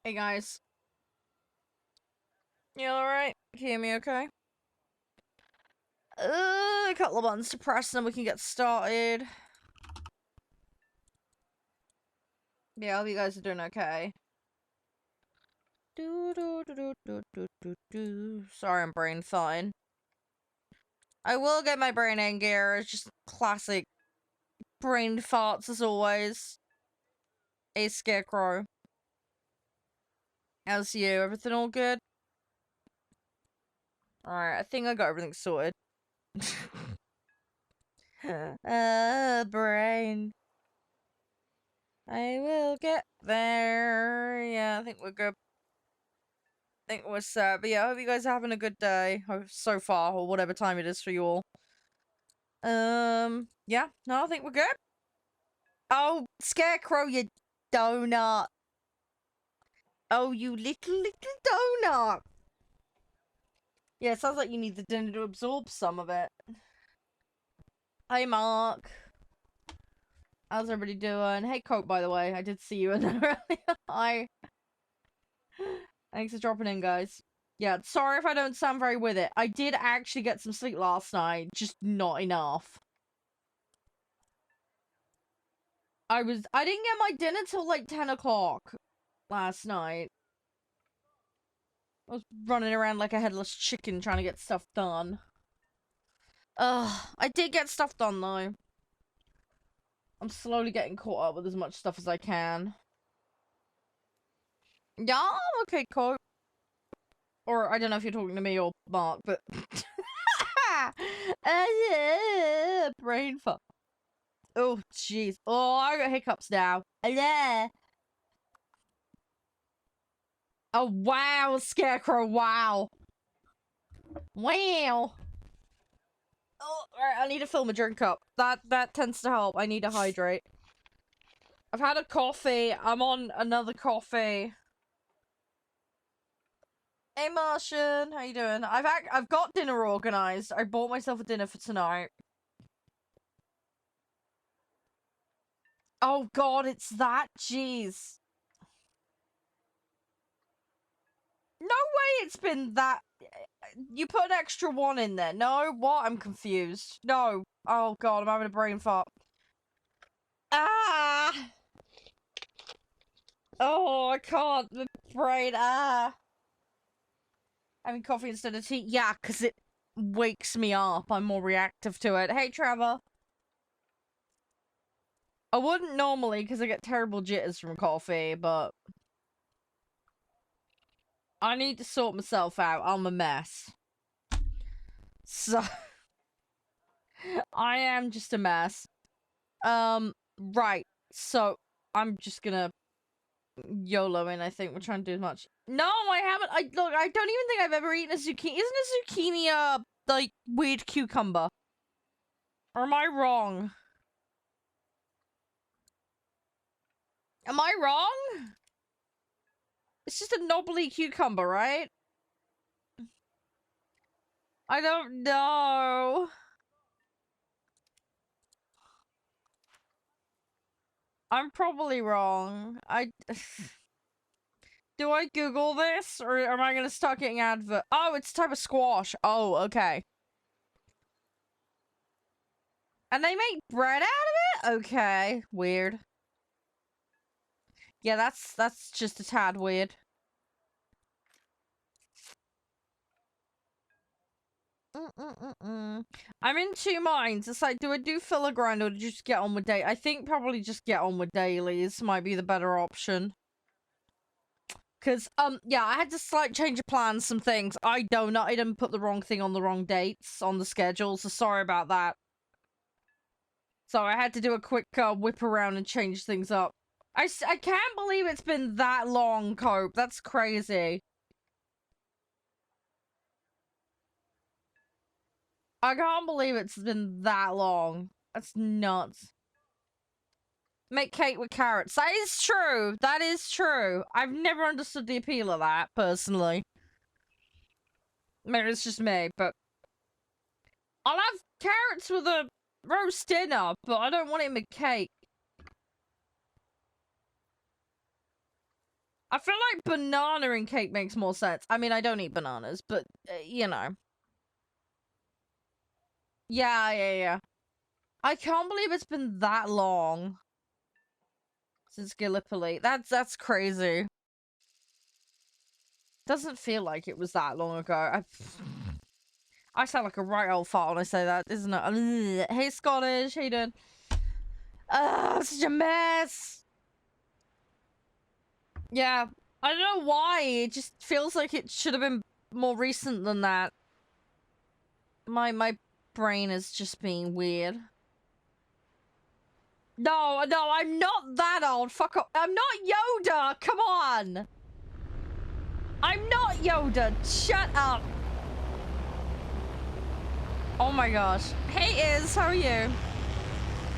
Hey guys. You alright? Can you hear me okay? A couple of buttons to press and then we can get started. Yeah, I hope you guys are doing okay. Sorry, I'm brain thawing. I will get my brain in gear. It's just classic brain farts as always. A scarecrow. How's you? Everything all good? Alright, I think I got everything sorted. Brain. I will get there. Yeah, I think we're good. I think we're set. But yeah, I hope you guys are having a good day so far, or whatever time it is for you all. Yeah, no, I think we're good. Oh, Scarecrow, you donut. Oh, you little donut. Yeah, it sounds like you need the dinner to absorb some of it. Hey, Mark. How's everybody doing? Hey, Coke, by the way. I did see you in there earlier. Hi. Thanks for dropping in, guys. Yeah, sorry if I don't sound very with it. I did actually get some sleep last night, just not enough. I didn't get my dinner till like 10 o'clock last night. I was running around like a headless chicken trying to get stuff done. I did get stuff done though. I'm slowly getting caught up with as much stuff as I can. Yeah, I'm okay, Cope. Or, I don't know if you're talking to me or Mark, but... brain fuck. Oh, jeez. Oh, I got hiccups now. Oh, wow, Scarecrow, wow. Wow. Oh, alright, I need to fill my drink up. That tends to help. I need to hydrate. I've had a coffee. I'm on another coffee. Hey, Martian. How you doing? I've got dinner organized. I bought myself a dinner for tonight. Oh, God, it's that? Jeez. No way it's been that... You put an extra one in there. No? What? I'm confused. No. Oh, God, I'm having a brain fart. Ah! Oh, I can't. The brain. Ah. Having coffee instead of tea. Yeah, because it wakes me up. I'm more reactive to it. Hey, Trevor. I wouldn't normally because I get terrible jitters from coffee, but I need to sort myself out. I'm a mess. So, I am just a mess. Right. So, I'm just gonna YOLO in, I think. We're trying to do as much. No, I haven't. Look, I don't even think I've ever eaten a zucchini. Isn't a zucchini like, weird cucumber? Or am I wrong? Am I wrong? It's just a knobbly cucumber, right? I don't know. I'm probably wrong. Do I Google this, or am I gonna start getting advert? Oh, it's a type of squash. Oh, okay. And they make bread out of it? Okay, weird. Yeah, that's just a tad weird. I'm in two minds. It's like, do I do filler grind or just get on with day? I think probably just get on with dailies might be the better option. Cause, yeah, I had to slight change of plans, some things. I didn't put the wrong thing on the wrong dates on the schedule, so sorry about that. So I had to do a quick whip around and change things up. I can't believe it's been that long, Cope. That's crazy. I can't believe it's been that long. That's nuts. Make cake with carrots. That is true. That is true. I've never understood the appeal of that, personally. Maybe it's just me, but... I'll have carrots with a roast dinner, but I don't want it in a cake. I feel like banana and cake makes more sense. I mean, I don't eat bananas, but, you know. Yeah. I can't believe it's been that long since Gallipoli. That's crazy. Doesn't feel like it was that long ago. I sound like a right old fart when I say that, isn't it? Hey, Scottish, how you doing? Such a mess. Yeah, I don't know why. It just feels like it should have been more recent than that. My brain is just being weird. No, I'm not that old. Fuck up. I'm not Yoda. Come on. I'm not Yoda. Shut up. Oh my gosh. Hey, Iz, how are you?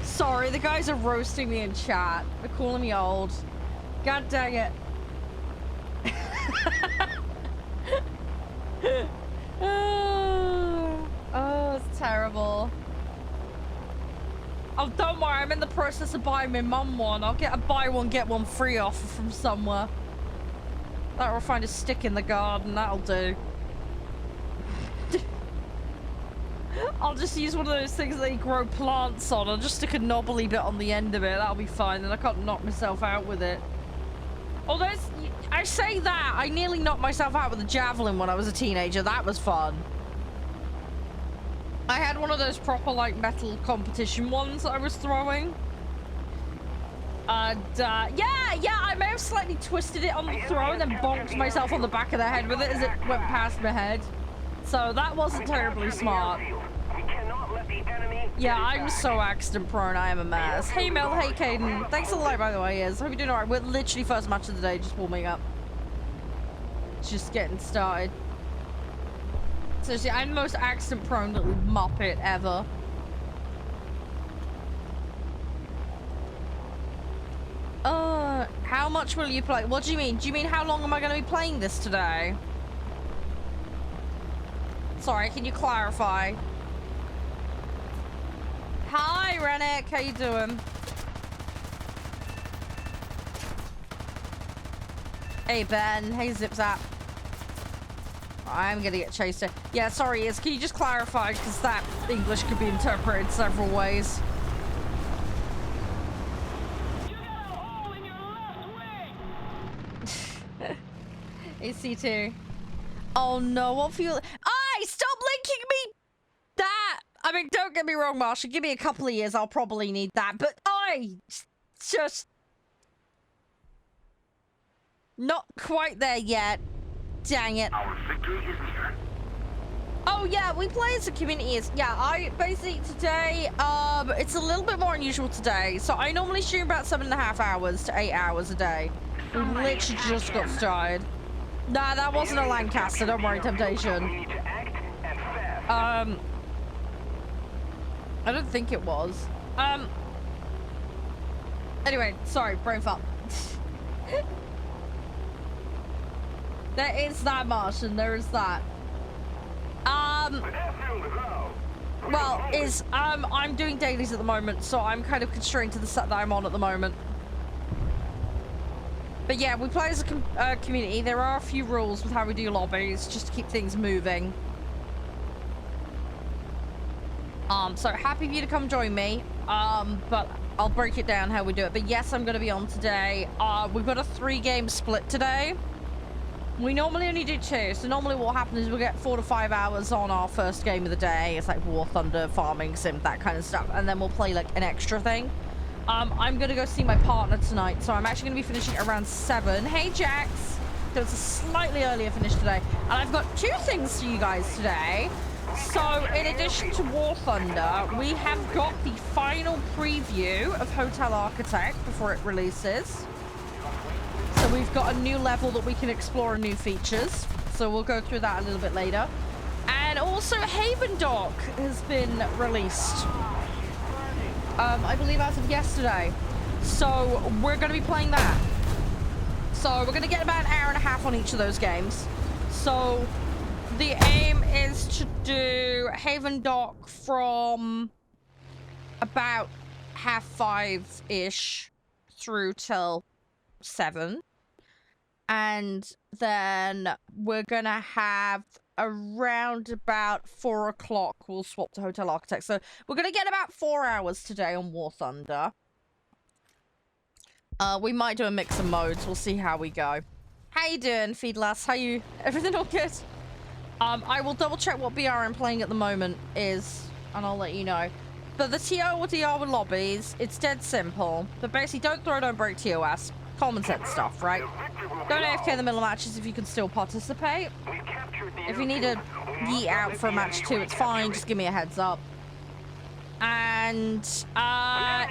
Sorry, the guys are roasting me in chat. They're calling me old. God dang it. Oh, it's terrible. Oh, don't worry, I'm in the process of buying my mum one. I'll get a buy one, get one free offer from somewhere. That'll find a stick in the garden, that'll do. I'll just use one of those things that you grow plants on. I'll just stick a knobbly bit on the end of it. That'll be fine, and I can't knock myself out with it. Although, I say that, I nearly knocked myself out with a javelin when I was a teenager. That was fun. I had one of those proper, like, metal competition ones that I was throwing. And, yeah, I may have slightly twisted it on the throw and then bonked myself on the back of the head with it as it went past my head. So that wasn't terribly smart. Yeah, I'm so accident prone, I am a mess. Hey Mel, hey Caden. Thanks for the light, by the way, Hope you're doing alright. We're literally first match of the day, just warming up. Just getting started. Seriously, I'm the most accident prone little muppet ever. How much will you play? What do you mean? Do you mean how long am I going to be playing this today? Sorry, can you clarify? Hi, Rennick. How you doing? Hey, Ben. Hey, Zip Zap. I'm gonna get chased. Yeah, sorry, can you just clarify? Because that English could be interpreted several ways. You got a hole in your left wing. AC2. Oh no, what for you? Stop linking me! That! I mean, don't get me wrong, Marshall. Give me a couple of years, I'll probably need that. But just... Not quite there yet. Dang it. Our victory is near. Oh yeah, we play as a community. Yeah, I basically today, it's a little bit more unusual today. So I normally stream about 7.5 hours to 8 hours a day. We literally just got started. Nah, that wasn't a Lancaster, don't worry, Temptation. I don't think it was. Anyway, sorry, brain fart. There is that, Martian, there is that. Well, I'm doing dailies at the moment, so I'm kind of constrained to the set that I'm on at the moment. But yeah, we play as a community. There are a few rules with how we do lobbies, just to keep things moving. So happy for you to come join me. But I'll break it down how we do it. But yes, I'm going to be on today. We've got a 3-game split today. We normally only do 2, so normally what happens is we'll get 4 to 5 hours on our first game of the day. It's like War Thunder, Farming Sim, that kind of stuff. And then we'll play like an extra thing. I'm gonna go see my partner tonight, so I'm actually gonna be finishing around 7. Hey Jax! There was a slightly earlier finish today. And I've got 2 things for you guys today. So in addition to War Thunder, we have got the final preview of Hotel Architect before it releases. So we've got a new level that we can explore and new features. So we'll go through that a little bit later. And also Haven Dock has been released. I believe as of yesterday. So we're going to be playing that. So we're going to get about an hour and a half on each of those games. So the aim is to do Haven Dock from about 5:30-ish through till 7. And then we're gonna have around about 4 o'clock, we'll swap to Hotel Architect. So we're gonna get about 4 hours today on War Thunder. We might do a mix of modes. We'll see how we go. How you doing, Feedlass? How you? Everything all good? I will double check what BR I'm playing at the moment is, and I'll let you know. But the TO or DR with lobbies, it's dead simple. But basically, don't throw, don't break TOS. Common sense stuff, right? Don't AFK in the middle of matches if you can still participate. If you need to yeet out for a match too, it's fine. Just give me a heads up. And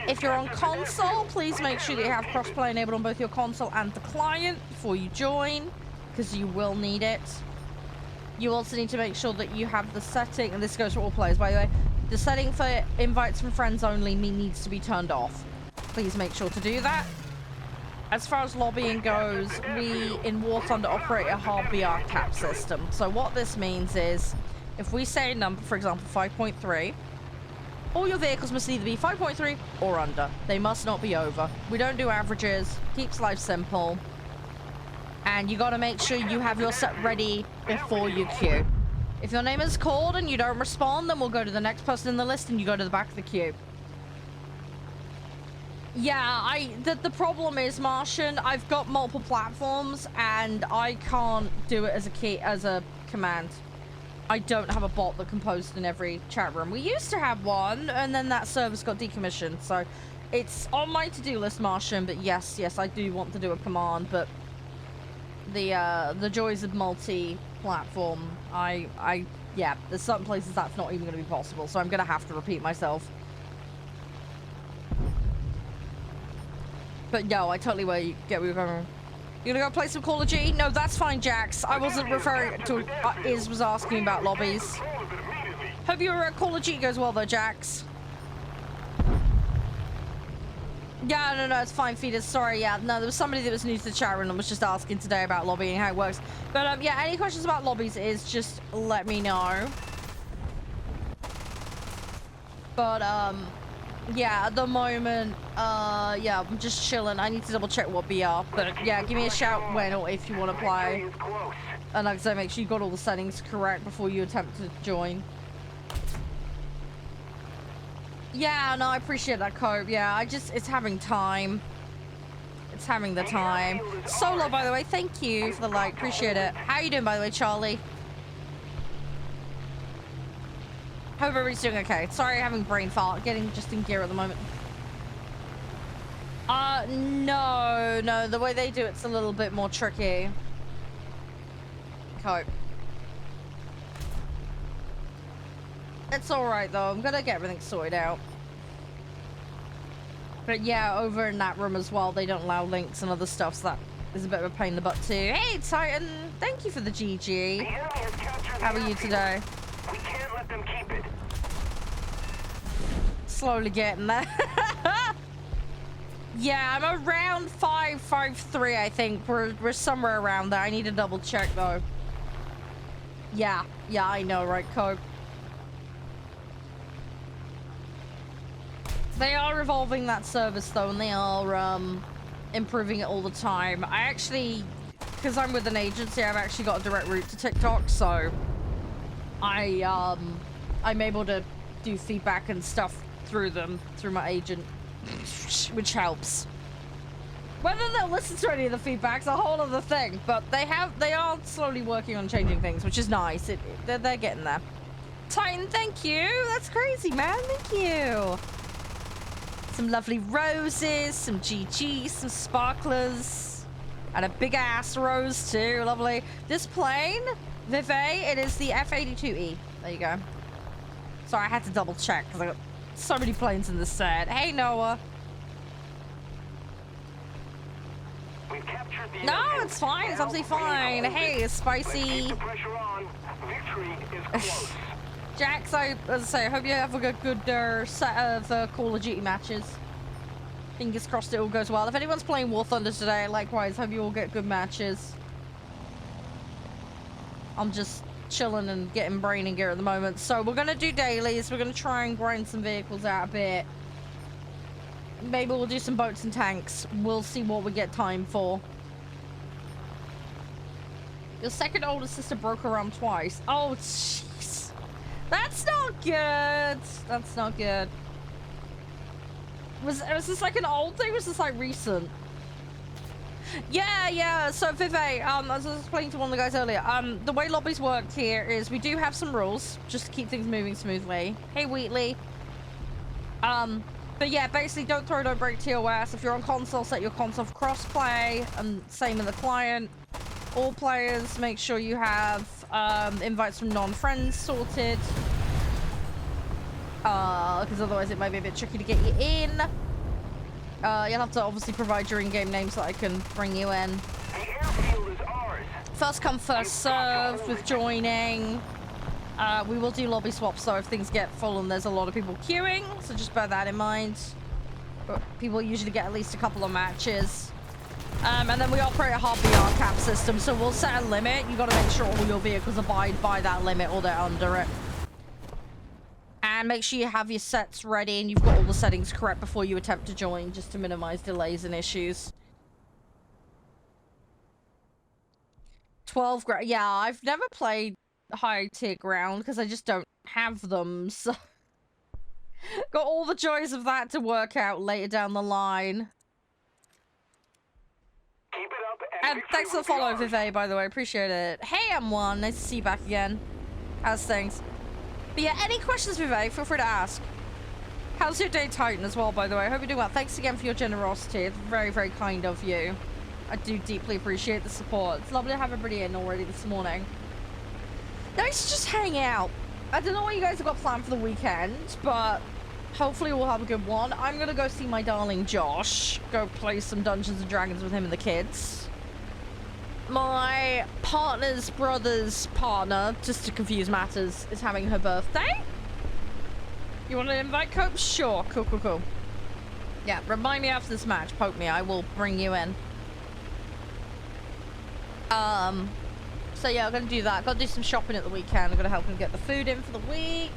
if you're on console, please make sure that you have crossplay enabled on both your console and the client before you join, because you will need it. You also need to make sure that you have the setting, and this goes for all players, by the way. The setting for invites from friends only needs to be turned off. Please make sure to do that. As far as lobbying goes, we in War Thunder operate a hard BR cap system. So what this means is, if we say a number, for example, 5.3, all your vehicles must either be 5.3 or under. They must not be over. We don't do averages. Keeps life simple. And you got to make sure you have your set ready before you queue. If your name is called and you don't respond, then we'll go to the next person in the list and you go to the back of the queue. Yeah, the problem is, Martian, I've got multiple platforms and I can't do it as a command. I don't have a bot that can post in every chat room. We used to have one, and then that service got decommissioned. So it's on my to-do list, Martian. But yes, I do want to do a command. But the joys of multi-platform, yeah, there's certain places that's not even going to be possible. So I'm going to have to repeat myself. But no, I totally get where you're going. You gonna go play some Call of Duty? No, that's fine, Jax. I wasn't referring to... Iz was asking about lobbies. Hope your Call of Duty goes well, though, Jax. Yeah, no, it's fine, Feeders. Sorry, yeah. No, there was somebody that was new to the chat room and was just asking today about lobbying, how it works. But, yeah, any questions about lobbies is just let me know. But, yeah, at the moment, yeah, I'm just chilling. I need to double check what BR, but yeah, give me a shout when or if you want to play. And like I said, make sure you got all the settings correct before you attempt to join. Yeah, no, I appreciate that, Cope. Yeah, it's having time. It's having the time. Solo, by the way, thank you for the like. Appreciate it. How you doing, by the way, Charlie? Hope everybody's doing okay. Sorry, having brain fart. Getting just in gear at the moment. No. The way they do it's a little bit more tricky. Cope. It's alright, though. I'm gonna get everything sorted out. But yeah, over in that room as well, they don't allow links and other stuff, so that is a bit of a pain in the butt, too. Hey, Titan! Thank you for the GG. How are you today? We can't let them keep it. Slowly getting there. Yeah, I'm around 553, I think. We're somewhere around there. I need to double check, though. Yeah, I know, right, Cope? They are evolving that service, though, and they are improving it all the time. I actually, because I'm with an agency, I've actually got a direct route to TikTok, so I'm able to do feedback and stuff through them, through my agent, which helps. Whether they'll listen to any of the feedback's a whole other thing, but they are slowly working on changing things, which is nice. They're getting there. Titan, thank you. That's crazy, man. Thank you. Some lovely roses, some GG, some sparklers, and a big ass rose too. Lovely. This plane, Vive, it is the F-82E. There you go. Sorry, I had to double check because I got so many planes in this set. Hey, Noah. No, it's fine. It's absolutely fine. Hey, it's spicy. Jax, as I say, I hope you have a good set of Call of Duty matches. Fingers crossed it all goes well. If anyone's playing War Thunder today, likewise, hope you all get good matches. I'm just chilling and getting brain in gear at the moment. So we're going to do dailies. We're going to try and grind some vehicles out a bit. Maybe we'll do some boats and tanks. We'll see what we get time for. Your second older sister broke her arm twice. Oh, jeez. That's not good. That's not good. Was this like an old thing? Was this like recent? Yeah. So Vive, as I was explaining to one of the guys earlier, the way lobbies work here is we do have some rules just to keep things moving smoothly. Hey, Wheatley. But yeah, basically don't throw, don't break TOS. If you're on console, set your console for crossplay, and same in the client. All players, make sure you have invites from non-friends sorted. Because otherwise it might be a bit tricky to get you in. You'll have to obviously provide your in-game name so I can bring you in. The airfield is ours. First come, first served with joining. We will do lobby swaps though if things get full and there's a lot of people queuing, so just bear that in mind. But people usually get at least a couple of matches. And then we operate a hard BR cap system, so we'll set a limit. You got to make sure all your vehicles abide by that limit or they're under it. And make sure you have your sets ready and you've got all the settings correct before you attempt to join, just to minimize delays and issues. 12 grand. Yeah, I've never played high tier ground because I just don't have them, so got all the joys of that to work out later down the line. Keep it up And thanks for the follow, Vive, by the way, appreciate it. Hey M1, nice to see you back again. How's things? But yeah, any questions, Vive, feel free to ask. How's your day, Titan, as well, by the way? I hope you're doing well. Thanks again for your generosity. It's very, very kind of you. I do deeply appreciate the support. It's lovely to have everybody in already this morning. Nice to just hang out. I don't know what you guys have got planned for the weekend, but hopefully we'll have a good one. I'm gonna go see my darling Josh. Go play some Dungeons and Dragons with him and the kids. My partner's brother's partner, just to confuse matters, is having her birthday. You want to invite Cope? Sure. Cool. Yeah, remind me after this match. Poke me. I will bring you in. So yeah, I'm gonna do that. Gotta do some shopping at the weekend. I'm gonna help him get the food in for the week.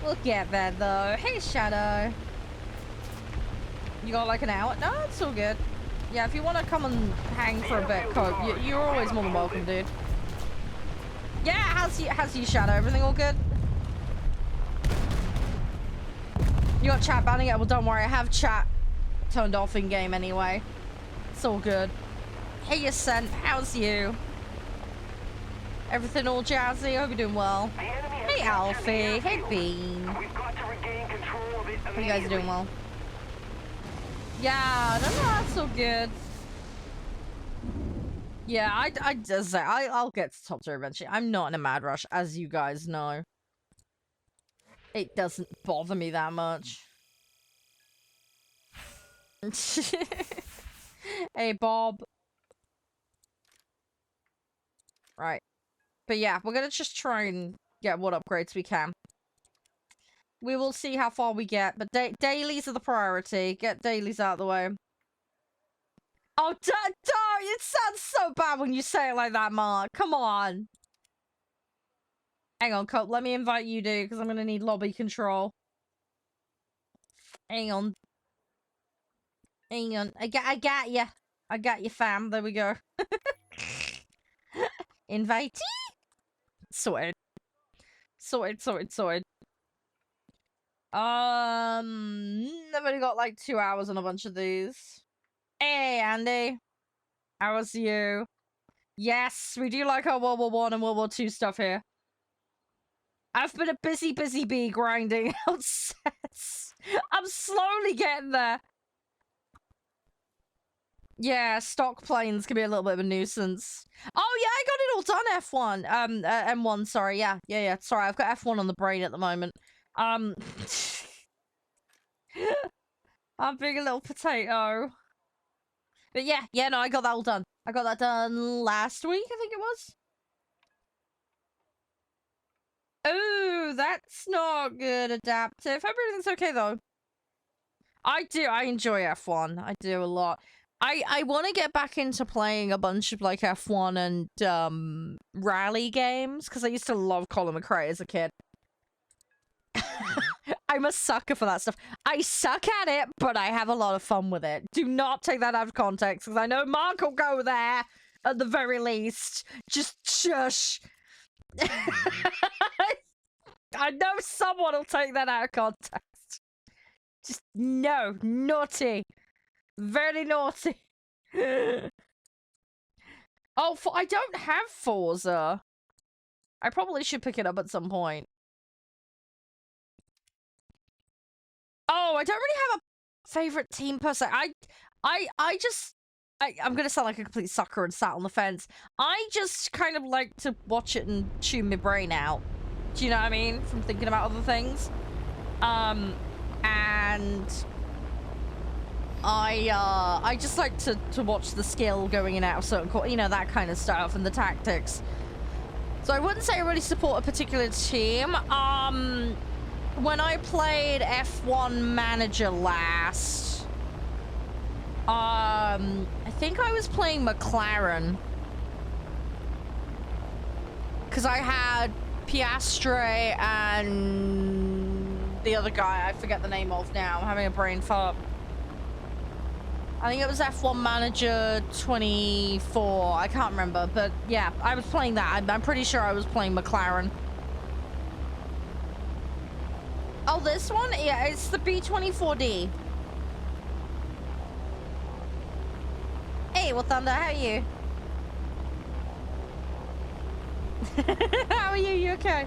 We'll get there though. Hey, Shadow. You got like an hour? No, it's all good. Yeah, if you want to come and hang for a bit, Cope, you're always more than welcome, dude. Yeah, how's you, Shadow? Everything all good? You got chat banning? Yeah, well, don't worry. I have chat turned off in game anyway. It's all good. Hey, Ascent, how's you? Everything all jazzy? I hope you're doing well. Hey, Alfie. Hey, Bean. We've got to regain control of it. Hope you guys are doing well. Yeah, no, that's all good. Yeah, I'll get to top 3 eventually. I'm not in a mad rush, as you guys know. It doesn't bother me that much. Hey, Bob. Right. But yeah, we're gonna just try and get what upgrades we can. We will see how far we get, but dailies are the priority. Get dailies out of the way. Oh, it sounds so bad when you say it like that, Mark. Come on. Hang on, Cope. Let me invite you, dude, because I'm gonna need lobby control. Hang on. I got you. I got you, fam. There we go. Invitee? Sorted. I've only got like 2 hours on a bunch of these. Hey, Andy. How was you? Yes, we do like our World War I and World War II stuff here. I've been a busy bee grinding out sets. I'm slowly getting there. Yeah, stock planes can be a little bit of a nuisance. Oh yeah, I got it all done, F1. M1, sorry, yeah. Sorry, I've got F1 on the brain at the moment. I'm being a little potato. But yeah, no, I got that all done. I got that done last week, I think it was. Oh, that's not good, Adaptive. Hope everything's okay, though. I enjoy F1. I do a lot. I want to get back into playing a bunch of, like, F1 and, rally games, because I used to love Colin McRae as a kid. I'm a sucker for that stuff. I suck at it, but I have a lot of fun with it. Do not take that out of context, because I know Mark will go there, at the very least. Just shush. I know someone will take that out of context. Just no, naughty. Very naughty. Oh, I don't have Forza. I probably should pick it up at some point. Oh, I don't really have a favorite team per se. I'm gonna sound like a complete sucker and sat on the fence. I just kind of like to watch it and tune my brain out. Do you know what I mean? From thinking about other things. And I just like to watch the skill going in and out of certain you know, that kind of stuff, and the tactics. So I wouldn't say I really support a particular team. When I played F1 Manager last, I think I was playing McLaren. Because I had Piastri and the other guy, I forget the name of now. I'm having a brain fart. I think it was F1 Manager 24. I can't remember, but yeah, I was playing that. I'm pretty sure I was playing McLaren. Oh, this one? Yeah, it's the B24D. Hey, warthunder, how are you? How are you? You okay?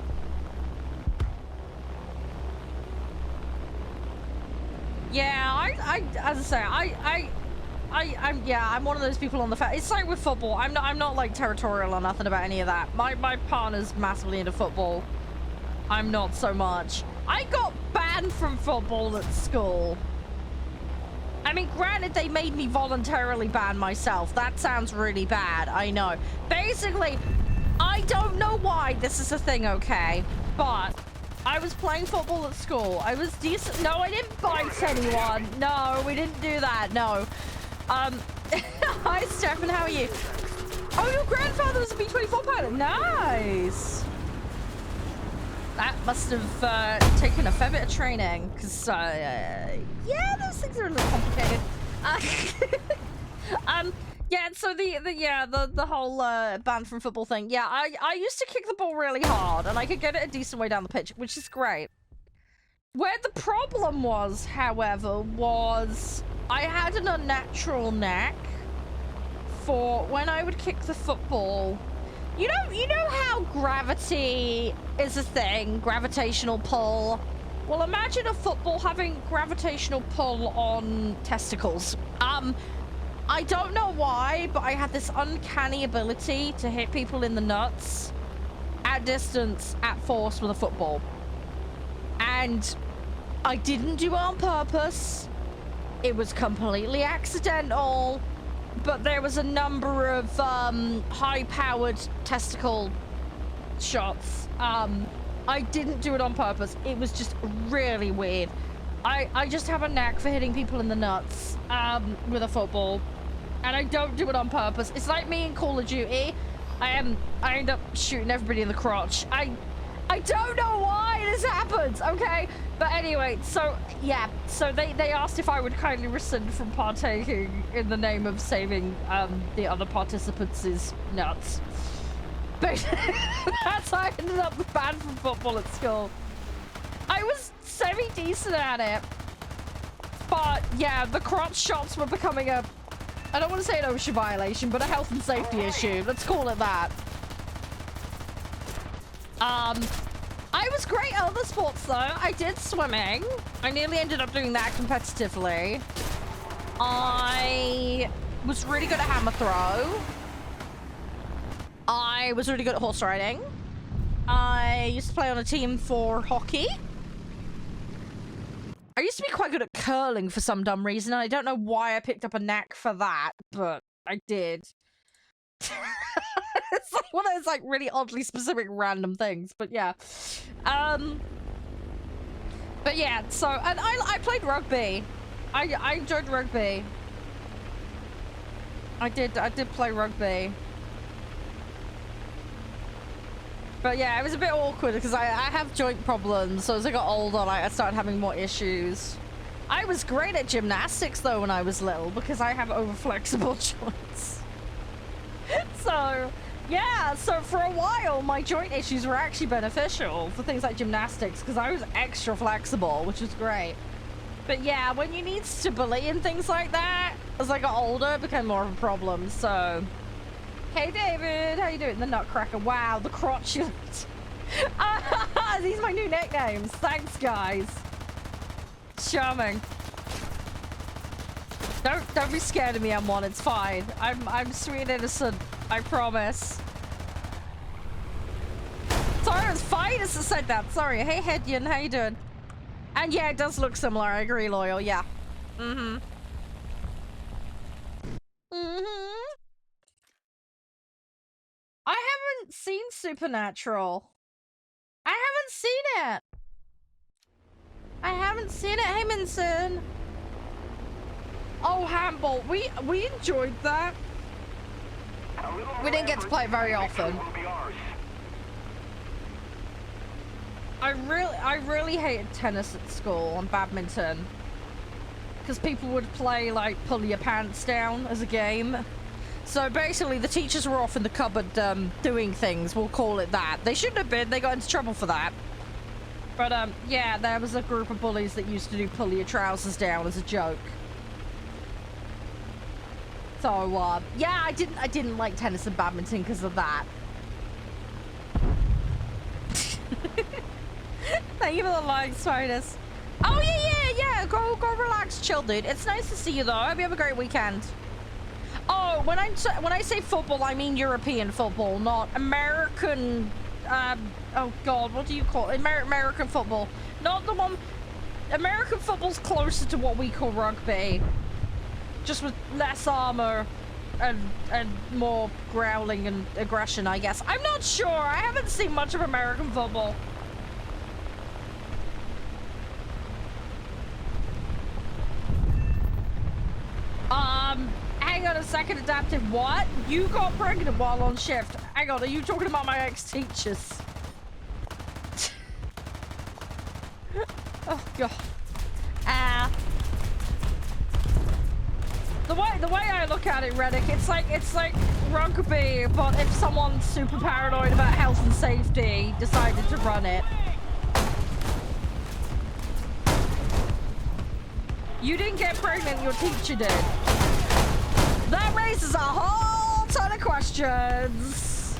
Yeah, as I say, I'm one of those people on the fence. It's like with football. I'm not like territorial or nothing about any of that. My partner's massively into football. I'm not so much. I got banned from football at school. I mean, granted, they made me voluntarily ban myself. That sounds really bad, I know. Basically, I don't know why this is a thing, okay? But I was playing football at school. I was decent. No, I didn't bite anyone. No, we didn't do that. No. Hi, Stefan. How are you? Oh, your grandfather was a B-24 pilot. Nice. That must have taken a fair bit of training, because, yeah, those things are a little complicated. Yeah, so the whole ban from football thing. Yeah, I used to kick the ball really hard, and I could get it a decent way down the pitch, which is great. Where the problem was, however, was I had an unnatural knack for when I would kick the football. You know how gravity is a thing, gravitational pull? Well, imagine a football having gravitational pull on testicles. I don't know why, but I had this uncanny ability to hit people in the nuts at distance, at force with a football. And I didn't do it on purpose. It was completely accidental. But there was a number of high-powered testicle shots. I didn't do it on purpose. It was just really weird. I just have a knack for hitting people in the nuts with a football. And I don't do it on purpose. It's like me in Call of Duty. I end up shooting everybody in the crotch. I don't know why this happens, okay? But anyway, so yeah, so they asked if I would kindly rescind from partaking in the name of saving the other participants' nuts. But that's how I ended up banned from football at school. I was semi-decent at it, but yeah, the crotch shots were becoming a, I don't want to say an OSHA violation, but a health and safety issue. Let's call it that. I was great at other sports though. I did swimming. I nearly ended up doing that competitively. I was really good at hammer throw. I was really good at horse riding. I used to play on a team for hockey. I used to be quite good at curling for some dumb reason. I don't know why I picked up a knack for that, but I did. It's like one of those like really oddly specific random things, but yeah. But yeah, so, and I played rugby. I enjoyed rugby. I did play rugby. But yeah, it was a bit awkward because I have joint problems, so as I got older, I started having more issues. I was great at gymnastics though when I was little because I have over flexible joints. So, yeah, so for a while, my joint issues were actually beneficial for things like gymnastics because I was extra flexible, which was great. But yeah, when you need stability and things like that, as I got older, it became more of a problem, so... Hey, David, how you doing? The Nutcracker. Wow, the crotulent. These are my new nicknames. Thanks, guys. Charming. Don't be scared of me, M1. It's fine. I'm sweet and innocent. I promise. Sorry, it was Finest that said that. Sorry. Hey, Hedyan, how you doing? And yeah, it does look similar. I agree, Loyal. Yeah. Mm-hmm. Mm-hmm. I haven't seen Supernatural. I haven't seen it. I haven't seen it. Hey, Minson. Oh, Handball. We enjoyed that. We didn't get to play it very often. I really hated tennis at school and badminton. Because people would play, like, pull your pants down as a game. So basically, the teachers were off in the cupboard doing things. We'll call it that. They shouldn't have been. They got into trouble for that. But, yeah, there was a group of bullies that used to do pull your trousers down as a joke. So, yeah, I didn't like tennis and badminton because of that. Thank you for the likes, Titus. Oh, yeah. Go relax, chill, dude. It's nice to see you, though. I hope you have a great weekend. Oh, when I say football, I mean European football, not American, oh god, what do you call it? American football. Not the one... American football's closer to what we call rugby. Just with less armor and more growling and aggression, I guess. I'm not sure. I haven't seen much of American football. Hang on a second, Adaptive. What? You got pregnant while on shift. Hang on, are you talking about my ex-teachers? Oh, God. The way I look at it, Reddick, it's like rugby, but if someone's super paranoid about health and safety decided to run it. You didn't get pregnant, your teacher did. That raises a whole ton of questions.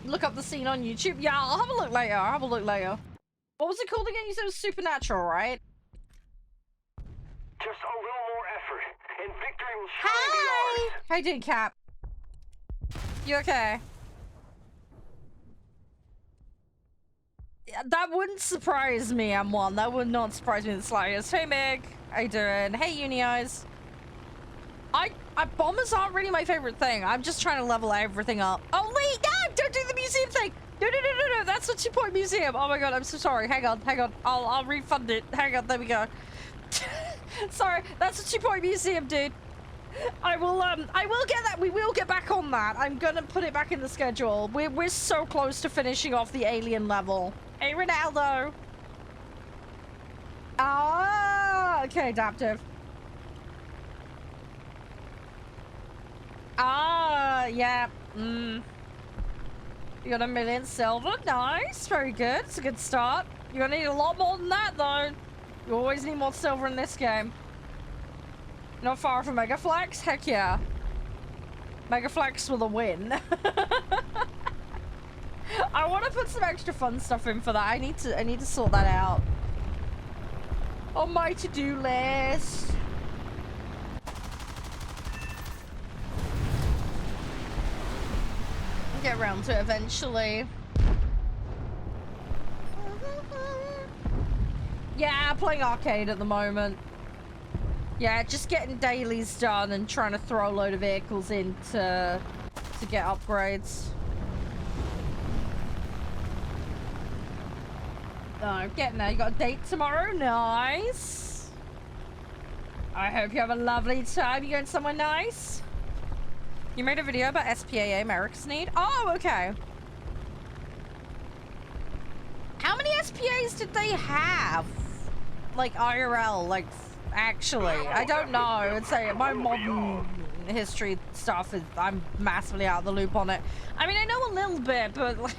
Look up the scene on YouTube. Yeah, I'll have a look later. What was it called again? You said it was Supernatural, right? Just a little more effort, and victory will surely Hi! be ours. How you doing, Cap? You okay? That wouldn't surprise me, M1. That would not surprise me in the slightest. Hey, Meg. How you doing? Hey, Uni Eyes. Bombers aren't really my favorite thing. I'm just trying to level everything up. Oh, wait, no! Don't do the museum thing! No. That's a 2-point museum. Oh my god, I'm so sorry. Hang on. I'll refund it. Hang on, there we go. Sorry, that's a 2-point museum, dude. I will get that. We will get back on that. I'm gonna put it back in the schedule. We're so close to finishing off the alien level. Hey, Ronaldo. Ah, okay, Adaptive. Ah, yeah. You got 1 million silver. Nice. Very good. It's a good start. You're gonna need a lot more than that, though. You always need more silver in this game. Not far from Mega Flex? Heck yeah. Mega Flex with a win. I want to put some extra fun stuff in for that. I need to sort that out. On my to-do list. Get around to it eventually. Yeah, playing arcade at the moment. Yeah, just getting dailies done and trying to throw a load of vehicles in to get upgrades. Oh, getting there. You got a date tomorrow? Nice. I hope you have a lovely time. You going somewhere nice? You made a video about SPAA America's Need? Oh, okay. How many SPAs did they have? Like IRL, like actually. I don't know. I'd say my modern history stuff is, I'm massively out of the loop on it. I mean, I know a little bit, but like,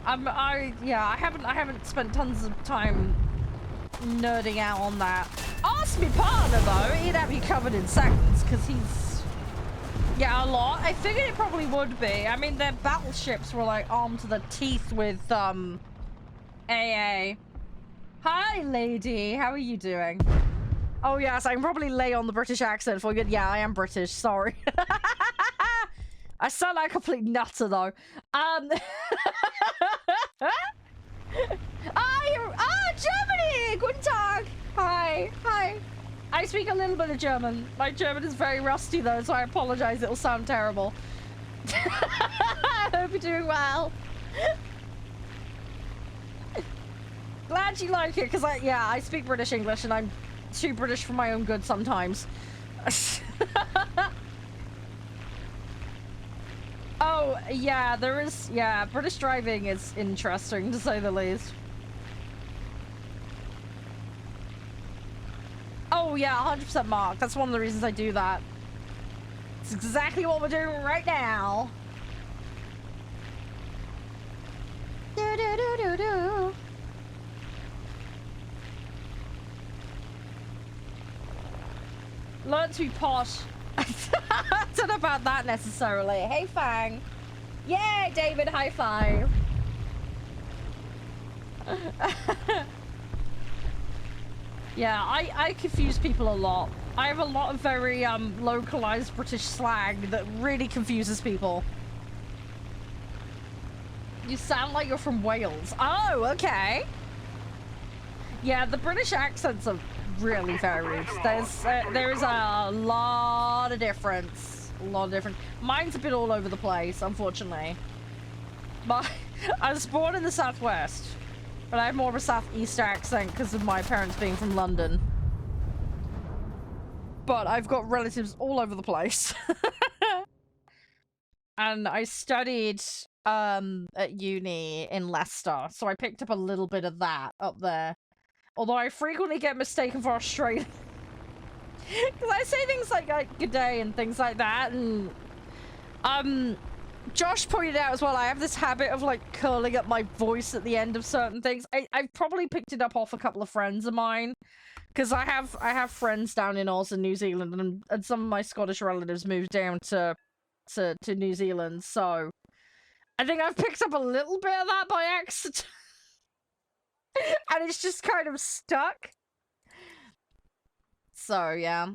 I haven't spent tons of time nerding out on that. Ask me partner though, he'd have you covered in seconds, because he's, yeah, a lot. I figured it probably would be. I mean, their battleships were like armed to the teeth with AA. Hi lady, how are you doing? Oh yes, I can probably lay on the British accent for you. Yeah, I am British, sorry. I sound like a complete nutter though. Germany! Guten Tag! Hi, hi. I speak a little bit of German. My German is very rusty though, so I apologize, it'll sound terrible. I hope you're doing well. Glad you like it, because I speak British English and I'm too British for my own good sometimes. Oh, yeah, there is, yeah, British driving is interesting, to say the least. Oh, yeah, 100% Mark. That's one of the reasons I do that. It's exactly what we're doing right now. Do-do-do-do-do. Learn to be posh. I don't know about that necessarily. Hey, Fang. Yay, David, high five. Yeah, I confuse people a lot. I have a lot of very localized British slang that really confuses people. You sound like you're from Wales. Oh, okay. Yeah, the British accents are really varied. There is a lot of difference. A lot of difference. Mine's a bit all over the place, unfortunately. But I was born in the southwest, but I have more of a southeast accent because of my parents being from London. But I've got relatives all over the place. And I studied at uni in Leicester, so I picked up a little bit of that up there. Although I frequently get mistaken for Australian. Because I say things like good day and things like that, and Josh pointed out as well, I have this habit of like curling up my voice at the end of certain things. I've probably picked it up off a couple of friends of mine, because I have friends down in Oz and New Zealand, and some of my Scottish relatives moved down to New Zealand, so I think I've picked up a little bit of that by accident. And it's just kind of stuck. So, yeah.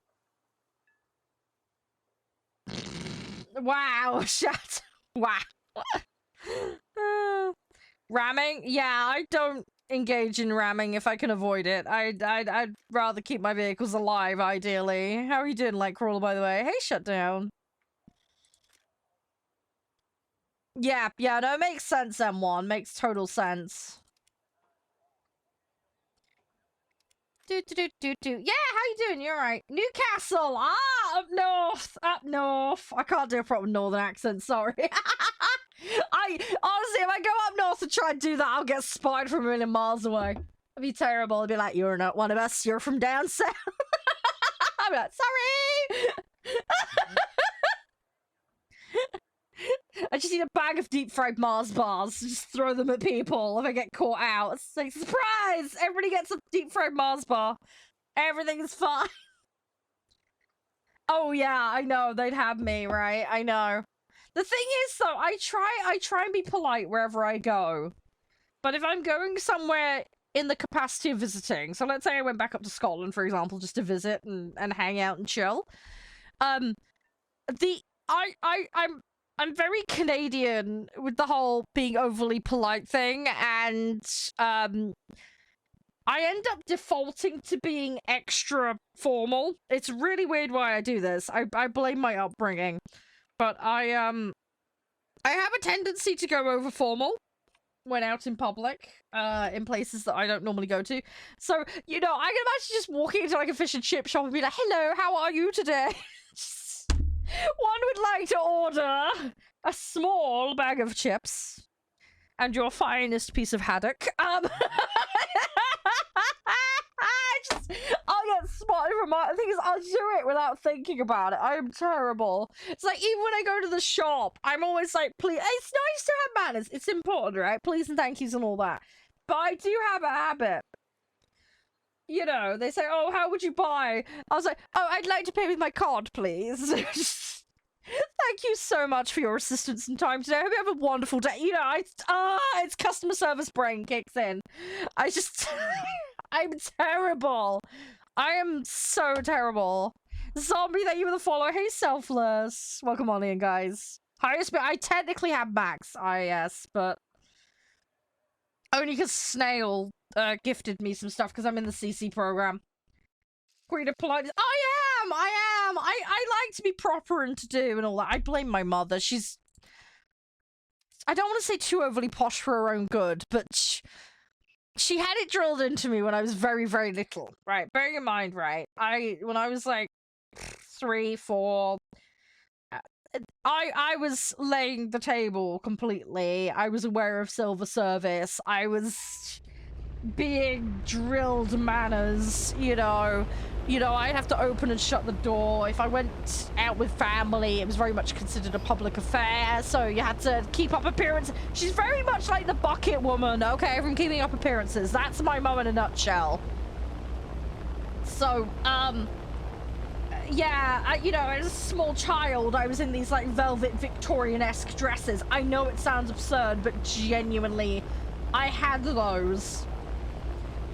Wow, shut. Wow. Ramming? Yeah, I don't engage in ramming if I can avoid it. I'd rather keep my vehicles alive, ideally. How are you doing, Lightcrawler, by the way? Hey, Shutdown. Yeah, no, it makes sense, M1. Makes total sense. Yeah, how you doing? You're right. Newcastle, up north. I can't do a proper northern accent, sorry. Honestly, if I go up north and try to do that, I'll get spotted from a million miles away. It'd be terrible. It'd be like, you're not one of us, you're from down south. I'd be like, sorry. I just need a bag of deep fried Mars bars. Just throw them at people if I get caught out. It's like, surprise! Everybody gets a deep fried Mars bar. Everything's fine. Oh yeah, I know. They'd have me, right? I know. The thing is, though, I try and be polite wherever I go. But if I'm going somewhere in the capacity of visiting, so let's say I went back up to Scotland, for example, just to visit and hang out and chill. I'm very Canadian with the whole being overly polite thing, and I end up defaulting to being extra formal. It's really weird why I do this. I blame my upbringing, but I have a tendency to go over formal when out in public, in places that I don't normally go to. So, you know, I can imagine just walking into like a fish and chip shop and be like, hello, how are you today? One would like to order a small bag of chips and your finest piece of haddock. Just I'll get spotted from my... The thing is, I'll do it without thinking about it. I am terrible. It's like, even when I go to the shop, I'm always like, please... It's nice to have manners. It's important, right? Please and thank yous and all that. But I do have a habit. You know, they say, oh, how would you buy? I was like, oh, I'd like to pay with my card, please. Thank you so much for your assistance and time today. I hope you have a wonderful day. You know, it's customer service brain kicks in. I just... I'm terrible. I am so terrible. Zombie, thank you for the follow. Hey, Selfless. Welcome on in, guys. Highest, but I technically have max IS, but only because Snail gifted me some stuff because I'm in the CC program. Queen of politeness. I am. I like to be proper and to do and all that. I blame my mother. She's... I don't want to say too overly posh for her own good, but she had it drilled into me when I was very, very little. Right, bearing in mind, right, when I was like 3, 4, I was laying the table completely. I was aware of silver service. I was being drilled manners, you know. You know, I'd have to open and shut the door. If I went out with family, it was very much considered a public affair, so you had to keep up appearances. She's very much like the bucket woman, okay, from keeping up appearances. That's my mum in a nutshell. So, yeah, you know, as a small child, I was in these, like, velvet Victorian-esque dresses. I know it sounds absurd, but genuinely, I had those.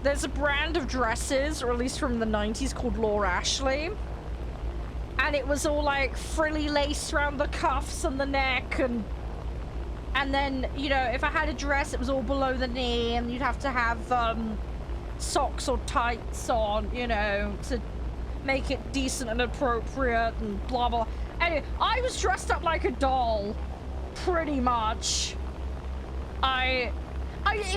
There's a brand of dresses, released from the 90s, called Laura Ashley. And it was all, like, frilly lace around the cuffs and the neck, and then, you know, if I had a dress, it was all below the knee, and you'd have to have, socks or tights on, you know, to make it decent and appropriate, and blah, blah. Anyway, I was dressed up like a doll, pretty much. It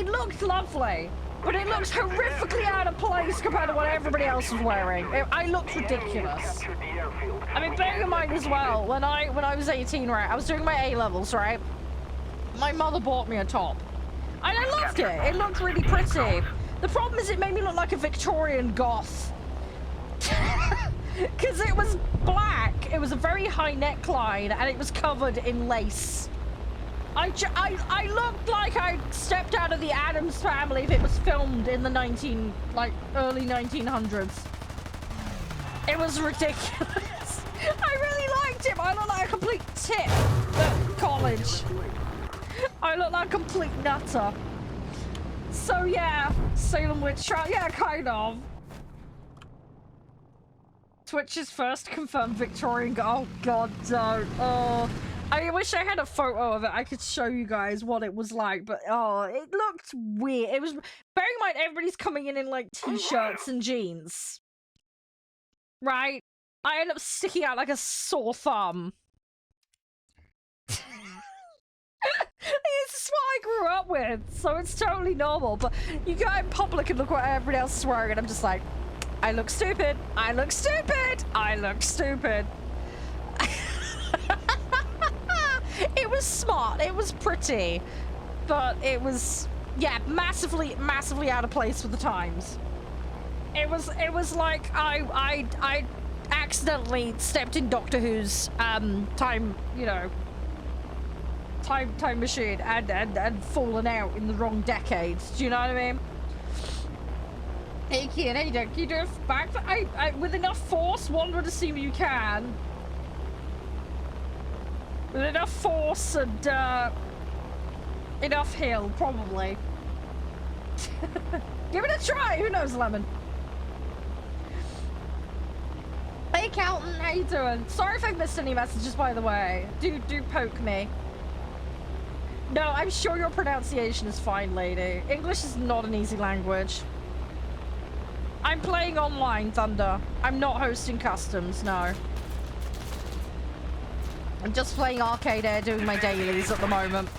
looked lovely. But it looks horrifically out of place compared to what everybody else was wearing. I looked ridiculous. I mean, bearing in mind as well, when I was 18, right, I was doing my A-levels, right? My mother bought me a top. And I loved it. It looked really pretty. The problem is it made me look like a Victorian goth. Because it was black, it was a very high neckline, and it was covered in lace. I looked like I stepped out of the Addams Family if it was filmed in the early 1900s. It was ridiculous. I really liked it, but I looked like a complete tit at college. I looked like a complete nutter. So yeah, Salem Witch Trial, yeah, kind of. Twitch's first confirmed Victorian, oh god, don't, oh. I wish I had a photo of it. I could show you guys what it was like, but oh, it looked weird. It was, bearing in mind everybody's coming in like t-shirts and jeans. Right? I end up sticking out like a sore thumb. This is what I grew up with, so it's totally normal, but you go out in public and look what everybody else is wearing, and I'm just like, I look stupid. I look stupid. I look stupid. It was smart, it was pretty, but it was, yeah, massively out of place for the times. It was like I accidentally stepped in Doctor Who's time machine and fallen out in the wrong decade. Do you know what I mean? Hey kid, hey Doc, you do it back? I with enough force, wander to see what you can. With enough force and, enough heal, probably. Give it a try, who knows, Lemon? Hey, Calton, how you doing? Sorry if I've missed any messages, by the way. Do poke me. No, I'm sure your pronunciation is fine, lady. English is not an easy language. I'm playing online, Thunder. I'm not hosting customs, no. I'm just playing Arcade Air, doing my dailies at the moment.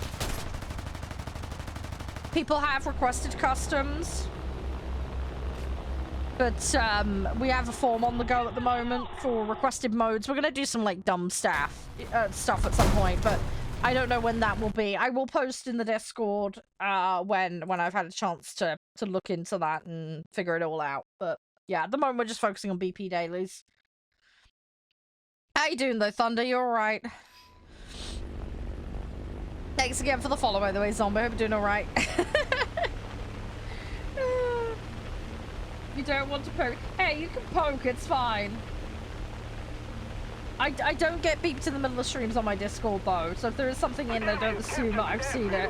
People have requested customs. But, we have a form on the go at the moment for requested modes. We're gonna do some, like, dumb stuff at some point, but I don't know when that will be. I will post in the Discord, when I've had a chance to look into that and figure it all out, but Yeah, at the moment we're just focusing on BP dailies. How you doing though, Thunder? You alright? Thanks again for the follow, by the way, Zombie. Hope you're doing alright. You don't want to poke. Hey, you can poke, it's fine. I don't get beeped in the middle of streams on my Discord though, so if there is something in there, don't assume that I've seen it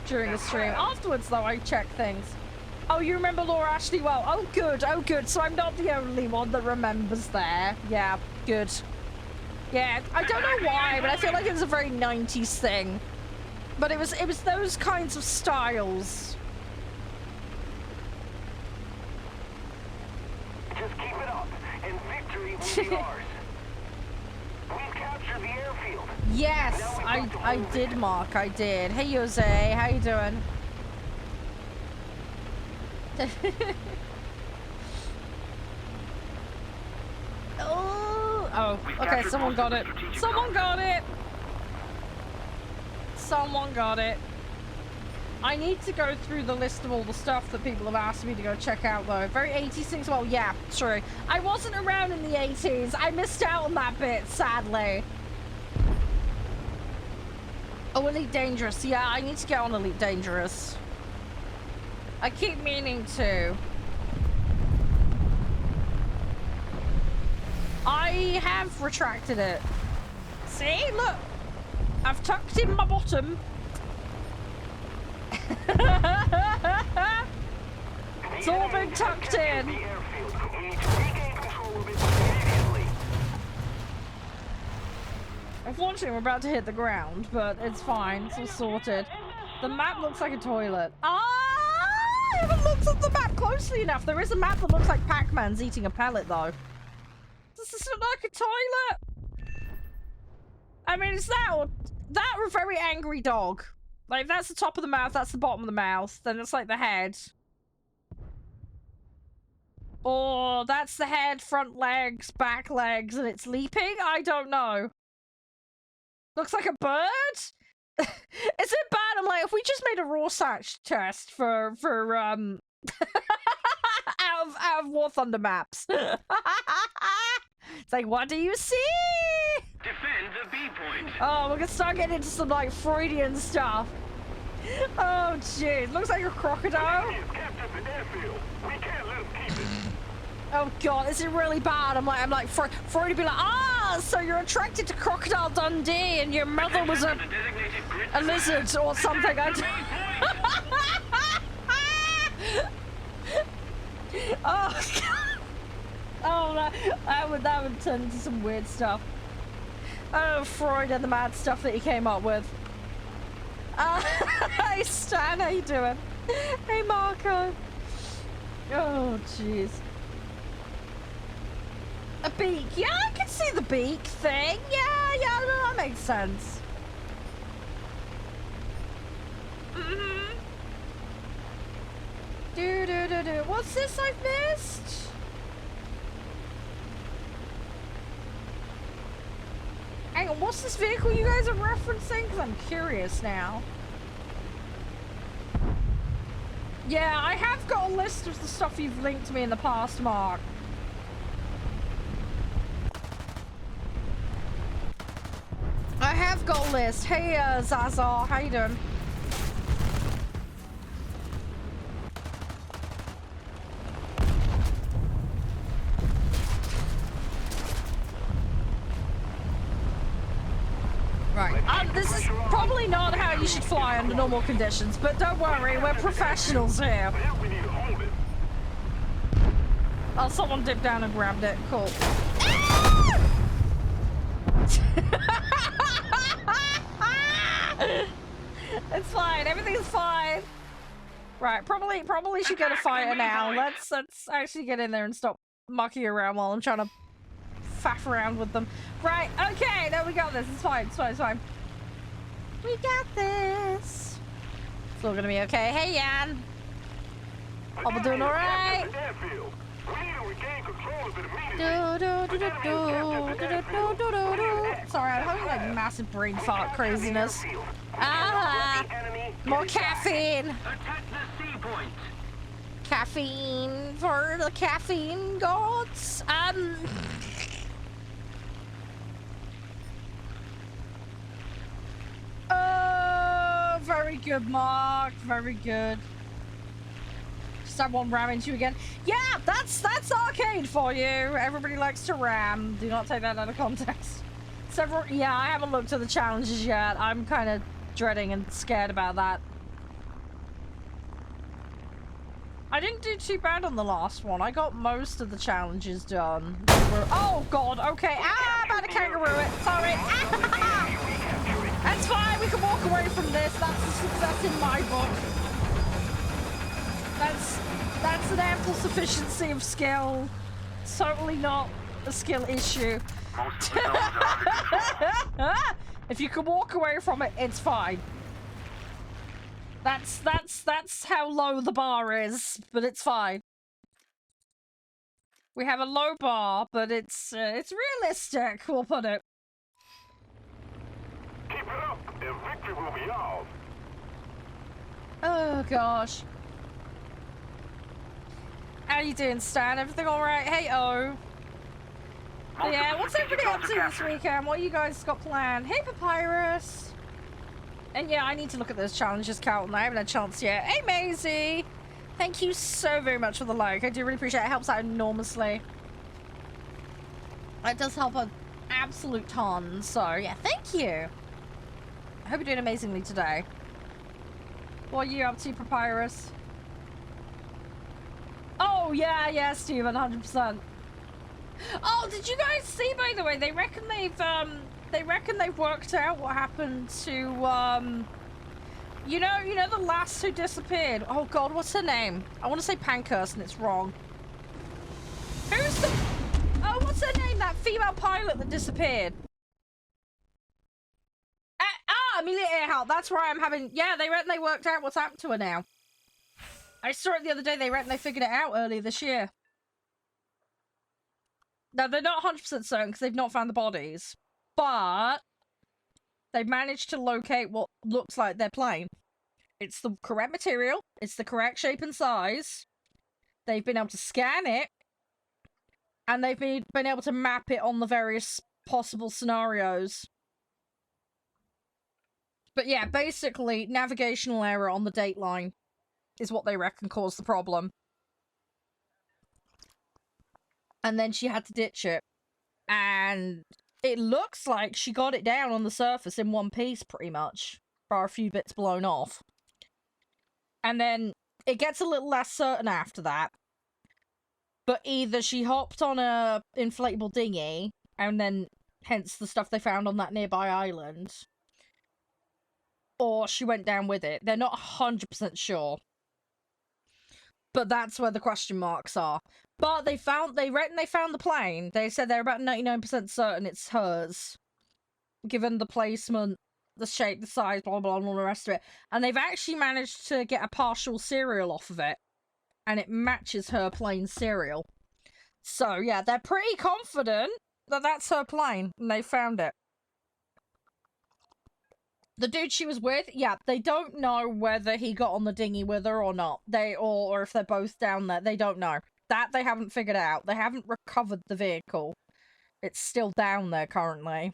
during a stream. Afterwards though, I check things. Oh, you remember Laura Ashley well? Oh good, so I'm not the only one that remembers there. Yeah, good. Yeah, I don't know why, but I feel like it was a very 90s thing. But it was those kinds of styles. Just keep it up, and victory will be ours. We've captured the airfield. Yes, I did, Mark. I did. Hey, Jose, how you doing? Oh, okay, someone got it. Someone got it! Someone got it. I need to go through the list of all the stuff that people have asked me to go check out, though. Very 80s things. Well, yeah, true. I wasn't around in the 80s. I missed out on that bit, sadly. Oh, Elite Dangerous. Yeah, I need to get on Elite Dangerous. I keep meaning to. I have retracted it. See? Look. I've tucked in my bottom. It's all been tucked in. Unfortunately, we're about to hit the ground, but it's fine. It's all sorted. The map looks like a toilet. I haven't looked at the map closely enough. There is a map that looks like Pac-Man's eating a pellet, though. Does this look like a toilet? I mean, it's that or a very angry dog. Like, if that's the top of the mouth, that's the bottom of the mouth, then it's like the head. Or that's the head, front legs, back legs, and it's leaping? I don't know. Looks like a bird? Is it bad? I'm like, if we just made a Rorschach test for out of warthunder maps. It's like, what do you see? Defend the B point. Oh, we're gonna start getting into some like Freudian stuff. Oh jeez, looks like a crocodile. We can't let him keep it. Oh god, is it really bad? I'm like, Freud would be like, ah, so you're attracted to Crocodile Dundee, and your mother was a lizard or something. Oh god. Oh, that would turn into some weird stuff. Oh, Freud and the mad stuff that he came up with. Hey Stan, how you doing? Hey Marco. Oh jeez. A beak. Yeah, I can see the beak thing. Yeah, no, that makes sense. Do. What's this I've missed? Hang on, what's this vehicle you guys are referencing? Because I'm curious now. Yeah, I have got a list of the stuff you've linked to me in the past, Mark. I have got a list. Hey, Zazar, how you doing? Right. This is probably not how you should fly under normal conditions, but don't worry, we're professionals here. Oh, someone dipped down and grabbed it. Cool. It's fine. Everything's fine. Right. Probably should get a fighter now. Let's actually get in there and stop mucking around while I'm trying to faff around with them. Right. Okay. No, we got this. It's fine. It's fine. We got this. It's all gonna be okay. Hey, Jan. Hope we're doing all right. Sorry, I'm having like massive brain fart craziness. Ah, more caffeine. Caffeine for the caffeine gods. Oh, very good, Mark. Very good. Someone ram into you again. Yeah, that's arcade for you. Everybody likes to ram. Do not take that out of context. Yeah, I haven't looked at the challenges yet. I'm kind of dreading and scared about that. I didn't do too bad on the last one. I got most of the challenges done. Oh god, okay. Ah, I'm about to kangaroo it. Sorry. Ah, that's fine. We can walk away from this. That's a success in my book. That's an ample sufficiency of skill. Totally not a skill issue. If you can walk away from it, it's fine. That's how low the bar is, but it's fine. We have a low bar, but it's realistic, we'll put it. Keep it up, and victory will be ours. Oh gosh. How you doing, Stan? Everything alright? Hey, oh. Yeah, what's everybody up to this weekend? What you guys got planned? Hey, Papyrus! And yeah, I need to look at those challenges, Carlton. I haven't had a chance yet. Hey, Maisie! Thank you so very much for the like. I do really appreciate it. It helps out enormously. It does help an absolute ton. So, yeah, thank you. I hope you're doing amazingly today. What are you up to, Papyrus? Oh, yeah, Steven, 100%. Oh, did you guys see, by the way, they reckon they've worked out what happened to, you know the lass who disappeared? Oh god, what's her name? I want to say Pankhurst and it's wrong. Oh, what's her name? That female pilot that disappeared. Amelia Earhart, that's where I'm having, yeah, they reckon they worked out what's happened to her now. I saw it the other day, they reckon they figured it out earlier this year. Now, they're not 100% certain because they've not found the bodies, but they've managed to locate what looks like their plane. It's the correct material, it's the correct shape and size. They've been able to scan it, and they've been able to map it on the various possible scenarios. But yeah, basically, navigational error on the date line is what they reckon caused the problem. And then she had to ditch it. And it looks like she got it down on the surface in one piece, pretty much. Bar a few bits blown off. And then it gets a little less certain after that. But either she hopped on a inflatable dinghy, and then hence the stuff they found on that nearby island, or she went down with it. They're not 100% sure. But that's where the question marks are. But they reckon they found the plane. They said they're about 99% certain it's hers. Given the placement, the shape, the size, blah, blah, and all the rest of it. And they've actually managed to get a partial serial off of it. And it matches her plane serial. So, yeah, they're pretty confident that that's her plane. And they found it. The dude she was with, yeah, they don't know whether he got on the dinghy with her or not. Or if they're both down there. They don't know. That they haven't figured out. They haven't recovered the vehicle. It's still down there currently.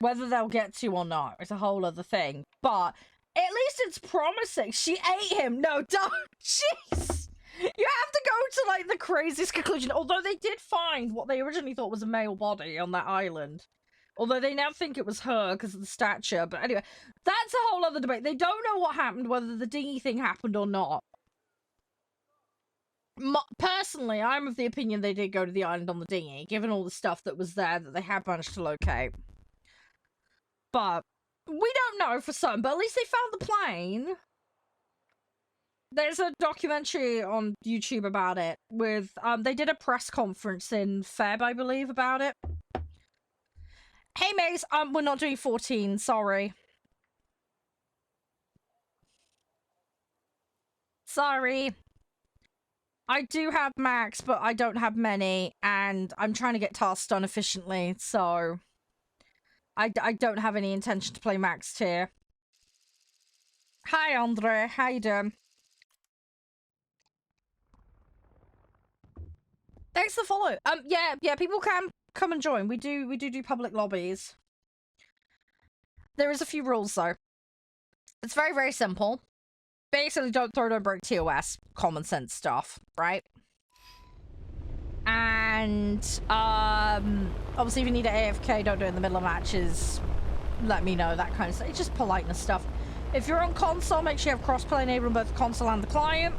Whether they'll get to or not is a whole other thing. But at least it's promising. She ate him. No, don't. Jeez. You have to go to, like, the craziest conclusion. Although they did find what they originally thought was a male body on that island. Although they now think it was her because of the stature. But anyway, that's a whole other debate. They don't know what happened, whether the dinghy thing happened or not. Personally, I'm of the opinion they did go to the island on the dinghy, given all the stuff that was there that they had managed to locate. But we don't know for certain, but at least they found the plane. There's a documentary on YouTube about it with, they did a press conference in Feb, I believe, about it. Hey, Maze, we're not doing 14, sorry. Sorry. I do have Max, but I don't have many, and I'm trying to get tasks done efficiently, so I don't have any intention to play Max tier. Hi, Andre. How you doing? Thanks for the follow. Yeah, people can come and join. We do public lobbies. There is a few rules though. It's very, very simple. Basically, don't throw, don't break TOS. Common sense stuff, right? And obviously if you need an AFK, don't do it in the middle of matches. Let me know, that kind of stuff. It's just politeness stuff. If you're on console, make sure you have crossplay enabled on both the console and the client.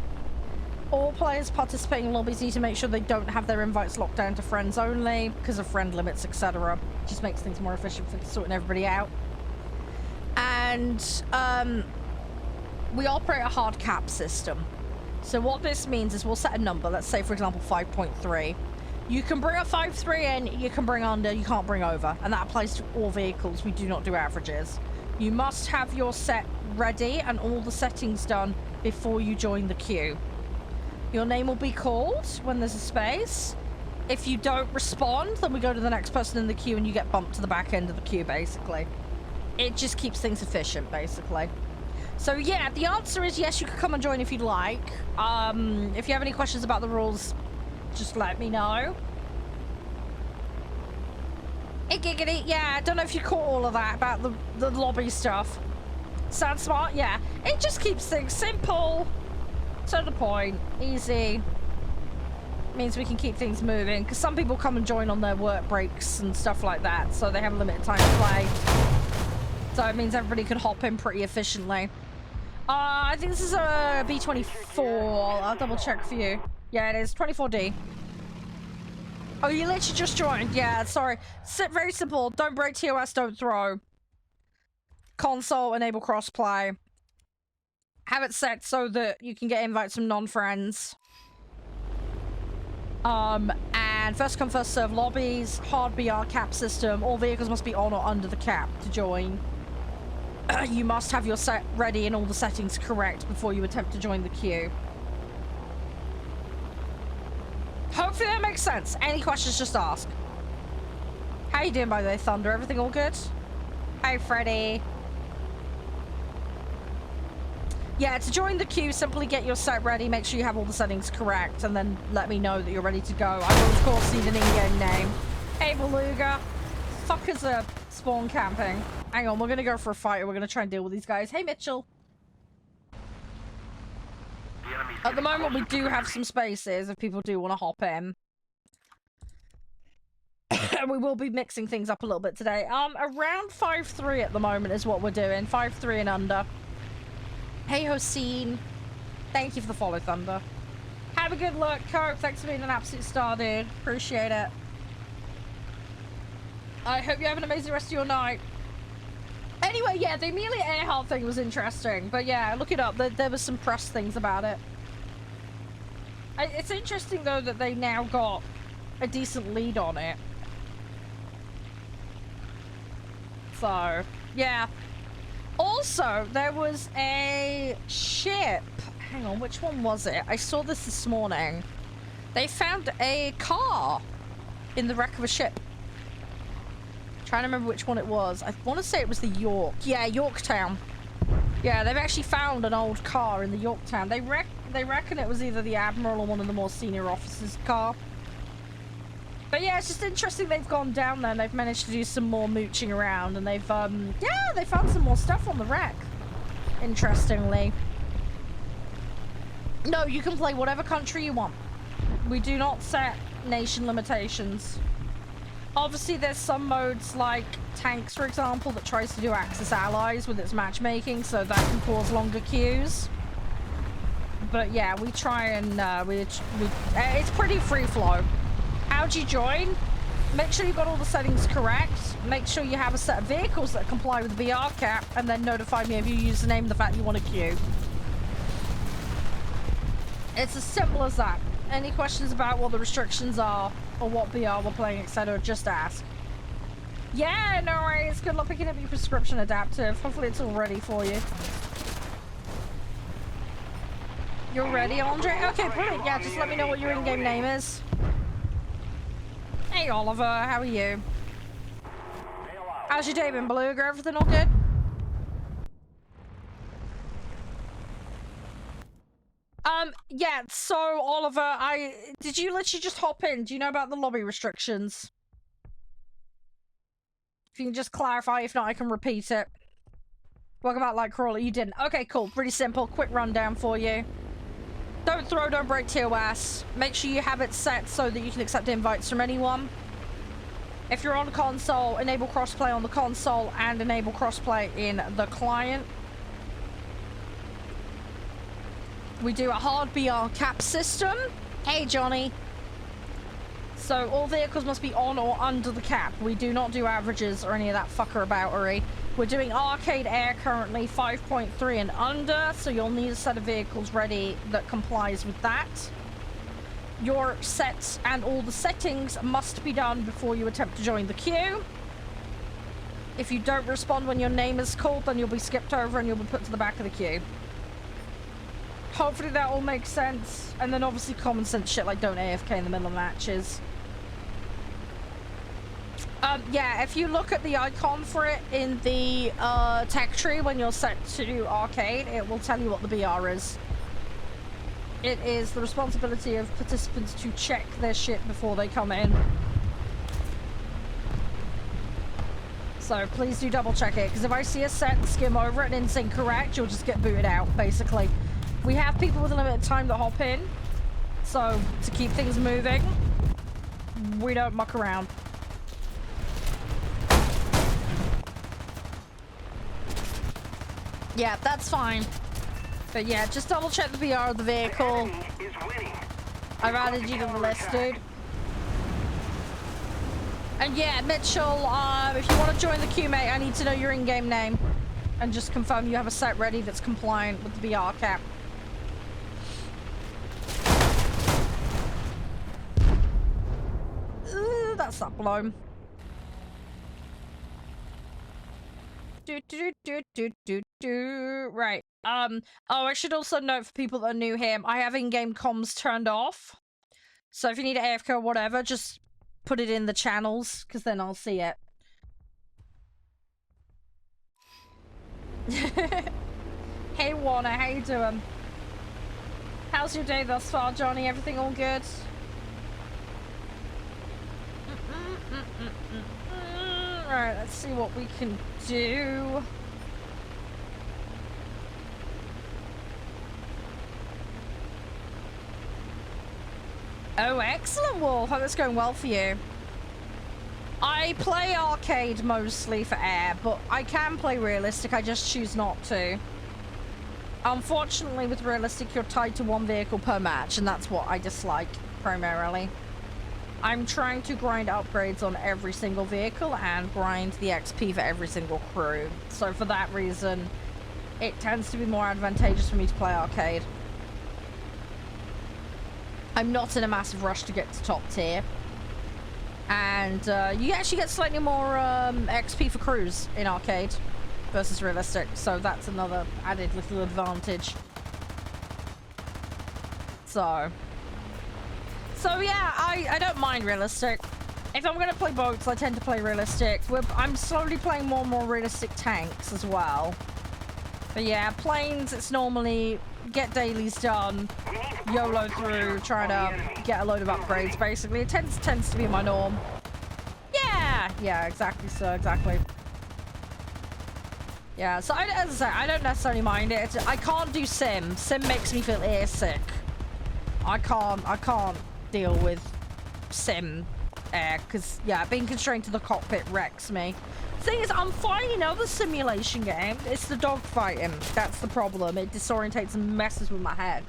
All players participating in lobbies need to make sure they don't have their invites locked down to friends only because of friend limits, etc. Just makes things more efficient for sorting everybody out. And we operate a hard cap system. So what this means is we'll set a number, let's say for example 5.3. You can bring a 5.3 in, you can bring under, you can't bring over. And that applies to all vehicles, we do not do averages. You must have your set ready and all the settings done before you join the queue. Your name will be called when there's a space. If you don't respond, then we go to the next person in the queue and you get bumped to the back end of the queue, basically. It just keeps things efficient, basically. So yeah, the answer is yes, you can come and join if you'd like. If you have any questions about the rules, just let me know. Hey Giggity, yeah, I don't know if you caught all of that about the lobby stuff. Sound smart? Yeah. It just keeps things simple, to the point, easy. Means we can keep things moving, because some people come and join on their work breaks and stuff like that, so they have a limited time to play. So it means everybody can hop in pretty efficiently. I think this is a B24. I'll double check for you. Yeah, it is 24D. Oh, you literally just joined. Yeah, sorry. Very simple. Don't break TOS, don't throw. Console, enable crossplay. Have it set so that you can get invites from non-friends. And first come, first serve lobbies. Hard BR cap system. All vehicles must be on or under the cap to join. You must have your set ready and all the settings correct before you attempt to join the queue. Hopefully that makes sense. Any questions, just ask. How you doing, by the way, Thunder? Everything all good? Hi, Freddy. Yeah, to join the queue, simply get your set ready, make sure you have all the settings correct, and then let me know that you're ready to go. I will, of course, need an in-game name. Hey, Beluga. Fuckers are spawn camping. Hang on, we're gonna go for a fight, or we're gonna try and deal with these guys. Hey, Mitchell. At the moment, we do have some spaces if people do want to hop in. We will be mixing things up a little bit today. Around 5.3 at the moment is what we're doing. 5.3 and under. Hey, Hossein. Thank you for the follow, Thunder. Have a good look, Coke. Thanks for being an absolute star, dude. Appreciate it. I hope you have an amazing rest of your night. Anyway, yeah, the Amelia Earhart thing was interesting. But yeah, look it up. There was some press things about it. It's interesting, though, that they now got a decent lead on it. So, yeah. Also, there was a ship. Hang on, which one was it? I saw this morning. They found a car in the wreck of a ship. Trying to remember which one it was. I want to say it was the York. Yeah, Yorktown. Yeah, they've actually found an old car in the Yorktown. They reckon it was either the Admiral or one of the more senior officers' car. But yeah, it's just interesting they've gone down there and they've managed to do some more mooching around, and they've, yeah, they found some more stuff on the wreck. Interestingly. No, you can play whatever country you want. We do not set nation limitations. Obviously, there's some modes like tanks, for example, that tries to do Axis allies with its matchmaking, so that can cause longer queues. But yeah, we try and, it's pretty free flow. How'd you join? Make sure you've got all the settings correct. Make sure you have a set of vehicles that comply with the BR cap, and then notify me of your username and the fact you want to queue. It's as simple as that. Any questions about what the restrictions are, or what BR we're playing, etc., just ask. Yeah, no worries. Good luck picking up your prescription adaptive. Hopefully it's all ready for you. You're ready, Andre? Okay, brilliant. Yeah, just let me know what your in-game name is. Hey, Oliver. How are you? How's your day been, Beluga? Everything all good? Yeah, so, Oliver, did you literally just hop in? Do you know about the lobby restrictions? If you can just clarify, if not, I can repeat it. Welcome out, Lightcrawler. You didn't. Okay, cool. Pretty simple. Quick rundown for you. Don't throw, don't break TOS. Make sure you have it set so that you can accept invites from anyone. If you're on console, enable crossplay on the console and enable crossplay in the client. We do a hard BR cap system. Hey, Johnny. So all vehicles must be on or under the cap. We do not do averages or any of that fucker-aboutery. We're doing arcade air currently 5.3 and under, so you'll need a set of vehicles ready that complies with that. Your sets and all the settings must be done before you attempt to join the queue. If you don't respond when your name is called, then you'll be skipped over and you'll be put to the back of the queue. Hopefully that all makes sense. And then obviously common sense shit like don't AFK in the middle of matches. Yeah, if you look at the icon for it in the tech tree when you're set to arcade, it will tell you what the BR is. It is the responsibility of participants to check their shit before they come in. So please do double check it, because if I see a set and skim over it and it's incorrect, you'll just get booted out, basically. We have people with a limited time that hop in, so to keep things moving, we don't muck around. Yeah, that's fine. But yeah, just double check the BR of the vehicle. I've added you to the list, dude. And yeah, Mitchell, if you want to join the queue, mate, I need to know your in-game name. And just confirm you have a set ready that's compliant with the BR cap. That's not blown. Right. Oh, I should also note for people that are new here, I have in-game comms turned off. So if you need AFK or whatever, just put it in the channels, because then I'll see it. Hey Warner, how you doing? How's your day thus far, Johnny? Everything all good? Alright, let's see what we can do. Oh, excellent, Wolf. Hope it's going well for you. I play arcade mostly for air, but I can play realistic. I just choose not to. Unfortunately, with realistic, you're tied to one vehicle per match, and that's what I dislike primarily. I'm trying to grind upgrades on every single vehicle and grind the XP for every single crew. So for that reason, it tends to be more advantageous for me to play arcade. I'm not in a massive rush to get to top tier. And you actually get slightly more XP for crews in arcade versus realistic. So that's another added little advantage. So yeah, I don't mind realistic. If I'm gonna play boats, I tend to play realistic. I'm slowly playing more and more realistic tanks as well. But yeah, planes, it's normally get dailies done, YOLO through, trying to get a load of upgrades, basically. It tends to be my norm. Yeah, exactly, sir, exactly. Yeah, so as I say, I don't necessarily mind it. I can't do sim. Sim makes me feel airsick. I can't deal with sim air, because yeah, being constrained to the cockpit wrecks me. Thing is, I'm fine in other simulation games. It's the dogfighting that's the problem. It disorientates and messes with my head.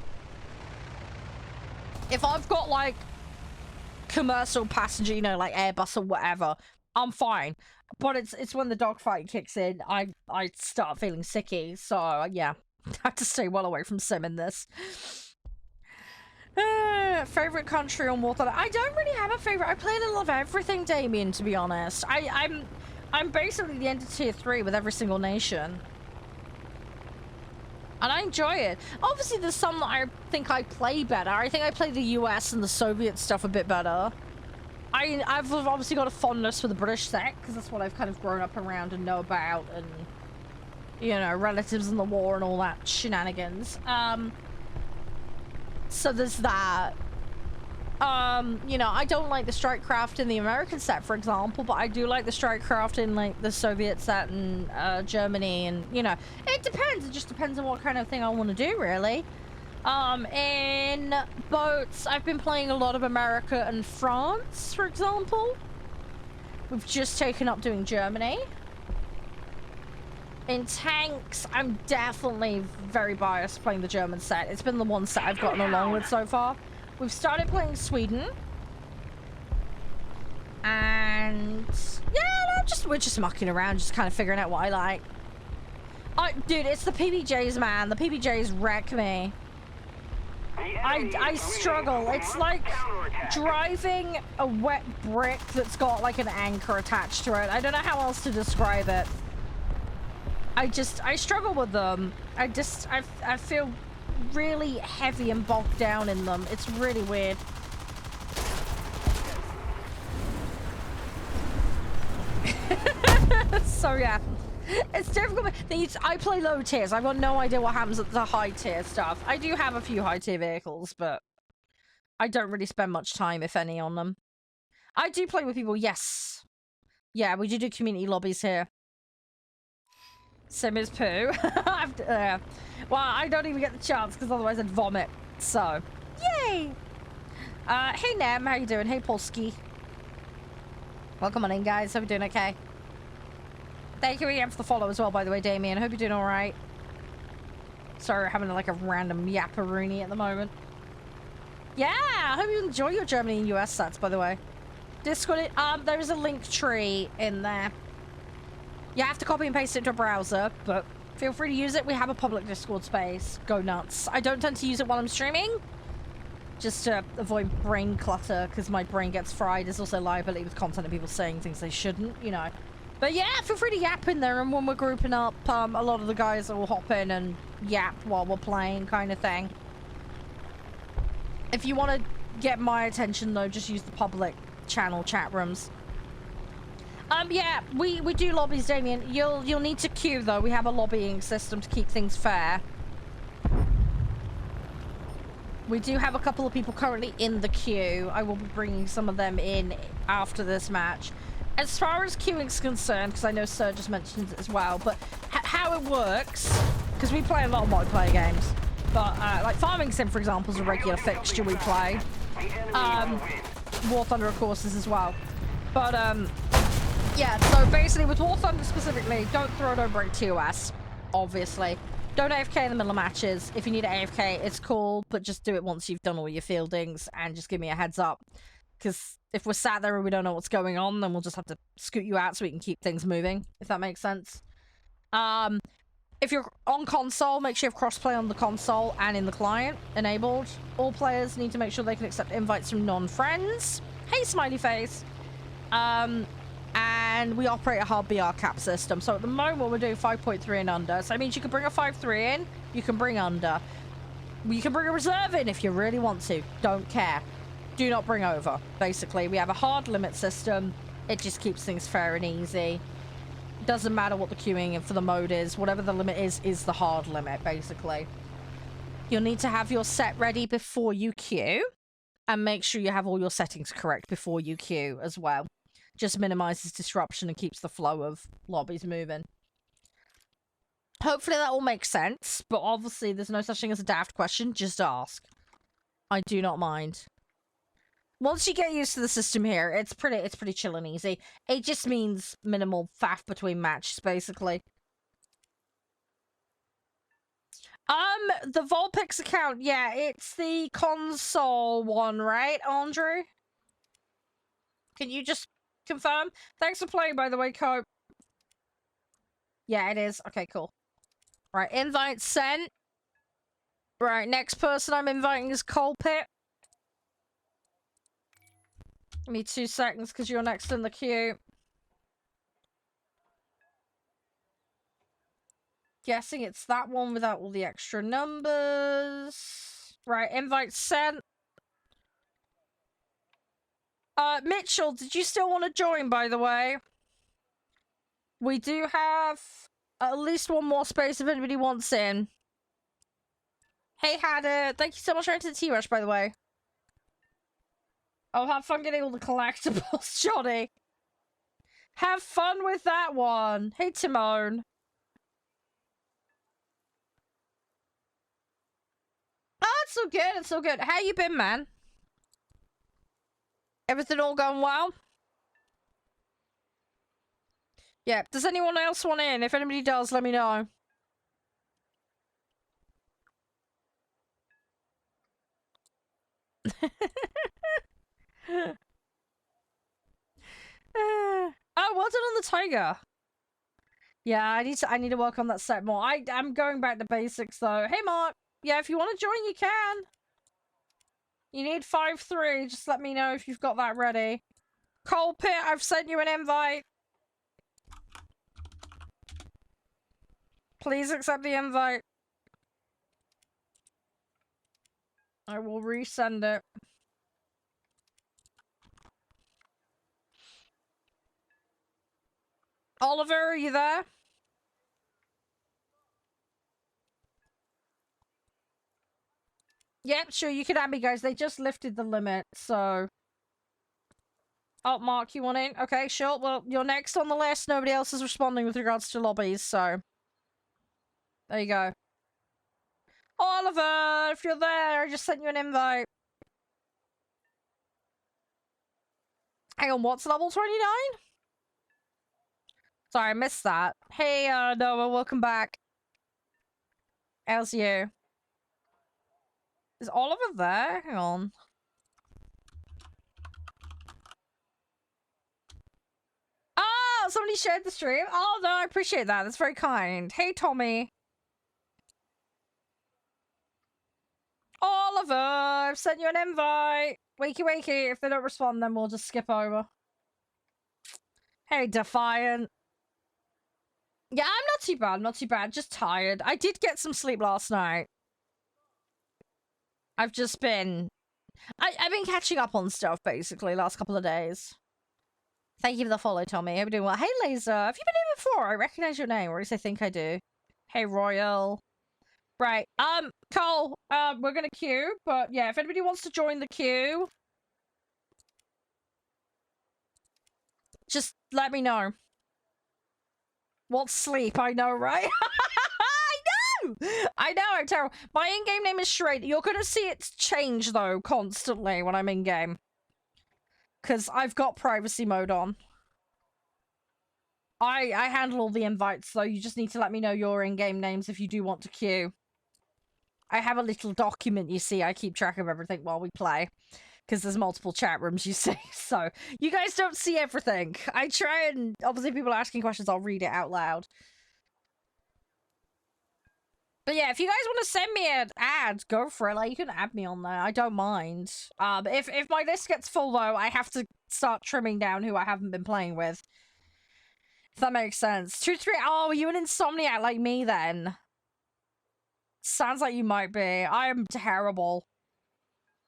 If I've got like commercial passenger, you know, like Airbus or whatever, I'm fine. But it's when the dogfight kicks in, I start feeling sicky. So yeah, I have to stay well away from sim in this. Favorite country on warthunder? I don't really have a favorite. I play a little of everything, Damien, to be honest. I'm basically the end of tier 3 with every single nation. And I enjoy it. Obviously, there's some that I think I play better. I think I play the US and the Soviet stuff a bit better. I've obviously got a fondness for the British sect, because that's what I've kind of grown up around and know about, and, you know, relatives in the war and all that shenanigans. So there's that. You know, I don't like the strike craft in the American set, for example, but I do like the strike craft in, like, the Soviet set and, Germany, and, you know, it depends. It just depends on what kind of thing I want to do, really. In boats, I've been playing a lot of America and France, for example. We've just taken up doing Germany. In tanks, I'm definitely very biased playing the German set. It's been the one set I've gotten along with so far. We've started playing Sweden. And yeah, no, we're just mucking around, just kind of figuring out what I like. Dude, it's the PBJs, man. The PBJs wreck me. I struggle. It's like driving a wet brick that's got like an anchor attached to it. I don't know how else to describe it. I struggle with them. I feel really heavy and bogged down in them. It's really weird. So yeah, it's difficult. I play low tiers. I've got no idea what happens at the high tier stuff. I do have a few high tier vehicles, but I don't really spend much time, if any, on them. I do play with people, yes. Yeah, we do community lobbies here. Same as poo. Well, I don't even get the chance because otherwise I'd vomit. So, yay! Hey Nem, how you doing? Hey Polski. Welcome on in, guys. Hope you're doing okay. Thank you again for the follow as well, by the way, Damien. Hope you're doing alright. Sorry, we're having like a random yapparoony at the moment. Yeah, I hope you enjoy your Germany and US sets, by the way. Discord, there is a link tree in there. You have to copy and paste it to a browser, but feel free to use it. We have a public Discord space. Go nuts. I don't tend to use it while I'm streaming, just to avoid brain clutter, because my brain gets fried. There's also liability with content of people saying things they shouldn't, you know. But yeah, feel free to yap in there, and when we're grouping up, a lot of the guys will hop in and yap while we're playing, kind of thing. If you want to get my attention, though, just use the public channel chat rooms. Yeah, we do lobbies, Damien. You'll need to queue, though. We have a lobbying system to keep things fair. We do have a couple of people currently in the queue. I will be bringing some of them in after this match. As far as queuing's concerned, because I know Sir just mentioned it as well, but how it works, because we play a lot of multiplayer games, but like Farming Sim, for example, is a regular fixture we play. War Thunder, of course, is as well. But yeah, so basically with War Thunder specifically, don't throw, don't break TOS, obviously. Don't AFK in the middle of matches. If you need to AFK, it's cool, but just do it once you've done all your fieldings and just give me a heads up. Because if we're sat there and we don't know what's going on, then we'll just have to scoot you out so we can keep things moving, if that makes sense. If you're on console, make sure you have crossplay on the console and in the client enabled. All players need to make sure they can accept invites from non-friends. Hey, smiley face. And we operate a hard BR cap system. So at the moment, we're doing 5.3 and under. So that means you can bring a 5.3 in, you can bring under. You can bring a reserve in if you really want to. Don't care. Do not bring over. Basically, we have a hard limit system. It just keeps things fair and easy. Doesn't matter what the queuing for the mode is. Whatever the limit is the hard limit, basically. You'll need to have your set ready before you queue. And make sure you have all your settings correct before you queue as well. Just minimizes disruption and keeps the flow of lobbies moving. Hopefully that all makes sense, but obviously there's no such thing as a daft question. Just ask. I do not mind. Once you get used to the system here, it's pretty chill and easy. It just means minimal faff between matches, basically. The Vulpix account, yeah, it's the console one, right, Andrew? Can you just confirm? Thanks for playing, by the way, Cope. Yeah, it is. Okay, cool. Right, invite sent. Right, next person I'm inviting is Colpit. Give me 2 seconds, because you're next in the queue. Guessing it's that one without all the extra numbers. Right, invite sent. Mitchell, did you still want to join, by the way? We do have at least one more space if anybody wants in. Hey, Hada. Thank you so much for into the T-Rush, by the way. Oh, have fun getting all the collectibles, Johnny. Have fun with that one. Hey, Timon. Oh, it's so good. It's so good. How you been, man? Everything all going well? Yeah. Does anyone else want in? If anybody does, let me know. Oh, well done on the tiger. Yeah, I need to work on that set more. I'm going back to basics though. Hey, Mark. Yeah, if you want to join, you can. You need 5-3. Just let me know if you've got that ready. Coal Pit, I've sent you an invite. Please accept the invite. I will resend it. Oliver, are you there? Yep, sure, you can add me, guys. They just lifted the limit, so... Oh, Mark, you want in? Okay, sure. Well, you're next on the list. Nobody else is responding with regards to lobbies, so... There you go. Oliver, if you're there, I just sent you an invite. Hang on, what's level 29? Sorry, I missed that. Hey, Noah, welcome back. How's you? Is Oliver there? Hang on. Oh, somebody shared the stream? Oh, no, I appreciate that. That's very kind. Hey, Tommy. Oliver, I've sent you an invite. Wakey, wakey. If they don't respond, then we'll just skip over. Hey, Defiant. Yeah, I'm not too bad. Not too bad. Just tired. I did get some sleep last night. I've just been... I've been catching up on stuff, basically, last couple of days. Thank you for the follow, Tommy. Hope you're doing well. Hey, Laser. Have you been here before? I recognize your name, or at least I think I do. Hey, Royal. Right. Cole, we're gonna queue, but yeah, if anybody wants to join the queue, just let me know. What's sleep? I know, right? I know, I'm terrible. My in-game name is Charede. You're gonna see it change, though, constantly when I'm in-game. Because I've got privacy mode on. I handle all the invites, so you just need to let me know your in-game names if you do want to queue. I have a little document, you see. I keep track of everything while we play. Because there's multiple chat rooms, you see. So, you guys don't see everything. I try and, obviously, if people are asking questions, I'll read it out loud. But yeah, if you guys want to send me an ad, go for it. Like, you can add me on there. I don't mind. If my list gets full, though, I have to start trimming down who I haven't been playing with. If that makes sense. 2-3. Oh, are you an insomniac like me, then? Sounds like you might be. I am terrible.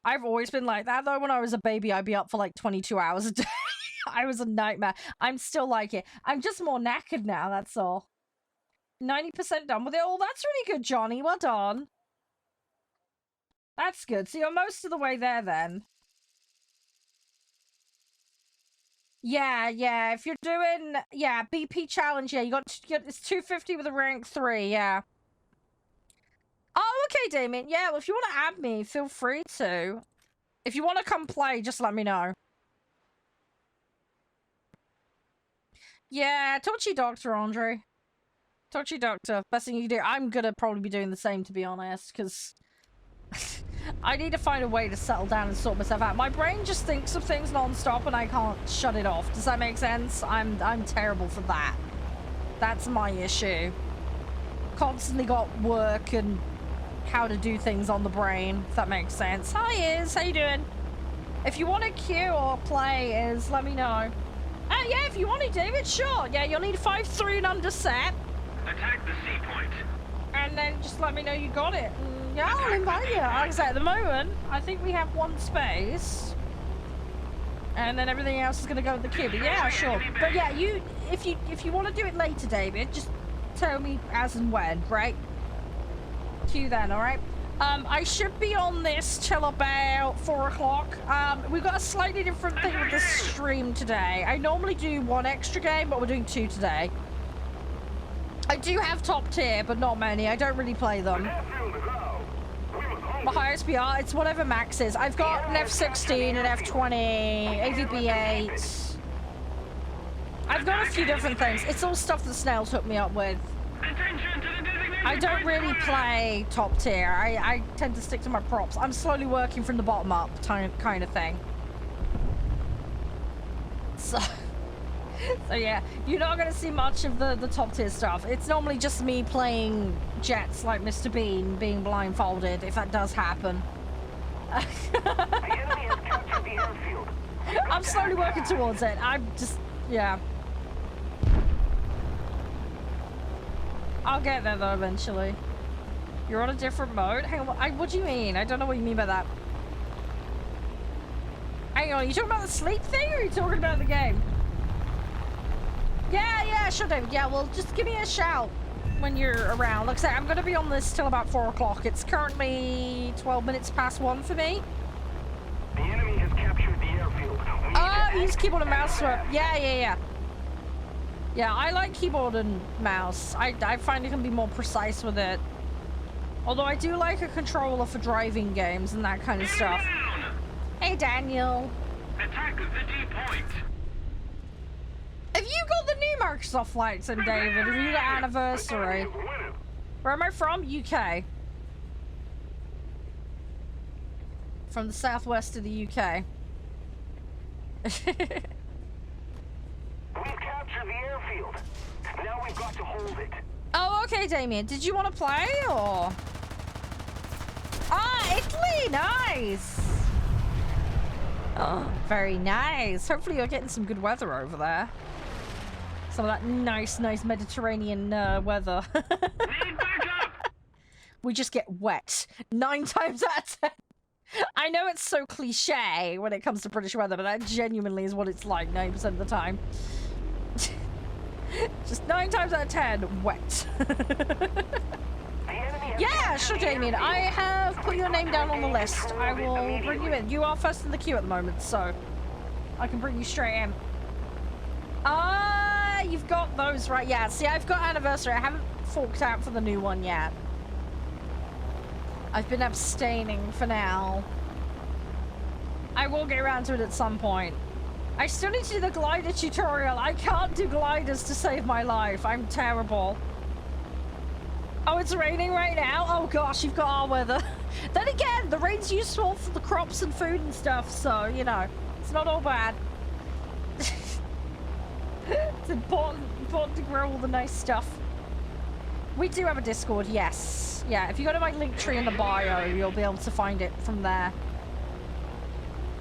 I've always been like that, though. When I was a baby, I'd be up for like 22 hours a day. I was a nightmare. I'm still like it. I'm just more knackered now, that's all. 90% done with it. Oh, that's really good, Johnny. Well done. That's good. So you're most of the way there, then. Yeah. If you're doing, BP challenge, yeah, it's 250 with a rank 3, yeah. Oh, okay, Damien. Yeah, well, if you want to add me, feel free to. If you want to come play, just let me know. Yeah, talk to you, Dr. Andre. Talk to you, Doctor. Best thing you can do. I'm gonna probably be doing the same, to be honest, because I need to find a way to settle down and sort myself out. My brain just thinks of things non-stop, and I can't shut it off. Does that make sense? I'm terrible for that. That's my issue. Constantly got work and how to do things on the brain, if that makes sense. Hi, Iz. How you doing? If you want to queue or play, Iz, let me know. Yeah, if you want to, David, sure. Yeah, you'll need 5-3 and under set. Attack the C point. And then just let me know you got it. And yeah, I'll invite you. Like I said, at the moment, I think we have one space. And then everything else is going to go to the queue. But yeah, sure. But yeah, if you want to do it later, David, just tell me as and when, right? Queue then, alright? I should be on this till about 4 o'clock. We've got a slightly different thing with this stream today. I normally do 1 extra game, but we're doing 2 today. I do have top tier, but not many. I don't really play them. My highest BR, it's whatever max is. I've got an F16, an F20, AVB8. I've got a few different things. It's all stuff that Snails hooked me up with. I don't really play top tier. I tend to stick to my props. I'm slowly working from the bottom up kind of thing. So yeah, you're not going to see much of the top tier stuff. It's normally just me playing jets like Mr. Bean being blindfolded, if that does happen. I'm slowly working towards it. I'm just, yeah. I'll get there though eventually. You're on a different mode? Hang on, what do you mean? I don't know what you mean by that. Hang on, are you talking about the sleep thing or are you talking about the game? Yeah, sure, David. Yeah, well, just give me a shout when you're around. Like I say, I'm going to be on this till about 4 o'clock. It's currently 12 minutes past 1 for me. The enemy has captured the airfield. Oh, use keyboard and mouse for... Yeah. Yeah, I like keyboard and mouse. I find it can be more precise with it. Although I do like a controller for driving games and that kind of stuff. Hey, Daniel. Attack the D point. Have you got the new Microsoft Flight Sim, David? Have you got Anniversary? Where am I from? UK. From the southwest of the UK. We've captured the airfield. Now we've got to hold it. Oh, okay, Damien. Did you want to play, or...? Ah, Italy! Nice! Oh, very nice. Hopefully you're getting some good weather over there. Some of that nice Mediterranean weather. We just get wet 9 times out of 10. I know it's so cliche when it comes to British weather, but that genuinely is what it's like 90% of the time. Just 9 times out of 10, wet. Yeah, sure, Damien. I have put your name down on the list. I will bring you in. You are first in the queue at the moment, so I can bring you straight in. You've got those, right? Yeah, see, I've got Anniversary. I haven't forked out for the new one yet. I've been abstaining for now. I will get around to it at some point. I still need to do the glider tutorial. I can't do gliders to save my life. I'm terrible. Oh, it's raining right now? Oh gosh, you've got our weather. Then again, the rain's useful for the crops and food and stuff, so, you know, it's not all bad. It's important to grow all the nice stuff. We do have a Discord, yes. Yeah, if you go to my link tree in the bio, you'll be able to find it from there.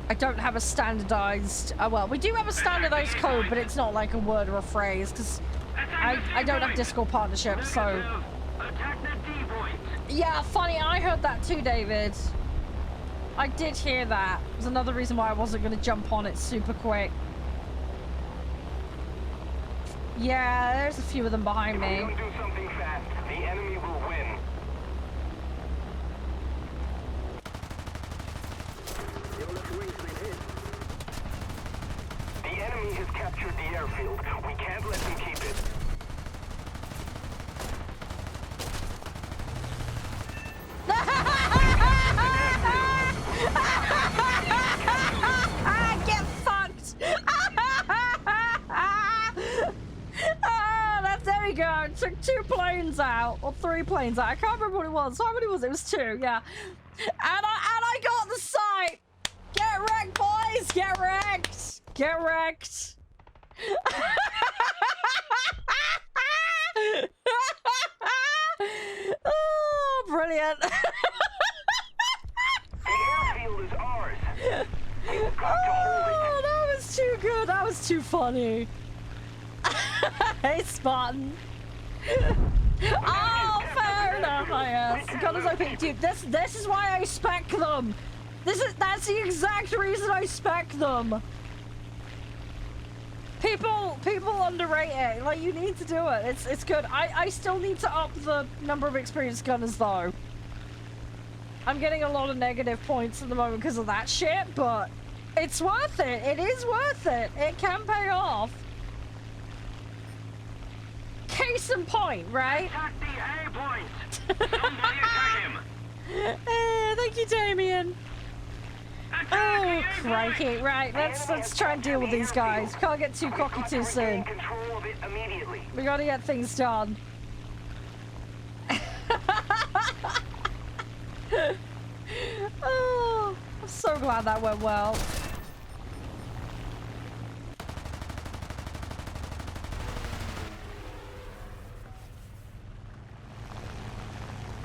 I don't have a standardized... well, we do have a standardized code, but it's not like a word or a phrase, because I don't have Discord partnerships, so... Yeah, funny, I heard that too, David. I did hear that. It was another reason why I wasn't going to jump on it super quick. Yeah, there's a few of them behind me. If we don't do something fast, the enemy will win. The enemy has captured the airfield. We can't let them keep it. Get fucked! There we go. Took 2 planes out, or 3 planes out. I can't remember what it was. How many was it? It was 2, yeah. And I got the site. Get wrecked, boys. Get wrecked. Get wrecked. Oh, brilliant. The airfield is ours. You've got to hold it. Oh, that was too good. That was too funny. Hey, Spartan. Oh, fair enough, I guess. Gunners I picked, dude. This is why I spec them. That's the exact reason I spec them. People underrate it. Like, you need to do it. It's good. I still need to up the number of experienced gunners though. I'm getting a lot of negative points at the moment because of that shit, but it's worth it. It is worth it. It can pay off. Case in point, right? Attack the A point. Somebody attack him. Thank you, Damien. Oh, crikey. Right, let's try and deal with these guys. Can't get too cocky too soon. Control of it immediately. We gotta get things done. Oh, I'm so glad that went well.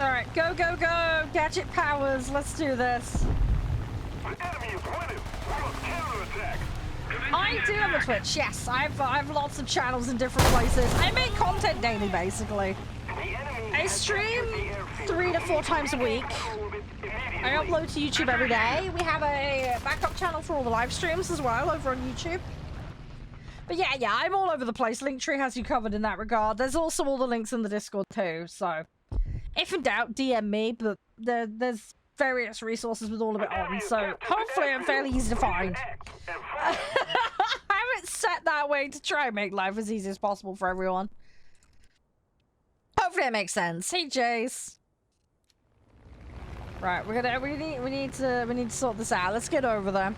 Alright, go, go, go! Gadget powers, let's do this. The enemy is winning. We must counterattack. I do have a Twitch, yes. I have lots of channels in different places. I make content daily, basically. I stream 3 to 4 times a week. I upload to YouTube every day. We have a backup channel for all the live streams as well over on YouTube. But yeah, I'm all over the place. Linktree has you covered in that regard. There's also all the links in the Discord too, so if in doubt, DM me, but there's various resources with all of it on, so hopefully I'm fairly easy to find. I haven't set that way to try and make life as easy as possible for everyone. Hopefully it makes sense. Hey, Jace. Right, we need to sort this out. Let's get over there.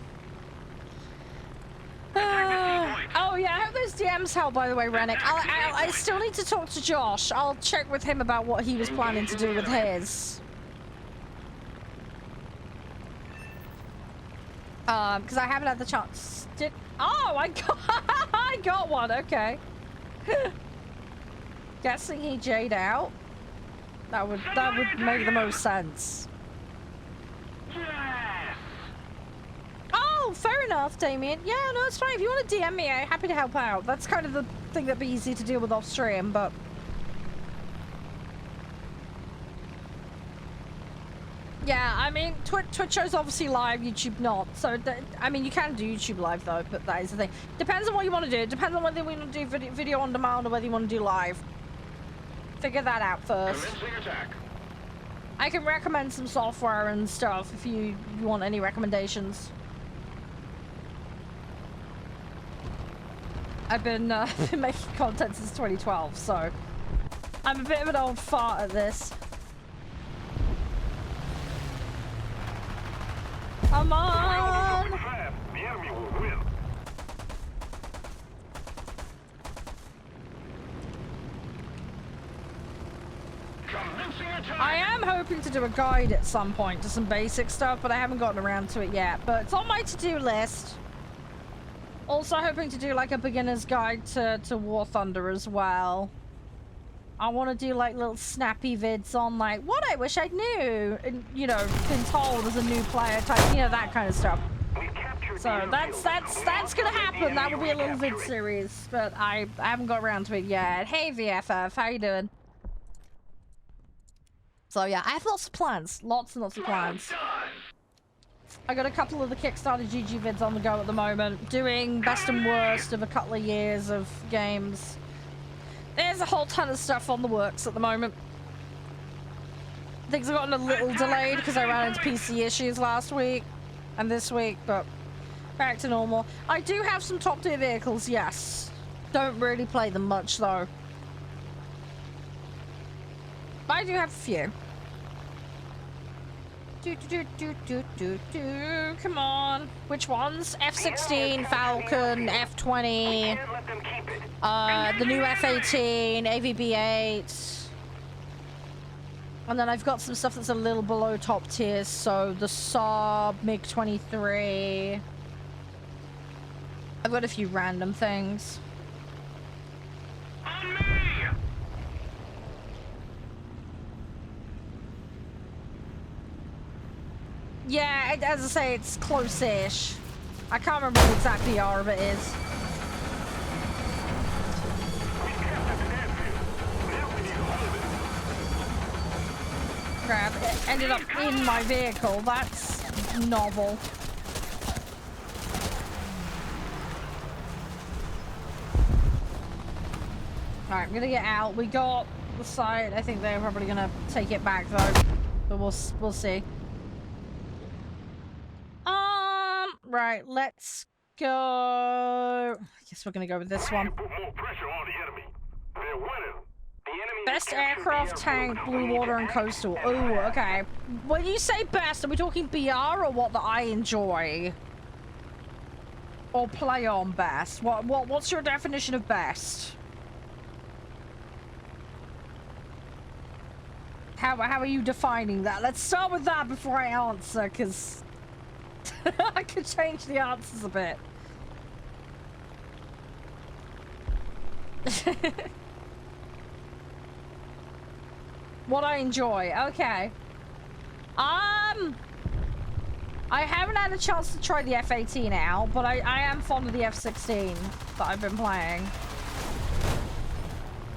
Oh yeah, I hope those DMs help, by the way, Rennick. I still need to talk to Josh. I'll check with him about what he was planning to do with his. Because I haven't had the chance. Oh, I got one. Okay. Guessing he J'd out. That would make the most sense. Oh, fair enough, Damien. Yeah, no, it's fine. If you want to DM me, I'm happy to help out. That's kind of the thing that'd be easy to deal with off stream, but yeah, I mean, Twitch shows obviously live, YouTube not. So, I mean, you can do YouTube live though, but that is the thing. Depends on what you want to do. Depends on whether you want to do video on demand or whether you want to do live. Figure that out first. I can recommend some software and stuff if you want any recommendations. I've been making content since 2012, so I'm a bit of an old fart at this. Come on! The enemy will win. I am hoping to do a guide at some point to some basic stuff, but I haven't gotten around to it yet. But it's on my to-do list. Also hoping to do like a beginner's guide to War Thunder as well. I want to do like little snappy vids on like what I wish I knew, and you know, been told as a new player type, you know, that kind of stuff. So that's gonna happen. That will be a little vid series, but I haven't got around to it yet. Hey VFF, how you doing? So yeah, I have lots of plans, lots and lots of plans. I got a couple of the Kickstarter GG vids on the go at the moment, doing best and worst of a couple of years of games. There's a whole ton of stuff on the works at the moment. Things have gotten a little delayed because I ran into PC issues last week and this week, but back to normal. I do have some top tier vehicles, yes. Don't really play them much though. But I do have a few. Come on. Which ones? F-16, Falcon, F-20, the new F-18, AVB-8. And then I've got some stuff that's a little below top tier, so the Saab, MiG-23. I've got a few random things. Yeah, as I say, it's close-ish. I can't remember what exact PR of it is. Crap, it ended up in my vehicle. That's novel. Alright, I'm gonna get out. We got the site. I think they're probably gonna take it back though. But we'll see. Right, let's go. I guess we're gonna go with this one. Put more pressure on the enemy. They're winning. The enemy Best captured the aircraft, airfield. tank, We blue need water, to and act coastal. and Ooh, fast. okay. When you say best, are we talking BR or what that I enjoy? Or play on best? What's your definition of best? How are you defining that? Let's start with that before I answer, because I could change the answers a bit. What I enjoy. Okay. I haven't had a chance to try the F-18 out, but I am fond of the F-16 that I've been playing.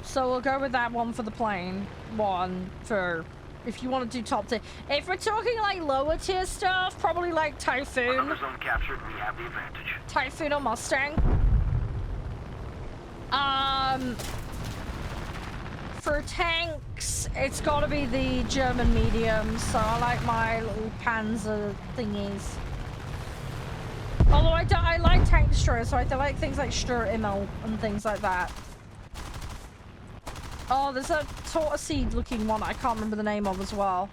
So we'll go with that one for the plane one for if you want to do top tier. If we're talking like lower tier stuff, probably like Typhoon. Another zone captured. We have the advantage. Typhoon or Mustang. For tanks, it's got to be the German mediums. So I like my little Panzer thingies. Although I like tank destroyers, so I like things like Sturm and things like that. Oh, there's a tortoise looking one I can't remember the name of as well.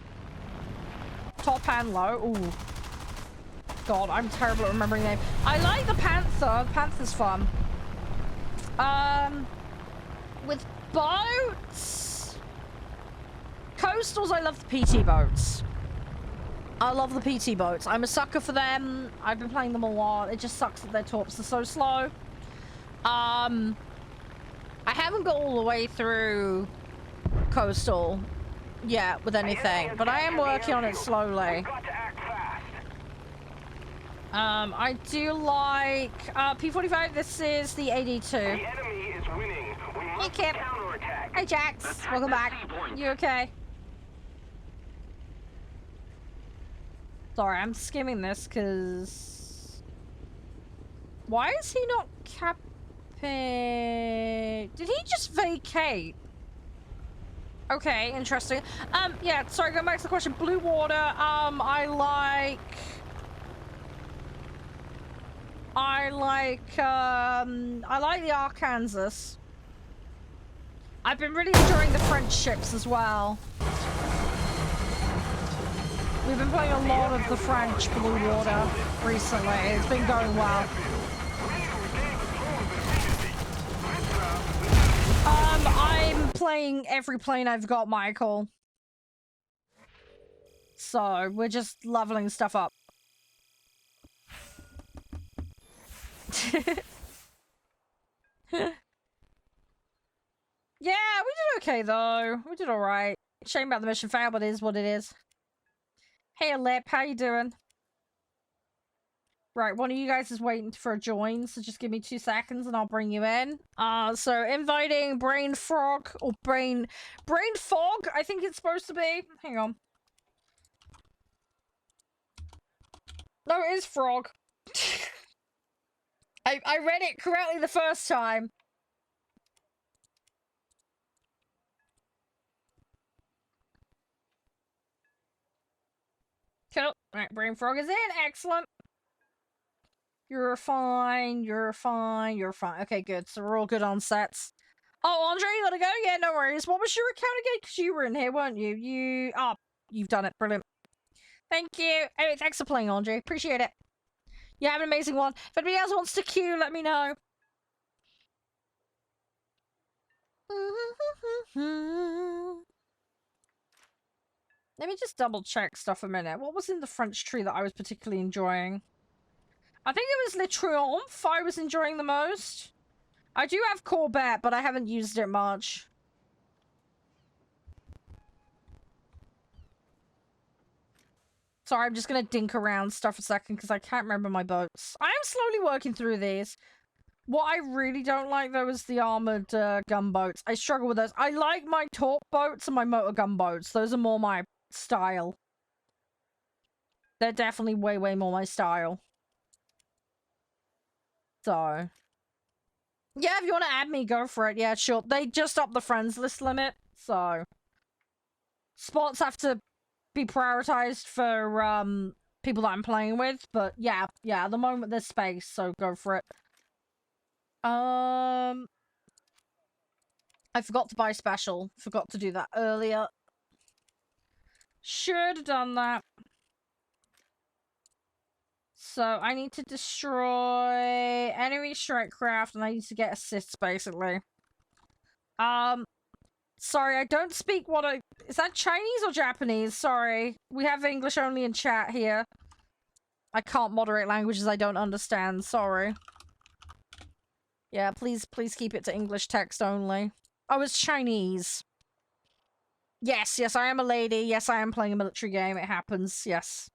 Top and low. Ooh. God, I'm terrible at remembering names. I like the Panther. The Panther's fun. With boats. Coastals, I love the PT boats. I love the PT boats. I'm a sucker for them. I've been playing them a lot. It just sucks that their torps are so slow. I haven't got all the way through Coastal yet with anything, but I am working on it slowly. I do like P45. This is the AD2. The enemy is winning. We Hey, must Kip. counterattack. Hey, Jax. Welcome back. You okay? Sorry, I'm skimming this because... Why is he not capping? Did he just vacate? Okay, interesting. Yeah, sorry, going back to the question. Blue water, I like the Arkansas. I've been really enjoying the French ships as well. We've been playing a lot of the French blue water recently. It's been going well. I'm playing every plane I've got, Michael. So, we're just leveling stuff up. Yeah, we did okay, though. We did alright. Shame about the mission fail, but it is what it is. Hey, Lip, how you doing? Right, one of you guys is waiting for a join, so just give me 2 seconds and I'll bring you in. So inviting Brain Frog, or Brain Fog, I think it's supposed to be. Hang on. No, it is Frog. I read it correctly the first time. Cool. Alright, Brain Frog is in. Excellent. You're fine. You're fine. You're fine. Okay, good. So we're all good on sets. Oh, Andre, you gotta go? Yeah, no worries. What was your account again? Because you were in here, weren't you? Oh, you've done it. Brilliant. Thank you. Anyway, thanks for playing, Andre. Appreciate it. You have an amazing one. If anybody else wants to queue, let me know. Let me just double check stuff a minute. What was in the French tree that I was particularly enjoying? I think it was Le Triomphe I was enjoying the most. I do have Corvette, but I haven't used it much. Sorry, I'm just gonna dink around stuff a second because I can't remember my boats. I am slowly working through these. What I really don't like, though, is the armored gunboats. I struggle with those. I like my torp boats and my motor gunboats. Those are more my style. They're definitely way, way more my style. So... yeah, if you want to add me, go for it. Yeah, sure. They just upped the friends list limit, so... spots have to be prioritized for, people that I'm playing with. But yeah, at the moment there's space, so go for it. I forgot to buy special. Forgot to do that earlier. Should have done that. So I need to destroy enemy strike craft, and I need to get assists basically. Sorry, I don't speak is that Chinese or Japanese? Sorry. We have English only in chat here. I can't moderate languages I don't understand, sorry. Yeah, please keep it to English text only. Oh, it's Chinese. Yes, I am a lady. Yes, I am playing a military game. It happens, yes.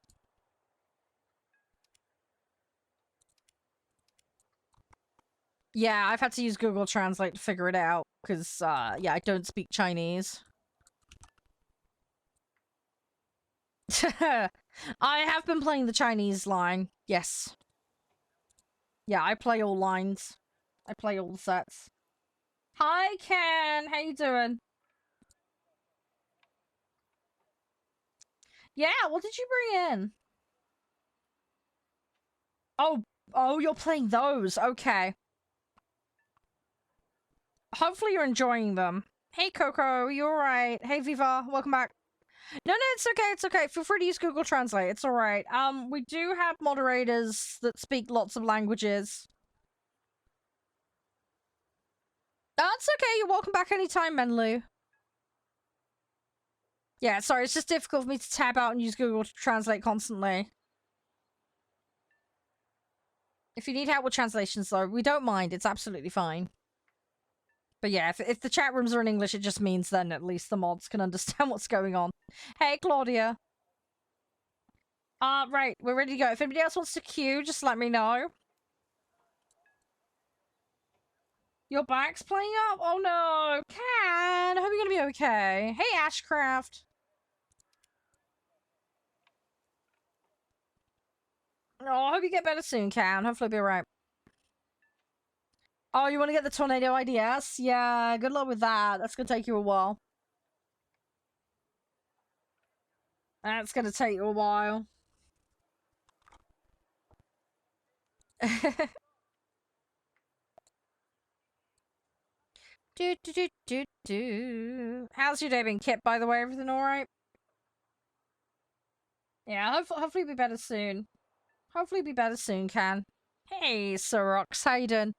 Yeah, I've had to use Google Translate to figure it out, because, yeah, I don't speak Chinese. I have been playing the Chinese line, yes. Yeah, I play all lines. I play all the sets. Hi, Ken! How you doing? Yeah, what did you bring in? Oh, you're playing those. Okay. Hopefully you're enjoying them. Hey, Coco, you alright? Hey, Viva, welcome back. No, it's okay. Feel free to use Google Translate. It's alright. We do have moderators that speak lots of languages. That's okay. You're welcome back anytime, Menlu. Yeah, sorry. It's just difficult for me to tab out and use Google Translate constantly. If you need help with translations, though, we don't mind. It's absolutely fine. But yeah, if the chat rooms are in English, it just means then at least the mods can understand what's going on. Hey, Claudia. Right, we're ready to go. If anybody else wants to queue, just let me know. Your back's playing up? Oh no, Can! I hope you're gonna be okay. Hey, Ashcraft. Oh, I hope you get better soon, Can. Hopefully it'll be alright. Oh, you want to get the Tornado IDS? Yeah, good luck with that. That's gonna take you a while. That's gonna take you a while. How's your day been, Kip, by the way? Everything alright? Yeah, hopefully be better soon. Hopefully be better soon, Can. Hey, Sorox, how you doing?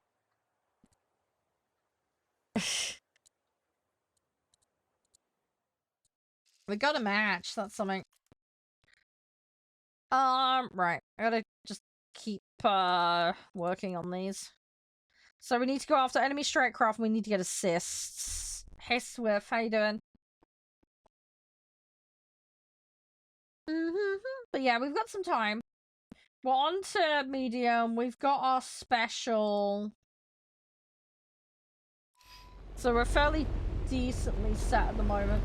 We got a match, that's something. Right. I gotta just keep, working on these. So we need to go after enemy strike craft and we need to get assists. Hey, Swift, how you doing? But yeah, we've got some time. We're on to medium. We've got our special. So we're fairly decently set at the moment.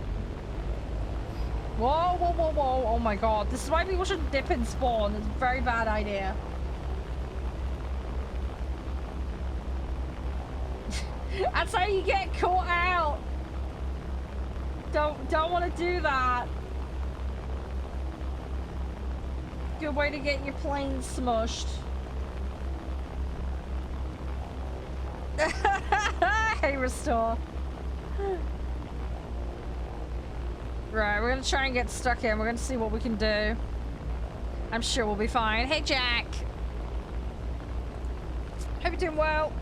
Whoa. Oh my god. This is why people shouldn't dip in spawn. It's a very bad idea. That's how you get caught out. Don't want to do that. Good way to get your plane smushed. Hey, Restore. Right, we're gonna try and get stuck in. We're gonna see what we can do. I'm sure we'll be fine. Hey, Jack. Hope you're doing well.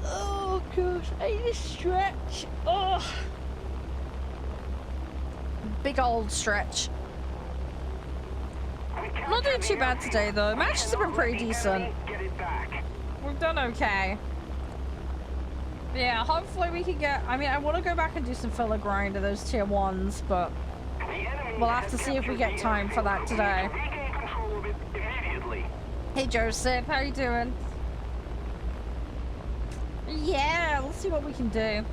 Oh, gosh. I need to stretch. Oh. Big old stretch. I'm not doing too bad today, though. Matches have been pretty decent. We've done okay. Yeah, hopefully we can get... I mean, I want to go back and do some filler grind of those tier 1s, but we'll have to see if we get time for that today. Hey, Joseph, how you doing? Yeah, let's see what we can do.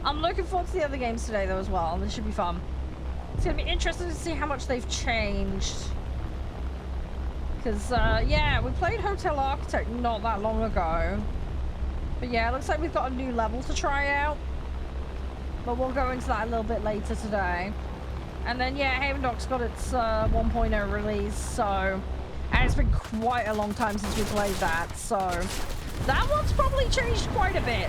I'm looking forward to the other games today, though, as well. This should be fun. It's going to be interesting to see how much they've changed. Because, yeah, we played Hotel Architect not that long ago. But yeah, it looks like we've got a new level to try out. But we'll go into that a little bit later today. And then, yeah, Haven Dock's got its 1.0 release, so... And it's been quite a long time since we played that, so... That one's probably changed quite a bit.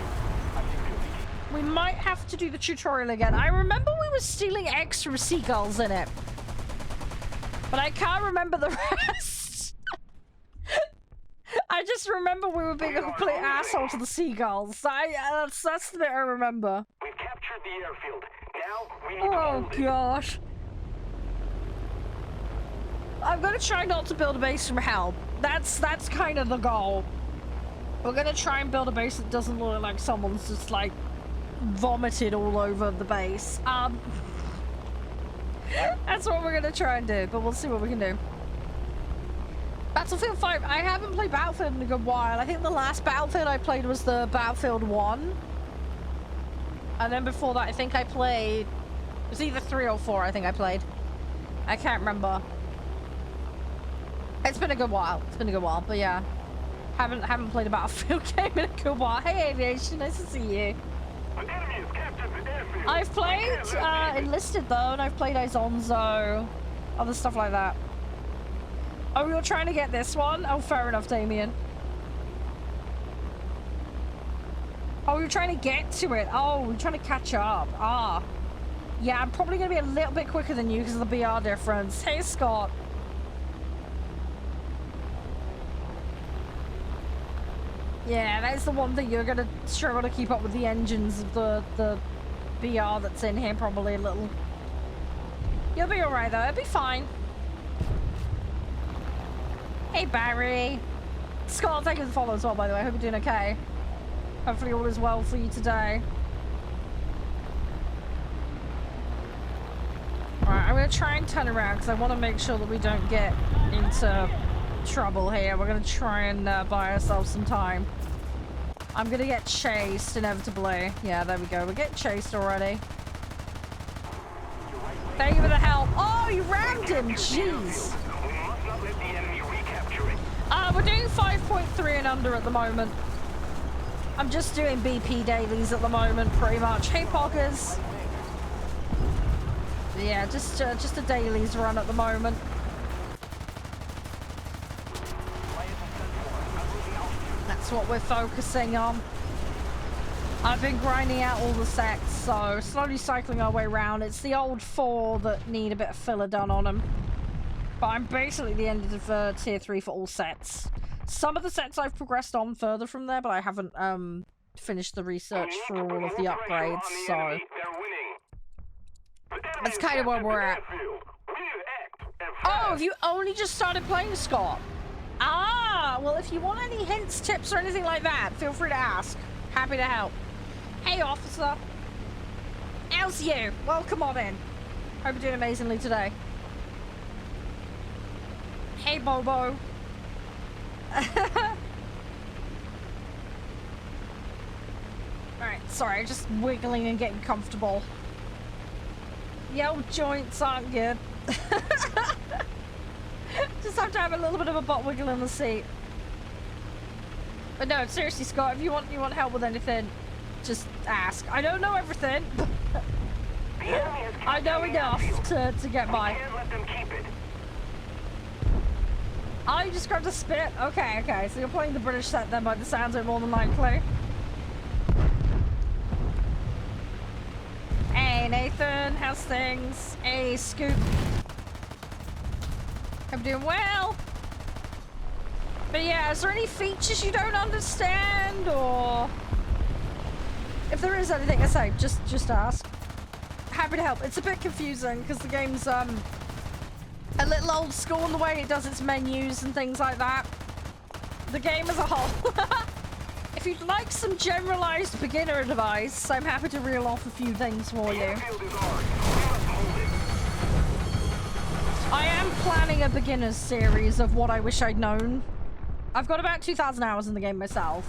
We might have to do the tutorial again. I remember we were stealing eggs from seagulls in it. But I can't remember the rest. I just remember we were being a complete asshole to the seagulls. That's the bit I remember. We've captured the airfield. Now we need to Oh hold it. gosh. I'm gonna try not to build a base from hell. That's kind of the goal. We're gonna try and build a base that doesn't look like someone's just like vomited all over the base. That's what we're gonna try and do, but we'll see what we can do. Battlefield 5. I haven't played Battlefield in a good while. I think the last Battlefield I played was the Battlefield 1. And then before that, I think I played... It was either 3 or 4, I think I played. I can't remember. It's been a good while. It's been a good while, but yeah. Haven't played a Battlefield game in a good while. Hey, Aviation, nice to see you. An enemy has captured the airfield. I've played Enlisted, though, and I've played Izonzo. Other stuff like that. Oh, you're trying to get this one? Oh, fair enough, Damien. Oh, you're trying to get to it. Oh, we're trying to catch up. Ah. Yeah, I'm probably going to be a little bit quicker than you because of the BR difference. Hey, Scott. Yeah, that's the one thing you're going to struggle to keep up with the engines of the BR that's in here probably a little. You'll be alright, though. It'll be fine. Hey, Barry. Scott, thank you for the follow as well, by the way. I hope you're doing okay. Hopefully all is well for you today. Alright, I'm going to try and turn around because I want to make sure that we don't get into trouble here. We're going to try and buy ourselves some time. I'm going to get chased, inevitably. Yeah, there we go. We're getting chased already. Thank you for the help. Oh, you rammed him. Jeez. We're doing 5.3 and under at the moment. I'm just doing BP dailies at the moment, pretty much. Hey, Poggers. Yeah, just a dailies run at the moment. That's what we're focusing on. I've been grinding out all the sets, so slowly cycling our way around. It's the old 4 that need a bit of filler done on them. But I'm basically at the end of tier 3 for all sets. Some of the sets I've progressed on further from there, but I haven't finished the research for all of the upgrades, so... That's kind of where we're at. Oh, have you only just started playing, Scott? Ah, well, if you want any hints, tips, or anything like that, feel free to ask. Happy to help. Hey, officer. How's you? Welcome on in. Hope you're doing amazingly today. Hey, Bobo. Alright, sorry, just wiggling and getting comfortable. The old joints aren't good. Just have to have a little bit of a butt wiggle in the seat. But no, seriously, Scott, if you want help with anything, just ask. I don't know everything. I know enough to get by. Oh, you just grabbed a spit? Okay. So you're playing the British set then by the sounds of it more than likely. Hey, Nathan. How's things? Hey, Scoop. I'm doing well. But yeah, is there any features you don't understand, or... If there is anything to say, just ask. Happy to help. It's a bit confusing, because the game's, a little old school in the way it does its menus and things like that. The game as a whole. If you'd like some generalized beginner advice, I'm happy to reel off a few things for you. I am planning a beginner's series of what I wish I'd known. I've got about 2,000 hours in the game myself.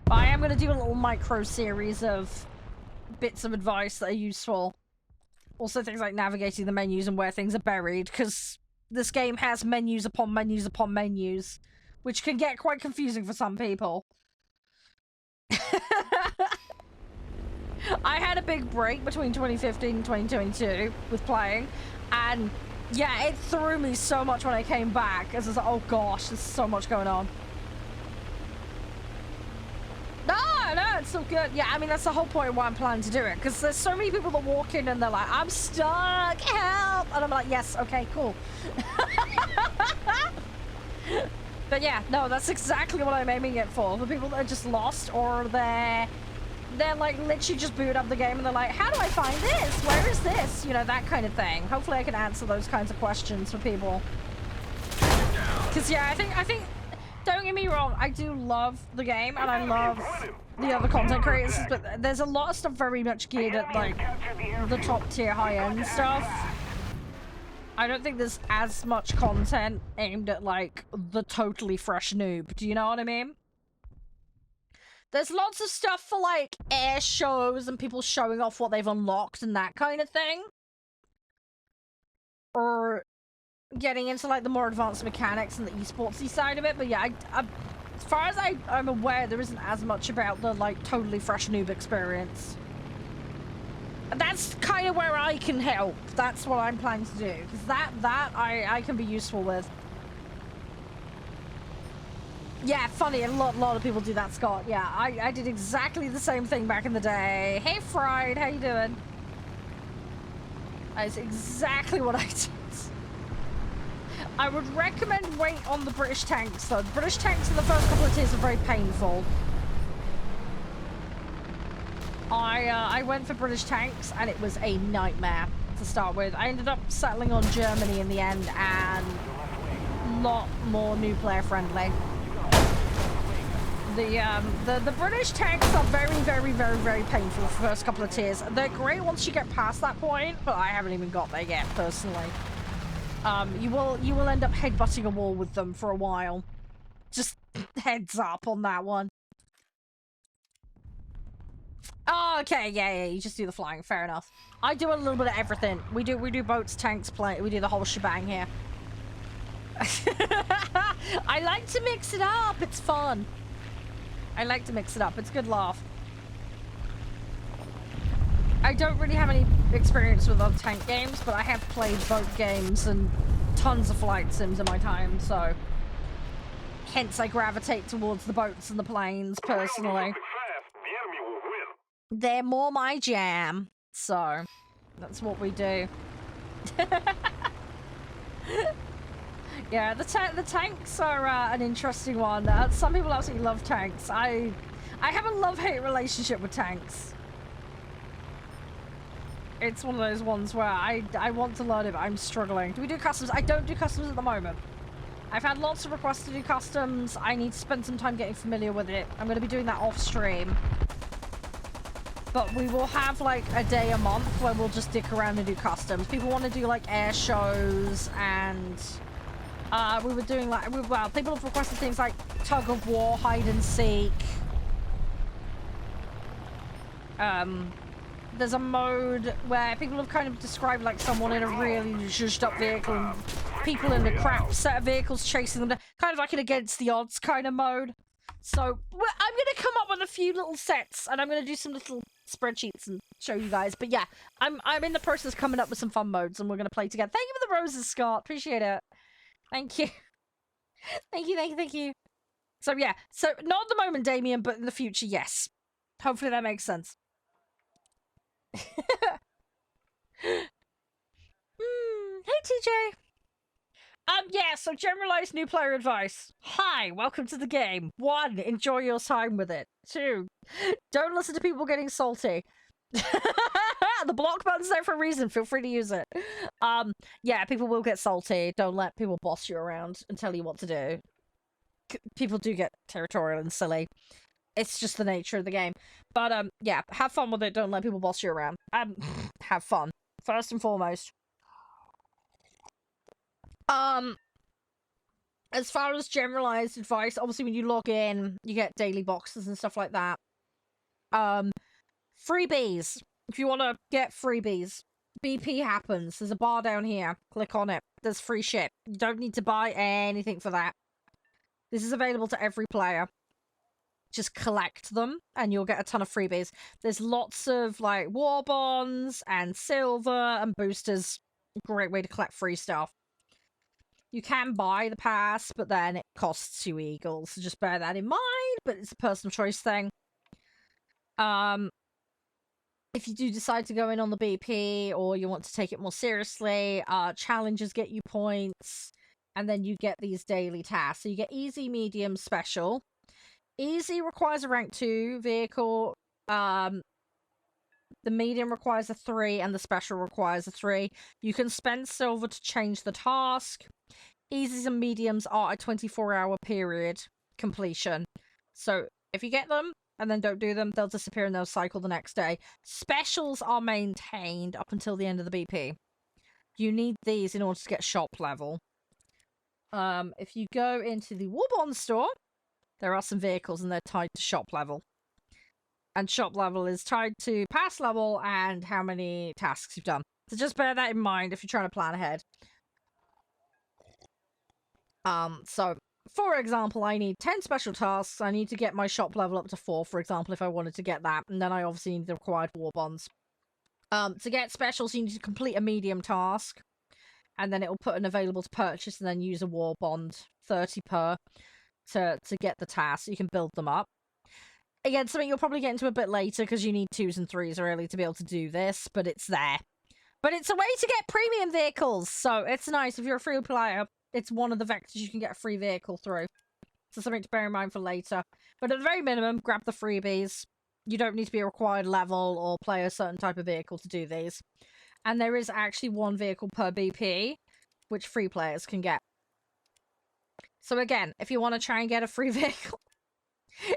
But I am going to do a little micro series of bits of advice that are useful. Also things like navigating the menus and where things are buried, because this game has menus upon menus upon menus, which can get quite confusing for some people. I had a big break between 2015 and 2022 with playing, and yeah, it threw me so much when I came back, as I was like, oh gosh, there's so much going on. No, it's so good. Yeah, I mean, that's the whole point of why I'm planning to do it, because there's so many people that walk in and they're like, I'm stuck, help! And I'm like, yes, okay, cool. But yeah, no, that's exactly what I'm aiming it for. The people that are just lost, or they're like literally just booted up the game and they're like, how do I find this? Where is this? You know, that kind of thing. Hopefully I can answer those kinds of questions for people. Because yeah, I think, don't get me wrong, I do love the game and I love the other content creators, but there's a lot of stuff very much geared at like the top tier high end stuff. I don't think there's as much content aimed at like the totally fresh noob. Do you know what I mean? There's lots of stuff for like air shows and people showing off what they've unlocked and that kind of thing. Or getting into like the more advanced mechanics and the esportsy side of it. But yeah, as far as I'm aware, there isn't as much about the like totally fresh noob experience. And that's kind of where I can help. That's what I'm planning to do. Because that I can be useful with. Yeah, funny, a lot of people do that, Scott. Yeah, I did exactly the same thing back in the day. Hey, Fried, how you doing? That's exactly what I did. I would recommend wait on the British tanks, though. The British tanks in the first couple of tiers are very painful. I went for British tanks, and it was a nightmare to start with. I ended up settling on Germany in the end, and a lot more new player friendly. The British tanks are very painful for the first couple of tiers. They're great once you get past that point, but I haven't even got there yet, personally. You will end up headbutting a wall with them for a while. Just heads up on that one. Oh, okay, yeah, you just do the flying, fair enough. I do a little bit of everything. We do boats, tanks, we do the whole shebang here. I like to mix it up, it's fun. I like to mix it up, it's a good laugh. I don't really have any experience with other tank games, but I have played boat games and tons of flight sims in my time, so hence I gravitate towards the boats and the planes personally. They're more my jam, so that's what we do. Yeah, the tanks are an interesting one. Some people absolutely love tanks. I have a love-hate relationship with tanks. It's one of those ones where I want to learn it, but I'm struggling. Do we do customs? I don't do customs at the moment. I've had lots of requests to do customs. I need to spend some time getting familiar with it. I'm going to be doing that off stream. But we will have like a day a month where we'll just dick around and do customs. People want to do like air shows, and we were doing like, well, people have requested things like tug of war, hide and seek. There's a mode where people have kind of described like someone in a really zhuzhed up vehicle and people in a crap set of vehicles chasing them, kind of like an against the odds kind of mode. So I'm going to come up with a few little sets, and I'm going to do some little spreadsheets and show you guys. But yeah, I'm in the process of coming up with some fun modes, and we're going to play together. Thank you for the roses, Scott. Appreciate it. Thank you. Thank you. So yeah, so not at the moment, Damien, but in the future, yes. Hopefully that makes sense. Hey, TJ. Yeah, so generalized new player advice. Hi, welcome to the game. 1, enjoy your time with it. 2, don't listen to people getting salty. The block button's there for a reason. Feel free to use it. Yeah, people will get salty. Don't let people boss you around and tell you what to do. People do get territorial and silly. It's just the nature of the game. But, yeah, have fun with it. Don't let people boss you around. Have fun. First and foremost. As far as generalized advice, obviously when you log in, you get daily boxes and stuff like that. Freebies. If you want to get freebies, BP happens. There's a bar down here. Click on it. There's free shit. You don't need to buy anything for that. This is available to every player. just collect them and you'll get a ton of freebies. There's lots of like war bonds and silver and boosters. Great way to collect free stuff. You can buy the pass, but then it costs you eagles. So just bear that in mind, but it's a personal choice thing. If you do decide to go in on the BP or you want to take it more seriously, challenges get you points, and then you get these daily tasks. So you get easy, medium, special. Easy requires a rank 2 vehicle. The medium requires a 3, and the special requires a 3. You can spend silver to change the task. Easies and mediums are a 24-hour period completion. So if you get them and then don't do them, they'll disappear and they'll cycle the next day. Specials are maintained up until the end of the BP. You need these in order to get shop level. If you go into the Warbond store, there are some vehicles and they're tied to shop level. And shop level is tied to pass level and how many tasks you've done. So just bear that in mind if you're trying to plan ahead. So, for example, I need 10 special tasks. I need to get my shop level up to 4, for example, if I wanted to get that. And then I obviously need the required war bonds. To get specials, you need to complete a medium task. And then it will put an available to purchase and then use a war bond, 30 per, to get the task. So you can build them up. Again, something you'll probably get into a bit later because you need 2s and 3s really to be able to do this, but it's there. But it's a way to get premium vehicles, so it's nice. If you're a free player, it's one of the vectors you can get a free vehicle through. So something to bear in mind for later. But at the very minimum, grab the freebies. You don't need to be a required level or play a certain type of vehicle to do these. And there is actually 1 vehicle per BP, which free players can get. So again, if you want to try and get a free vehicle,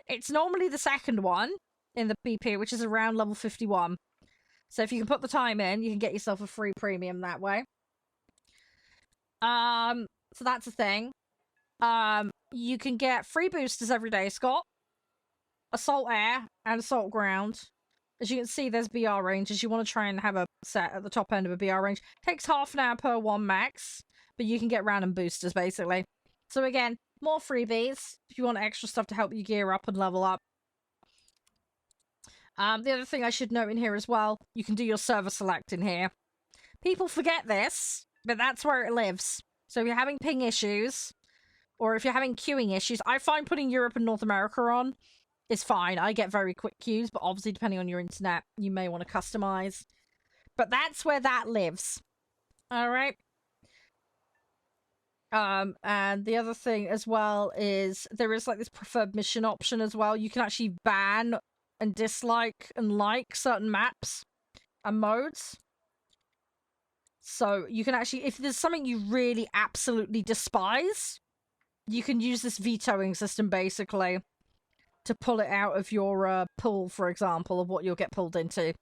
it's normally the second one in the BP, which is around level 51. So if you can put the time in, you can get yourself a free premium that way. So that's a thing. You can get free boosters every day, Scott. Assault Air and Assault Ground. As you can see, there's BR ranges. You want to try and have a set at the top end of a BR range. Takes half an hour per one max, but you can get random boosters, basically. So again, more freebies if you want extra stuff to help you gear up and level up. The other thing I should note in here as well, you can do your server select in here. People forget this, but that's where it lives. So if you're having ping issues, or if you're having queuing issues, I find putting Europe and North America on is fine. I get very quick queues, but obviously depending on your internet, you may want to customize. But that's where that lives. Alright? And the other thing as well is there is like this preferred mission option as well. You can actually ban and dislike and like certain maps and modes. So you can actually, if there's something you really absolutely despise, you can use this vetoing system basically to pull it out of your pool, for example, of what you'll get pulled into.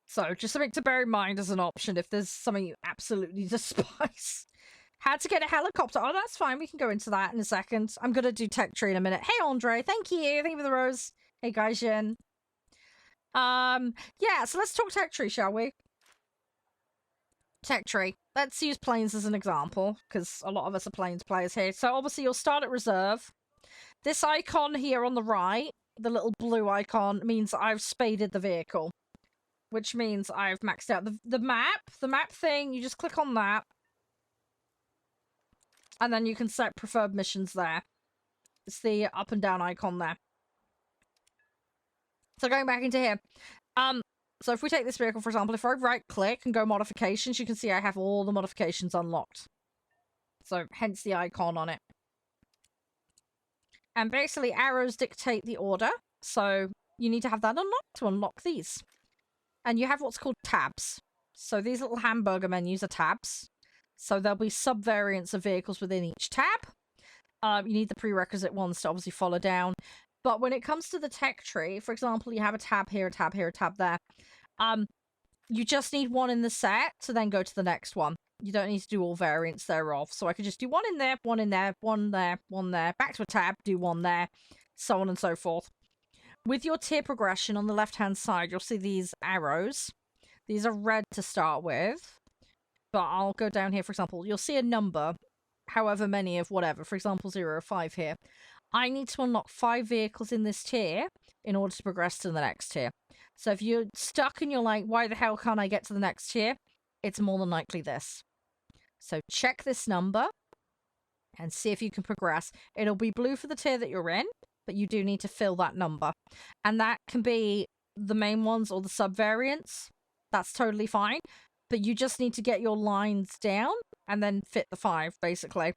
So just something to bear in mind as an option if there's something you absolutely despise. How to get a helicopter. Oh, that's fine. We can go into that in a second. I'm going to do tech tree in a minute. Hey, Andre. Thank you. Thank you for the rose. Hey, Gaijin. Yeah, so let's talk tech tree, shall we? Tech tree. Let's use planes as an example, because a lot of us are planes players here. So obviously you'll start at reserve. This icon here on the right, the little blue icon, means I've spaded the vehicle. Which means I've maxed out the map thing. You just click on that. And then you can set preferred missions there. It's the up and down icon there. So going back into here. So if we take this vehicle, for example, if I right click and go modifications, you can see I have all the modifications unlocked. So hence the icon on it. And basically arrows dictate the order. So you need to have that unlocked to unlock these. And you have what's called tabs. So these little hamburger menus are tabs. So there'll be sub-variants of vehicles within each tab. You need the prerequisite ones to obviously follow down. But when it comes to the tech tree, for example, you have a tab here, a tab here, a tab there. You just need one in the set to then go to the next one. You don't need to do all variants thereof. So I could just do one in there, one in there, one there, one there. Back to a tab, do one there, so on and so forth. With your tier progression on the left-hand side, you'll see these arrows. These are red to start with. But I'll go down here, for example. You'll see a number, however many of whatever. For example, 0 or 5 here. I need to unlock 5 vehicles in this tier in order to progress to the next tier. So if you're stuck and you're like, why the hell can't I get to the next tier? It's more than likely this. So check this number and see if you can progress. It'll be blue for the tier that you're in, but you do need to fill that number. And that can be the main ones or the sub-variants. That's totally fine. But you just need to get your lines down and then fit the 5, basically.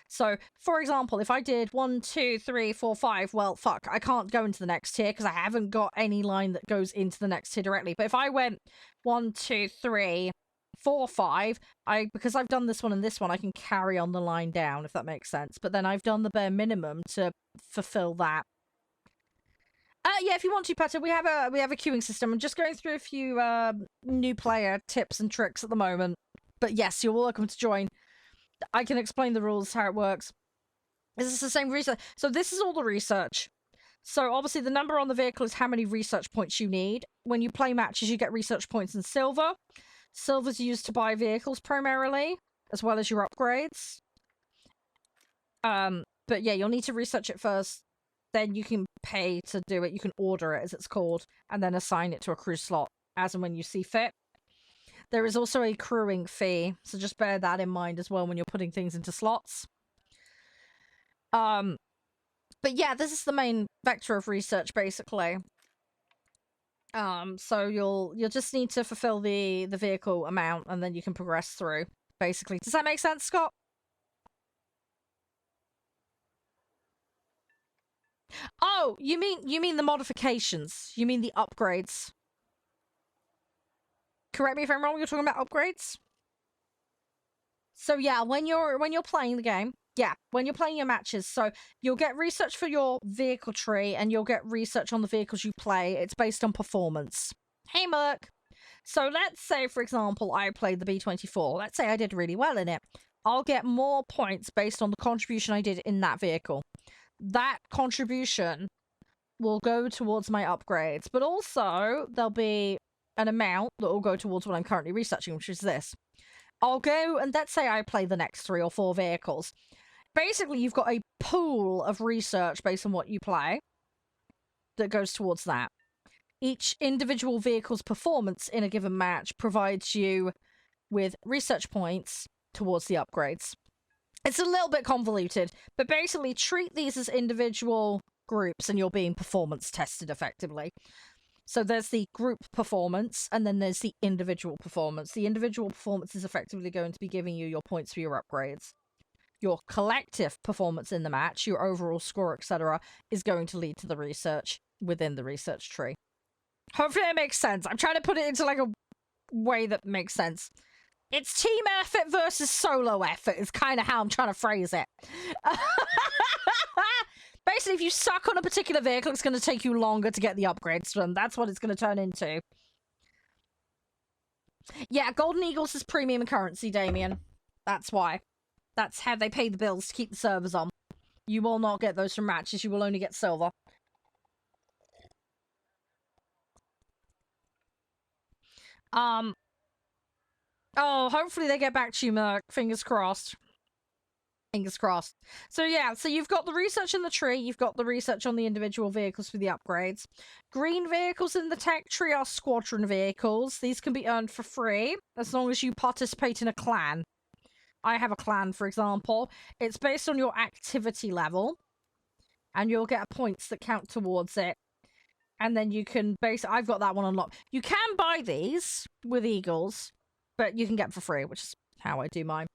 So, for example, if I did 1, 2, 3, 4, 5, well, fuck, I can't go into the next tier because I haven't got any line that goes into the next tier directly. But if I went 1, 2, 3, 4, 5, because I've done this one and this one, I can carry on the line down, if that makes sense. But then I've done the bare minimum to fulfill that. Yeah, if you want to, Petter, we have a queuing system. I'm just going through a few new player tips and tricks at the moment. But yes, you're welcome to join. I can explain the rules, how it works. Is this the same research? So this is all the research. So obviously the number on the vehicle is how many research points you need. When you play matches, you get research points in silver. Silver's used to buy vehicles primarily, as well as your upgrades. But yeah, you'll need to research it first. Then you can pay to do it. You can order it, as it's called, and then assign it to a crew slot as and when you see fit. There is also a crewing fee, so just bear that in mind as well when you're putting things into slots. But yeah, this is the main vector of research, basically. So you'll just need to fulfill the vehicle amount, and then you can progress through, basically. Does that make sense, Scott? Oh, you mean the modifications. You mean the upgrades. Correct me if I'm wrong, you're talking about upgrades? So yeah, when you're playing the game, yeah, when you're playing your matches, so you'll get research for your vehicle tree and you'll get research on the vehicles you play. It's based on performance. Hey, Merc. So let's say, for example, I played the B-24. Let's say I did really well in it. I'll get more points based on the contribution I did in that vehicle. That contribution will go towards my upgrades, but also there'll be an amount that will go towards what I'm currently researching, which is this. I'll go, and let's say I play the next 3 or 4 vehicles. Basically, you've got a pool of research based on what you play that goes towards that. Each individual vehicle's performance in a given match provides you with research points towards the upgrades. It's a little bit convoluted, but basically treat these as individual groups and you're being performance tested effectively. So there's the group performance and then there's the individual performance. The individual performance is effectively going to be giving you your points for your upgrades. Your collective performance in the match, your overall score, etc., is going to lead to the research within the research tree. Hopefully it makes sense. I'm trying to put it into like a way that makes sense. It's team effort versus solo effort is kind of how I'm trying to phrase it. Basically, if you suck on a particular vehicle, it's going to take you longer to get the upgrades done. That's what it's going to turn into. Yeah, Golden Eagles is premium currency, Damien. That's why. That's how they pay the bills to keep the servers on. You will not get those from matches. You will only get silver. Oh, hopefully they get back to you, Merc. Fingers crossed. Fingers crossed. So yeah, so you've got the research in the tree, you've got the research on the individual vehicles for the upgrades. Green vehicles in the tech tree are squadron vehicles. These can be earned for free, as long as you participate in a clan. I have a clan, for example. It's based on your activity level, and you'll get points that count towards it. And then you can I've got that one unlocked. You can buy these with Eagles, but you can get them for free, which is how I do mine.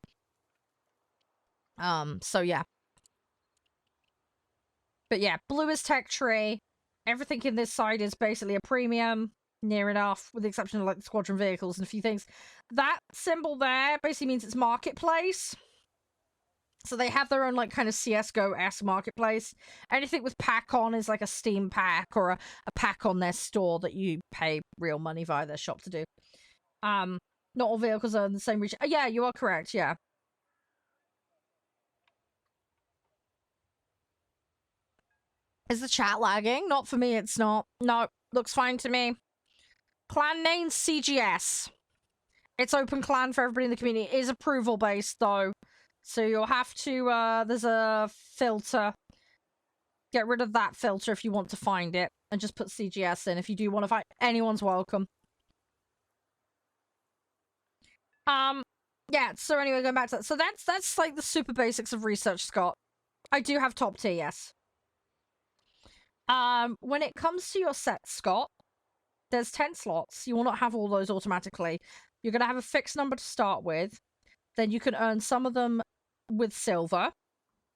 So yeah. But yeah, blue is tech tree. Everything in this side is basically a premium, near enough, with the exception of like the squadron vehicles and a few things. That symbol there basically means it's marketplace. So they have their own like kind of CSGO-esque marketplace. Anything with pack on is like a Steam pack or a pack on their store that you pay real money via their shop to do. Not all vehicles are in the same region. Yeah, you are correct, yeah. Is the chat lagging? Not for me, it's not. No, looks fine to me. Clan name CGS. It's open clan for everybody in the community. It is approval based though. So you'll have to, there's a filter Get rid of that filter if you want to find it, and just put CGS in if you do want to find. Anyone's welcome. Yeah, so anyway, going back to that. So that's like the super basics of research, Scott. I do have top tier, yes. When it comes to your set, Scott, there's 10 slots. You will not have all those automatically. You're going to have a fixed number to start with. Then you can earn some of them with silver.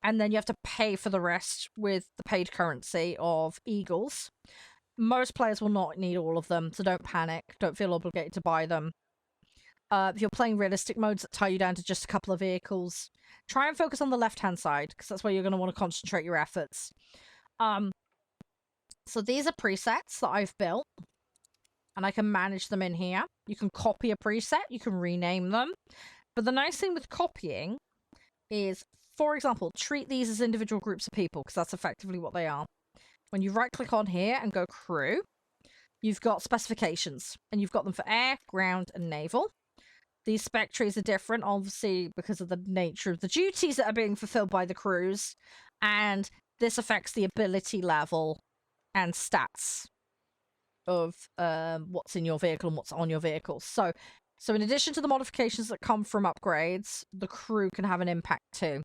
And then you have to pay for the rest with the paid currency of eagles. Most players will not need all of them, so don't panic. Don't feel obligated to buy them. If you're playing realistic modes that tie you down to just a couple of vehicles, try and focus on the left-hand side, because that's where you're going to want to concentrate your efforts. So these are presets that I've built, and I can manage them in here. You can copy a preset, you can rename them. But the nice thing with copying is, for example, treat these as individual groups of people, because that's effectively what they are. When you right-click on here and go crew, you've got specifications, and you've got them for air, ground, and naval. These spec trees are different, obviously, because of the nature of the duties that are being fulfilled by the crews, and this affects the ability level and stats of what's in your vehicle and what's on your vehicle. So in addition to the modifications that come from upgrades, the crew can have an impact too.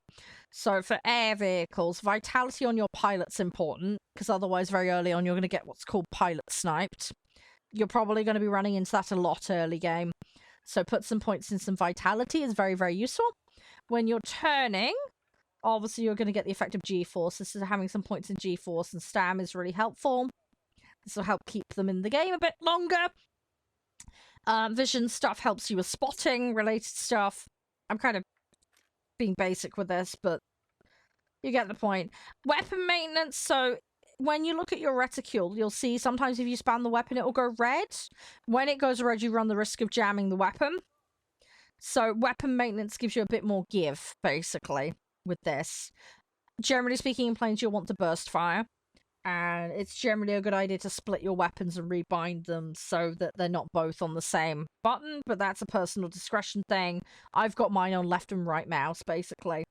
So for air vehicles, vitality on your pilot's important, because otherwise very early on you're going to get what's called pilot sniped. You're probably going to be running into that a lot early game. So put some points in some vitality is very, very useful. When you're turning, obviously you're going to get the effect of G-Force. This is having some points in G-Force and Stam is really helpful. This will help keep them in the game a bit longer. Vision stuff helps you with spotting related stuff. I'm kind of being basic with this, but you get the point. Weapon maintenance, so when you look at your reticule, you'll see sometimes if you spam the weapon, it will go red. When it goes red, you run the risk of jamming the weapon. So weapon maintenance gives you a bit more give, basically, with this. Generally speaking, in planes, you'll want to burst fire. And it's generally a good idea to split your weapons and rebind them so that they're not both on the same button, but that's a personal discretion thing. I've got mine on left and right mouse, basically.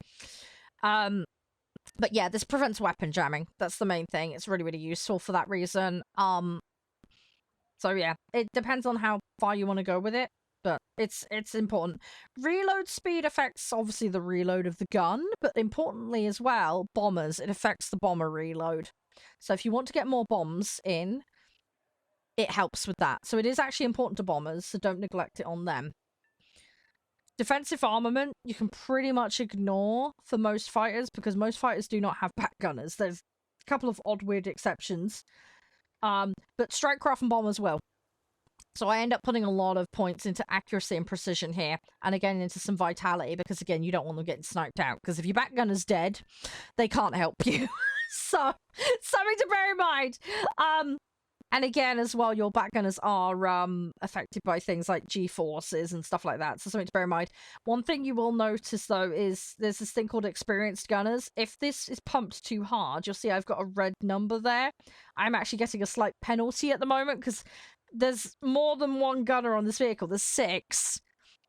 But yeah, this prevents weapon jamming. That's the main thing. It's really, really useful for that reason. So yeah, it depends on how far you want to go with it, but it's important. Reload speed affects, obviously, the reload of the gun, but importantly as well, bombers. It affects the bomber reload. So if you want to get more bombs in, it helps with that. So it is actually important to bombers, so don't neglect it on them. Defensive armament, you can pretty much ignore for most fighters, because most fighters do not have back gunners. There's a couple of odd, weird exceptions. But strike craft and bombers will. So I end up putting a lot of points into accuracy and precision here. And again, into some vitality, because again, you don't want them getting sniped out. Because if your back gunner's dead, they can't help you. So, something to bear in mind. And again, as well, your back gunners are affected by things like G-forces and stuff like that. So something to bear in mind. One thing you will notice, though, is there's this thing called experienced gunners. If this is pumped too hard, you'll see I've got a red number there. I'm actually getting a slight penalty at the moment because there's more than one gunner on this vehicle. There's 6.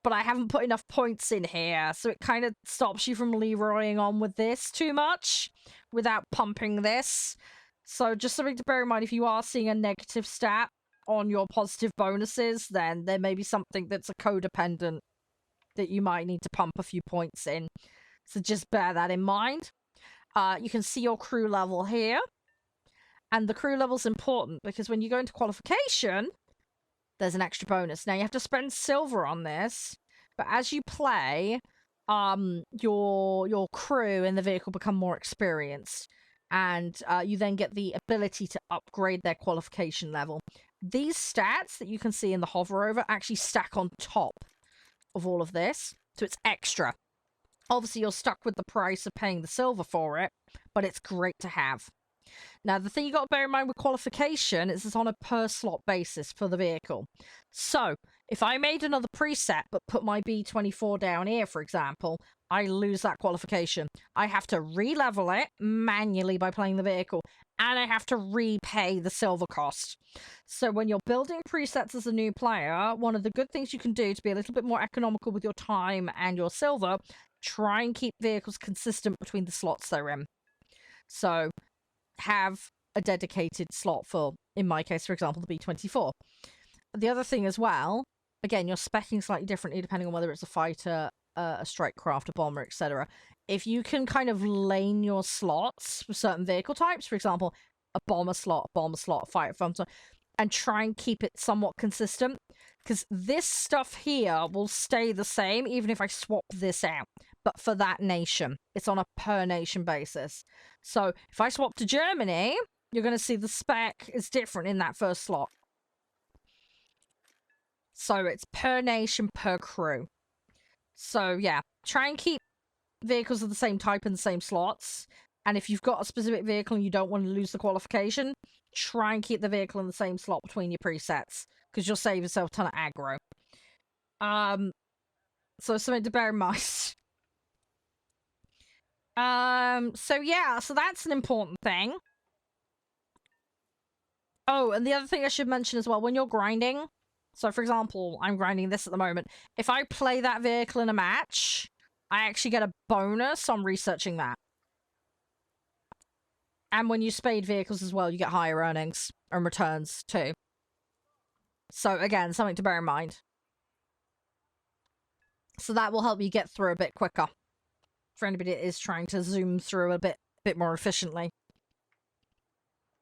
But I haven't put enough points in here, so it kind of stops you from Leroying on with this too much without pumping this. So just something to bear in mind, if you are seeing a negative stat on your positive bonuses, then there may be something that's a codependent that you might need to pump a few points in. So just bear that in mind. You can see your crew level here. And the crew level's important because when you go into qualification, there's an extra bonus. Now, you have to spend silver on this, but as you play, your crew in the vehicle become more experienced, and you then get the ability to upgrade their qualification level. These stats that you can see in the hover over actually stack on top of all of this, so it's extra. Obviously, you're stuck with the price of paying the silver for it, but it's great to have. Now, the thing you got to bear in mind with qualification is it's on a per slot basis for the vehicle. So, if I made another preset but put my B24 down here, for example, I lose that qualification. I have to re-level it manually by playing the vehicle, and I have to repay the silver cost. So when you're building presets as a new player, one of the good things you can do to be a little bit more economical with your time and your silver, try and keep vehicles consistent between the slots they're in. So have a dedicated slot for, in my case, for example, the B-24. The other thing as well, again, you're speccing slightly differently depending on whether it's a fighter, a strike craft, a bomber, etc. If you can kind of lane your slots for certain vehicle types, for example, a bomber slot, a fighter fighter, and try and keep it somewhat consistent, because this stuff here will stay the same even if I swap this out, but for that nation. It's on a per nation basis. So if I swap to Germany, you're going to see the spec is different in that first slot. So it's per nation, per crew. So yeah, try and keep vehicles of the same type in the same slots. And if you've got a specific vehicle and you don't want to lose the qualification, try and keep the vehicle in the same slot between your presets, because you'll save yourself a ton of aggro. So something to bear in mind. So yeah, so that's an important thing. Oh, and the other thing I should mention as well, when you're grinding, so for example, I'm grinding this at the moment. If I play that vehicle in a match, I actually get a bonus on researching that. And when you spade vehicles as well, you get higher earnings and returns too. So again, something to bear in mind. So that will help you get through a bit quicker for anybody that is trying to zoom through a bit more efficiently.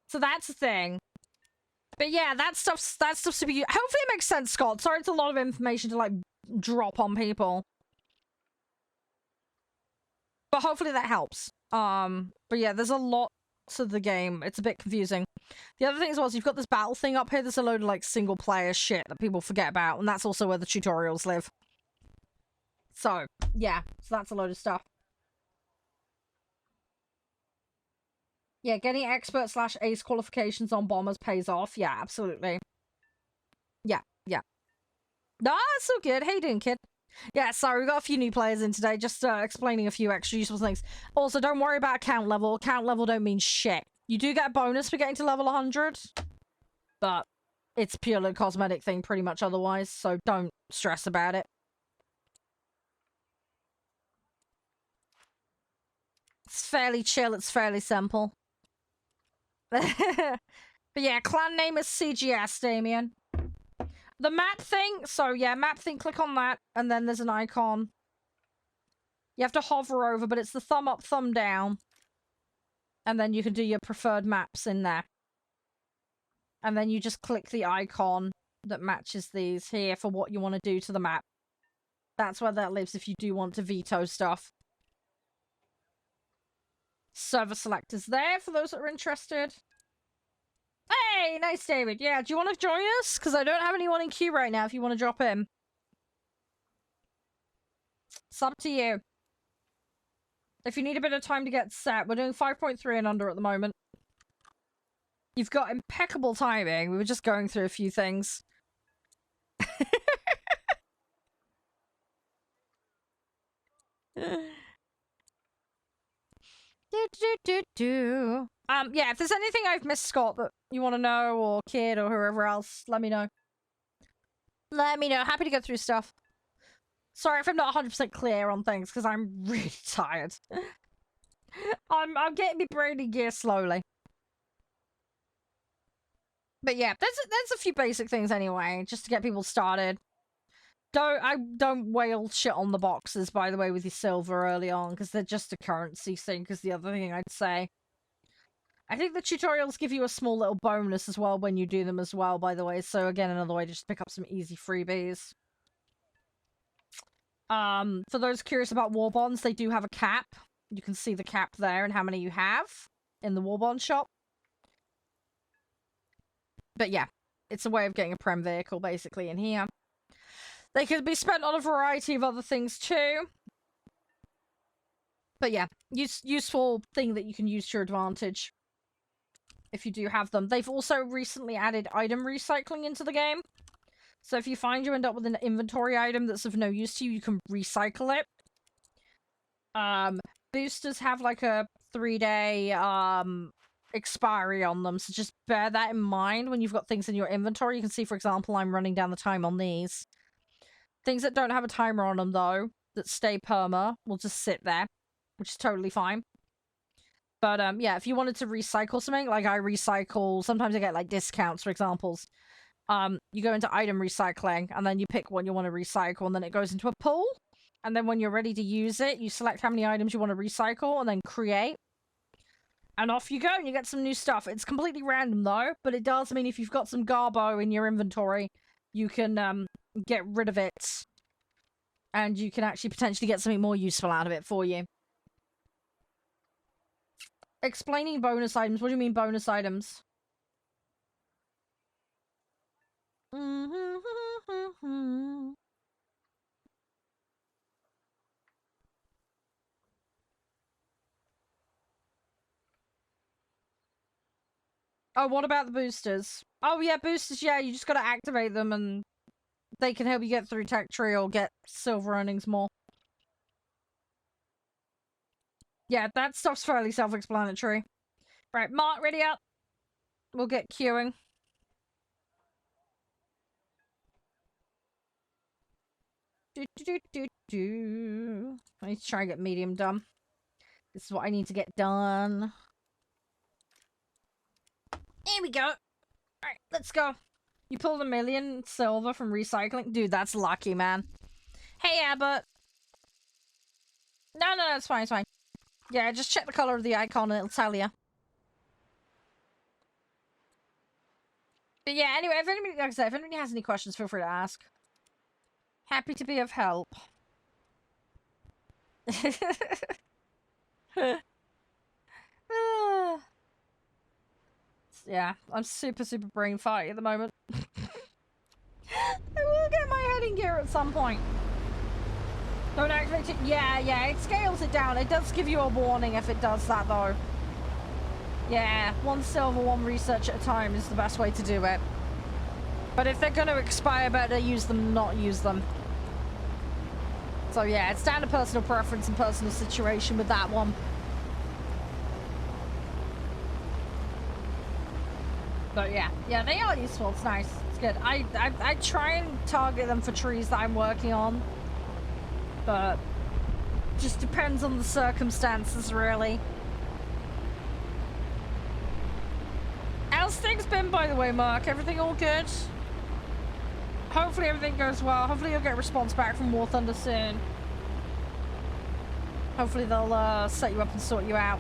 So that's the thing. But yeah, that stuff's super. Hopefully it makes sense, Scott. Sorry, it's a lot of information to like drop on people. But hopefully that helps. But yeah, there's a lot to the game. It's a bit confusing. The other thing as well is you've got this battle thing up here. There's a load of like single player shit that people forget about, and that's also where the tutorials live. So yeah, so that's a load of stuff. Yeah, getting expert / ace qualifications on bombers pays off. Yeah, absolutely. Yeah, yeah. Ah, so good. How you doing, kid? Yeah, sorry, we got a few new players in today, just explaining a few extra useful things. Also, don't worry about account level. Account level don't mean shit. You do get a bonus for getting to level 100, but it's purely a cosmetic thing pretty much otherwise, so don't stress about it. It's fairly chill, it's fairly simple. But yeah, clan name is CGS, Damien. The map thing, so yeah, map thing, click on that, and then there's an icon. You have to hover over, but it's the thumb up, thumb down. And then you can do your preferred maps in there. And then you just click the icon that matches these here for what you want to do to the map. That's where that lives if you do want to veto stuff. Server select is there for those that are interested. Hey, nice, David. Yeah, do you want to join us? Because I don't have anyone in queue right now if you want to drop in. It's up to you. If you need a bit of time to get set, we're doing 5.3 and under at the moment. You've got impeccable timing. We were just going through a few things. Yeah, if there's anything I've missed, Scott, that you want to know, or Kid, or whoever else, let me know. Let me know. Happy to go through stuff. Sorry if I'm not 100% clear on things, because I'm really tired. I'm getting my brain in gear slowly. But yeah, there's a few basic things anyway, just to get people started. Don't whale shit on the boxes, by the way, with your silver early on, because they're just a currency sink, is the other thing I'd say. I think the tutorials give you a small little bonus as well when you do them as well, by the way. So again, another way to just pick up some easy freebies. For those curious about war bonds, they do have a cap. You can see the cap there and how many you have in the war bond shop. But yeah, it's a way of getting a prem vehicle basically in here. They could be spent on a variety of other things too. But yeah, useful thing that you can use to your advantage if you do have them. They've also recently added item recycling into the game. So if you find you end up with an inventory item that's of no use to you, you can recycle it. Boosters have like a 3-day expiry on them, so just bear that in mind when you've got things in your inventory. You can see, for example, I'm running down the time on these. Things that don't have a timer on them, though, that stay perma, will just sit there, which is totally fine. But yeah, if you wanted to recycle something, like I recycle, sometimes I get like discounts, for examples. You go into item recycling, and then you pick what you want to recycle, and then it goes into a pool. And then when you're ready to use it, you select how many items you want to recycle, and then create. And off you go, and you get some new stuff. It's completely random, though, but it does mean if you've got some garbo in your inventory, you can get rid of it. And you can actually potentially get something more useful out of it for you. Explaining bonus items. What do you mean bonus items? Oh, what about the boosters? Oh, yeah, boosters, yeah, you just gotta activate them and they can help you get through Tech Tree or get silver earnings more. Yeah, that stuff's fairly self-explanatory. Right, Mark, ready up. We'll get queuing. I need to try and get medium done. This is what I need to get done. Here we go. Alright, let's go. You pulled 1 million silver from recycling? Dude, that's lucky, man. Hey, Abbott. No, it's fine, it's fine. Yeah, just check the color of the icon and it'll tell you. But yeah, anyway, if anybody, like I said, if anybody has any questions, feel free to ask. Happy to be of help. Yeah, I'm super brain farty at the moment. I will get my head in gear at some point. Don't activate it. Yeah, it scales it down. It does give you a warning if it does that, though. Yeah, 1 silver, 1 research at a time is the best way to do it. But if they're going to expire, better use them, not use them. So yeah, it's down to personal preference and personal situation with that one. But yeah, they are useful. It's nice. It's good. I try and target them for trees that I'm working on. But just depends on the circumstances, really. How's things been, by the way, Mark? Everything all good? Hopefully everything goes well. Hopefully you'll get a response back from warthunder soon. Hopefully they'll set you up and sort you out.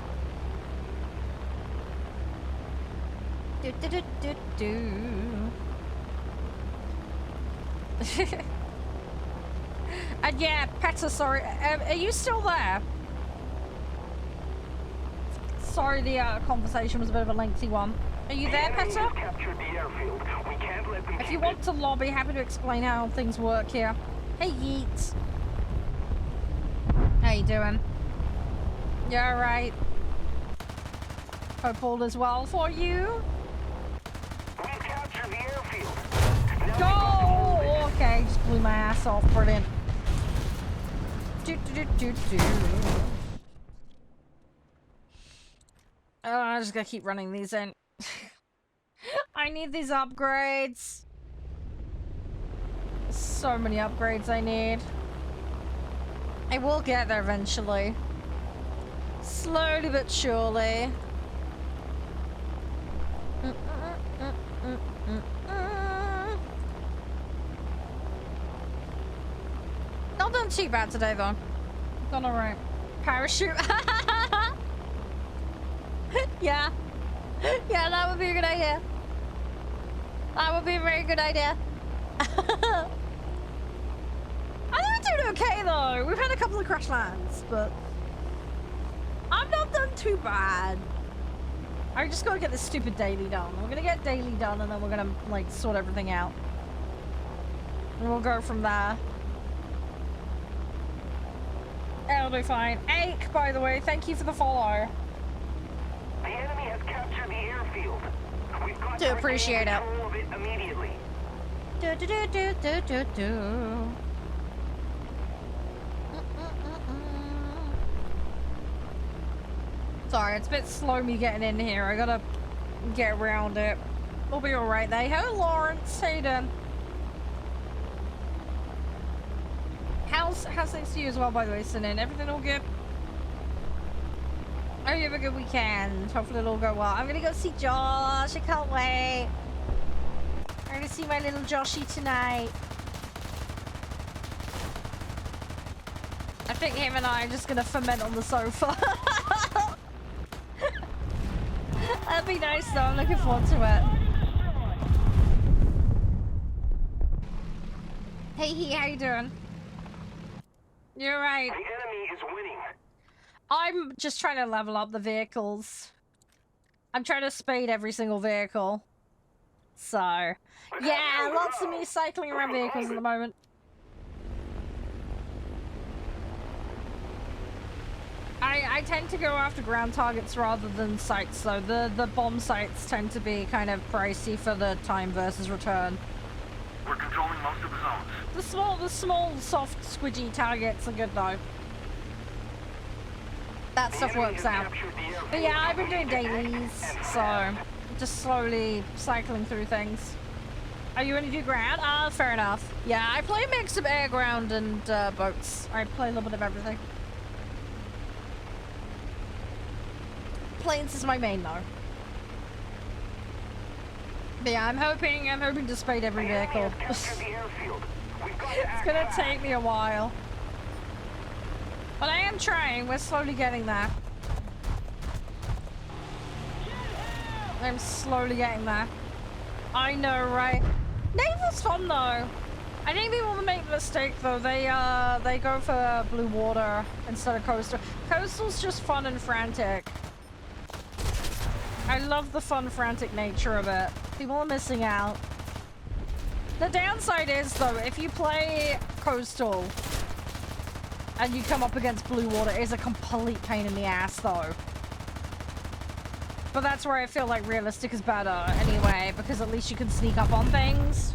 And yeah, Petter, sorry. Are you still there? Sorry, the conversation was a bit of a lengthy one. Are you there, Petter? If you want to lobby, happy to explain how things work here. Hey, Yeet. How you doing? You alright? Hope all is well for you. We captured the airfield. Go! Okay, just blew my ass off. Brilliant. Oh, I just gotta keep running these in. I need these upgrades. So many upgrades I need. I will get there eventually. Slowly but surely. Not done too bad today though. Done alright. Parachute. Yeah. Yeah, that would be a good idea. That would be a very good idea. I think we're doing okay though. We've had a couple of crash lands, but I've not done too bad. I just gotta get this stupid daily done. We're gonna get daily done and then we're gonna like sort everything out. And we'll go from there. It'll be fine. Ake, by the way, thank you for the follow. The enemy has captured the airfield. We've got Do appreciate it. control of it immediately. Sorry, it's a bit slow me getting in here. I gotta get around it. We'll be alright there. Hello, Lawrence. How you doing? How's things to you as well, by the way, Sinin? Everything all good? I hope you have a good weekend. Hopefully it'll go well. I'm gonna go see Josh. I can't wait. I'm gonna see my little Joshy tonight. I think him and I are just gonna ferment on the sofa. That'd be nice though. I'm looking forward to it. Hey, how you doing? You're right. The enemy is winning. I'm just trying to level up the vehicles. I'm trying to spade every single vehicle. So, yeah, lots of me cycling around vehicles at the moment. I tend to go after ground targets rather than sites, though. The bomb sites tend to be kind of pricey for the time versus return. We're controlling most of the zones. The small, soft, squidgy targets are good, though. That stuff works out. But yeah, I've been doing dailies, so just slowly cycling through things. Oh, you only do ground? Ah, fair enough. Yeah, I play a mix of air, ground, and boats. I play a little bit of everything. Planes is my main, though. But yeah, I'm hoping to spade every vehicle. It's gonna take me a while. But I am trying. We're slowly getting there. I'm slowly getting there. I know, right? Naval's fun, though. I think people make the mistake, though. They go for blue water instead of coastal. Coastal's just fun and frantic. I love the fun, frantic nature of it. People are missing out. The downside is, though, if you play coastal and you come up against blue water, it is a complete pain in the ass, though. But that's where I feel like realistic is better anyway, because at least you can sneak up on things.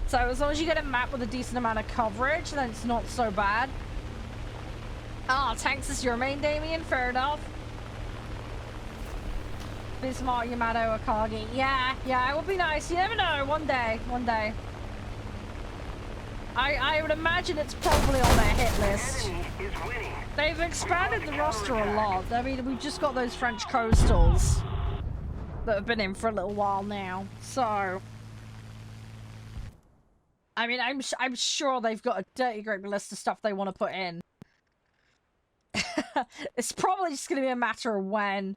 So as long as you get a map with a decent amount of coverage, then it's not so bad. Ah, tanks is your main, Damien? Fair enough. Bismarck, Yamato, Akagi. Yeah, it would be nice. You never know. One day. I would imagine it's probably on their hit list. They've expanded the roster a lot. I mean, we've just got those French coastals that have been in for a little while now. So, I mean, I'm sure they've got a dirty great list of stuff they want to put in. It's probably just going to be a matter of when.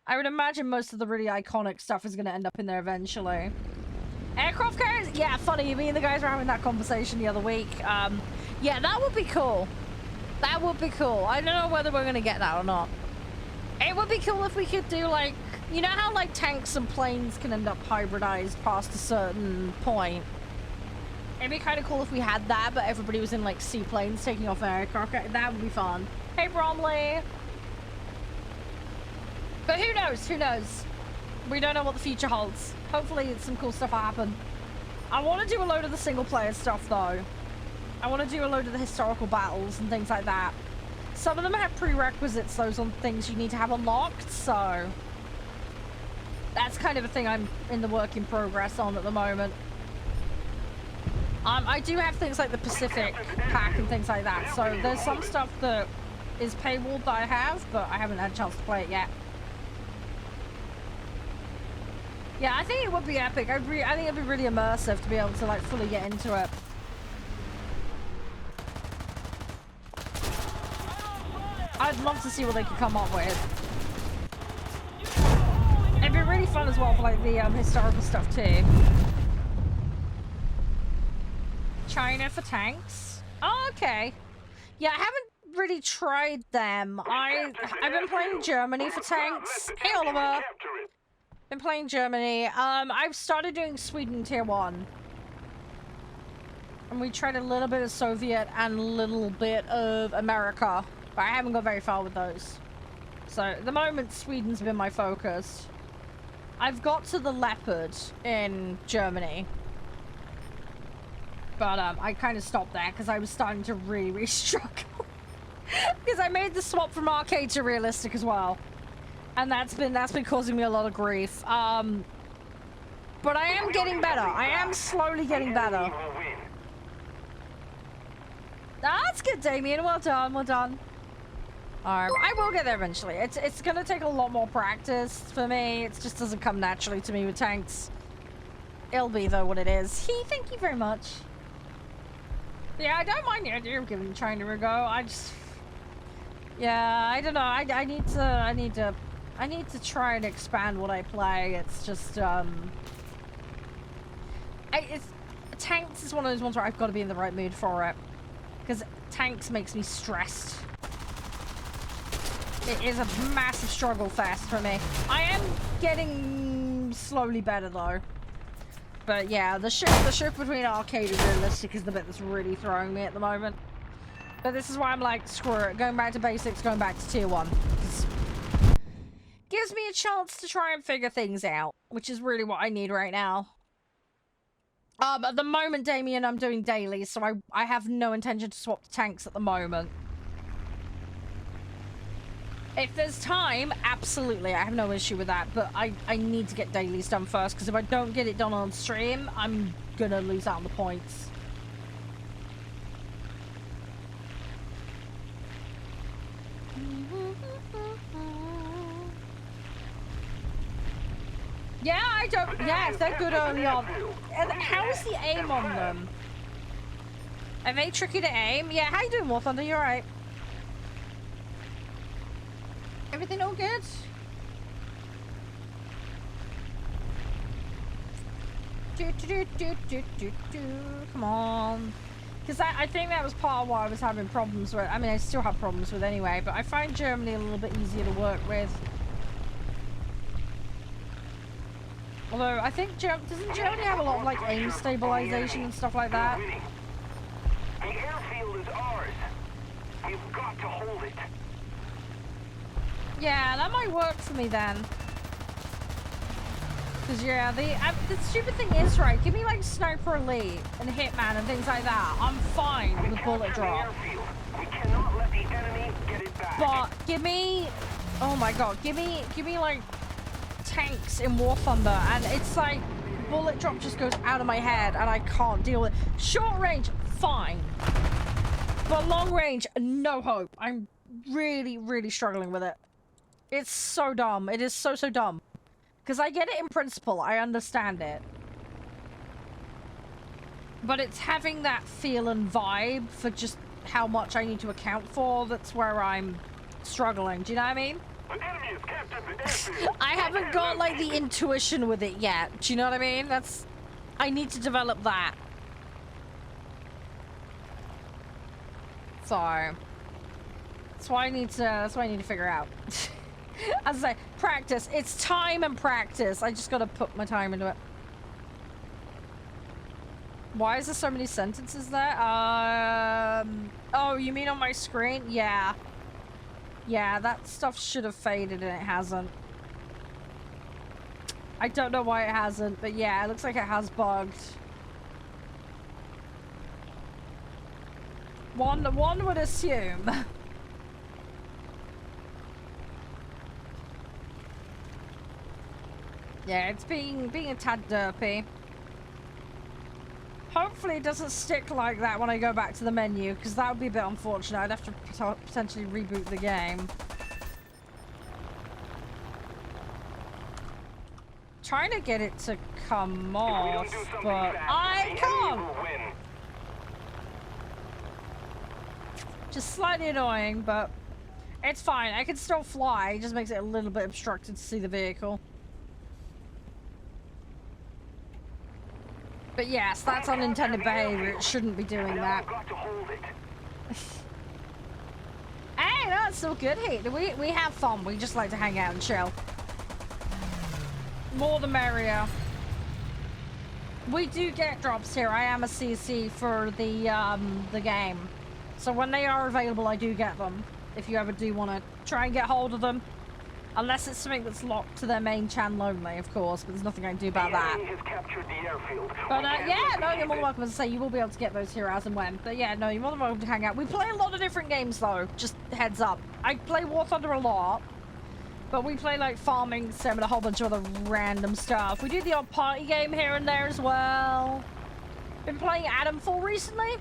I would imagine most of the really iconic stuff is going to end up in there eventually. Aircraft carriers? Yeah, funny. Me and the guys were having that conversation the other week. Yeah, that would be cool. That would be cool. I don't know whether we're going to get that or not. It would be cool if we could do, like... You know how, like, tanks and planes can end up hybridized past a certain point? It'd be kind of cool if we had that, but everybody was in, like, seaplanes taking off aircraft. That would be fun. Hey, Bromley! But who knows? Who knows? We don't know what the future holds. Hopefully some cool stuff will happen. I want to do a load of the single player stuff though. I want to do a load of the historical battles and things like that. Some of them have prerequisites, those on things you need to have unlocked, so that's kind of a thing I'm in the work in progress on at the moment. I do have things like the Pacific pack and things like that, so there's some stuff that is paywalled that I have, but I haven't had a chance to play it yet. Yeah, I think it would be epic. I think it'd be really immersive to be able to, like, fully get into it. I'd love to see what they could come up with. It'd be really fun as well for, like, the historical stuff, too. China for tanks? Oh, okay. Yeah, I haven't really tried them. I've been playing Germany for tanks. Hey, Oliver! Been playing Germany. I've started doing Sweden tier 1. And we tried a little bit of Soviet and a little bit of America. But I haven't got very far with those. So at the moment, Sweden's been my focus. I've got to the Leopard in Germany. But I kind of stopped there because I was starting to really struggle. Because I made the swap from arcade to realistic as well. And that's been causing me a lot of grief. But I am getting better. I am slowly getting better. That's good, Damien. Well done, well done. I will get there eventually. It's gonna take a lot more practice for me. It just doesn't come naturally to me with tanks. It'll be, though, what it is. Thank you very much. Yeah, I don't mind the idea of giving China a go. I just... Yeah, I don't know. I need to try and expand what I play. It's just, tanks is one of those ones where I've got to be in the right mood for it. Because tanks makes me stressed. It is a massive struggle fest for me. I am getting slowly better, though. But yeah, the shift between arcade and realistic is the bit that's really throwing me at the moment. But this is why I'm like, screw it, going back to basics, going back to tier 1. Gives me a chance to try and figure things out, which is really what I need right now. At the moment, Damien, I'm doing dailies, so I have no intention to swap the tanks at the moment. If there's time, absolutely, I have no issue with that, but I need to get dailies done first, because if I don't get it done on stream, I'm gonna lose out on the points. Yeah, I don't... Yes, they're good early on. And how's the aim on them? Are they tricky to aim? Yeah, how you doing, warthunder? You alright? Everything all good? Come on. Because I think that was part of what I was having problems with. I mean, I still have problems with anyway, but I find Germany a little bit easier to work with. Although, I think doesn't Germany have a lot of, like, aim stabilization and stuff like that? The airfield is ours. We've got to hold it. Yeah, that might work for me then. Because, yeah, the stupid thing is, right, give me, like, Sniper Elite and Hitman and things like that. I'm fine with bullet drop. We cannot let the enemy get it back. But give me... Oh, my God. Give me, like... tanks in War Thunder, and it's like bullet drop just goes out of my head and I can't deal with it. Short range, fine, but long range, no hope. I'm really struggling with it. It's so dumb. It is so dumb, because I get it in principle, I understand it, but it's having that feel and vibe for just how much I need to account for that's where I'm struggling. Do you know what I mean? I haven't got, like, the intuition with it yet. Do you know what I mean? I need to develop that. So, that's why I need to figure out. As I say, practice. It's time and practice. I just gotta put my time into it. Why is there so many sentences there? Oh, you mean on my screen? Yeah. Yeah, that stuff should have faded and it hasn't. I don't know why it hasn't, but yeah, it looks like it has bugged. One would assume. Yeah, it's being a tad derpy. Hopefully it doesn't stick like that when I go back to the menu, because that would be a bit unfortunate. I'd have to potentially reboot the game. Trying to get it to come off, but I can't! Just slightly annoying, but it's fine. I can still fly. It just makes it a little bit obstructed to see the vehicle. But yes, that's unintended behavior. It shouldn't be doing that. Hey, that's so good. Hey, we have fun. We just like to hang out and chill. More the merrier. We do get drops here. I am a CC for the game, so when they are available, I do get them. If you ever do want to try and get hold of them. Unless it's something that's locked to their main channel only, of course, but there's nothing I can do about that. But yeah, no, you're more than welcome. As I say, you will be able to get those here as and when. But yeah, no, you're more than welcome to hang out. We play a lot of different games, though. Just heads up. I play War Thunder a lot, but we play, like, Farming Sim and a whole bunch of other random stuff. We do the odd party game here and there as well. Been playing Adamfall recently.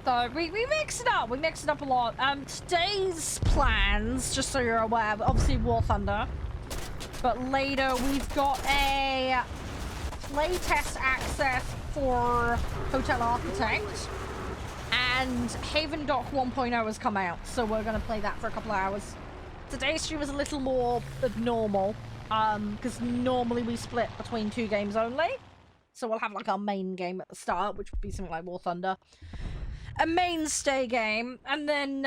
So we mix it up. We mix it up a lot. Today's plans, just so you're aware, obviously War Thunder. But later we've got a playtest access for Hotel Architect. And Haven Dock 1.0 has come out, so we're going to play that for a couple of hours. Today's stream is a little more abnormal, because normally we split between 2 games only. So we'll have like our main game at the start, which would be something like War Thunder. A mainstay game, and then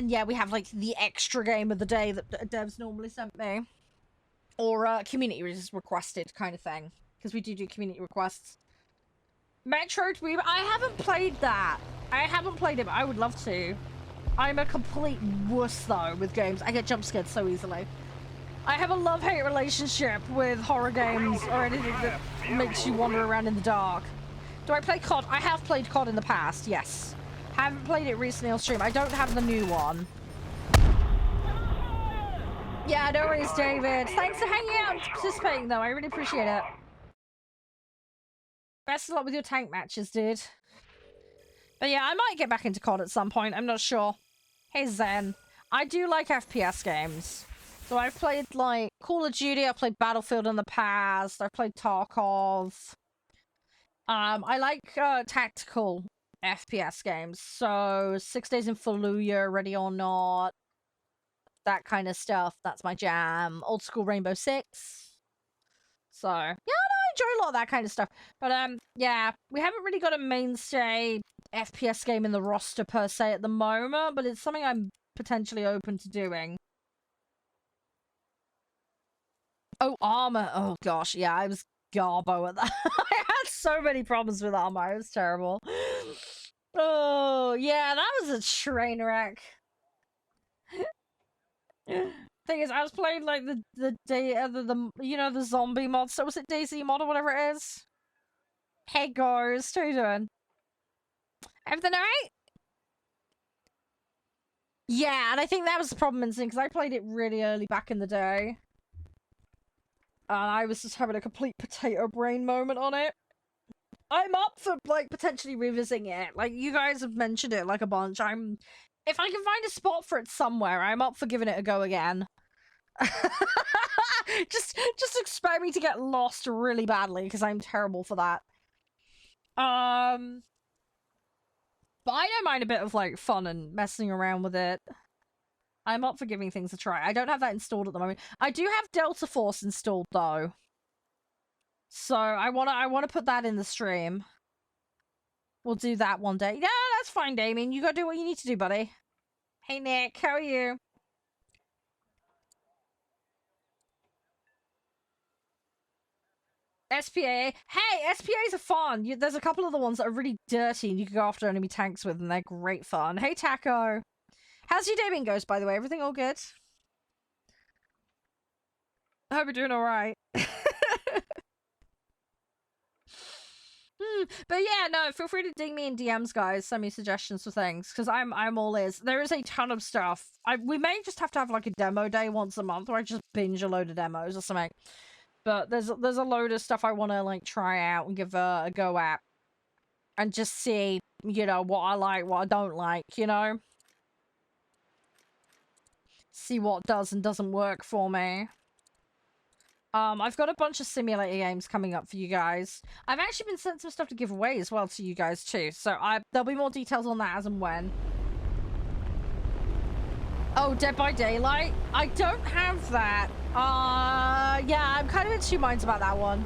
yeah, we have like the extra game of the day that devs normally sent me. Or community requested kind of thing, because we do community requests. Metro Dream, I haven't played that. I haven't played it, but I would love to. I'm a complete wuss though with games. I get jump scared so easily. I have a love-hate relationship with horror games or anything that makes you wander around in the dark. Do I play COD? I have played COD in the past, yes. Haven't played it recently on stream. I don't have the new one. Yeah, no worries, David. Thanks for hanging out and participating though. I really appreciate it. Best of luck with your tank matches, dude. But yeah, I might get back into COD at some point. I'm not sure. Hey, Zen. I do like FPS games. So I've played, like, Call of Duty. I've played Battlefield in the past. I've played Tarkov. I like tactical FPS games. So 6 Days in Fallujah, Ready or Not. That kind of stuff. That's my jam. Old school Rainbow Six. So, yeah, I enjoy a lot of that kind of stuff. But, yeah, we haven't really got a mainstay FPS game in the roster per se at the moment, but it's something I'm potentially open to doing. Oh, Armor. Oh, gosh, yeah, I was garbo at that. I had so many problems with Armor. It was terrible. Oh, yeah, that was a train wreck. Thing is, I was playing like the you know, the zombie mod. So was it DayZ mod or whatever it is? Hey guys, how you doing? Everything alright? Yeah, and I think that was the problem in Zing, because I played it really early back in the day. And I was just having a complete potato brain moment on it. I'm up for like potentially revisiting it. Like you guys have mentioned it like a bunch. If I can find a spot for it somewhere, I'm up for giving it a go again. just expect me to get lost really badly, because I'm terrible for that. But I don't mind a bit of like fun and messing around with it. I'm up for giving things a try. I don't have that installed at the moment. I do have Delta Force installed though. So I wanna put that in the stream. We'll do that one day. Yeah, that's fine, Damien. You gotta do what you need to do, buddy. Hey, Nick. How are you? SPA. Hey, SPAs are fun. There's a couple of the ones that are really dirty and you can go after enemy tanks with, and they're great fun. Hey, Taco. How's your day been, Ghost, by the way? Everything all good? I hope you're doing alright. But yeah, no, feel free to ding me in DMs, guys. Send me suggestions for things, because I'm all ears. There is a ton of stuff. We may just have to have like a demo day once a month, where I just binge a load of demos or something. But there's a load of stuff I want to like try out and give a go at, and just see, you know, what I like, what I don't like, you know. See what does and doesn't work for me. I've got a bunch of simulator games coming up for you guys. I've actually been sent some stuff to give away as well to you guys too. So there'll be more details on that as and when. Oh, Dead by Daylight? I don't have that. Yeah, I'm kind of in two minds about that one.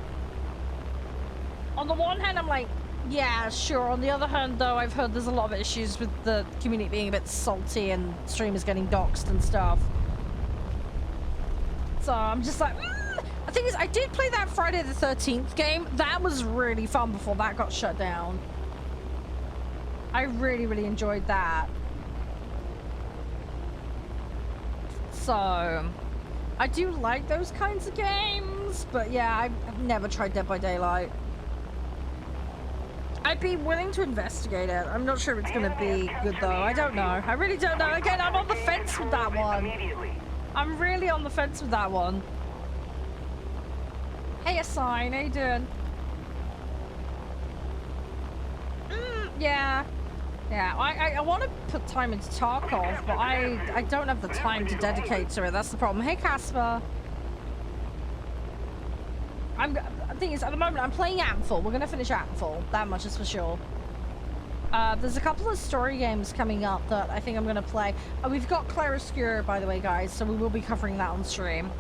On the one hand, I'm like, yeah, sure. On the other hand, though, I've heard there's a lot of issues with the community being a bit salty and streamers getting doxxed and stuff. So I'm just like, The thing is, I did play that Friday the 13th game. That was really fun before that got shut down. I really, really enjoyed that. So, I do like those kinds of games, but yeah, I've never tried Dead by Daylight. I'd be willing to investigate it. I'm not sure if it's going to be good, though. I don't know. I really don't know. Again, I'm on the fence with that one. I'm really on the fence with that one. Hey, Assign, how you doing? Yeah. Yeah, I want to put time into Tarkov, but I don't have the time to dedicate to it. That's the problem. Hey, Casper. The thing is, at the moment, I'm playing Antful. We're going to finish Antful. That much is for sure. There's a couple of story games coming up that I think I'm going to play. We've got Claroscure, by the way, guys, so we will be covering that on stream.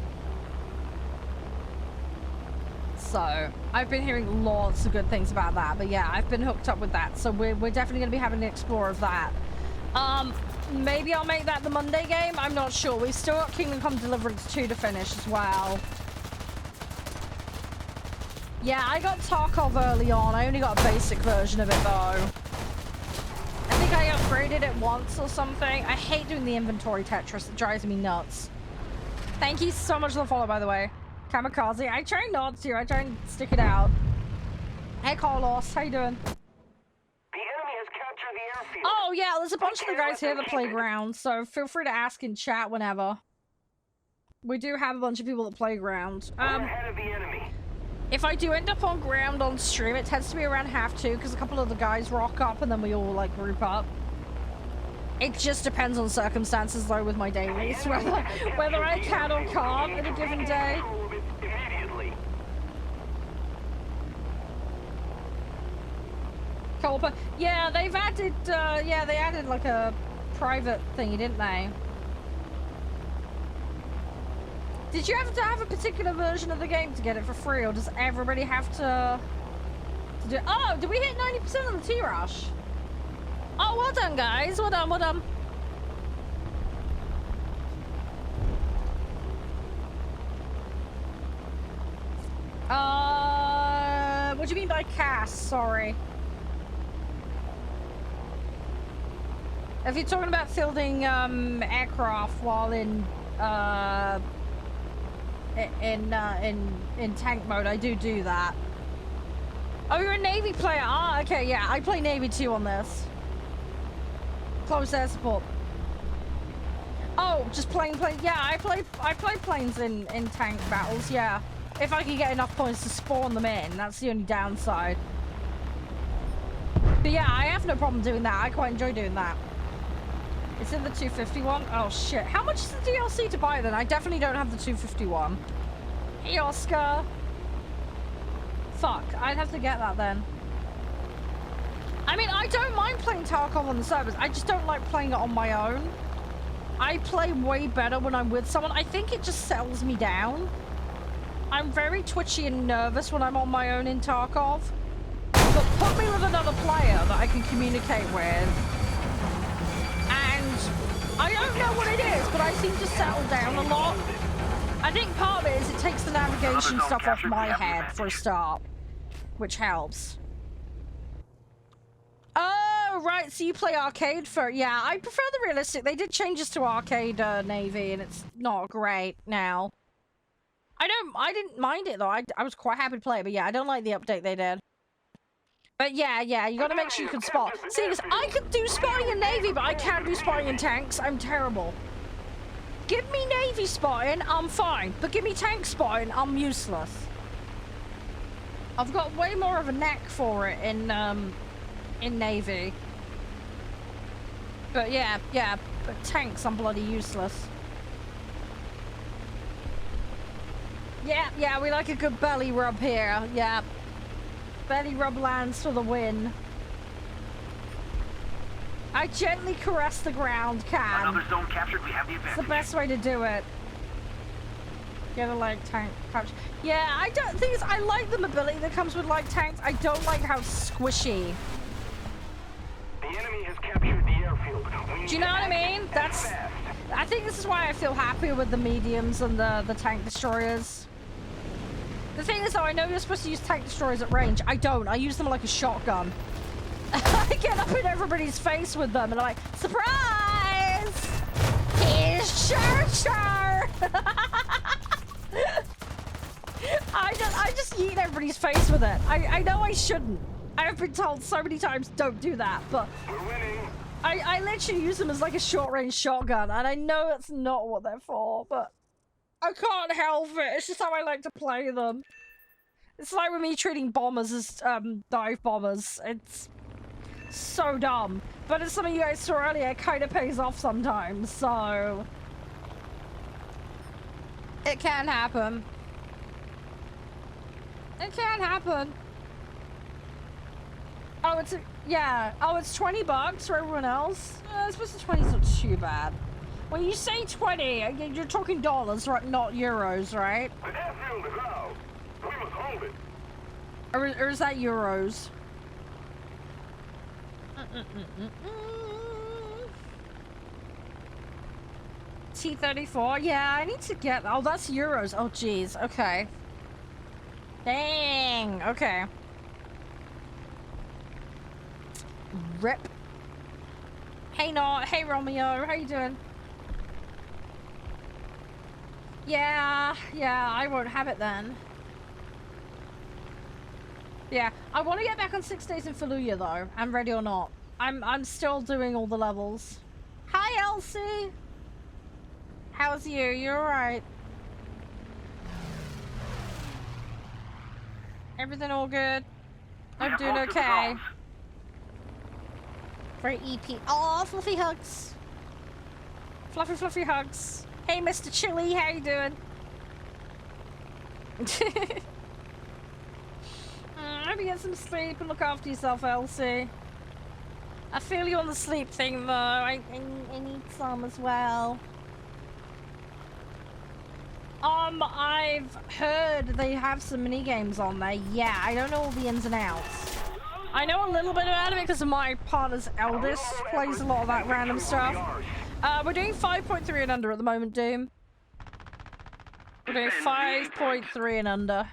So, I've been hearing lots of good things about that, but yeah, I've been hooked up with that, so we're definitely going to be having an explore of that. Maybe I'll make that the Monday game? I'm not sure. We've still got Kingdom Come Deliverance 2 to finish as well. Yeah, I got Tarkov early on. I only got a basic version of it, though. I think I upgraded it once or something. I hate doing the inventory Tetris. It drives me nuts. Thank you so much for the follow, by the way. Kamikaze. I try not to. I try and stick it out. Hey, Carlos. How you doing? The enemy has captured the airfield. Oh, yeah. There's a bunch of the guys here at the playground, so feel free to ask in chat whenever. We do have a bunch of people at the playground. We're ahead of the enemy. If I do end up on ground on stream, it tends to be around half 2 because a couple of the guys rock up and then we all like group up. It just depends on circumstances though with my dailies, whether I can or can't in a given day. Culpa. Yeah, they've added, yeah, they added like a private thingy, didn't they? Did you have to have a particular version of the game to get it for free, or does everybody have to do... Oh, did we hit 90% on the T-Rush? Oh, well done, guys. Well done, well done. What do you mean by cast? Sorry. If you're talking about fielding aircraft while in tank mode, I do that. Oh, you're a Navy player. Ah, okay, yeah, I play Navy too on this. Close air support. Oh, just playing planes. Yeah, I play planes in tank battles. Yeah, if I can get enough points to spawn them in, that's the only downside. But yeah, I have no problem doing that. I quite enjoy doing that. It's in the 251. Oh shit! How much is the DLC to buy then? I definitely don't have the 251. Hey, Oscar. Fuck, I'd have to get that then. I mean, I don't mind playing Tarkov on the servers. I just don't like playing it on my own. I play way better when I'm with someone. I think it just settles me down. I'm very twitchy and nervous when I'm on my own in Tarkov. But put me with another player that I can communicate with. And I don't know what it is, but I seem to settle down a lot. I think part of it is it takes the navigation stuff off my head for a start, which helps. Oh, right, so you play arcade for... Yeah, I prefer the realistic. They did changes to arcade Navy, and it's not great now. I didn't mind it, though. I was quite happy to play it, but yeah, I don't like the update they did. But yeah, you gotta make sure you can spot. See, because I could do spotting in Navy, but I can't do spotting in tanks. I'm terrible. Give me Navy spotting, I'm fine. But give me tank spotting, I'm useless. I've got way more of a knack for it in Navy. But yeah, but tanks, I'm bloody useless. Yeah, we like a good belly rub here. Yeah. Belly rub lands for the win. I gently caress the ground, Can. Another zone captured, we have the advantage. It's the best way to do it. Get a light tank pouch. Yeah, the thing is, I like the mobility that comes with light tanks. I don't like how squishy. The enemy has captured the airfield. Do you know what I mean? I think this is why I feel happier with the mediums and the tank destroyers. The thing is, though, I know you're supposed to use tank destroyers at range. I don't. I use them like a shotgun. I get up in everybody's face with them, and I'm like, surprise! Here's Char! I just yeet everybody's face with it. I know I shouldn't. I've been told so many times, don't do that, but We're winning. I literally use them as like a short-range shotgun, and I know that's not what they're for, but I can't help it. It's just how I like to play them. It's like with me treating bombers as dive bombers. So dumb. But as some of you guys saw earlier, it kind of pays off sometimes, so... It can happen. It can happen. Oh, it's yeah. Oh, it's $20 for everyone else. I suppose the 20's not too bad. When you say 20, you're talking dollars, right? Not euros, right? The airfield is out. We must hold it. Or is that euros? T-34. Yeah, I need to get. Oh, that's euros. Oh, geez. Okay. Dang. Okay. Rip. Hey, Not. Hey, Romeo. How you doing? Yeah, I won't have it then. Yeah, I want to get back on 6 days in Fallujah though. I'm ready or not. I'm still doing all the levels. Hi, Elsie. How's you? You alright? Everything all good? I'm doing okay. Very EP. Oh, fluffy hugs. Fluffy hugs. Hey, Mr. Chili, how you doing? Hope you get some sleep and look after yourself, Elsie. I feel you on the sleep thing, though. I need some as well. I've heard they have some mini games on there. Yeah, I don't know all the ins and outs. I know a little bit about it because my partner's eldest plays a lot of that random stuff. We're doing 5.3 and under at the moment, Doom. We're doing 5.3 and under.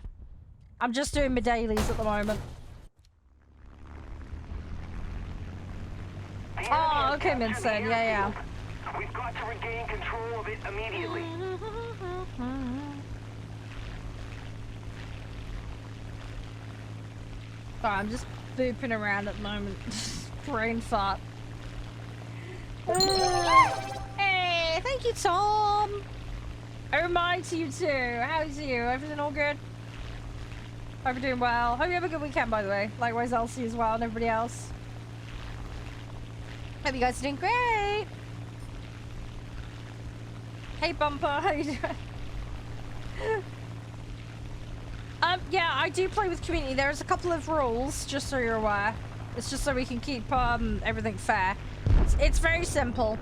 I'm just doing my dailies at the moment. Oh, okay, Minson. Yeah. We've got to regain control of it immediately. Oh, I'm just booping around at the moment. Brain fart. Hey, thank you, Tom. Oh my to you too. How's you? Everything all good? Hope you're doing well. Hope you have a good weekend, by the way. Likewise, Elsie as well, and everybody else. Hope you guys are doing great. Hey, Bumper, how you doing? Yeah, I do play with community. There's a couple of rules, just so you're aware. It's just so we can keep everything fair. It's very simple.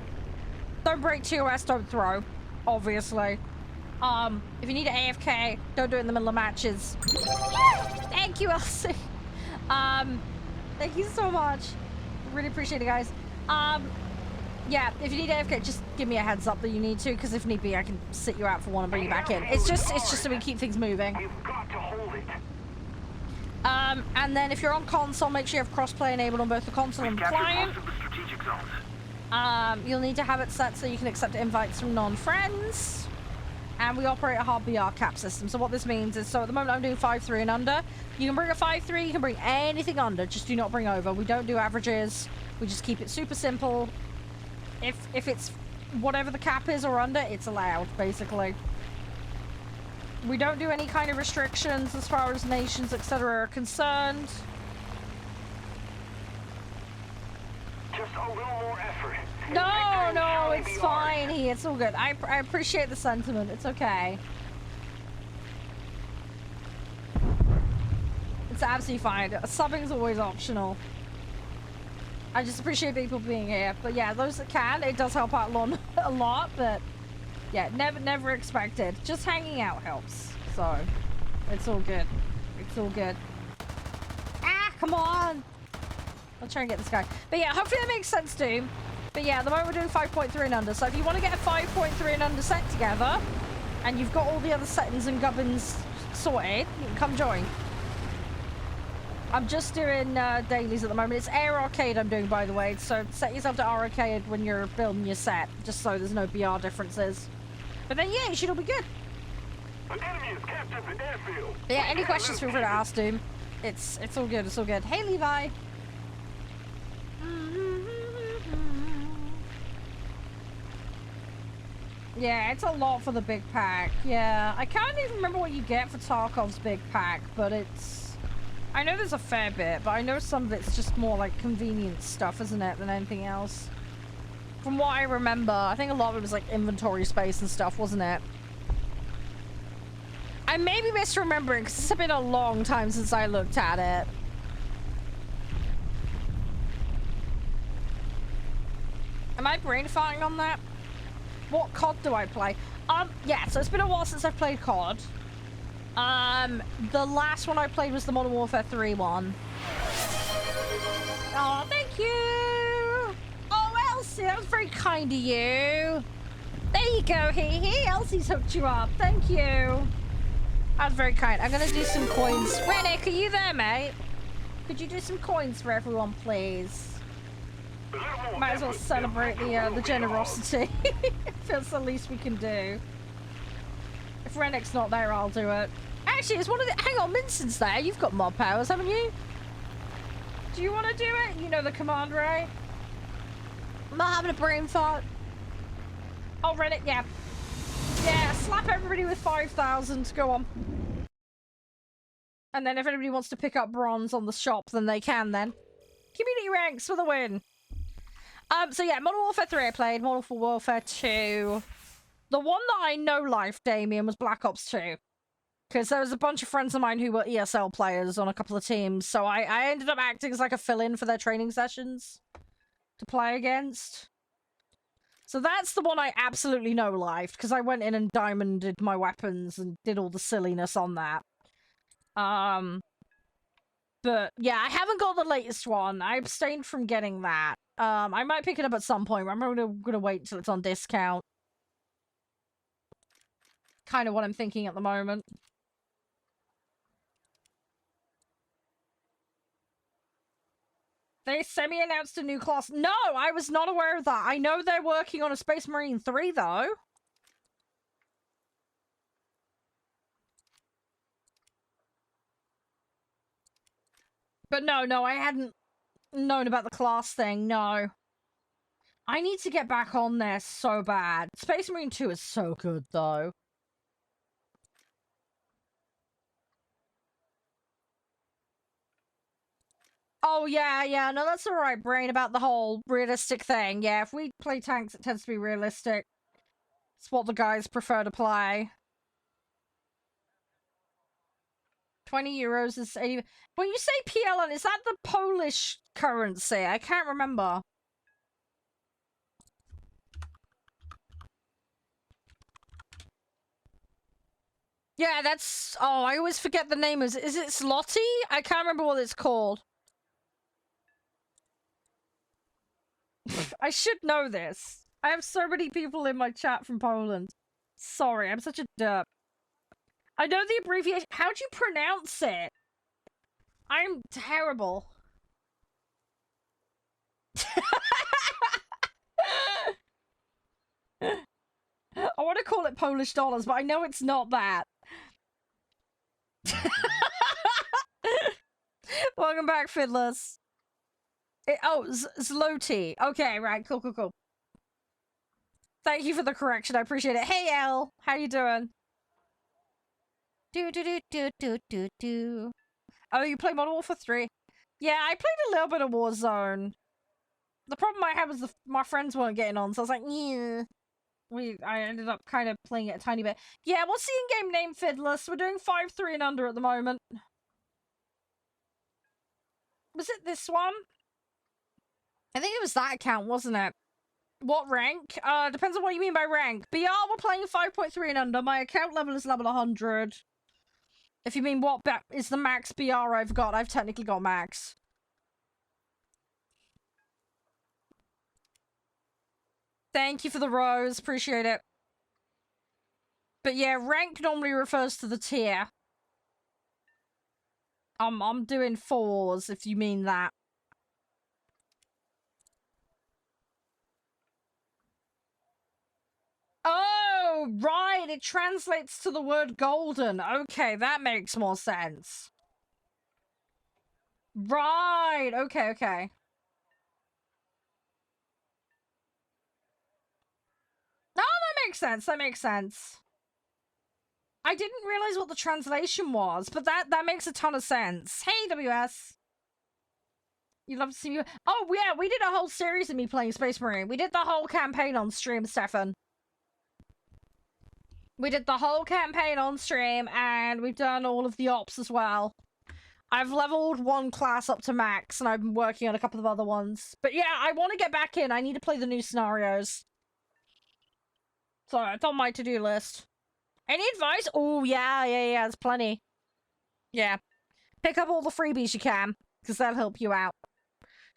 Don't break TOS, don't throw. Obviously. If you need an AFK, don't do it in the middle of matches. Thank you, Elsie. Thank you so much. Really appreciate it, guys. Yeah, if you need AFK, just give me a heads up that you need to, because if need be, I can sit you out for one and bring you back in. It's just so we keep things moving. We've got to hold it. And then if you're on console, make sure you have crossplay enabled on both the console and the client. You'll need to have it set so you can accept invites from non-friends. And we operate a hard BR cap system. So what this means is, so at the moment I'm doing 5.3 and under. You can bring a 5.3, you can bring anything under, just do not bring over. We don't do averages. We just keep it super simple. If it's whatever the cap is or under, it's allowed, basically. We don't do any kind of restrictions as far as nations, etc. are concerned. Just a little more effort. No, it's fine. It's all good. I appreciate the sentiment. It's okay. It's absolutely fine. Subbing's always optional. I just appreciate people being here. But yeah, those that can, it does help out a lot, but yeah, never expected. Just hanging out helps. So it's all good. It's all good. Ah, come on. I'll try and get this guy. But yeah, hopefully that makes sense, Doom. But yeah, at the moment we're doing 5.3 and under. So if you want to get a 5.3 and under set together, and you've got all the other settings and gubbins sorted, you can come join. I'm just doing dailies at the moment. It's Air Arcade I'm doing, by the way. So set yourself to Arcade when you're building your set, just so there's no BR differences. But then yeah, you should all be good. The enemy has captured the airfield. But yeah, any questions, feel free to ask, Doom. It's all good. It's all good. Hey, Levi. Yeah, it's a lot for the big pack. Yeah, I can't even remember what you get for Tarkov's big pack, but it's I know there's a fair bit, but I know some of it's just more like convenience stuff, isn't it, than anything else. From what I remember, I think a lot of it was like inventory space and stuff, wasn't it? I may be misremembering because it's been a long time since I looked at it. Am I brain farting on that? What COD do I play? Yeah, so it's been a while since I've played COD. The last one I played was the Modern Warfare 3 one. Oh, thank you! Oh, Elsie, that was very kind of you. There you go, hey, Elsie's hooked you up. Thank you. That was very kind. I'm gonna do some coins. Rennick, are you there, mate? Could you do some coins for everyone, please? Might as well celebrate the generosity. If that's the least we can do. If Rennick's not there, I'll do it. Actually, it's one of the... Hang on, Minson's there. You've got mod powers, haven't you? Do you want to do it? You know the command, right? I'm not having a brain fart. Oh, Rennick, yeah. Yeah, slap everybody with 5,000. Go on. And then if anybody wants to pick up bronze on the shop, then they can then. Community ranks for the win. So yeah, Modern Warfare 3 I played. Modern Warfare 2. The one that I know life, Damien, was Black Ops 2. Because there was a bunch of friends of mine who were ESL players on a couple of teams. So I ended up acting as like a fill-in for their training sessions to play against. So that's the one I absolutely know life. Because I went in and diamonded my weapons and did all the silliness on that. But yeah, I haven't got the latest one. I abstained from getting that. I might pick it up at some point. I'm gonna wait till it's on discount. Kind of what I'm thinking at the moment. They semi-announced a new class. No, I was not aware of that. I know they're working on a Space Marine 3, though. But no, I hadn't known about the class thing, no. I need to get back on there so bad. Space Marine 2 is so good, though. Oh, yeah, no, that's alright, Brain, about the whole realistic thing. Yeah, if we play tanks, it tends to be realistic. It's what the guys prefer to play. 20 euros is 80... When you say PLN, is that the Polish currency? I can't remember. Yeah, that's... Oh, I always forget the name. Is it Zloty? I can't remember what it's called. I should know this. I have so many people in my chat from Poland. Sorry, I'm such a derp. I know the abbreviation. How do you pronounce it? I'm terrible. I want to call it Polish dollars, but I know it's not that. Welcome back, Fiddlers. Zloty. Okay, right. Cool. Thank you for the correction. I appreciate it. Hey, Elle. How you doing? Do. Oh, you play Modern Warfare 3? Yeah, I played a little bit of Warzone. The problem I had was my friends weren't getting on, so I was like, yeah. I ended up kind of playing it a tiny bit. Yeah, what's the in-game name, Fiddlers? We're doing 5-3 and under at the moment. Was it this one? I think it was that account, wasn't it? What rank? Depends on what you mean by rank. BR, we're playing 5.3 and under. My account level is level 100. If you mean what is the max BR I've got, I've technically got max. Thank you for the rose. Appreciate it. But yeah, rank normally refers to the tier. I'm doing 4s, if you mean that. Oh, right. It translates to the word golden. Okay, that makes more sense. Right. Okay. Oh, that makes sense. I didn't realize what the translation was, but that makes a ton of sense. Hey, WS. You'd love to see me. Oh, yeah, we did a whole series of me playing Space Marine. We did the whole campaign on stream, Stefan. We did the whole campaign on stream, and we've done all of the ops as well. I've leveled one class up to max, and I've been working on a couple of other ones. But yeah, I want to get back in. I need to play the new scenarios. So it's on my to-do list. Any advice? Oh, yeah, there's plenty. Yeah. Pick up all the freebies you can, because that'll help you out.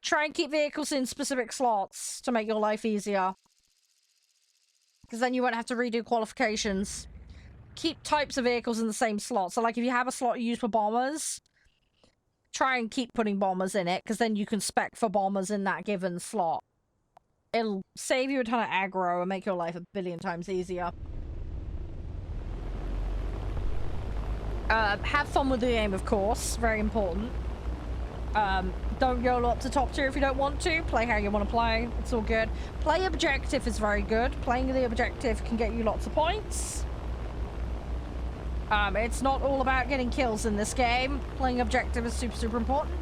Try and keep vehicles in specific slots to make your life easier. Because then you won't have to redo qualifications. Keep types of vehicles in the same slot. So, like, if you have a slot you use for bombers, try and keep putting bombers in it, because then you can spec for bombers in that given slot. It'll save you a ton of aggro and make your life a billion times easier. Have fun with the game, of course. Very important. Don't YOLO up to top tier if you don't want to. Play how you want to play. It's all good. Play objective is very good. Playing the objective can get you lots of points. It's not all about getting kills in this game. Playing objective is super, super important.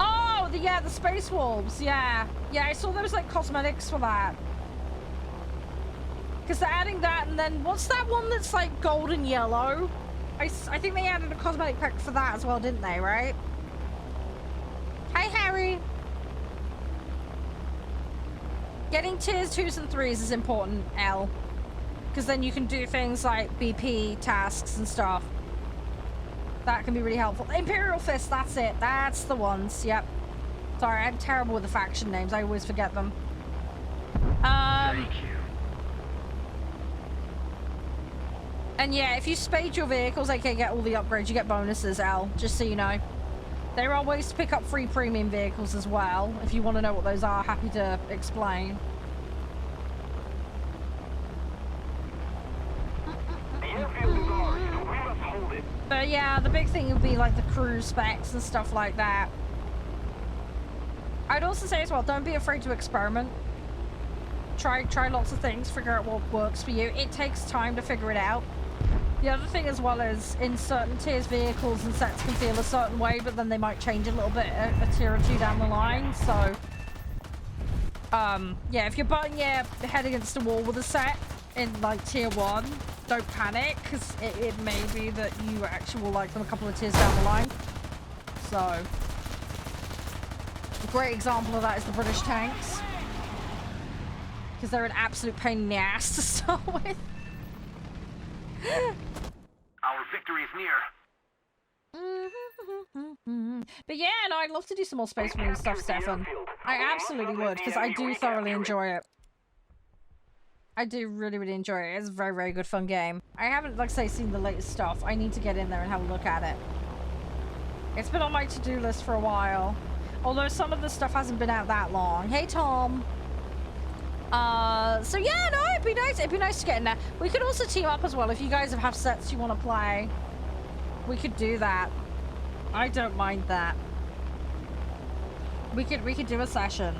Oh, the Space Wolves. Yeah, I saw there was like cosmetics for that. Because they're adding that, and then what's that one that's like gold and yellow? I think they added a cosmetic pack for that as well, didn't they, right? Hi, Harry. Getting tiers 2s and 3s is important, L. Because then you can do things like BP tasks and stuff. That can be really helpful. Imperial Fist, that's it. That's the ones, yep. Sorry, I'm terrible with the faction names. I always forget them. Thank you. And yeah, if you spade your vehicles, they can get all the upgrades. You get bonuses, Al, just so you know. There are ways to pick up free premium vehicles as well. If you want to know what those are, happy to explain. The airfield is ours. We must hold it. But yeah, the big thing would be like the crew specs and stuff like that. I'd also say as well, don't be afraid to experiment. Try lots of things, figure out what works for you. It takes time to figure it out. The other thing as well is, in certain tiers, vehicles and sets can feel a certain way, but then they might change a little bit a tier or two down the line, so... yeah, if you're butting your head against the wall with a set in, like, tier 1, don't panic, because it may be that you actually will like them a couple of tiers down the line. So... a great example of that is the British tanks. Because they're an absolute pain in the ass to start with. Our victory is near. But yeah, no, I'd love to do some more Space Marine stuff, Stefan. I absolutely would, because I do thoroughly enjoy it. I do really, really enjoy it. It's a very, very good fun game. I haven't, like I say, seen the latest stuff. I need to get in there and have a look at it. It's been on my to-do list for a while. Although some of the stuff hasn't been out that long. Hey, Tom. So yeah, no, it'd be nice to get in there. We could also team up as well. If you guys have sets you want to play, we could do that. I don't mind that. We could do a session.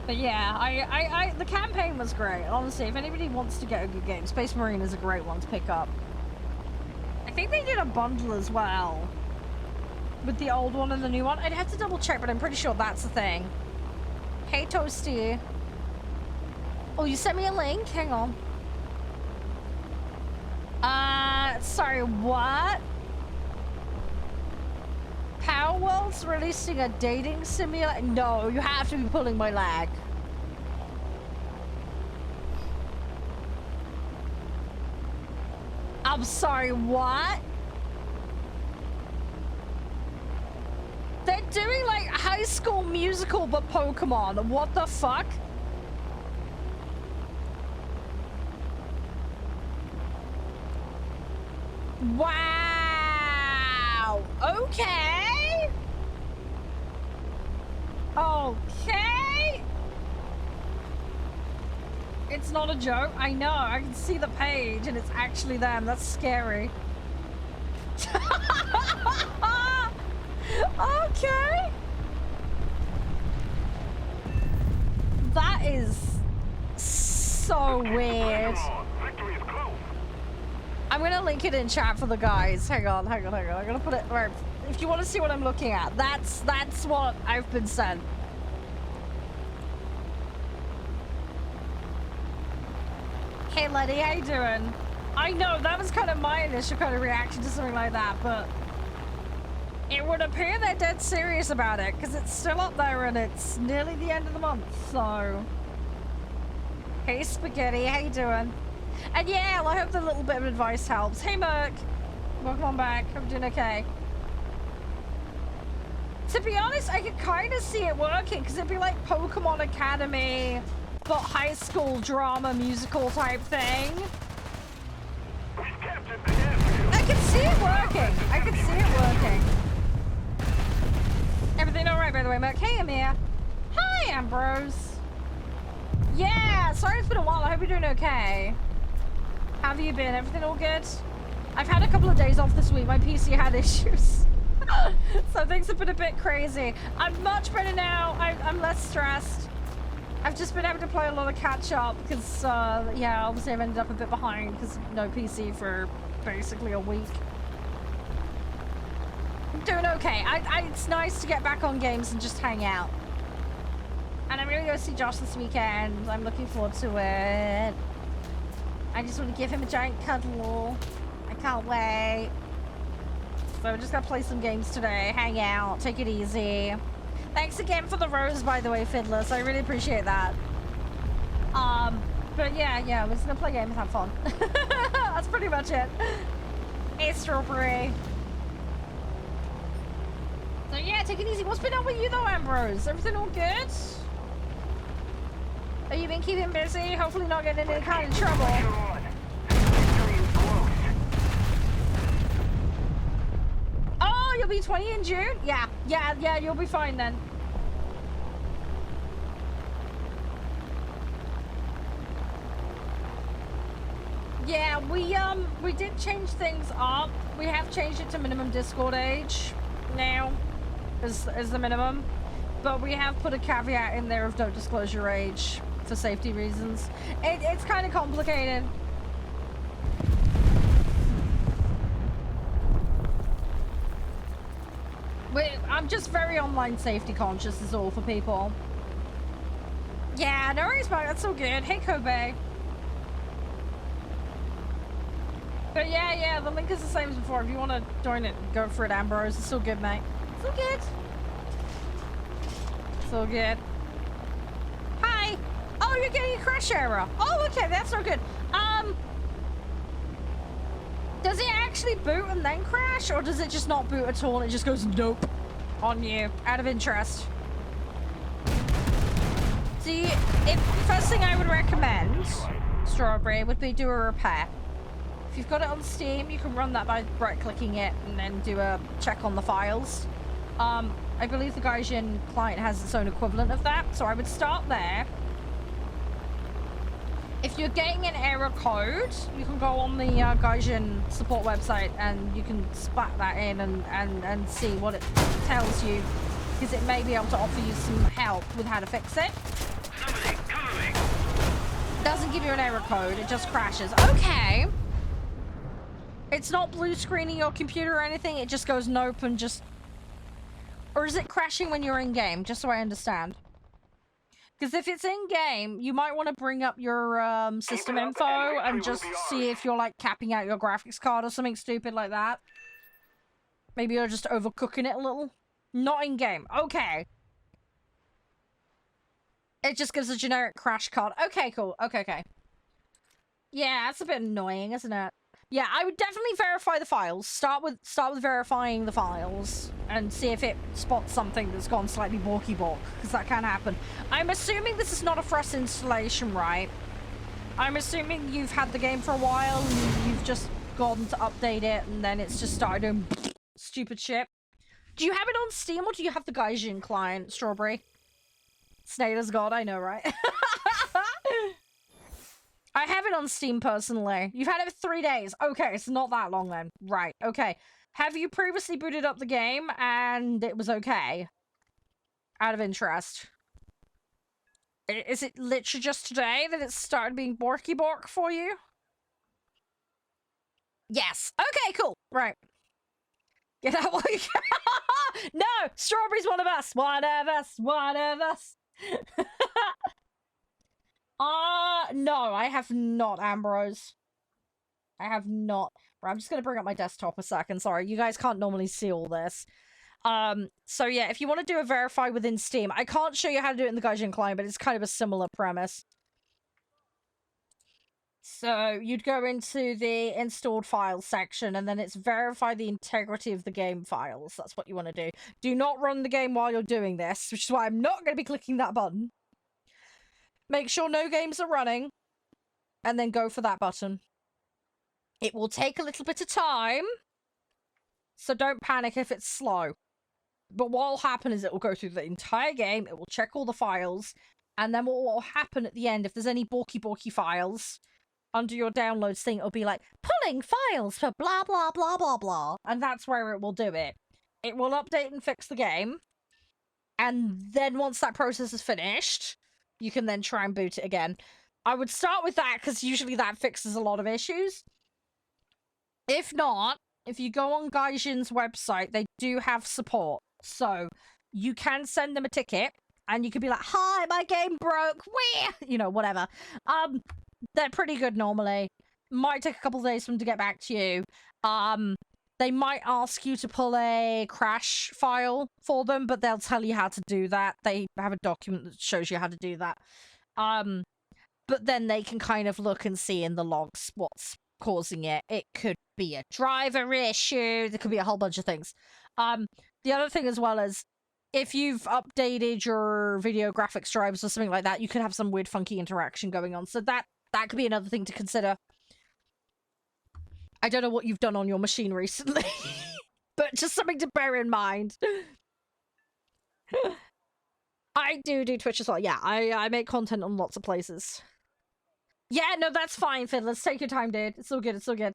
But yeah, the campaign was great. Honestly, if anybody wants to get a good game, Space Marine is a great one to pick up. I think they did a bundle as well. With the old one and the new one. I'd have to double check, but I'm pretty sure that's the thing. Hey, Toasty. Oh, you sent me a link? Hang on. Sorry, what? Power World's releasing a dating simulator? No, you have to be pulling my leg. I'm sorry, what? They're doing like High School Musical but Pokemon. What the fuck? Wow. Okay. Okay. It's not a joke. I know. I can see the page and it's actually them. That's scary. Okay. is so weird. Victory is close. I'm gonna link it in chat for the guys. Hang on. I'm gonna put it right. If you want to see what I'm looking at, that's what I've been sent. Hey, Letty, how you doing? I know that was kind of my initial kind of reaction to something like that, but it would appear they're dead serious about it because it's still up there and it's nearly the end of the month. So, hey, Spaghetti, how you doing? And yeah, I hope the little bit of advice helps. Hey, Merc, welcome on back. I'm doing okay. To be honest, I could kind of see it working because it'd be like Pokemon Academy, but high school drama musical type thing. I can see it working. I can see it working. Everything all right, by the way, Merc? Hey, Amir. Hi, Ambrose. Yeah, sorry it's been a while. I hope you're doing okay. How have you been? Everything all good? I've had a couple of days off this week. My PC had issues. So things have been a bit crazy. I'm much better now. I'm less stressed. I've just been able to play a lot of catch up because, yeah, obviously I've ended up a bit behind because no PC for basically a week. I'm doing okay. It's nice to get back on games and just hang out. And I'm gonna go see Josh this weekend. I'm looking forward to it. I just want to give him a giant cuddle. I can't wait. So we're just gonna play some games today, hang out, take it easy. Thanks again for the rose, by the way, Fiddlers. I really appreciate that. But yeah, we're just gonna play games and have fun. That's pretty much it. Hey, Strawberry. So yeah, take it easy. What's been up with you though, Ambrose? Everything all good? Have you been keeping busy? Hopefully not getting in any kind of trouble. Oh, you'll be 20 in June? Yeah, you'll be fine then. Yeah, we did change things up. We have changed it to minimum Discord age now as the minimum. But we have put a caveat in there of don't disclose your age for safety reasons. It's kind of complicated. I'm just very online safety conscious is all for people. Yeah, no worries, mate. That's all good. Hey, Kobe. But yeah, the link is the same as before. If you want to join it, go for it, Ambrose. It's all good, mate. It's all good. It's all good. Hi. Oh, you're getting a crash error. Oh, okay, that's not good. Does it actually boot and then crash, or does it just not boot at all and it just goes nope on you, out of interest? See, first thing I would recommend, Strawberry, would be do a repair. If you've got it on Steam, you can run that by right-clicking it and then do a check on the files. I believe the Gaijin client has its own equivalent of that, so I would start there. If you're getting an error code, you can go on the Gaijin support website and you can spat that in and see what it tells you, because it may be able to offer you some help with how to fix it. It doesn't give you an error code, it just crashes. Okay. It's not blue screening your computer or anything, it just goes nope and just... Or is it crashing when you're in game? Just so I understand. Because if it's in game, you might want to bring up your system info and just see if you're like capping out your graphics card or something stupid like that. Maybe you're just overcooking it a little. Not in game. Okay. It just gives a generic crash card. Okay, cool. Okay. Yeah, that's a bit annoying, isn't it? Yeah, I would definitely verify the files. Start with verifying the files and see if it spots something that's gone slightly borky-bork, because that can happen. I'm assuming this is not a fresh installation, right? I'm assuming you've had the game for a while and you've just gone to update it and then it's just started doing stupid shit. Do you have it on Steam or do you have the Gaijin client, Strawberry? Snader's God, I know, right? I have it on Steam personally. You've had it for 3 days. Okay, it's not that long then. Right, okay. Have you previously booted up the game and it was okay? Out of interest. Is it literally just today that it started being borky bork for you? Yes. Okay, cool. Right. Get out while you can. No! Strawberry's one of us! One of us! One of us! No, I have not, Ambrose. I have not. Right, I'm just gonna bring up my desktop a second. Sorry, you guys can't normally see all this. So yeah, if you want to do a verify within Steam, I can't show you how to do it in the Gaijin client, but it's kind of a similar premise. So you'd go into the installed files section, and then it's verify the integrity of the game files. That's what you want to do. Do not run the game while you're doing this, which is why I'm not going to be clicking that button. Make sure no games are running, and then go for that button. It will take a little bit of time, so don't panic if it's slow. But what will happen is it will go through the entire game, it will check all the files, and then what will happen at the end, if there's any borky files under your downloads thing, it'll be like, pulling files for blah blah blah blah blah, and that's where it will do it. It will update and fix the game, and then once that process is finished, you can then try and boot it again. I would start with that, because usually that fixes a lot of issues. If not, if you go on Gaijin's website, they do have support. So, you can send them a ticket, and you could be like, hi, my game broke, where? You know, whatever. They're pretty good normally. Might take a couple of days for them to get back to you. They might ask you to pull a crash file for them, but they'll tell you how to do that. They have a document that shows you how to do that. But then they can kind of look and see in the logs what's causing it. It could be a driver issue. There could be a whole bunch of things. The other thing as well is, if you've updated your video graphics drivers or something like that, you could have some weird funky interaction going on. So that could be another thing to consider. I don't know what you've done on your machine recently, but just something to bear in mind. I do Twitch as well. Yeah, I make content on lots of places. Yeah, no, that's fine, Finn. Let's take your time, dude. It's all good. It's all good.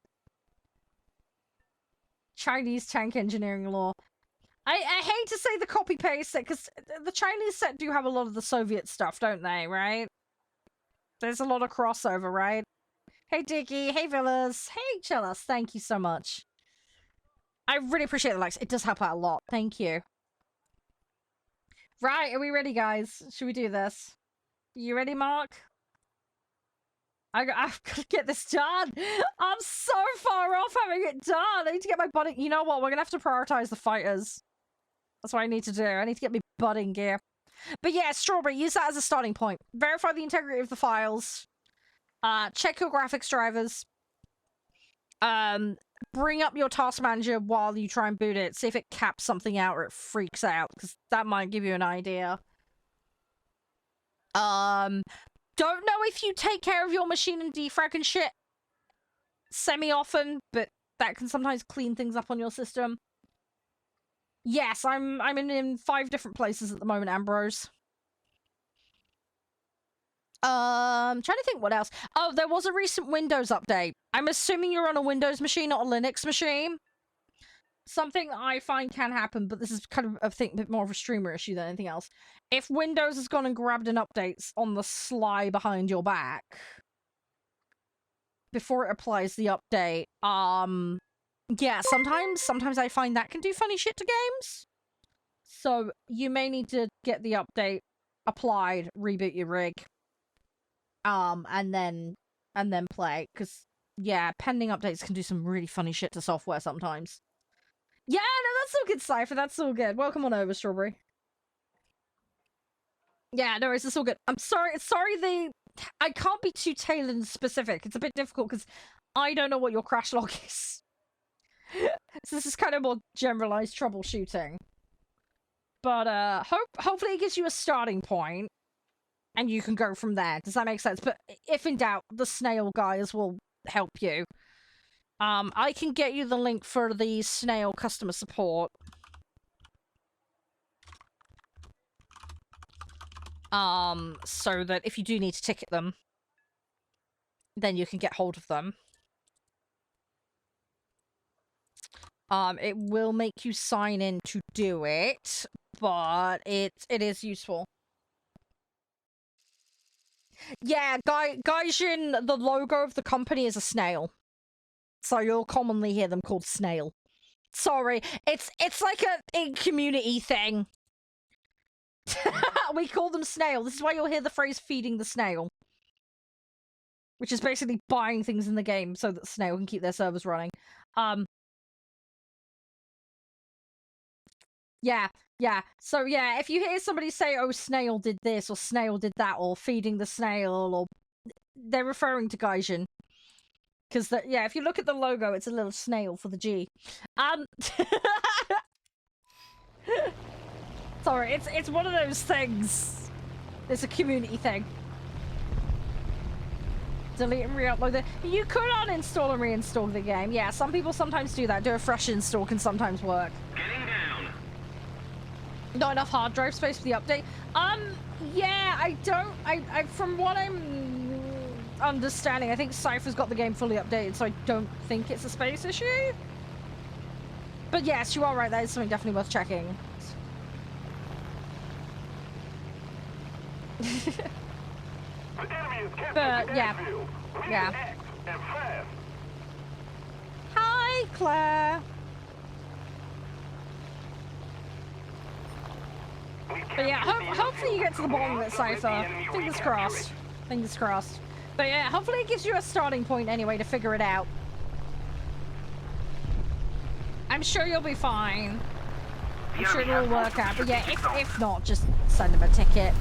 Chinese tank engineering law. I hate to say the copy-paste set, because the Chinese set do have a lot of the Soviet stuff, don't they, right? There's a lot of crossover, right? Hey, Dicky. Hey, Villas. Hey, Chillas. Thank you so much. I really appreciate the likes. It does help out a lot. Thank you. Right, are we ready, guys? Should we do this? You ready, Mark? I've got to get this done. I'm so far off having it done. I need to get my budding. You know what? We're going to have to prioritize the fighters. That's what I need to do. I need to get my budding gear. But yeah, Strawberry, use that as a starting point. Verify the integrity of the files. Check your graphics drivers. Bring up your task manager while you try and boot it. See if it caps something out or it freaks out, because that might give you an idea. Don't know if you take care of your machine and defrag and shit semi-often, but that can sometimes clean things up on your system. Yes, I'm in 5 different places at the moment, Ambrose. Trying to think what else. Oh, there was a recent Windows update. I'm assuming you're on a Windows machine, not a Linux machine. Something I find can happen, but this is kind of, I think, a bit more of a streamer issue than anything else. If Windows has gone and grabbed an update on the sly behind your back, before it applies the update, yeah, sometimes I find that can do funny shit to games. So you may need to get the update applied, reboot your rig, and then play, because yeah, pending updates can do some really funny shit to software sometimes. Yeah, no, that's all good, Cypher. That's all good. Welcome on over, Strawberry. Yeah, no, it's all good. I'm sorry. I can't be too tailored and specific. It's a bit difficult because I don't know what your crash log is. So this is kind of more generalized troubleshooting. But hopefully it gives you a starting point, and you can go from there. Does that make sense? But if in doubt, the snail guys will help you. I can get you the link for the snail customer support. So that if you do need to ticket them, then you can get hold of them. It will make you sign in to do it, but it is useful. Yeah, Gaijin, the logo of the company is a snail. So you'll commonly hear them called snail. Sorry, it's like a community thing. We call them snail. This is why you'll hear the phrase feeding the snail. Which is basically buying things in the game so that snail can keep their servers running. Yeah. So yeah, if you hear somebody say, oh, snail did this, or snail did that, or feeding the snail, or they're referring to Gaijin. Because, yeah, if you look at the logo, it's a little snail for the G. Sorry, it's one of those things. It's a community thing. Delete and re-upload it. You could uninstall and reinstall the game. Yeah, some people sometimes do that. Do a fresh install can sometimes work. Getting down. Not enough hard drive space for the update. Yeah, I from what I'm understanding, I think Cypher's got the game fully updated, so I don't think it's a space issue. But yes, you are right, that is something definitely worth checking. But yeah. Hi, Claire. But yeah, hopefully you get to the bottom of it, Cypher. Fingers crossed. Fingers crossed. But yeah, hopefully it gives you a starting point anyway to figure it out. I'm sure you'll be fine. I'm sure it'll work out. But yeah, if not, just send them a ticket.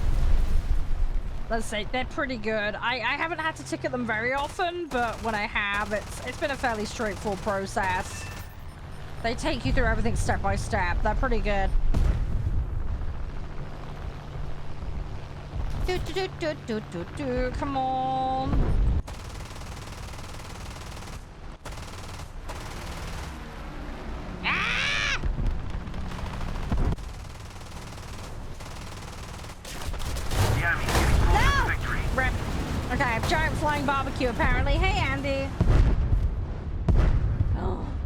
Let's say they're pretty good. I haven't had to ticket them very often, but when I have, it's been a fairly straightforward process. They take you through everything step by step. They're pretty good. Come on. Ah! No! Rip. Okay, giant flying barbecue apparently. Hey, Andy.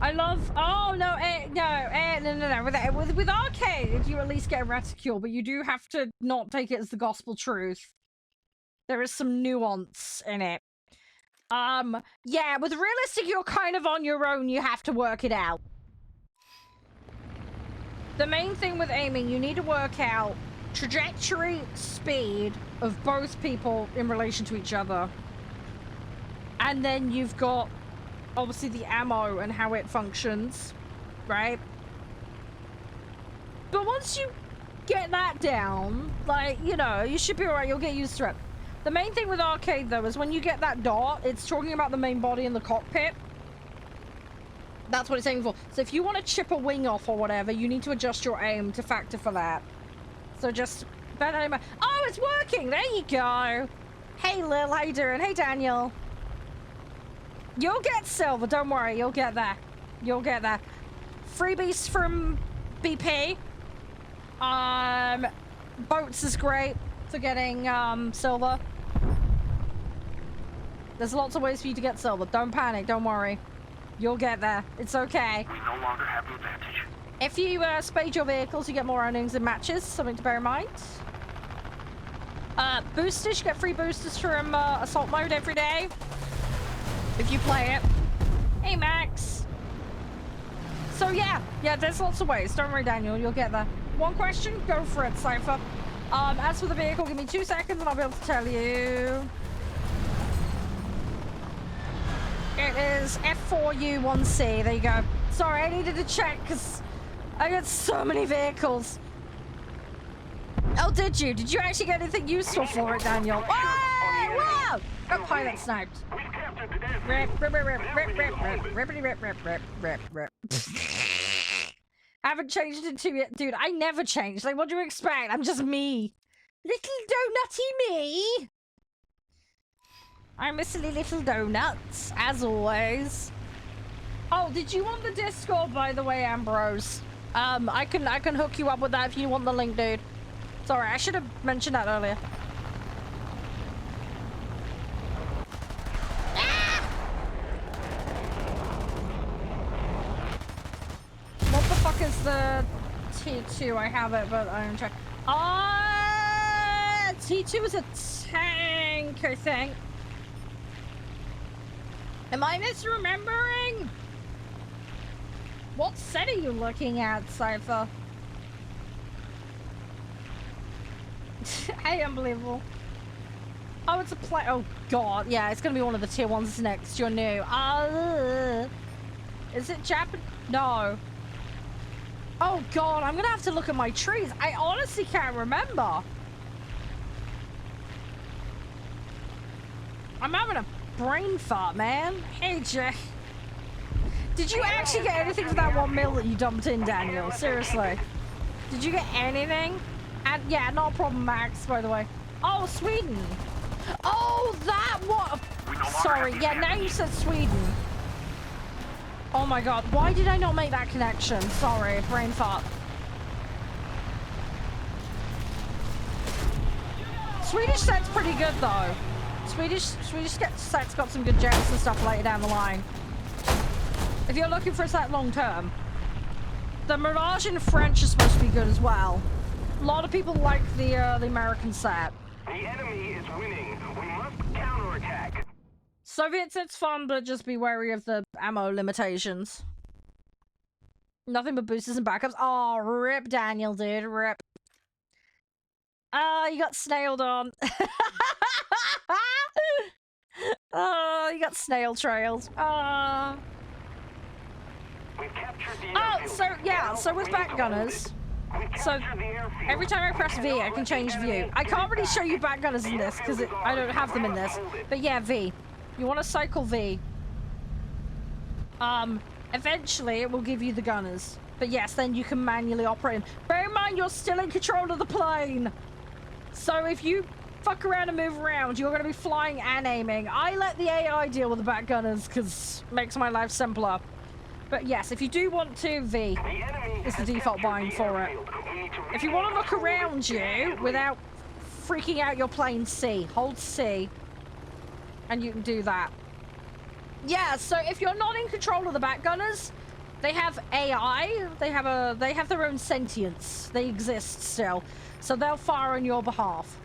I love. Oh no, no. With arcade, you at least get a reticule, but you do have to not take it as the gospel truth. There is some nuance in it. Yeah, with realistic, you're kind of on your own. You have to work it out. The main thing with aiming, you need to work out trajectory, speed of both people in relation to each other, and then you've got obviously the ammo and how it functions, right? But once you get that down, like, you know, you should be alright, you'll get used to it. The main thing with arcade, though, is when you get that dot, it's talking about the main body in the cockpit. That's what it's aiming for. So if you want to chip a wing off or whatever, you need to adjust your aim to factor for that. So just better aim. Oh, it's working! There you go! Hey, Lil, how you doing? Hey, Daniel. You'll get silver, don't worry, you'll get that. You'll get that. Freebies from BP. Boats is great for getting silver. There's lots of ways for you to get silver. Don't panic, don't worry. You'll get there. It's okay. We no longer have the advantage. If you spade your vehicles, you get more earnings in matches. Something to bear in mind. Boosters, you get free boosters from assault mode every day. If you play it. Hey, Max. So yeah, there's lots of ways. Don't worry, Daniel, you'll get there. One question, go for it, Cypher. As for the vehicle, give me 2 seconds and I'll be able to tell you. It is F4U1C. There you go. Sorry, I needed to check because I got so many vehicles. Oh, did you? Did you actually get anything useful for it, Daniel? Whoa! Whoa! Got pilot sniped. Rip. I haven't changed into it, dude. I never changed. Like, what do you expect? I'm just me. Little donutty me. I'm a silly little donuts, as always. Oh, did you want the Discord, by the way, Ambrose? I can hook you up with that if you want the link, dude. Sorry, I should have mentioned that earlier. Ah! What the fuck is the T2? I have it, but I don't check. T2 is a tank, I think. Am I misremembering? What set are you looking at, Cypher? Hey, unbelievable. Oh, it's a plane. Oh, God. Yeah, it's going to be one of the tier 1s next. You're new. Is it Japanese? No. Oh, God. I'm going to have to look at my trees. I honestly can't remember. I'm having a brain fart, man. Hey, Jay. Did you actually get anything for that 1 mil that you dumped in, Daniel? Seriously. Did you get anything? And yeah, not a problem, Max, by the way. Oh, Sweden. Oh, that one. Sorry. Yeah, now you said Sweden. Oh my God. Why did I not make that connection? Sorry, brain fart. Swedish set's pretty good, though. Swedish set's got some good jets and stuff later down the line. If you're looking for a set long term. The Mirage in French is supposed to be good as well. A lot of people like the American set. The enemy is winning. We must counterattack. Soviet set's fun, but just be wary of the ammo limitations. Nothing but boosters and backups. Oh, rip, Daniel, dude. Rip. You got snailed on. Oh, you got snail trailed. We've captured the Oh, airfield. so yeah, so with back gunners. So every time I press V, I can change view. I can't really show you back gunners in this because I don't have them in this. But yeah, V. You want to cycle V. Eventually it will give you the gunners. But yes, then you can manually operate them. Bear in mind, you're still in control of the plane. So if you fuck around and move around, you're going to be flying and aiming. I let the AI deal with the back gunners because it makes my life simpler. But yes, if you do want to, V is the default bind for it. If you want to look around you without freaking out your plane, C. Hold C. And you can do that. Yeah, so if you're not in control of the back gunners, they have AI. They have their own sentience. They exist still. So they'll fire on your behalf.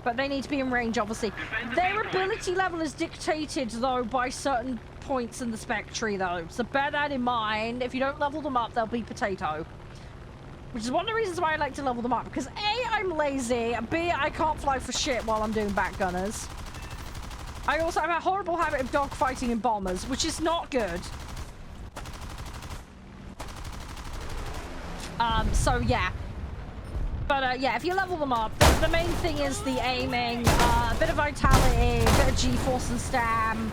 But they need to be in range, obviously. Their ability level is dictated, though, by certain points in the spec tree, though. So bear that in mind. If you don't level them up, they'll be potato. Which is one of the reasons why I like to level them up. Because A, I'm lazy. B, I can't fly for shit while I'm doing back gunners. I also have a horrible habit of dogfighting in bombers, which is not good. So yeah. But yeah, if you level them up, the main thing is the aiming, a bit of vitality, a bit of G-force and stam.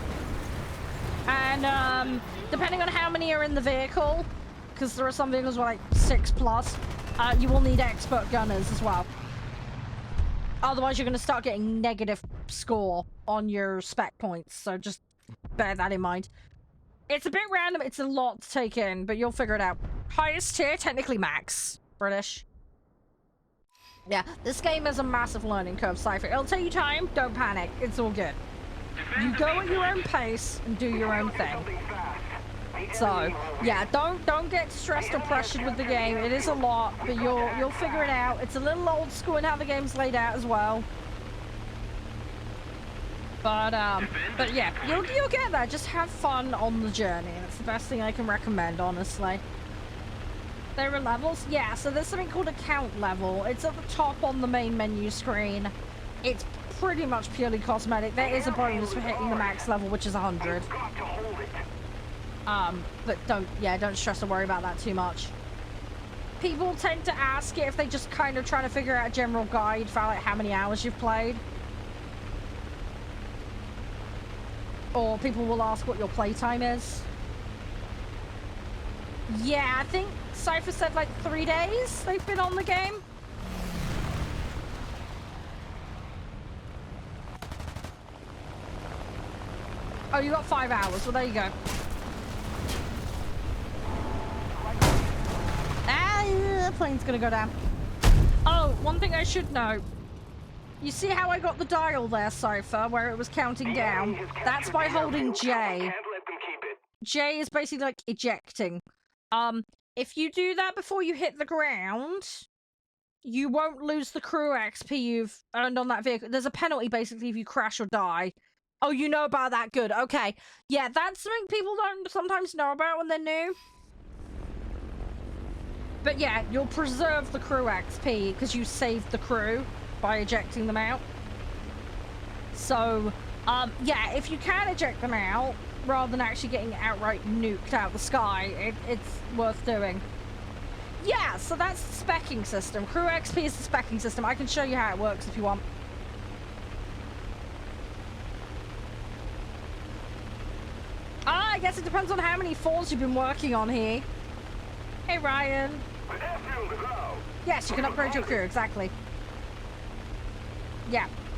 And depending on how many are in the vehicle, because there are some vehicles with like 6+, you will need expert gunners as well. Otherwise, you're going to start getting negative score on your spec points, so just bear that in mind. It's a bit random, it's a lot to take in, but you'll figure it out. Highest tier, technically max. British. Yeah, this game is a massive learning curve, Cypher. It'll take you time, don't panic, it's all good. You go at your own pace and do your own thing. So, yeah, don't get stressed or pressured with the game. It is a lot, but you'll figure it out. It's a little old school in how the game's laid out as well. But yeah, you'll get there. Just have fun on the journey. That's the best thing I can recommend, honestly. There are levels? Yeah, so there's something called account level. It's at the top on the main menu screen. It's pretty much purely cosmetic. There is a bonus for hitting the max level, which is 100. But don't stress or worry about that too much. People tend to ask it if they just kind of try to figure out a general guide for like how many hours you've played. Or people will ask what your playtime is. Yeah, I think Cypher said like 3 days they've been on the game. Oh, you got 5 hours. Well, there you go. The plane's gonna go down. Oh, one thing I should note. You see how I got the dial there, Cypher, where it was counting down? That's by holding J. J is basically like ejecting. If you do that before you hit the ground, you won't lose the crew XP you've earned on that vehicle. There's a penalty, basically, if you crash or die. Oh, you know about that. Good. Okay. Yeah, that's something people don't sometimes know about when they're new. But yeah, you'll preserve the crew XP because you saved the crew by ejecting them out. So, yeah, if you can eject them out, rather than actually getting outright nuked out of the sky, it's worth doing. Yeah, so that's the specking system. Crew XP is the specking system. I can show you how it works if you want. I guess it depends on how many falls you've been working on here. Hey, Ryan. Yes, you can upgrade your crew, exactly.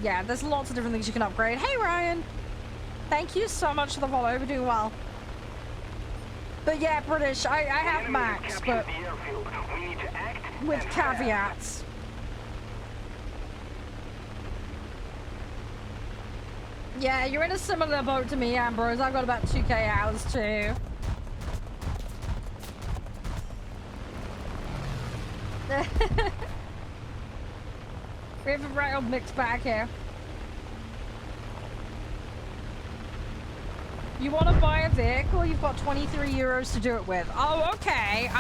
Yeah, there's lots of different things you can upgrade. Hey, Ryan. Thank you so much for the follow. We're doing well. But yeah, British, I have Max, but with caveats. Yeah, you're in a similar boat to me, Ambrose. I've got about 2k hours too. We have a right old mixed bag here. You want to buy a vehicle? You've got 23 euros to do it with. Oh, okay.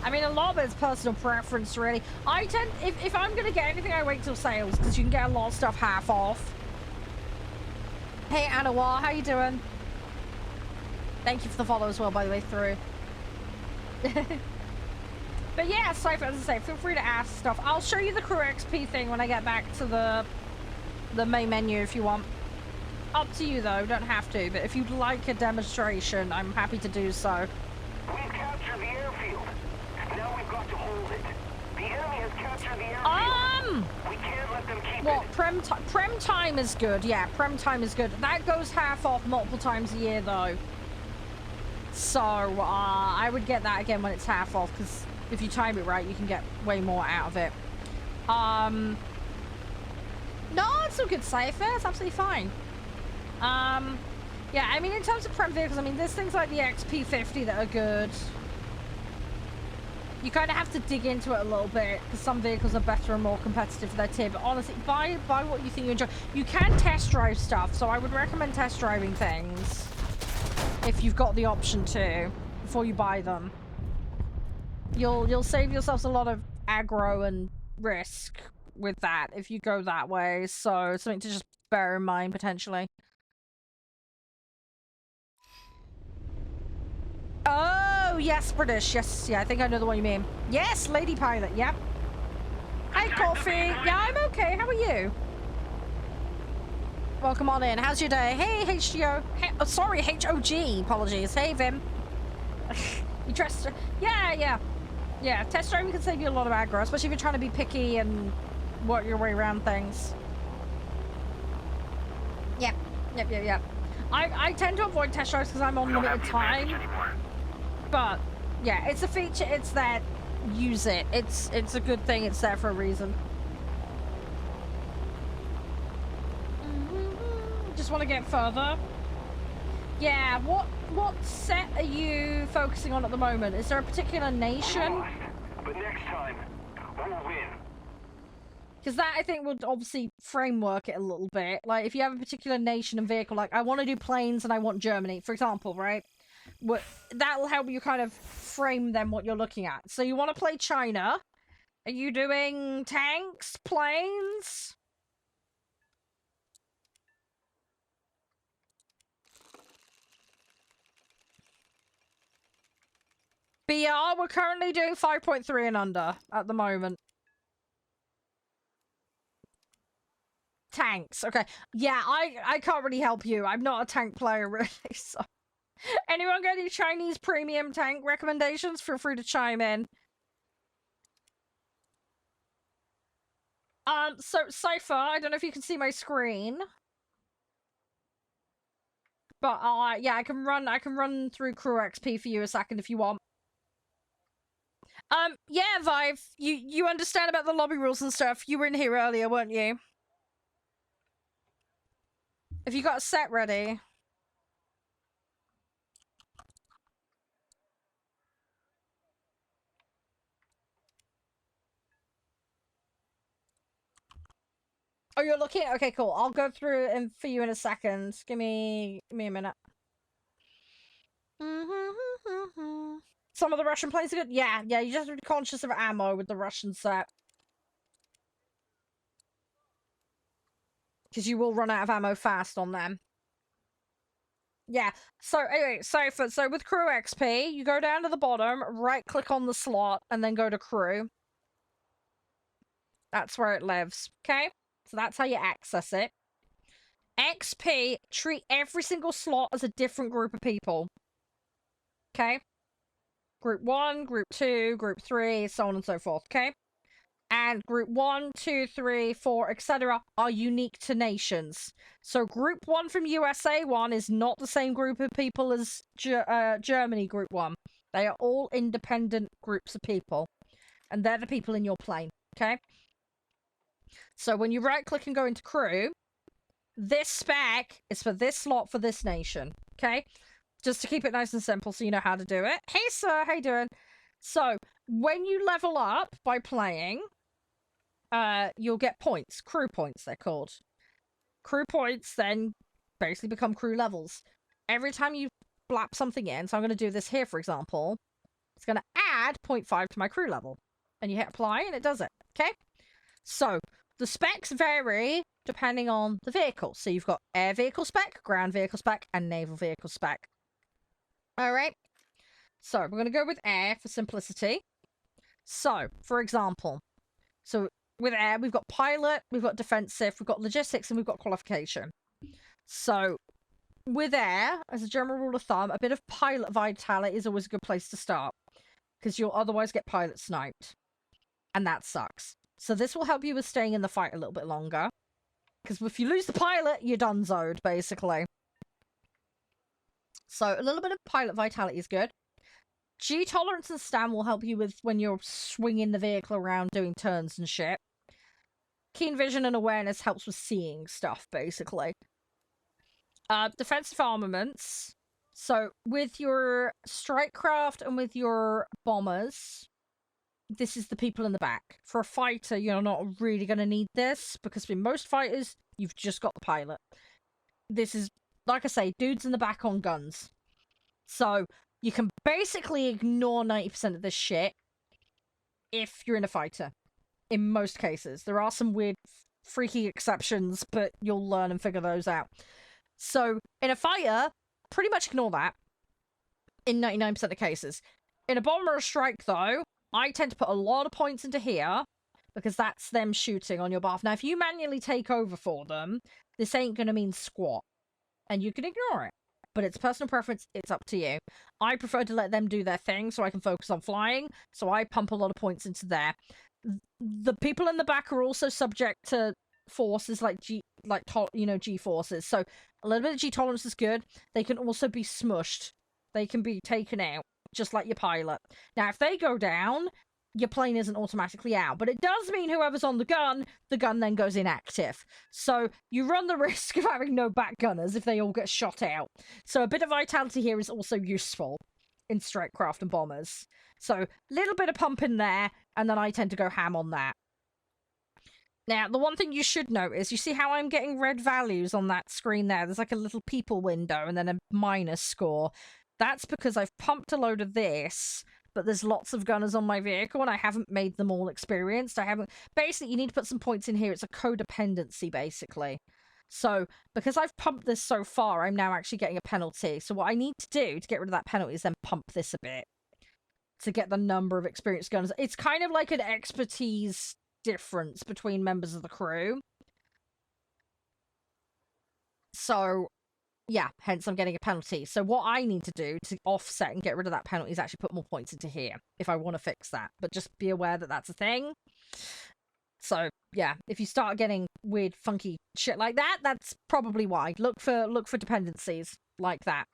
I mean, a lot of it's personal preference, really. I tend, if I'm going to get anything, I wait till sales, because you can get a lot of stuff half off. Hey, Anawar, how you doing? Thank you for the follow as well, by the way, through. But yeah, Cypher, as I say, feel free to ask stuff. I'll show you the crew XP thing when I get back to the main menu if you want. Up to you, though. Don't have to. But if you'd like a demonstration, I'm happy to do so. We've captured the airfield. Now we've got to hold it. The enemy has captured the airfield. We can't let them keep it. Prem time is good. Yeah, prem time is good. That goes half off multiple times a year, though. So, I would get that again when it's half off, because if you time it right, you can get way more out of it. No, it's all good, Cypher. It's absolutely fine. Yeah, I mean, in terms of prem vehicles, I mean, there's things like the XP50 that are good. You kind of have to dig into it a little bit, because some vehicles are better and more competitive for their tier, but honestly, buy what you think you enjoy. You can test drive stuff, so I would recommend test driving things, if you've got the option to, before you buy them. You'll save yourselves a lot of aggro and risk with that, if you go that way, so something to just bear in mind, potentially. Oh, yes, British. Yes, yeah, I think I know the one you mean. Yes, Lady Pilot, yep. Hi, Coffee. Yeah, I'm okay. How are you? Welcome on in. How's your day? Hey, HGO. Hey, oh, sorry, HOG. Apologies. Hey, Vim. You dressed... Yeah. Yeah, test driving can save you a lot of aggro, especially if you're trying to be picky and work your way around things. Yep. I tend to avoid test drives because I'm on limited time. But yeah, it's a feature. It's there. Use it. It's a good thing. It's there for a reason. Just want to get further. Yeah. What set are you focusing on at the moment? Is there a particular nation? But next time, we'll win. Because that, I think, would obviously framework it a little bit. Like, if you have a particular nation and vehicle, like, I want to do planes and I want Germany, for example, right? That'll help you kind of frame then what you're looking at. So you want to play China. Are you doing tanks, planes? BR, we're currently doing 5.3 and under at the moment. Tanks, okay. Yeah, I can't really help you. I'm not a tank player, really, so... Anyone got any Chinese premium tank recommendations? Feel free to chime in. So Cypher, I don't know if you can see my screen. But yeah, I can run through crew XP for you a second if you want. Yeah, Vive, you understand about the lobby rules and stuff. You were in here earlier, weren't you? Have you got a set ready? Oh, you're looking? Okay, cool. I'll go through it for you in a second. Give me a minute. Some of the Russian planes are good. Yeah, you just have to be conscious of ammo with the Russian set. Because you will run out of ammo fast on them. Yeah, so anyway, so with crew XP, you go down to the bottom, right-click on the slot, and then go to crew. That's where it lives, okay? So that's how you access it. XP, treat every single slot as a different group of people. Okay? Group 1, Group 2, Group 3, so on and so forth, okay? And Group 1, 2, 3, 4, etc. are unique to nations. So Group 1 from USA 1 is not the same group of people as Germany Group 1. They are all independent groups of people. And they're the people in your plane, okay? So when you right-click and go into crew, this spec is for this slot for this nation, okay? Just to keep it nice and simple so you know how to do it. Hey, sir, how you doing? So, when you level up by playing, you'll get points. Crew points, they're called. Crew points then basically become crew levels. Every time you blap something in, so I'm going to do this here, for example, it's going to add 0.5 to my crew level. And you hit apply, and it does it, okay? So, the specs vary depending on the vehicle. So you've got air vehicle spec, ground vehicle spec, and naval vehicle spec. Alright. So, we're going to go with air for simplicity. So, for example, with air, we've got pilot, we've got defensive, we've got logistics, and we've got qualification. So, with air, as a general rule of thumb, a bit of pilot vitality is always a good place to start. Because you'll otherwise get pilot sniped. And that sucks. So this will help you with staying in the fight a little bit longer. Because if you lose the pilot, you're donezoed, basically. So a little bit of pilot vitality is good. G tolerance and stam will help you with when you're swinging the vehicle around doing turns and shit. Keen vision and awareness helps with seeing stuff, basically. Defensive armaments. So with your strike craft and with your bombers, this is the people in the back. For a fighter, you're not really going to need this, because with most fighters, you've just got the pilot. This is, like I say, dudes in the back on guns. So, you can basically ignore 90% of this shit if you're in a fighter. In most cases. There are some weird, freaky exceptions, but you'll learn and figure those out. So, in a fighter, pretty much ignore that. In 99% of cases. In a bomber or strike, though, I tend to put a lot of points into here, because that's them shooting on your behalf. Now, if you manually take over for them, this ain't going to mean squat. And you can ignore it. But it's personal preference, it's up to you. I prefer to let them do their thing so I can focus on flying, so I pump a lot of points into there. The people in the back are also subject to forces like G forces. So a little bit of G tolerance is good. They can also be smushed. They can be taken out, just like your pilot. Now, if they go down, your plane isn't automatically out. But it does mean whoever's on the gun then goes inactive. So you run the risk of having no back gunners if they all get shot out. So a bit of vitality here is also useful in strike craft and bombers. So a little bit of pump in there, and then I tend to go ham on that. Now, the one thing you should note is, you see how I'm getting red values on that screen there? There's like a little people window and then a minus score. That's because I've pumped a load of this, but there's lots of gunners on my vehicle and I haven't made them all experienced. Basically, you need to put some points in here. It's a codependency, basically. So, because I've pumped this so far, I'm now actually getting a penalty. So what I need to do to get rid of that penalty is then pump this a bit to get the number of experienced gunners. It's kind of like an expertise difference between members of the crew. So, yeah, hence I'm getting a penalty. So what I need to do to offset and get rid of that penalty is actually put more points into here, if I want to fix that. But just be aware that that's a thing. So, yeah, if you start getting weird, funky shit like that, that's probably why. Look for dependencies like that.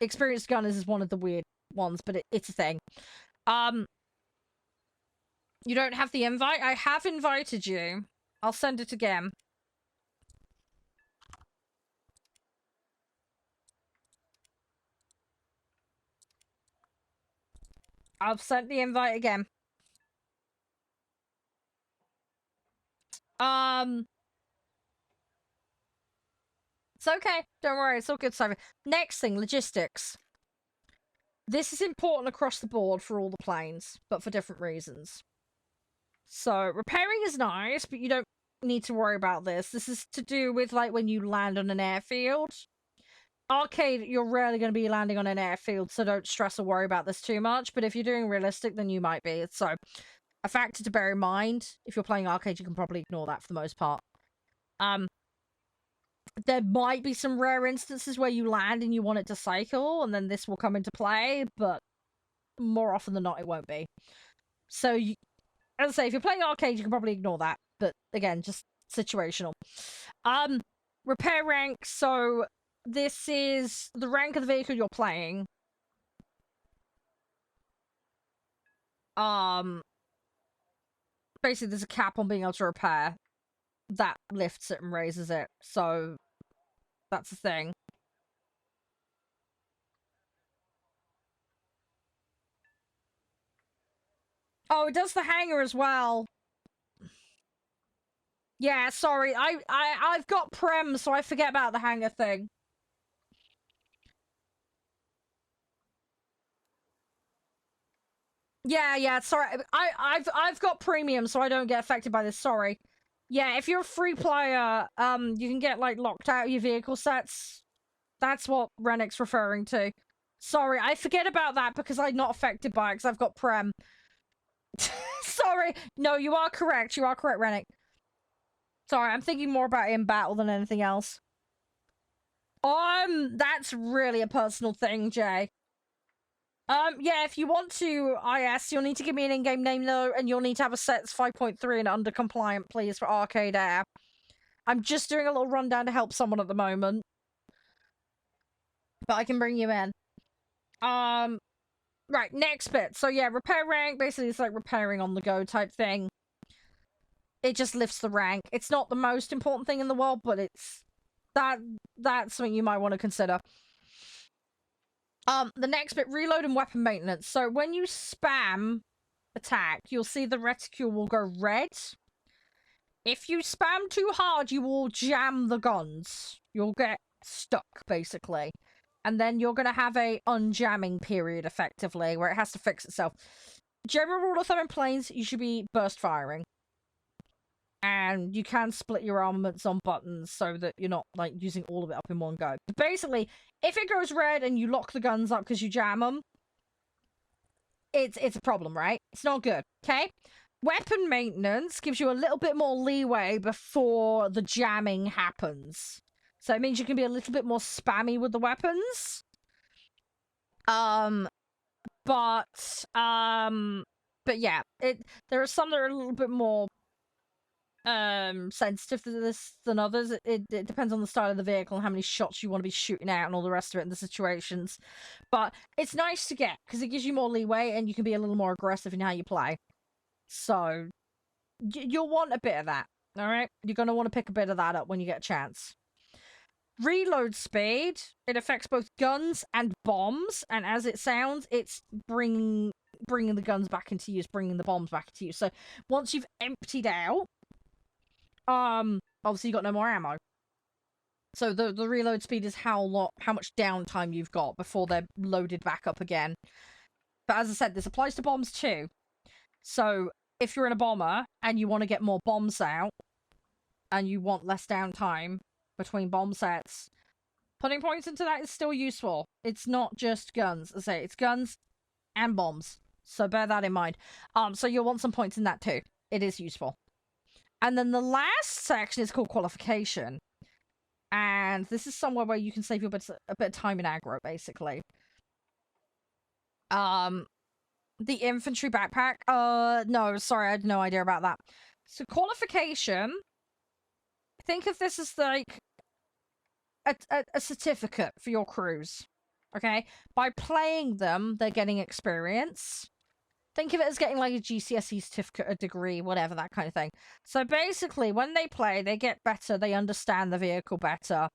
Experienced gunners is one of the weird ones, but it's a thing. You don't have the invite? I have invited you. I'll send it again. I've sent the invite again. It's okay. Don't worry. It's all good, Simon. Next thing, logistics. This is important across the board for all the planes, but for different reasons. So, repairing is nice, but you don't need to worry about this. This is to do with, like, when you land on an airfield. Arcade, you're rarely going to be landing on an airfield, so don't stress or worry about this too much. But if you're doing realistic, then you might be. So, a factor to bear in mind. If you're playing arcade, you can probably ignore that for the most part. There might be some rare instances where you land and you want it to cycle, and then this will come into play, but more often than not, it won't be. So, as I say, if you're playing arcade, you can probably ignore that. But, again, just situational. Repair rank, so this is the rank of the vehicle you're playing. Basically, there's a cap on being able to repair. That lifts it and raises it, so that's the thing. Oh, it does the hangar as well. Yeah, sorry, I've got Prem, so I forget about the hangar thing. Yeah, sorry. I've got premium, so I don't get affected by this, sorry. Yeah, if you're a free player, you can get, like, locked out of your vehicle sets. That's what Rennick's referring to. Sorry, I forget about that because I'm not affected by it because I've got Prem. Sorry. No, you are correct. You are correct, Rennick. Sorry, I'm thinking more about in battle than anything else. That's really a personal thing, Jay. Yeah, if you want to, IS, you'll need to give me an in-game name, though, and you'll need to have a set that's 5.3 and under compliant, please, for Arcade Air. I'm just doing a little rundown to help someone at the moment. But I can bring you in. Right, next bit. So, yeah, repair rank, basically it's like repairing on the go type thing. It just lifts the rank. It's not the most important thing in the world, but it's... That's something you might want to consider. The next bit, reload and weapon maintenance. So when you spam attack, you'll see the reticule will go red. If you spam too hard, you will jam the guns. You'll get stuck, basically. And then you're going to have a unjamming period, effectively, where it has to fix itself. General rule of thumb in planes, you should be burst firing. And you can split your armaments on buttons so that you're not, like, using all of it up in one go. But basically, if it goes red and you lock the guns up because you jam them, it's a problem, right? It's not good, okay? Weapon maintenance gives you a little bit more leeway before the jamming happens. So it means you can be a little bit more spammy with the weapons. But yeah, there are some that are a little bit more sensitive to this than others. It depends on the style of the vehicle and how many shots you want to be shooting out and all the rest of it in the situations. But it's nice to get because it gives you more leeway and you can be a little more aggressive in how you play. So you'll want a bit of that, all right? You're going to want to pick a bit of that up when you get a chance. Reload speed. It affects both guns and bombs, and as it sounds, it's bringing the guns back into use, bringing the bombs back into use. So once you've emptied out, obviously you got no more ammo. So the reload speed is how much downtime you've got before they're loaded back up again. But as I said, this applies to bombs too. So if you're in a bomber and you want to get more bombs out and you want less downtime between bomb sets, putting points into that is still useful. It's not just guns. As I say, it's guns and bombs. So bear that in mind. So you'll want some points in that too. It is useful. And then the last section is called qualification. And this is somewhere where you can save a bit of time in aggro, basically. The infantry backpack. No, sorry, I had no idea about that. So qualification, think of this as like a certificate for your crews. Okay? By playing them, they're getting experience. Think of it as getting like a GCSE certificate, a degree, whatever, that kind of thing. So basically, when they play, they get better, they understand the vehicle better,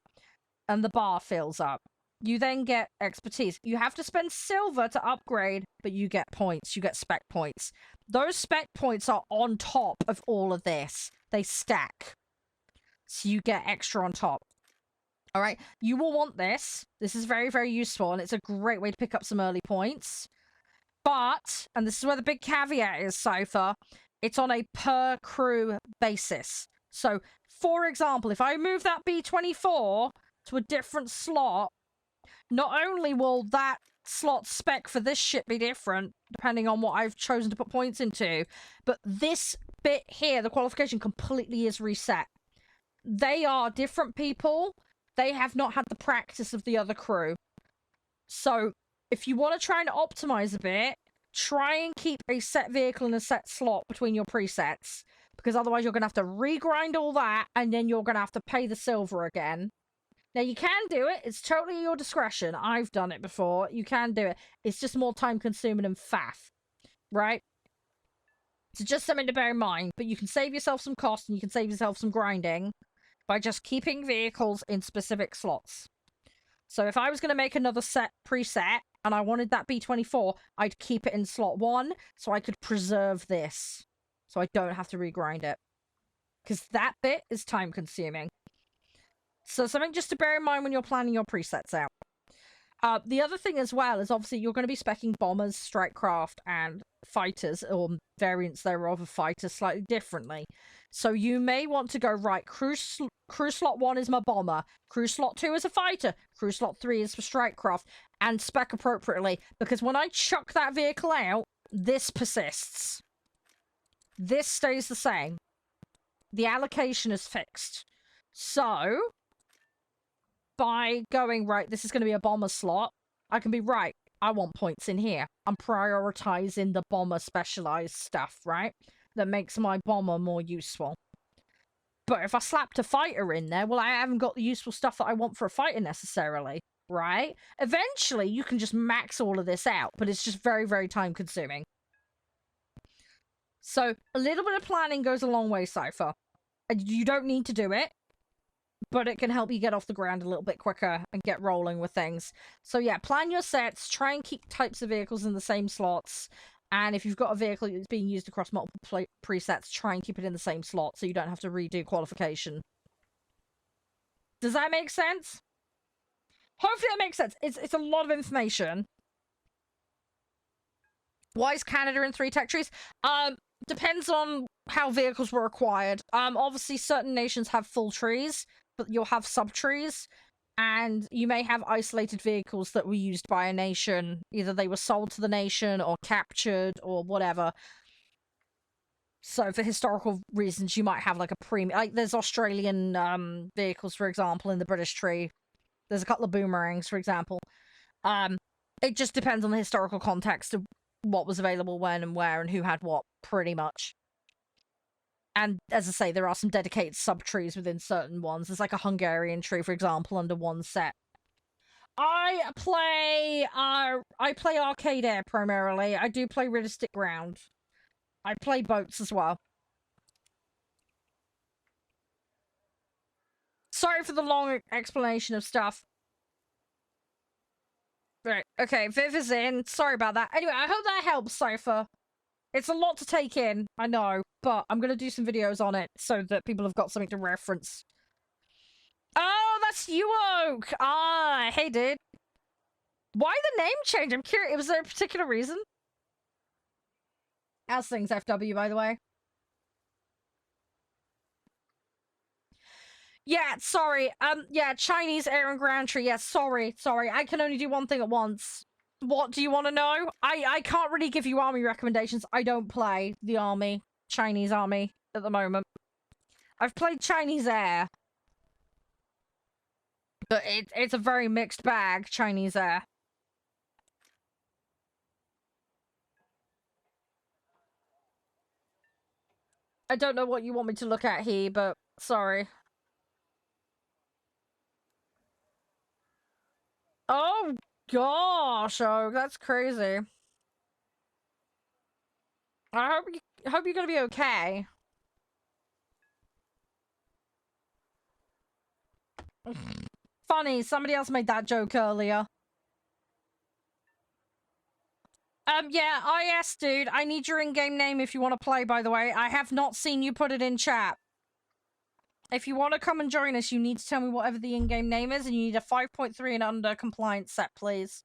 and the bar fills up. You then get expertise. You have to spend silver to upgrade, but you get points. You get spec points. Those spec points are on top of all of this. They stack. So you get extra on top. All right, you will want this. This is very, very useful, and it's a great way to pick up some early points. But, and this is where the big caveat is, Cypher, it's on a per crew basis. So, for example, if I move that B-24 to a different slot, not only will that slot spec for this ship be different, depending on what I've chosen to put points into, but this bit here, the qualification, completely is reset. They are different people. They have not had the practice of the other crew. So, if you want to try and optimize a bit, try and keep a set vehicle in a set slot between your presets. Because otherwise you're going to have to regrind all that, and then you're going to have to pay the silver again. Now, you can do it. It's totally your discretion. I've done it before. You can do it. It's just more time-consuming and faff. Right? So just something to bear in mind. But you can save yourself some cost, and you can save yourself some grinding by just keeping vehicles in specific slots. So if I was going to make another preset, and I wanted that B-24, I'd keep it in slot 1, so I could preserve this. So I don't have to regrind it. Because that bit is time-consuming. So something just to bear in mind when you're planning your presets out. The other thing as well is obviously you're going to be speccing bombers, strike craft, and fighters, or variants thereof of fighters slightly differently. So you may want to go, right, crew slot 1 is my bomber, crew slot 2 is a fighter, crew slot 3 is for strike craft, and spec appropriately. Because when I chuck that vehicle out, this persists. This stays the same. The allocation is fixed. So, by going, right, this is going to be a bomber slot, I can be, right, I want points in here. I'm prioritizing the bomber specialized stuff, right? That makes my bomber more useful. But if I slapped a fighter in there, well, I haven't got the useful stuff that I want for a fighter necessarily, right? Eventually, you can just max all of this out, but it's just very, very time consuming. So, a little bit of planning goes a long way, Cypher. You don't need to do it, but it can help you get off the ground a little bit quicker and get rolling with things. So yeah, plan your sets, try and keep types of vehicles in the same slots, and if you've got a vehicle that's being used across multiple presets, try and keep it in the same slot so you don't have to redo qualification. Does that make sense? Hopefully that makes sense. It's a lot of information. Why is Canada in 3 tech trees? Depends on how vehicles were acquired. Obviously certain nations have full trees, but you'll have sub-trees, and you may have isolated vehicles that were used by a nation. Either they were sold to the nation, or captured, or whatever. So for historical reasons, you might have like a premium. Like there's Australian vehicles, for example, in the British tree. There's a couple of boomerangs, for example. It just depends on the historical context of what was available when and where and who had what, pretty much. And as I say, there are some dedicated sub-trees within certain ones. There's like a Hungarian tree, for example, under one set. I play Arcade Air primarily. I do play Realistic Ground. I play boats as well. Sorry for the long explanation of stuff. Right, okay, Viv is in. Sorry about that. Anyway, I hope that helps, Cypher. It's a lot to take in, I know, but I'm gonna do some videos on it so that people have got something to reference. Oh, that's you, Oak! Ah, hey, dude. Why the name change? I'm curious. Was there a particular reason? How's things, FW, by the way? Yeah, sorry. Yeah, Chinese Air and Ground Tree. Yeah, sorry. I can only do one thing at once. What do you want to know? I can't really give you army recommendations. I don't play the army, Chinese army, at the moment. I've played Chinese Air. But it's a very mixed bag, Chinese Air. I don't know what you want me to look at here, but sorry. Oh, gosh. Oh, that's crazy. I hope you're gonna be okay. Funny, somebody else made that joke earlier. Yeah, IS, dude. I need your in-game name if you want to play, by the way. I have not seen you put it in chat. If you want to come and join us, you need to tell me whatever the in-game name is, and you need a 5.3 and under compliance set, please.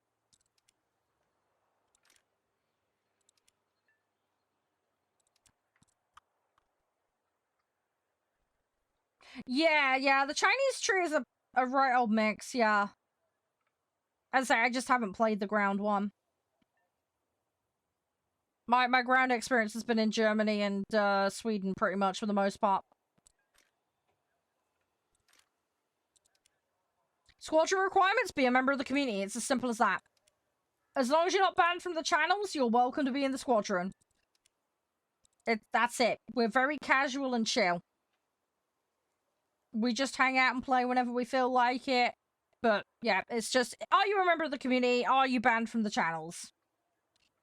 Yeah, the Chinese tree is a right old mix, yeah. As I say, I just haven't played the ground one. My ground experience has been in Germany and Sweden pretty much for the most part. Squadron requirements, be a member of the community. It's as simple as that. As long as you're not banned from the channels, you're welcome to be in the squadron. That's it. We're very casual and chill. We just hang out and play whenever we feel like it. But, yeah, it's just, are you a member of the community? Are you banned from the channels?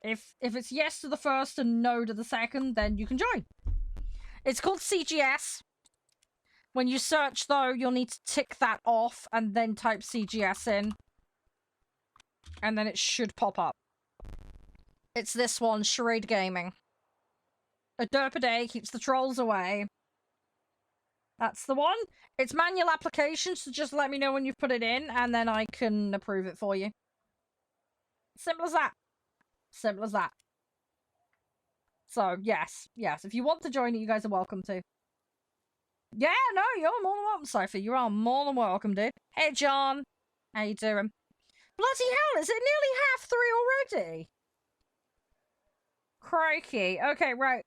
If it's yes to the first and no to the second, then you can join. It's called CGS. When you search, though, you'll need to tick that off and then type CGS in. And then it should pop up. It's this one, Charede Gaming. A derp a day keeps the trolls away. That's the one. It's manual application, so just let me know when you've put it in, and then I can approve it for you. Simple as that. Simple as that. So, yes. If you want to join it, you guys are welcome to. Yeah, no, you're more than welcome, Sophie. You are more than welcome, dude. Hey, John. How you doing? Bloody hell, is it nearly 3:30 already? Crikey. Okay, right.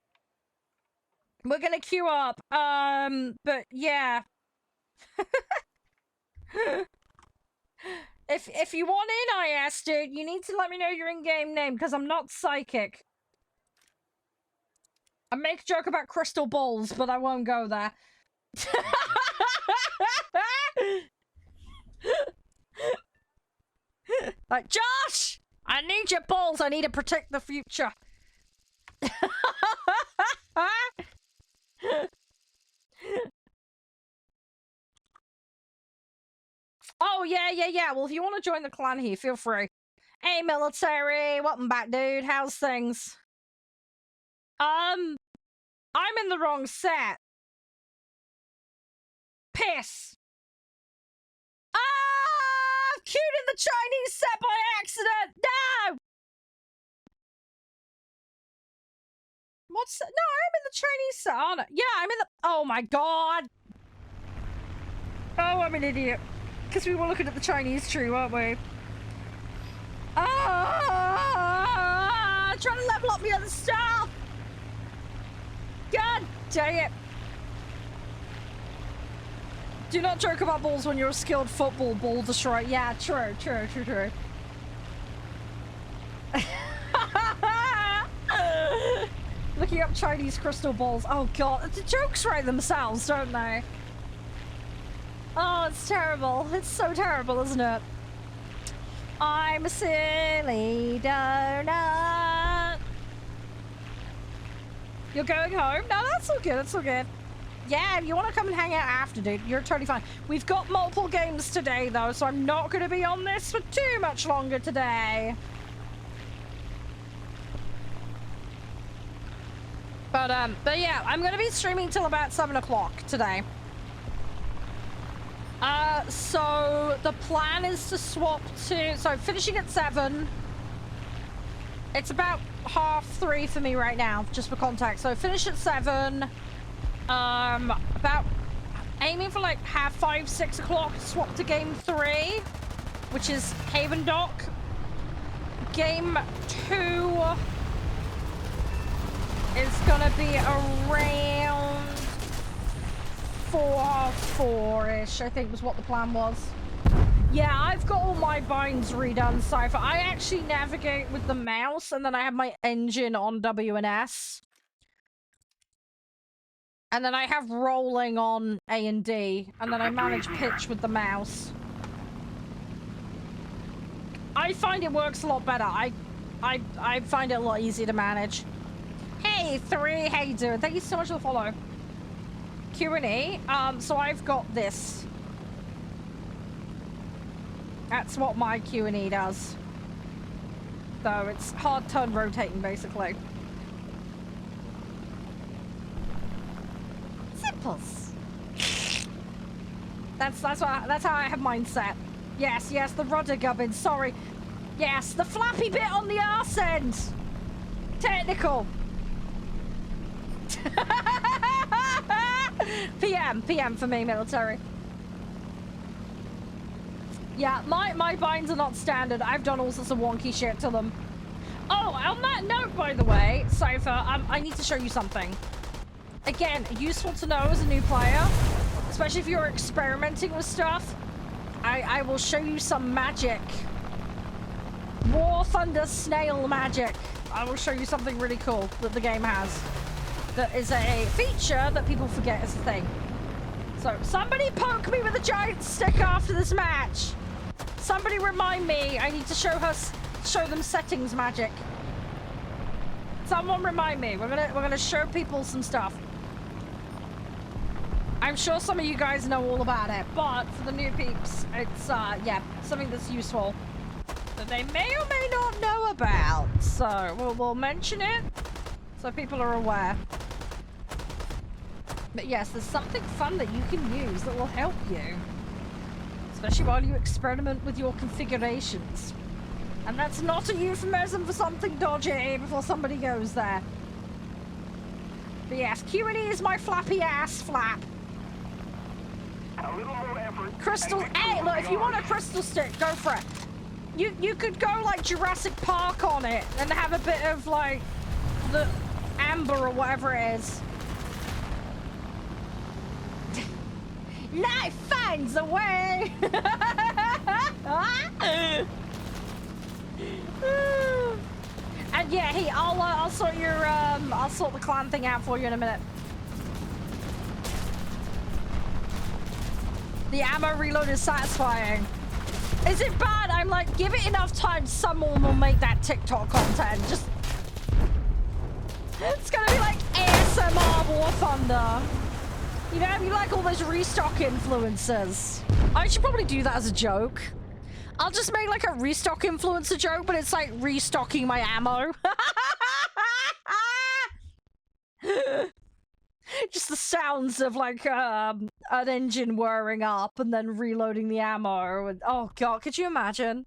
We're gonna queue up. But yeah. If you want in, IS, dude, you need to let me know your in-game name, because I'm not psychic. I make a joke about crystal balls, but I won't go there. Like, Josh! I need your balls, I need to protect the future. Oh, yeah. Well, if you want to join the clan here, feel free. Hey, military. Welcome back, dude. How's things? I'm in the wrong set. Piss. Ah! I've queued in the Chinese set by accident. No! What's that? No, I'm in the Chinese set, aren't I? Yeah, I'm in the... Oh, my God. Oh, I'm an idiot. Because we were looking at the Chinese tree, weren't we? Ah! Trying to level up the other stuff! God dang it. Do not joke about balls when you're a skilled football ball destroyer. Yeah, true. Looking up Chinese crystal balls. Oh, God. The jokes write themselves, don't they? Oh, it's terrible. It's so terrible, isn't it? I'm a silly donut. You're going home? No, that's all good. That's all good. Yeah, if you want to come and hang out after, dude, you're totally fine. We've got multiple games today, though, so I'm not going to be on this for too much longer today. But yeah, I'm going to be streaming till about 7 o'clock today. So the plan is to swap to, so finishing at 7. It's about 3:30 for me right now, just for context. So finish at 7. About aiming for like 5:30, 6 o'clock, swap to game 3, which is Haven Dock. Game 2 is gonna be around 4-ish, I think was what the plan was. Yeah, I've got all my binds redone, Cypher. I actually navigate with the mouse, and then I have my engine on W and S. And then I have rolling on A and D, and then I manage pitch with the mouse. I find it works a lot better. I find it a lot easier to manage. Hey, 3, how you doing? Thank you so much for the follow. Q&E, so I've got this. That's what my Q&E does. So it's hard turn rotating, basically. Simples. That's how I have mine set. Yes, yes, the rudder gubbin, sorry. Yes, the flappy bit on the arse end. Technical. PM for me, military. Yeah, my binds are not standard. I've done all sorts of wonky shit to them. Oh, on that note, by the way, Cypher, I need to show you something. Again, useful to know as a new player, especially if you're experimenting with stuff. I will show you some magic. Warthunder snail magic. I will show you something really cool that the game has. That is a feature that people forget is a thing. So, somebody poke me with a giant stick after this match. Somebody remind me. I need to show them settings magic. Someone remind me. We're gonna show people some stuff. I'm sure some of you guys know all about it, but for the new peeps, it's yeah, something that's useful that they may or may not know about. So we'll mention it so people are aware. But yes, there's something fun that you can use that will help you, especially while you experiment with your configurations. And that's not a euphemism for something dodgy before somebody goes there. But yes, Q&E is my flappy ass flap. A little more effort. Crystal, hey, look, if you want a crystal stick, go for it. You could go like Jurassic Park on it and have a bit of like the amber or whatever it is. Life finds a way. And yeah, hey, I'll sort your I'll sort the clan thing out for you in a minute. The ammo reload is satisfying. Is it bad? I'm like, give it enough time, someone will make that TikTok content. Just, it's gonna be like ASMR War Thunder. You know, you like all those restock influencers. I should probably do that as a joke. I'll just make like a restock influencer joke, but it's like restocking my ammo. Just the sounds of like an engine whirring up and then reloading the ammo. And, oh god, could you imagine?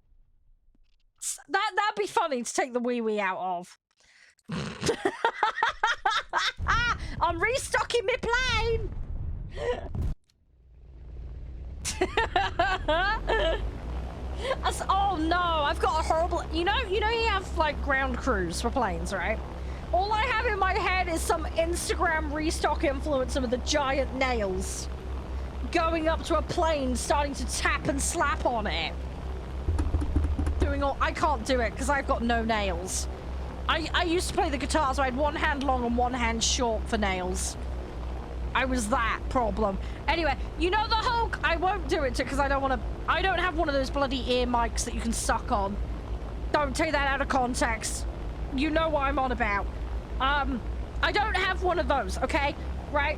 That'd be funny to take the wee out of. I'm restocking my plane. Oh no, I've got a horrible. You know you have like ground crews for planes, right? All I have in my head is some Instagram restock influencer with the giant nails going up to a plane, starting to tap and slap on it. Doing all... I can't do it because I've got no nails. I used to play the guitar, so I had one hand long and one hand short for nails. I was that problem. Anyway, you know the Hulk? I won't do it because I don't want to... I don't have one of those bloody ear mics that you can suck on. Don't take that out of context. You know what I'm on about. I don't have one of those, okay? Right?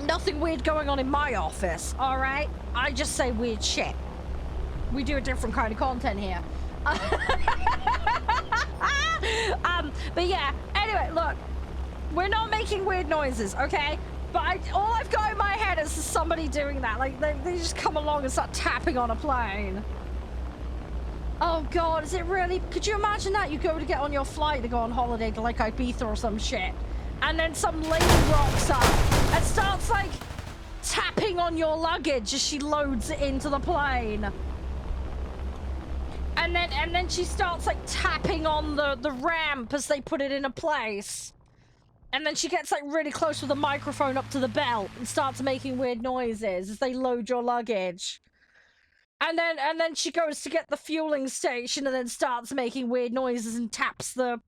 Nothing weird going on in my office, all right? I just say weird shit. We do a different kind of content here. But yeah, anyway, look. We're not making weird noises, okay? But all I've got in my head is somebody doing that. Like, they just come along and start tapping on a plane. Oh god, is it really? Could you imagine that? You go to get on your flight to go on holiday to like Ibiza or some shit, and then some lady rocks up and starts like tapping on your luggage as she loads it into the plane. And then she starts like tapping on the ramp as they put it into place. And then she gets like really close with the microphone up to the belt and starts making weird noises as they load your luggage. And then she goes to get the fueling station and then starts making weird noises and taps the...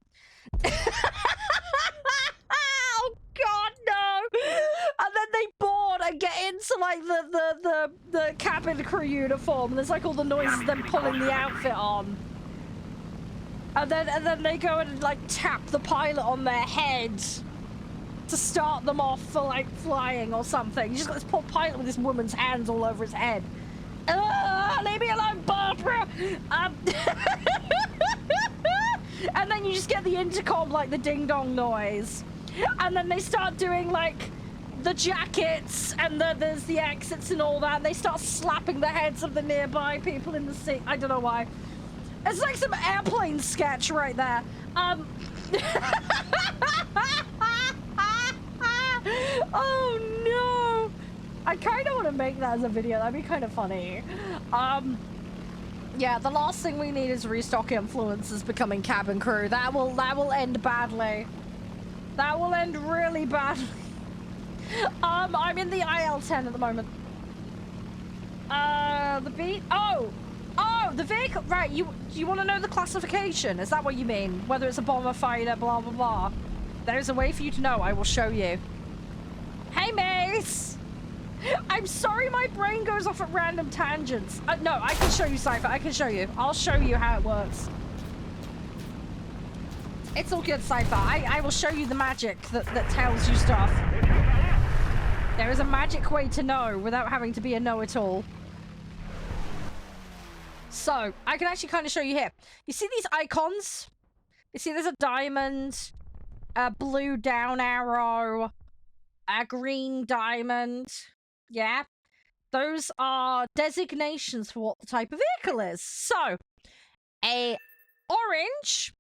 Oh god, no! And then they board and get into like the cabin crew uniform and there's like all the noises of them pulling the outfit on. And then they go and like tap the pilot on their head to start them off for like flying or something. You just got this poor pilot with this woman's hands all over his head. Leave me alone, Barbara! And then you just get the intercom, like the ding-dong noise. And then they start doing, like, the jackets and there's the exits and all that, and they start slapping the heads of the nearby people in the seat. I don't know why. It's like some airplane sketch right there. Oh no! I kind of want to make that as a video. That'd be kind of funny. Yeah, the last thing we need is restock influencers becoming cabin crew. That will end badly. That will end really badly. I'm in the IL-10 at the moment. The vehicle. Right, you want to know the classification? Is that what you mean? Whether it's a bomber, fighter, blah blah blah. There's a way for you to know. I will show you. Hey, Mace. I'm sorry my brain goes off at random tangents. No, I can show you, Cypher. I can show you. I'll show you how it works. It's all good, Cypher. I will show you the magic that tells you stuff. There is a magic way to know without having to be a know-it-all. So, I can actually kind of show you here. You see these icons? You see there's a diamond, a blue down arrow, a green diamond. Yeah? Those are designations for what the type of vehicle is. So, a orange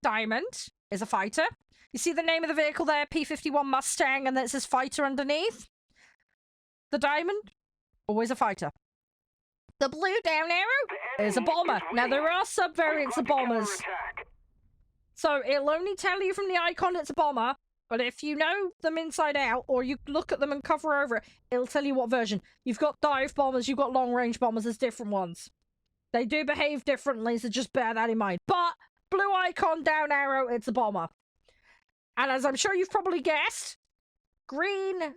diamond is a fighter. You see the name of the vehicle there? P-51 Mustang, and then it says fighter underneath. The diamond, always a fighter. The blue down arrow is a bomber. Now, there are sub-variants of bombers. So, it'll only tell you from the icon it's a bomber, but if you know them inside out, or you look at them and cover over it, it'll tell you what version. You've got dive bombers, you've got long-range bombers, there's different ones. They do behave differently, so just bear that in mind. But, blue icon, down arrow, it's a bomber. And as I'm sure you've probably guessed, green,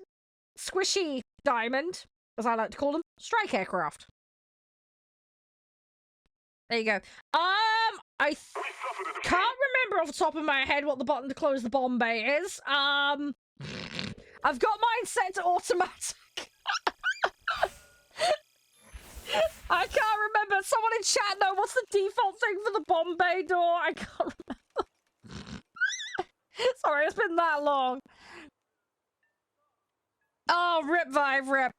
squishy diamond, as I like to call them, strike aircraft. There you go. I can't remember off the top of my head what the button to close the bomb bay is. I've got mine set to automatic. I can't remember. Someone in chat know what's the default thing for the bomb bay door? I can't remember. Sorry, it's been that long. Oh, rip Vive, rip.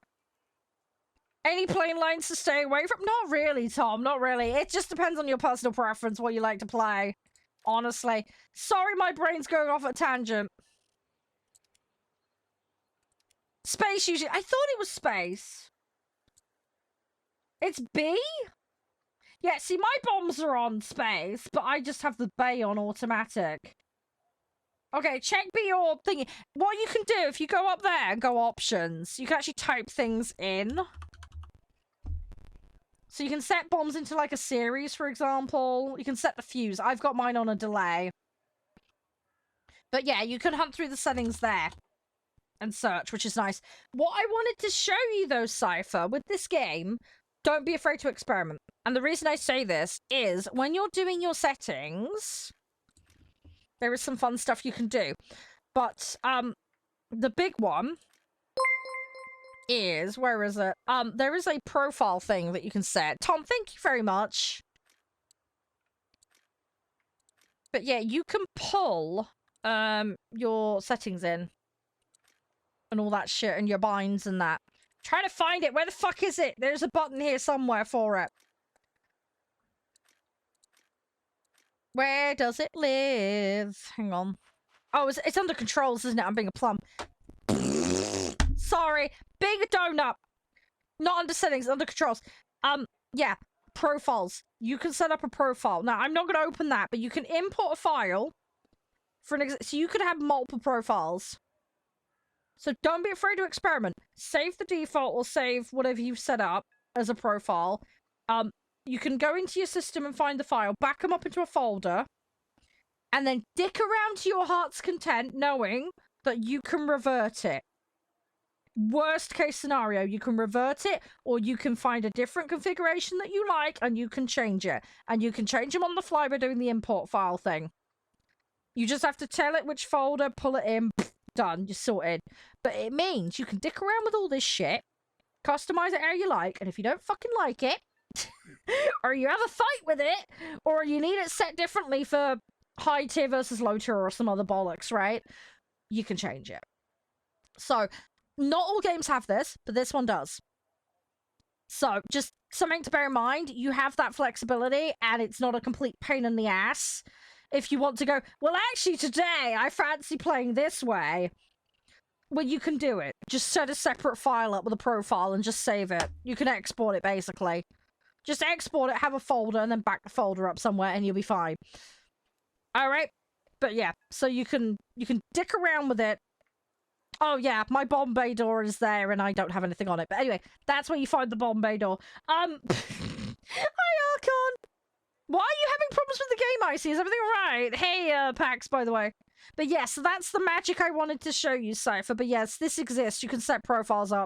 Any plane lines to stay away from? Not really, Tom. Not really. It just depends on your personal preference, what you like to play. Honestly. Sorry, my brain's going off at a tangent. Space usually. I thought it was space. It's B? Yeah, see, my bombs are on space, but I just have the bay on automatic. Okay, check B or thingy. What you can do, if you go up there and go options, you can actually type things in. So you can set bombs into like a series, for example. You can set the fuse. I've got mine on a delay. But yeah, you can hunt through the settings there and search, which is nice. What I wanted to show you though, Cypher, with this game, don't be afraid to experiment. And the reason I say this is when you're doing your settings, there is some fun stuff you can do. But the big one is, where is it? There is a profile thing that you can set. Tom, thank you very much. But yeah, you can pull your settings in and all that shit and your binds and that. Trying to find it. Where the fuck is it? There's a button here somewhere for it. Where does it live? Hang on. Oh, it's under controls, isn't it? I'm being a plum. Sorry. Being a donut. Not under settings, under controls. Yeah. Profiles. You can set up a profile. Now, I'm not going to open that, but you can import a file. So you could have multiple profiles. So don't be afraid to experiment. Save the default or save whatever you've set up as a profile. You can go into your system and find the file, back them up into a folder, and then dick around to your heart's content, knowing that you can revert it. Worst case scenario, you can revert it, or you can find a different configuration that you like, and you can change it. And you can change them on the fly by doing the import file thing. You just have to tell it which folder, pull it in, done, you're sorted. But it means you can dick around with all this shit, customize it how you like, and if you don't fucking like it, or you have a fight with it, or you need it set differently for high tier versus low tier or some other bollocks, right? You can change it. So, Not all games have this, but this one does. So, just something to bear in mind, you have that flexibility, and it's not a complete pain in the ass. If you want to go, well, actually, today, I fancy playing this way. Well, you can do it. Just set a separate file up with a profile and just save it. You can export it, basically. Just export it, have a folder, and then back the folder up somewhere, and you'll be fine. Alright? But yeah, so you can dick around with it. Oh yeah, my Bombay door is there and I don't have anything on it. But anyway, that's where you find the Bombay door. Hi Archon! Why are you having problems with the game, Icy? Is everything alright? Hey, Pax, by the way. But yeah, so that's the magic I wanted to show you, Cypher. But yes, this exists. You can set profiles up.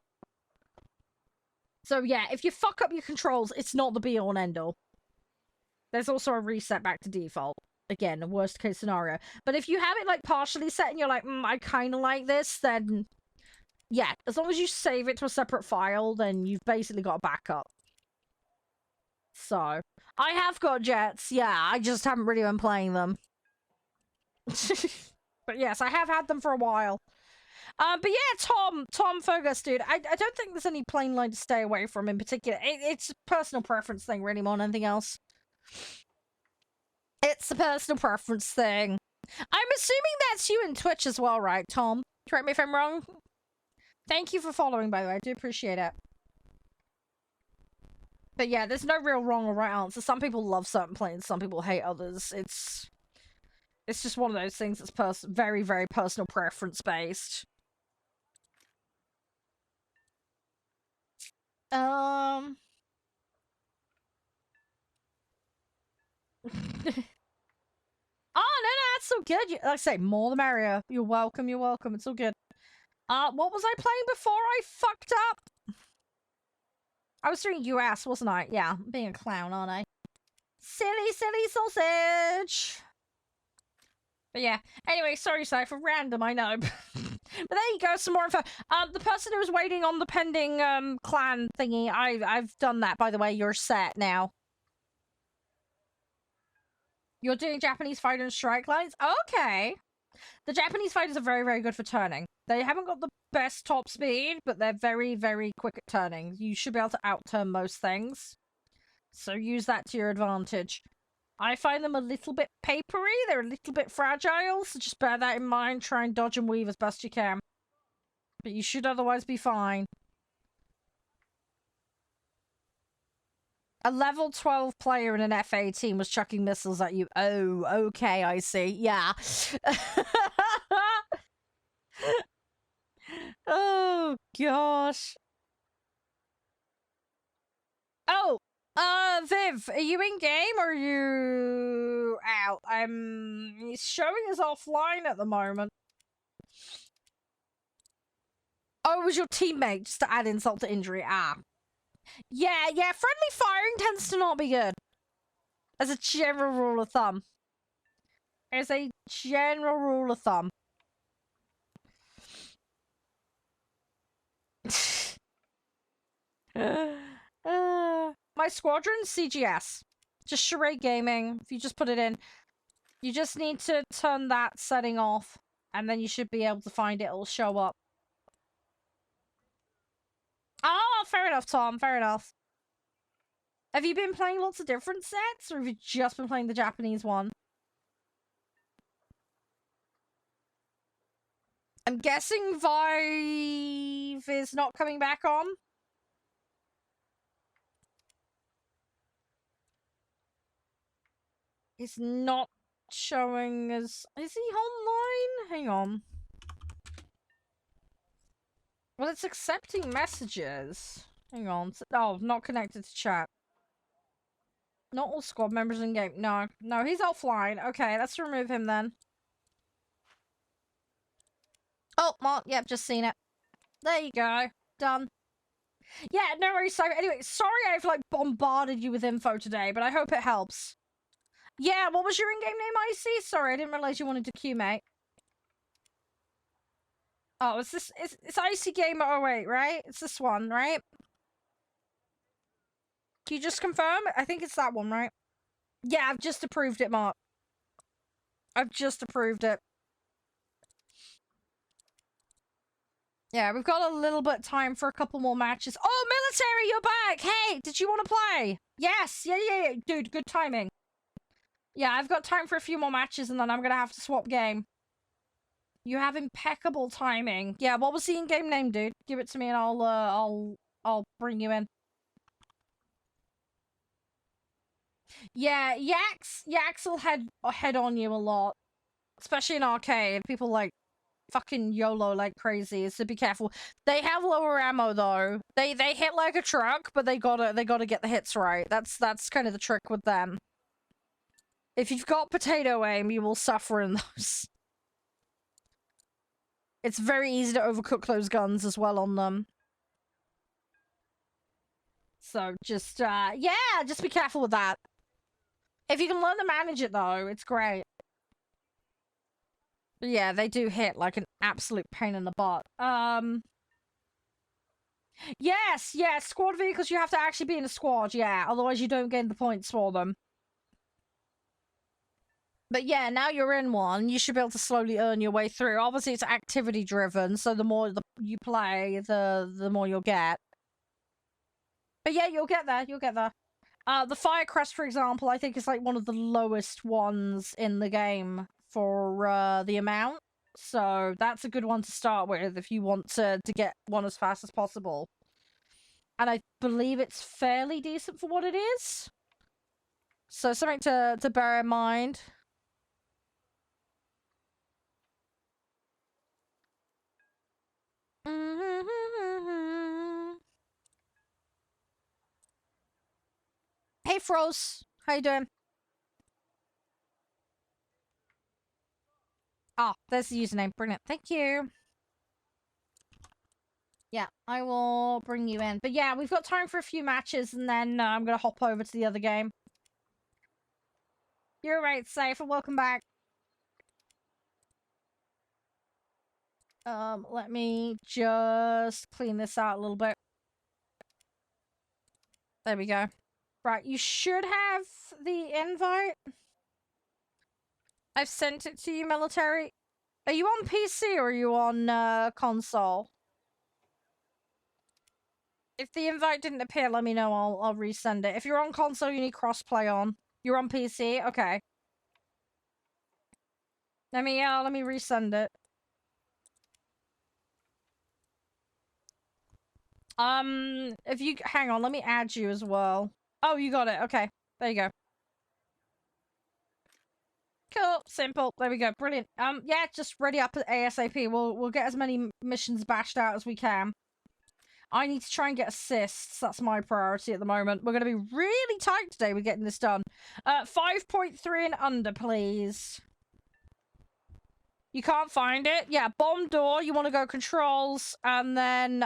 So yeah, if you fuck up your controls, it's not the be-all and end-all. There's also a reset back to default. Again, a worst case scenario. But if you have it like partially set and you're like, I kind of like this, then yeah, as long as you save it to a separate file, then you've basically got a backup. So, I have got jets, yeah, I just haven't really been playing them. But yes, I have had them for a while. But yeah, Tom Fergus, dude, I don't think there's any plane line to stay away from in particular. It's a personal preference thing, really, more than anything else. It's a personal preference thing. I'm assuming that's you in Twitch as well, right, Tom? Correct me if I'm wrong. Thank you for following, by the way. I do appreciate it. But yeah, there's no real wrong or right answer. Some people love certain planes, some people hate others. It's just one of those things that's very, very personal preference based. Oh, no, that's so good. Like I say, more the merrier. You're welcome, you're welcome. It's all good. What was I playing before I fucked up? I was doing US, wasn't I? Yeah, being a clown, aren't I? Silly, silly sausage! But yeah, anyway, sorry, Cypher, random, I know. But there you go, some more info. The person who was waiting on the pending, clan thingy, I've done that, by the way. You're set now. You're doing Japanese fighter and strike lines? Okay. The Japanese fighters are very, very good for turning. They haven't got the best top speed, but they're very, very quick at turning. You should be able to outturn most things. So use that to your advantage. I find them a little bit papery. They're a little bit fragile, so just bear that in mind. Try and dodge and weave as best you can. But you should otherwise be fine. A level 12 player in an F-18 was chucking missiles at you. Oh, okay, I see. Yeah. Oh, gosh. Oh, Viv, are you in game or are you out? He's showing us offline at the moment. Oh, it was your teammate, just to add insult to injury. Ah. Yeah, friendly firing tends to not be good. As a general rule of thumb. As a general rule of thumb. My squadron's CGS. Just Charade Gaming. If you just put it in. You just need to turn that setting off. And then you should be able to find it. It'll show up. Oh, fair enough, Tom. Fair enough. Have you been playing lots of different sets? Or have you just been playing the Japanese one? I'm guessing Vive is not coming back on. He's not showing us... Is he online? Hang on. Well, it's accepting messages. Hang on. Oh, not connected to chat. Not all squad members in game. No, he's offline. Okay, let's remove him then. Oh, well, yep, just seen it. There you go. Done. Yeah, no worries. So, anyway, sorry I've, like, bombarded you with info today, but I hope it helps. Yeah, what was your in-game name, Icy? Sorry, I didn't realize you wanted to queue, mate. Oh, it's Icy Gamer 08, right? It's this one, right? Can you just confirm? I think it's that one, right? Yeah, I've just approved it, Mark. I've just approved it. Yeah, we've got a little bit of time for a couple more matches. Oh, military, you're back! Hey, did you want to play? Yes, yeah. Dude, good timing. Yeah, I've got time for a few more matches and then I'm gonna have to swap game. You have impeccable timing. Yeah, what was the in-game name, dude? Give it to me and I'll bring you in. Yeah, Yaks will head on you a lot. Especially in arcade. People like fucking YOLO like crazy, so be careful. They have lower ammo though. They hit like a truck, but they gotta get the hits right. That's kind of the trick with them. If you've got potato aim, you will suffer in those. It's very easy to overcook those guns as well on them. So just yeah, just be careful with that. If you can learn to manage it though, it's great. But yeah, they do hit like an absolute pain in the butt. Yes, squad vehicles, you have to actually be in a squad, yeah. Otherwise you don't gain the points for them. But yeah, now you're in one, you should be able to slowly earn your way through. Obviously it's activity driven, so the more you play, the more you'll get. But yeah, you'll get there, the Firecrest, for example, I think is like one of the lowest ones in the game for the amount. So that's a good one to start with if you want to get one as fast as possible. And I believe it's fairly decent for what it is. So something to bear in mind. Hey Froze, how you doing? Ah, there's the username. Brilliant. Thank you. Yeah, I will bring you in. But yeah, we've got time for a few matches and then I'm going to hop over to the other game. You're right, Safe, and welcome back. Let me just clean this out a little bit. There we go. Right, you should have the invite. I've sent it to you, military. Are you on PC or are you on console? If the invite didn't appear, let me know. I'll resend it. If you're on console, you need crossplay on. You're on PC? Okay. Let me resend it. If you hang on, let me add you as well. Oh, you got it. Okay. There you go. Cool. Simple. There we go. Brilliant. Yeah, just ready up at ASAP. We'll get as many missions bashed out as we can. I need to try and get assists. That's my priority at the moment. We're going to be really tight today with getting this done. 5.3 and under, please. You can't find it? Yeah, bomb door. You want to go controls, and then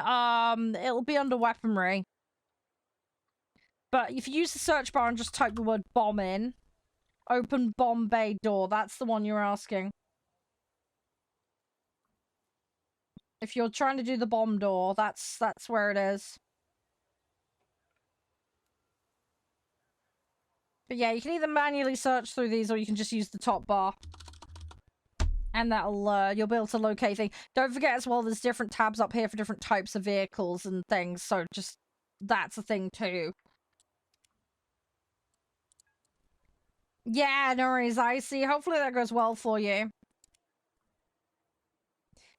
it'll be under weaponry. But if you use the search bar and just type the word bomb in, open bomb bay door. That's the one you're asking. If you're trying to do the bomb door, that's where it is. But yeah, you can either manually search through these or you can just use the top bar. And that'll, you'll be able to locate things. Don't forget as well, there's different tabs up here for different types of vehicles and things, so just, that's a thing too. Yeah, no worries, I see. Hopefully that goes well for you.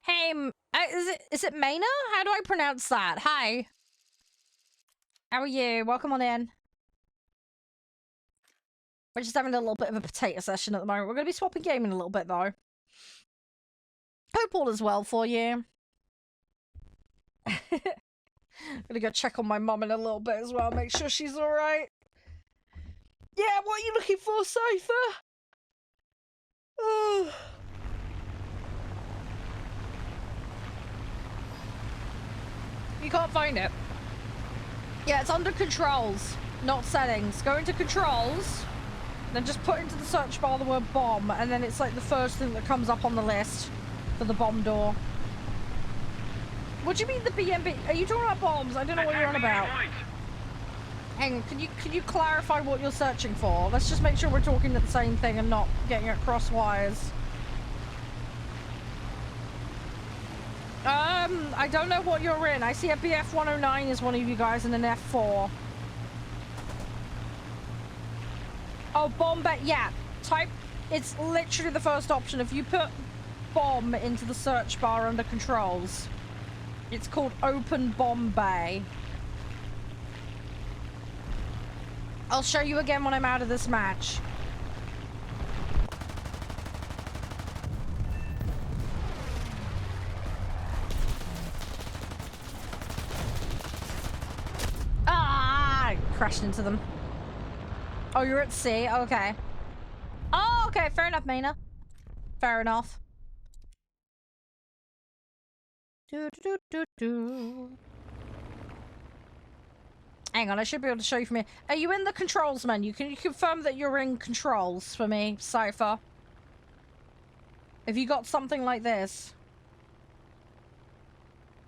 Hey, is it Maina? How do I pronounce that? Hi. How are you? Welcome on in. We're just having a little bit of a potato session at the moment. We're going to be swapping game in a little bit, though. Hope all is well for you. I'm gonna go check on my mum in a little bit as well, make sure she's alright. Yeah, what are you looking for, Cypher? Oh. You can't find it. Yeah, it's under controls, not settings. Go into controls, then just put into the search bar the word bomb, and then it's like the first thing that comes up on the list for the bomb door. What do you mean the BMB? Are you talking about bombs? I don't know what you're on about. Hang on, can you clarify what you're searching for? Let's just make sure we're talking the same thing and not getting at cross wires. I don't know what you're in. I see a BF-109 is one of you guys in an F4. Oh, bomb bay. Yeah, type. It's literally the first option. If you put bomb into the search bar under controls, it's called open bomb bay. I'll show you again when I'm out of this match. Ah! I crashed into them. Oh, you're at sea? Okay. Oh, okay. Fair enough, Maina. Fair enough. Hang on, I should be able to show you from here. Are you in the controls menu? Can you confirm that you're in controls for me, Cypher? Have you got something like this?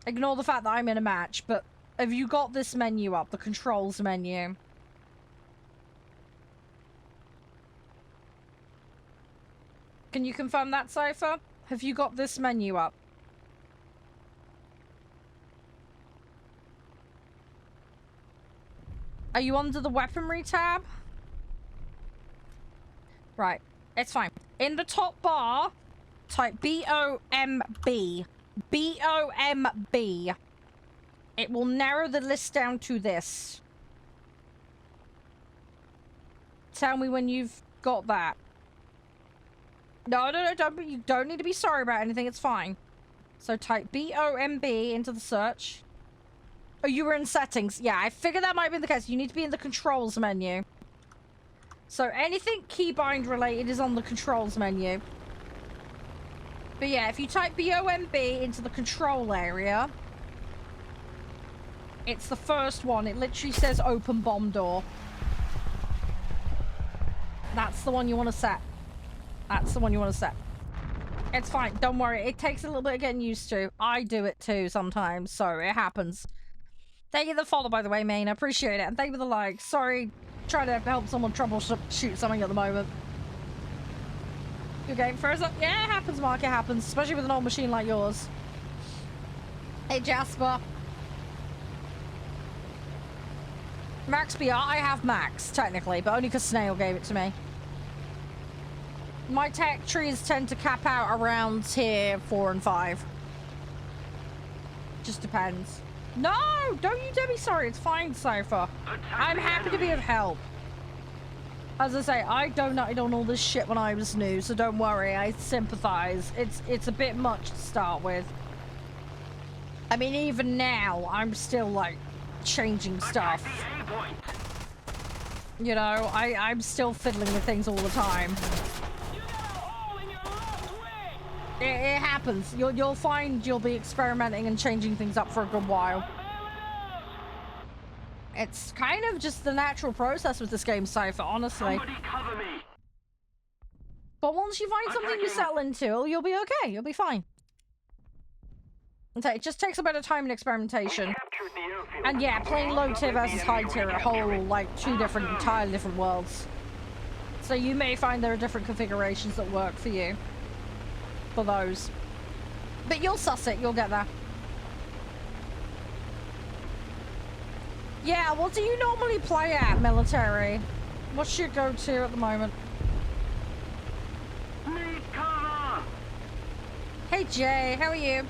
Ignore the fact that I'm in a match, but have you got this menu up, the controls menu? Can you confirm that, Cypher? Have you got this menu up? Are you under the weaponry tab? Right, it's fine. In the top bar, type B-O-M-B. B-O-M-B. It will narrow the list down to this. Tell me when you've got that. No, you don't need to be sorry about anything, it's fine. So type B-O-M-B into the search. Oh, you were in settings. Yeah, I figured that might be the case. You need to be in the controls menu. So anything keybind related is on the controls menu. But yeah, if you type B-O-M-B into the control area, it's the first one. It literally says open bomb door. That's the one you want to set. That's the one you want to set. It's fine. Don't worry. It takes a little bit of getting used to. I do it too sometimes, so it happens. Thank you for the follow, by the way, Main. I appreciate it. And thank you for the like. Sorry, trying to help someone troubleshoot something at the moment. Your game froze up? Yeah, it happens, Mark. It happens. Especially with an old machine like yours. Hey, Jasper. Max BR? I have Max, technically, but only because Snail gave it to me. My tech trees tend to cap out around tier 4 and 5. Just depends. No! Don't you dare be sorry. It's fine, Cypher. I'm happy to be of help. As I say, I donated on all this shit when I was new, so don't worry. I sympathize. It's a bit much to start with. I mean, even now, I'm still, like, changing stuff. You know, I'm still fiddling with things all the time. It happens. You'll find you'll be experimenting and changing things up for a good while. It's kind of just the natural process with this game, Cypher, honestly. Somebody cover me. But once you find something you settle into, you'll be okay. You'll be fine. It just takes a bit of time and experimentation. And yeah, playing low tier versus high tier are a whole, like, two entirely different worlds. So you may find there are different configurations that work for you. For those. But you'll suss it, you'll get there. Yeah, what do you normally play at, military? What's your go-to at the moment? Need cover. Hey Jay, how are you?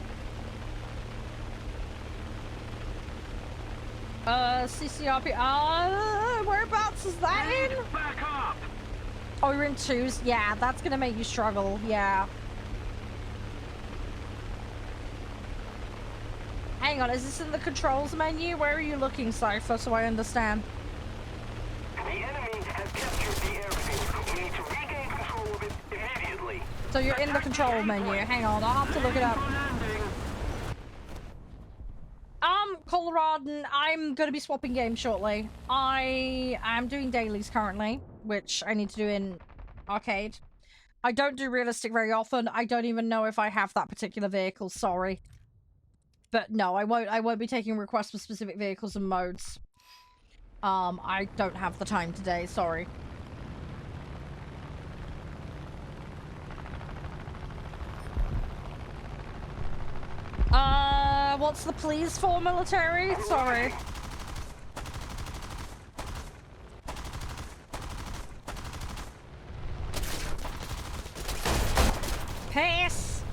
CCRP, whereabouts is that in? Back up. Oh, you're in 2s? Yeah, that's gonna make you struggle, yeah. Hang on, is this in the controls menu? Where are you looking, Cypher, so I understand? The enemy has captured the airfield. We need to regain control of it immediately. So you're in the control menu. Hang on, I'll have to look it up. Colorado, I'm gonna be swapping games shortly. I am doing dailies currently, which I need to do in arcade. I don't do realistic very often. I don't even know if I have that particular vehicle, sorry. But no, I won't be taking requests for specific vehicles and modes. I don't have the time today, sorry. what's the please for, military? Sorry. Pass!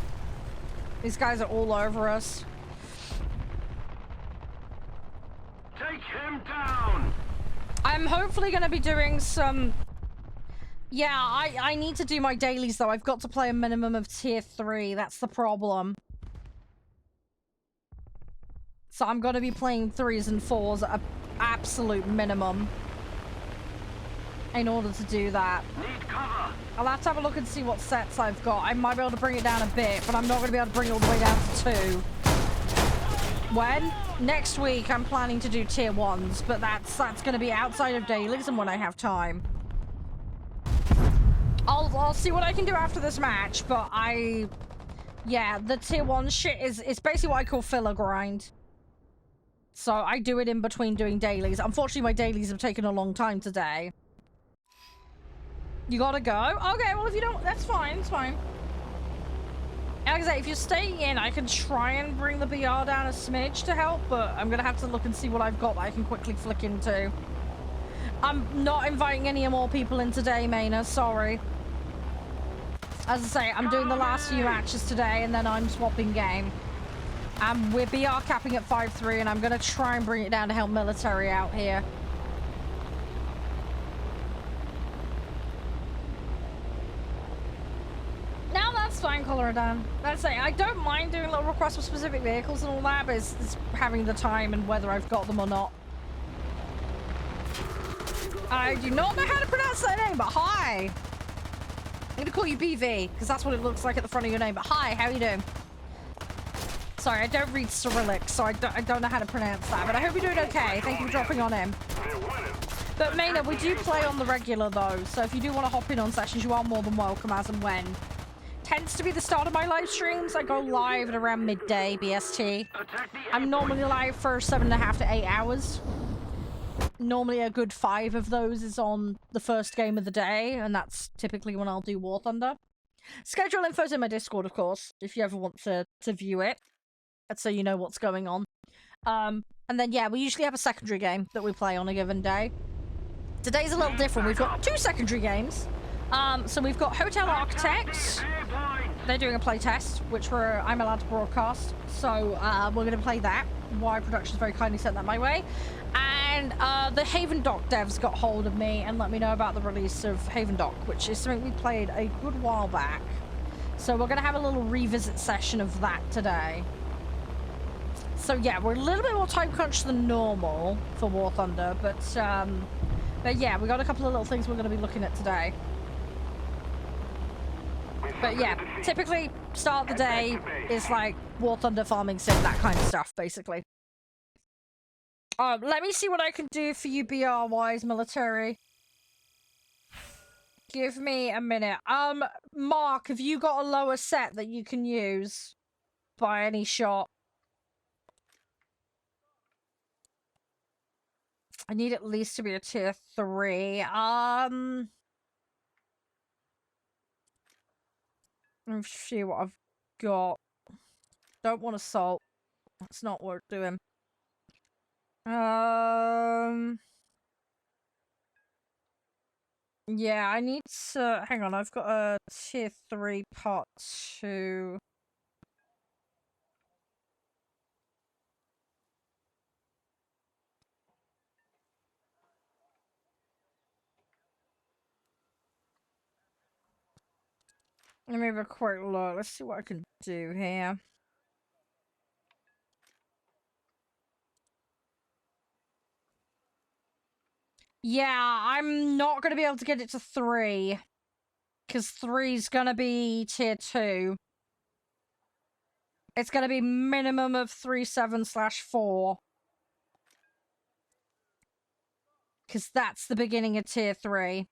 These guys are all over us. Take him down! I'm hopefully going to be doing some... Yeah, I need to do my dailies, though. I've got to play a minimum of tier 3. That's the problem. So I'm going to be playing 3s and 4s at an absolute minimum. In order to do that. Need cover. I'll have to have a look and see what sets I've got. I might be able to bring it down a bit, but I'm not going to be able to bring it all the way down to 2. When? Next week, I'm planning to do tier 1s, but that's going to be outside of dailies and when I have time. I'll see what I can do after this match, but yeah, the tier 1 shit is basically what I call filler grind. So I do it in between doing dailies. Unfortunately, my dailies have taken a long time today. You gotta go? Okay, well, if you don't, that's fine, it's fine. Like I say, if you're staying in, I can try and bring the BR down a smidge to help, but I'm gonna have to look and see what I've got that I can quickly flick into. I'm not inviting any more people in today, Maina, sorry. As I say, I'm doing the last few matches today, and then I'm swapping game. We're BR capping at 5-3, and I'm gonna try and bring it down to help military out here. Now that's fine, Coloradan. That's it. I don't mind doing little requests for specific vehicles and all that, but it's having the time and whether I've got them or not. I do not know how to pronounce that name, but hi! I'm gonna call you BV, because that's what it looks like at the front of your name, but hi, how you doing? Sorry, I don't read Cyrillic, so I don't know how to pronounce that, but I hope you're doing okay. Thank you for dropping on in. But Maina, we do play on the regular, though, so if you do want to hop in on sessions, you are more than welcome as and when. Tends to be the start of my live streams. I go live at around midday BST. I'm normally live for 7.5 to 8 hours. Normally a good 5 of those is on the first game of the day, and that's typically when I'll do War Thunder. Schedule info's in my Discord, of course, if you ever want to view it, so you know what's going on. And then, yeah, we usually have a secondary game that we play on a given day. Today's a little different. We've got 2 secondary games. So we've got Hotel Architects. They're doing a playtest, which I'm allowed to broadcast. So we're going to play that. Y Productions very kindly sent that my way. And the Haven Dock devs got hold of me and let me know about the release of Haven Dock, which is something we played a good while back. So we're going to have a little revisit session of that today. So yeah, we're a little bit more time crunched than normal for War Thunder, but yeah, we got a couple of little things we're going to be looking at today. But yeah, typically start of the day is like War Thunder, farming sim, that kind of stuff, basically. Let me see what I can do for you BR-wise, military. Give me a minute. Mark, have you got a lower set that you can use by any shot? I need at least to be a tier 3. Let me see what I've got. Don't want assault. That's not worth doing. Yeah, I need to... Hang on, I've got a tier 3 part 2. Let me have a quick look. Let's see what I can do here. Yeah, I'm not going to be able to get it to 3. Because 3's going to be tier 2. It's going to be minimum of 3.7/4. Because that's the beginning of tier 3.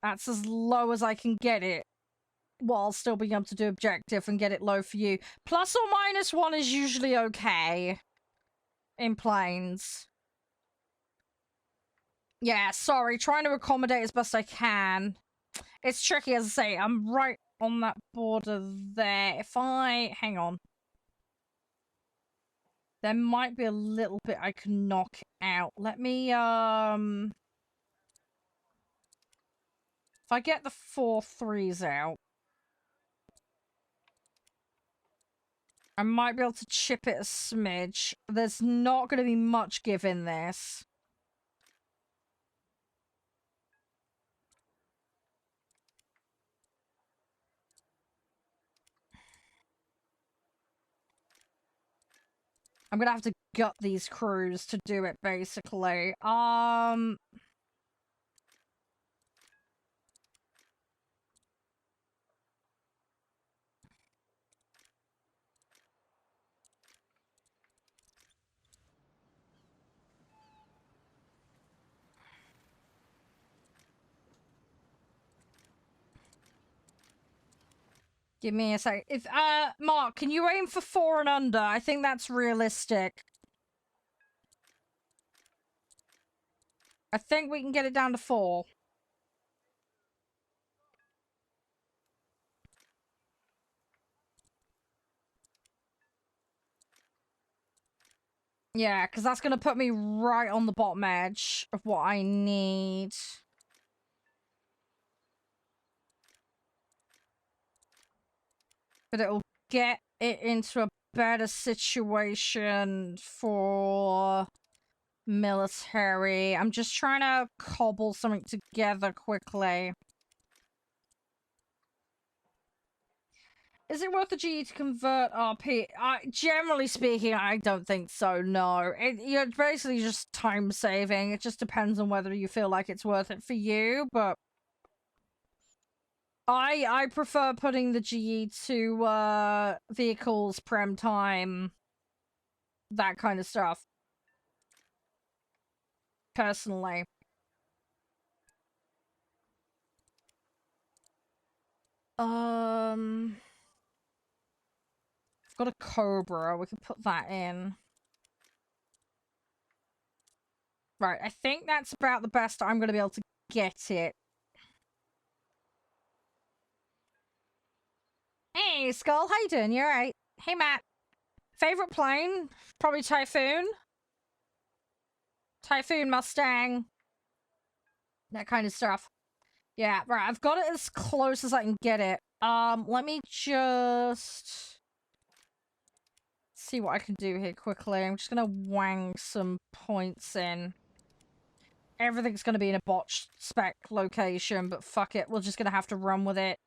That's as low as I can get it, while still being able to do objective and get it low for you. Plus or minus 1 is usually okay in planes. Yeah, sorry, trying to accommodate as best I can. It's tricky, as I say. I'm right on that border there. If I... Hang on. There might be a little bit I can knock out. Let me, If I get the 4-3s out, I might be able to chip it a smidge. There's not going to be much give in this. I'm going to have to gut these crews to do it, basically. Give me a sec. If, Mark, can you aim for 4 and under? I think that's realistic. I think we can get it down to 4. Yeah, because that's going to put me right on the bottom edge of what I need. But it'll get it into a better situation for military. I'm just trying to cobble something together quickly. Is it worth the GE to convert RP? Generally speaking, I don't think so, no. You're basically just time saving. It just depends on whether you feel like it's worth it for you, but... I prefer putting the GE to, vehicles, prem time, that kind of stuff. Personally. I've got a Cobra, we can put that in. Right, I think that's about the best I'm gonna be able to get it. Hey, Skull, how you doing? You alright? Hey, Matt. Favorite plane? Probably Typhoon? Typhoon, Mustang. That kind of stuff. Yeah, right, I've got it as close as I can get it. Let me just... see what I can do here quickly. I'm just gonna wang some points in. Everything's gonna be in a botched spec location, but fuck it, we're just gonna have to run with it.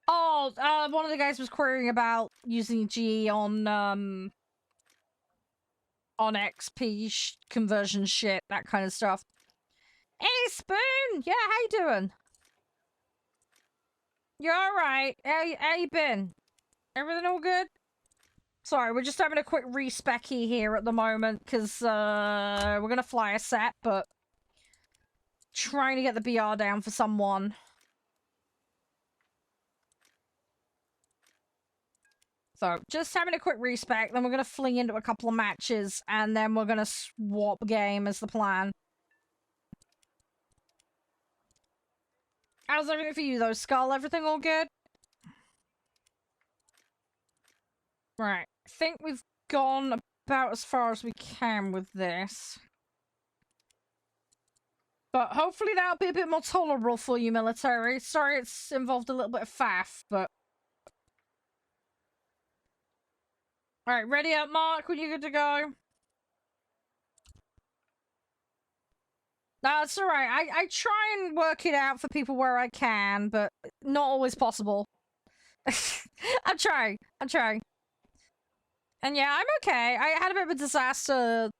Oh, one of the guys was querying about using G on XP conversion shit, that kind of stuff. Hey, Spoon! Yeah, how you doing? You alright? How you been? Everything all good? Sorry, we're just having a quick respecky here at the moment, because, we're gonna fly a set, but... trying to get the BR down for someone. So, just having a quick respec, then we're gonna fling into a couple of matches, and then we're gonna swap game as the plan. How's everything for you, though, Skull? Everything all good? Right. I think we've gone about as far as we can with this. But hopefully that'll be a bit more tolerable for you, military. Sorry it's involved a little bit of faff, but... Alright, ready up, Mark? When you good to go? That's alright. I try and work it out for people where I can, but not always possible. I'm trying. And yeah, I'm okay. I had a bit of a disaster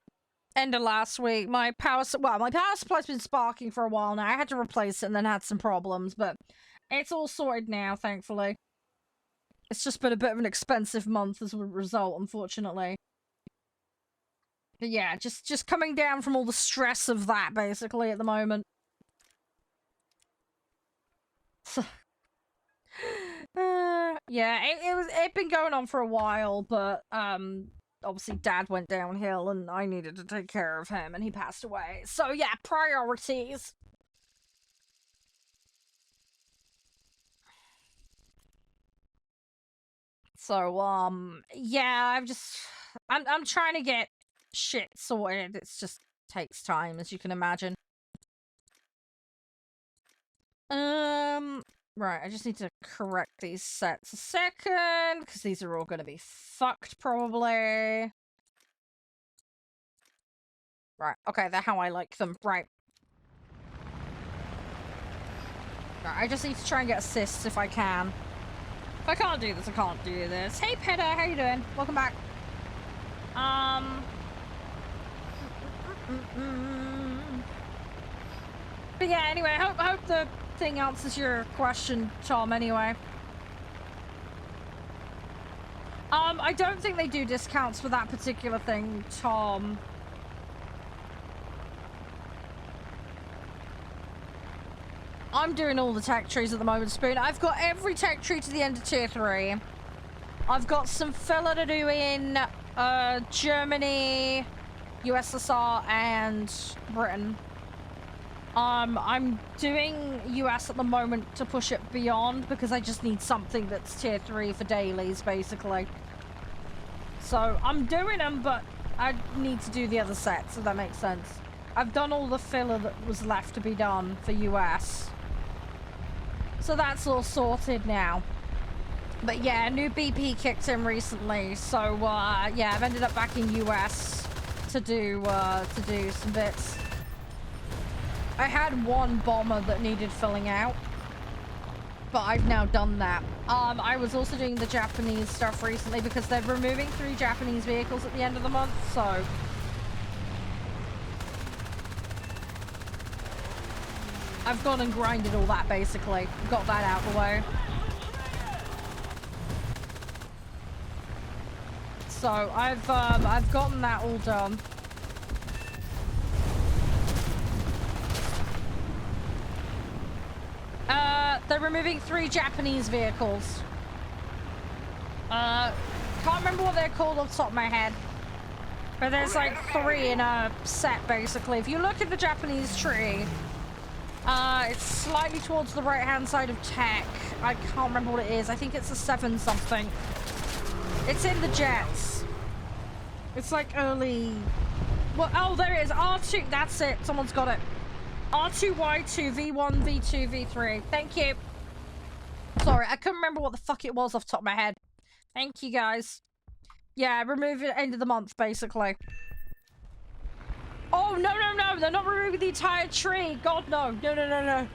end of last week. My power supply's been sparking for a while now. I had to replace it and then had some problems, but it's all sorted now, thankfully. It's just been a bit of an expensive month as a result, unfortunately. But yeah, just coming down from all the stress of that, basically, at the moment. So, yeah, it'd been going on for a while, but, obviously Dad went downhill and I needed to take care of him and he passed away. So yeah, priorities. So, yeah, I'm trying to get shit sorted. It's just takes time, as you can imagine. Right, I just need to correct these sets a second, because these are all going to be fucked, probably. Right, okay, they're how I like them. Right. Right, I just need to try and get assists if I can. If I can't do this, I can't do this. Hey, Petter, how you doing? Welcome back. But yeah, anyway, I hope the thing answers your question, Tom, anyway. I don't think they do discounts for that particular thing, Tom. I'm doing all the tech trees at the moment, Spoon. I've got every tech tree to the end of tier 3. I've got some filler to do in Germany, USSR, and Britain. I'm doing US at the moment to push it beyond because I just need something that's tier 3 for dailies, basically. So I'm doing them, but I need to do the other sets, if that makes sense. I've done all the filler that was left to be done for US. So that's all sorted now. But yeah, new BP kicked in recently, so yeah, I've ended up back in US to do some bits. I had one bomber that needed filling out, but I've now done that. I was also doing the Japanese stuff recently because they're removing 3 Japanese vehicles at the end of the month, so I've gone and grinded all that, basically. Got that out of the way. So I've gotten that all done. They're removing 3 Japanese vehicles. Can't remember what they're called off the top of my head. But there's like 3 in a set, basically. If you look at the Japanese tree, it's slightly towards the right-hand side of tech. I can't remember what it is. I think it's a 7 something. It's in the jets. It's like early... Well, oh, there it is. R2. That's it. Someone's got it. R2, Y2, V1, V2, V3. Thank you. Sorry, I couldn't remember what the fuck it was off the top of my head. Thank you, guys. Yeah, remove it end of the month, basically. Oh, no, no, no. They're not removing the entire tree. God, no. No, no, no, no.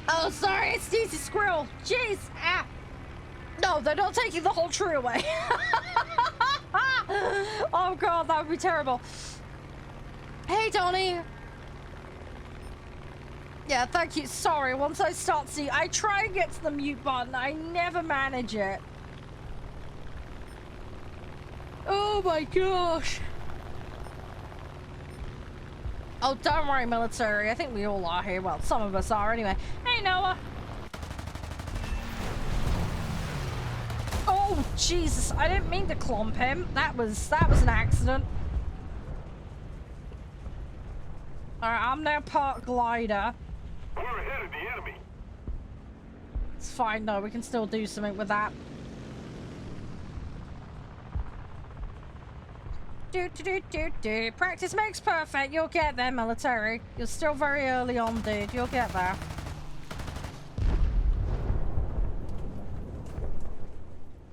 Oh, sorry. It's Daisy Squirrel. Jeez. Ah. No, they're not taking the whole tree away. Oh, God. That would be terrible. Hey, Donnie. Yeah, thank you. Sorry, once I start seeing... I try and get to the mute button. I never manage it. Oh my gosh. Oh, don't worry, military. I think we all are here. Well, some of us are anyway. Hey, Noah. Oh, Jesus. I didn't mean to clomp him. That was an accident. Alright, I'm now part glider. We're ahead of the enemy. It's fine, no, we can still do something with that. Do. Practice makes perfect. You'll get there, military. You're still very early on, dude. You'll get there.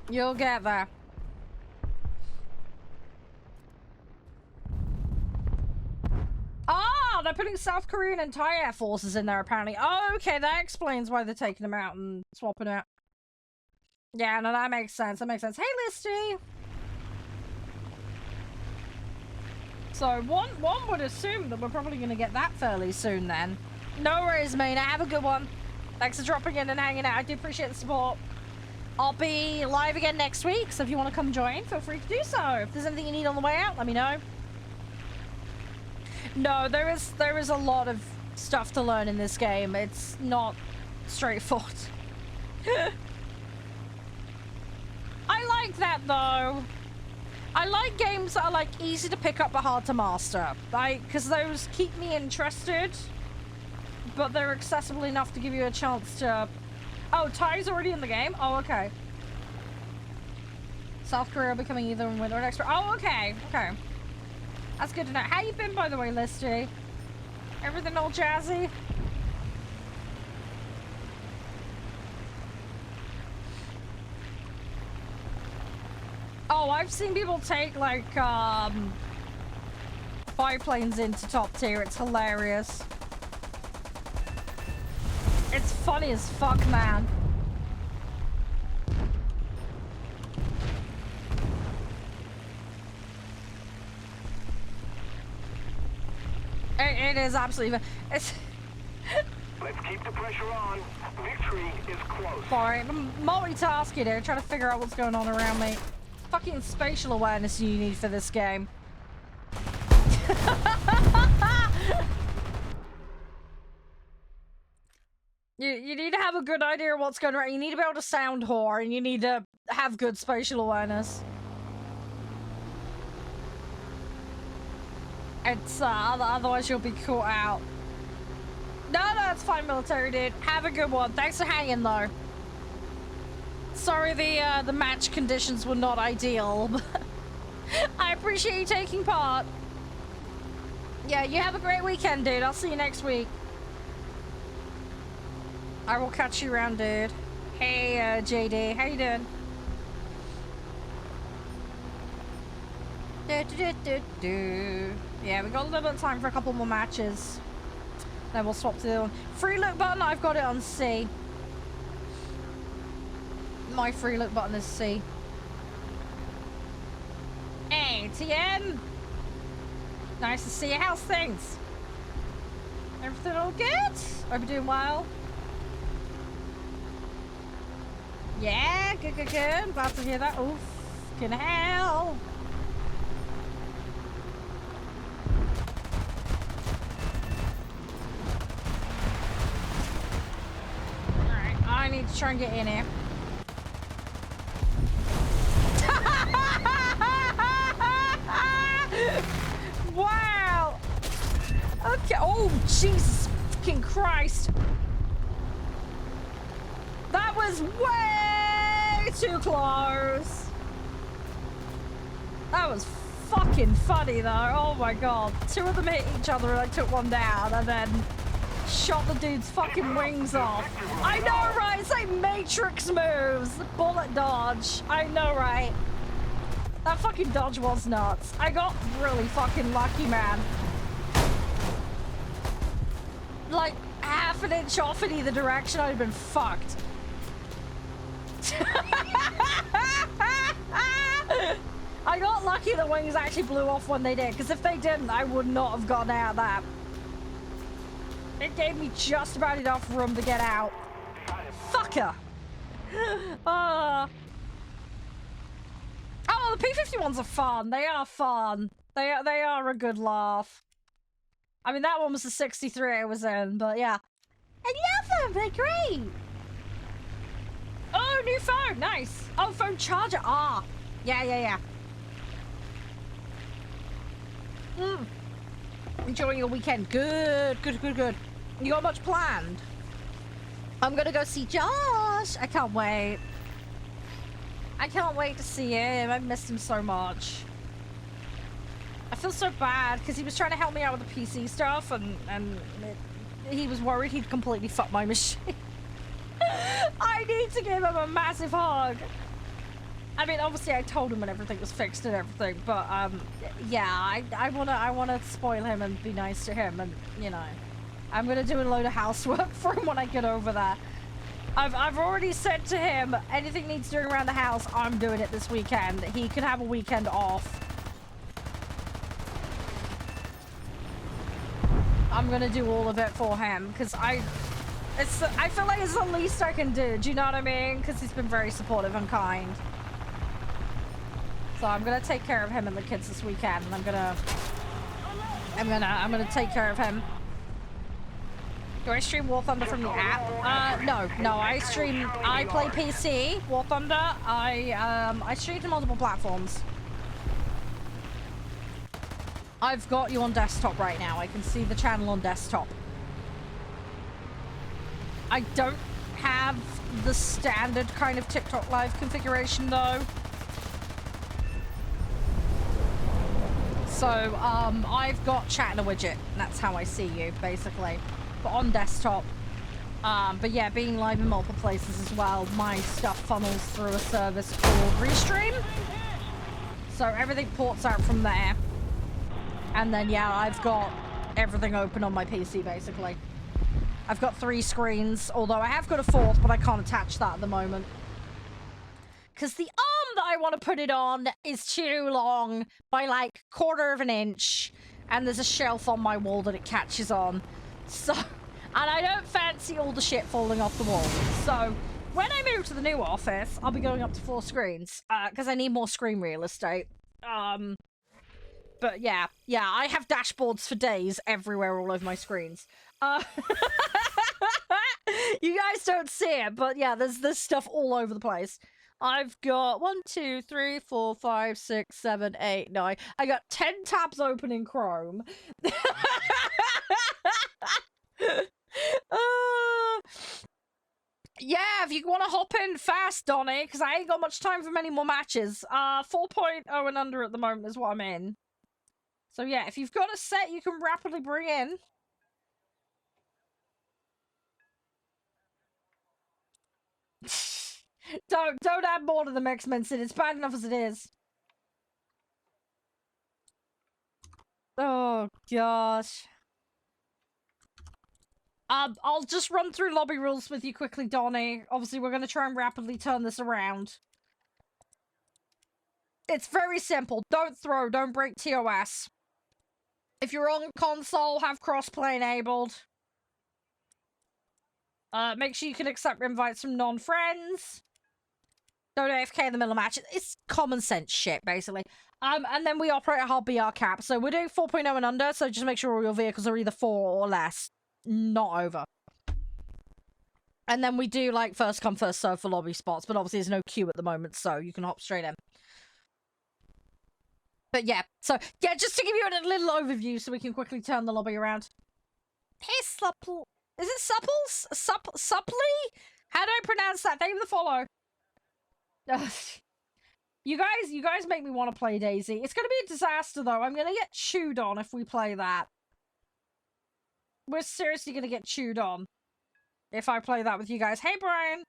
You'll get there. Ah, they're putting South Korean and Thai Air Forces in there, apparently. Oh, okay, that explains why they're taking them out and swapping out. Yeah, no, that makes sense. That makes sense. Hey, Listy! So, one would assume that we're probably going to get that fairly soon, then. No worries, Mina. Have a good one. Thanks for dropping in and hanging out. I do appreciate the support. I'll be live again next week, so if you want to come join, feel free to do so. If there's anything you need on the way out, let me know. No, there is a lot of stuff to learn in this game. It's not straightforward. I like that though. I like games that are like easy to pick up but hard to master. Because those keep me interested, but they're accessible enough to give you a chance to... Oh, Ty's already in the game? Oh, okay. South Korea becoming either a winner or an expert. Oh, okay. Okay. That's good to know. How you been, by the way, Listy? Everything all jazzy? Oh, I've seen people take, like, biplanes into top tier. It's hilarious. It's funny as fuck, man. It is absolutely... It's... Let's keep the pressure on. Victory is close. Sorry, I'm multitasking here, trying to figure out what's going on around me. Fucking spatial awareness you need for this game. You need to have a good idea of what's going on. You need to be able to sound whore, and you need to have good spatial awareness. It's otherwise you'll be caught out. No, it's fine, military dude. Have a good one. Thanks for hanging though. Sorry the match conditions were not ideal. I appreciate you taking part. Yeah, you have a great weekend, dude. I'll see you next week. I will catch you around, dude. Hey, JD. How you doing? Yeah, we got a little bit of time for a couple more matches. Then we'll swap to the other one. Free look button, I've got it on C. My free look button is C. Hey, TN! Nice to see you. How's things? Everything all good? Hope you're doing well. Yeah, good. Glad to hear that. Oof, fucking hell. Alright, I need to try and get in here. Wow! Okay, oh, Jesus fucking Christ. That was way too close. That was fucking funny though. Oh my god. Two of them hit each other and I took one down and then shot the dude's fucking wings off. I know, right? It's like Matrix moves. Bullet dodge. I know, right? That fucking dodge was nuts. I got really fucking lucky, man. Like half an inch off in either direction, I'd have been fucked. I got lucky the wings actually blew off when they did, because if they didn't, I would not have gotten out of that. It gave me just about enough room to get out. Fucker! Oh, the P-51s are fun. They are fun. They are a good laugh. I mean, that one was the 63 I was in, but yeah. I love them. They're great. Oh, new phone. Nice. Oh, phone charger. Ah. Yeah. Enjoying your weekend. Good. You got much planned? I'm gonna go see Josh. I can't wait. I can't wait to see him. I missed him so much. I feel so bad because he was trying to help me out with the PC stuff and he was worried he'd completely fuck my machine. I need to give him a massive hug. I mean, obviously I told him when everything was fixed and everything, but yeah, I wanna spoil him and be nice to him, and you know, I'm gonna do a load of housework for him when I get over there. I've already said to him, anything needs doing around the house, I'm doing it this weekend. He can have a weekend off. I'm gonna do all of it for him because I feel like it's the least I can do. Do you know what I mean? Because he's been very supportive and kind. So I'm gonna take care of him and the kids this weekend. And I'm gonna take care of him. Do I stream War Thunder from the app? No, I play PC, War Thunder. I stream to multiple platforms. I've got you on desktop right now. I can see the channel on desktop. I don't have the standard kind of TikTok live configuration though. So, I've got chat in a widget, and that's how I see you, basically. But on desktop. But yeah, being live in multiple places as well, my stuff funnels through a service called Restream. So everything ports out from there. And then, yeah, I've got everything open on my PC, basically. I've got 3 screens, although I have got a 4th, but I can't attach that at the moment. Because the arm that I want to put it on is too long by, like, 1/4 of an inch. And there's a shelf on my wall that it catches on. So, and I don't fancy all the shit falling off the wall. So, when I move to the new office, I'll be going up to 4 screens. Because I need more screen real estate. But yeah, I have dashboards for days everywhere all over my screens. You guys don't see it, but yeah, there's stuff all over the place. I've got 1, 2, 3, 4, 5, 6, 7, 8, 9. I got 10 tabs open in Chrome. Yeah, if you want to hop in fast, Donnie, because I ain't got much time for many more matches. 4.0 and under at the moment is what I'm in. So yeah, if you've got a set you can rapidly bring in. Don't add more to the mix, Minson. It's bad enough as it is. Oh gosh. I'll just run through lobby rules with you quickly, Donnie. Obviously, we're gonna try and rapidly turn this around. It's very simple. Don't throw, don't break TOS. If you're on console, have crossplay enabled. Make sure you can accept invites from non-friends. Don't AFK in the middle of match. It's common sense shit, basically. And then we operate a hard BR cap. So we're doing 4.0 and under, so just make sure all your vehicles are either 4 or less. Not over. And then we do, like, first come, first serve for lobby spots, but obviously there's no queue at the moment, so you can hop straight in. But yeah, so, yeah, just to give you a little overview so we can quickly turn the lobby around. Hey, Supple. Is it Supples? Supply? How do I pronounce that? Thank you for the follow. You guys make me want to play Daisy. It's going to be a disaster, though. I'm going to get chewed on if we play that. We're seriously going to get chewed on if I play that with you guys. Hey, Brian.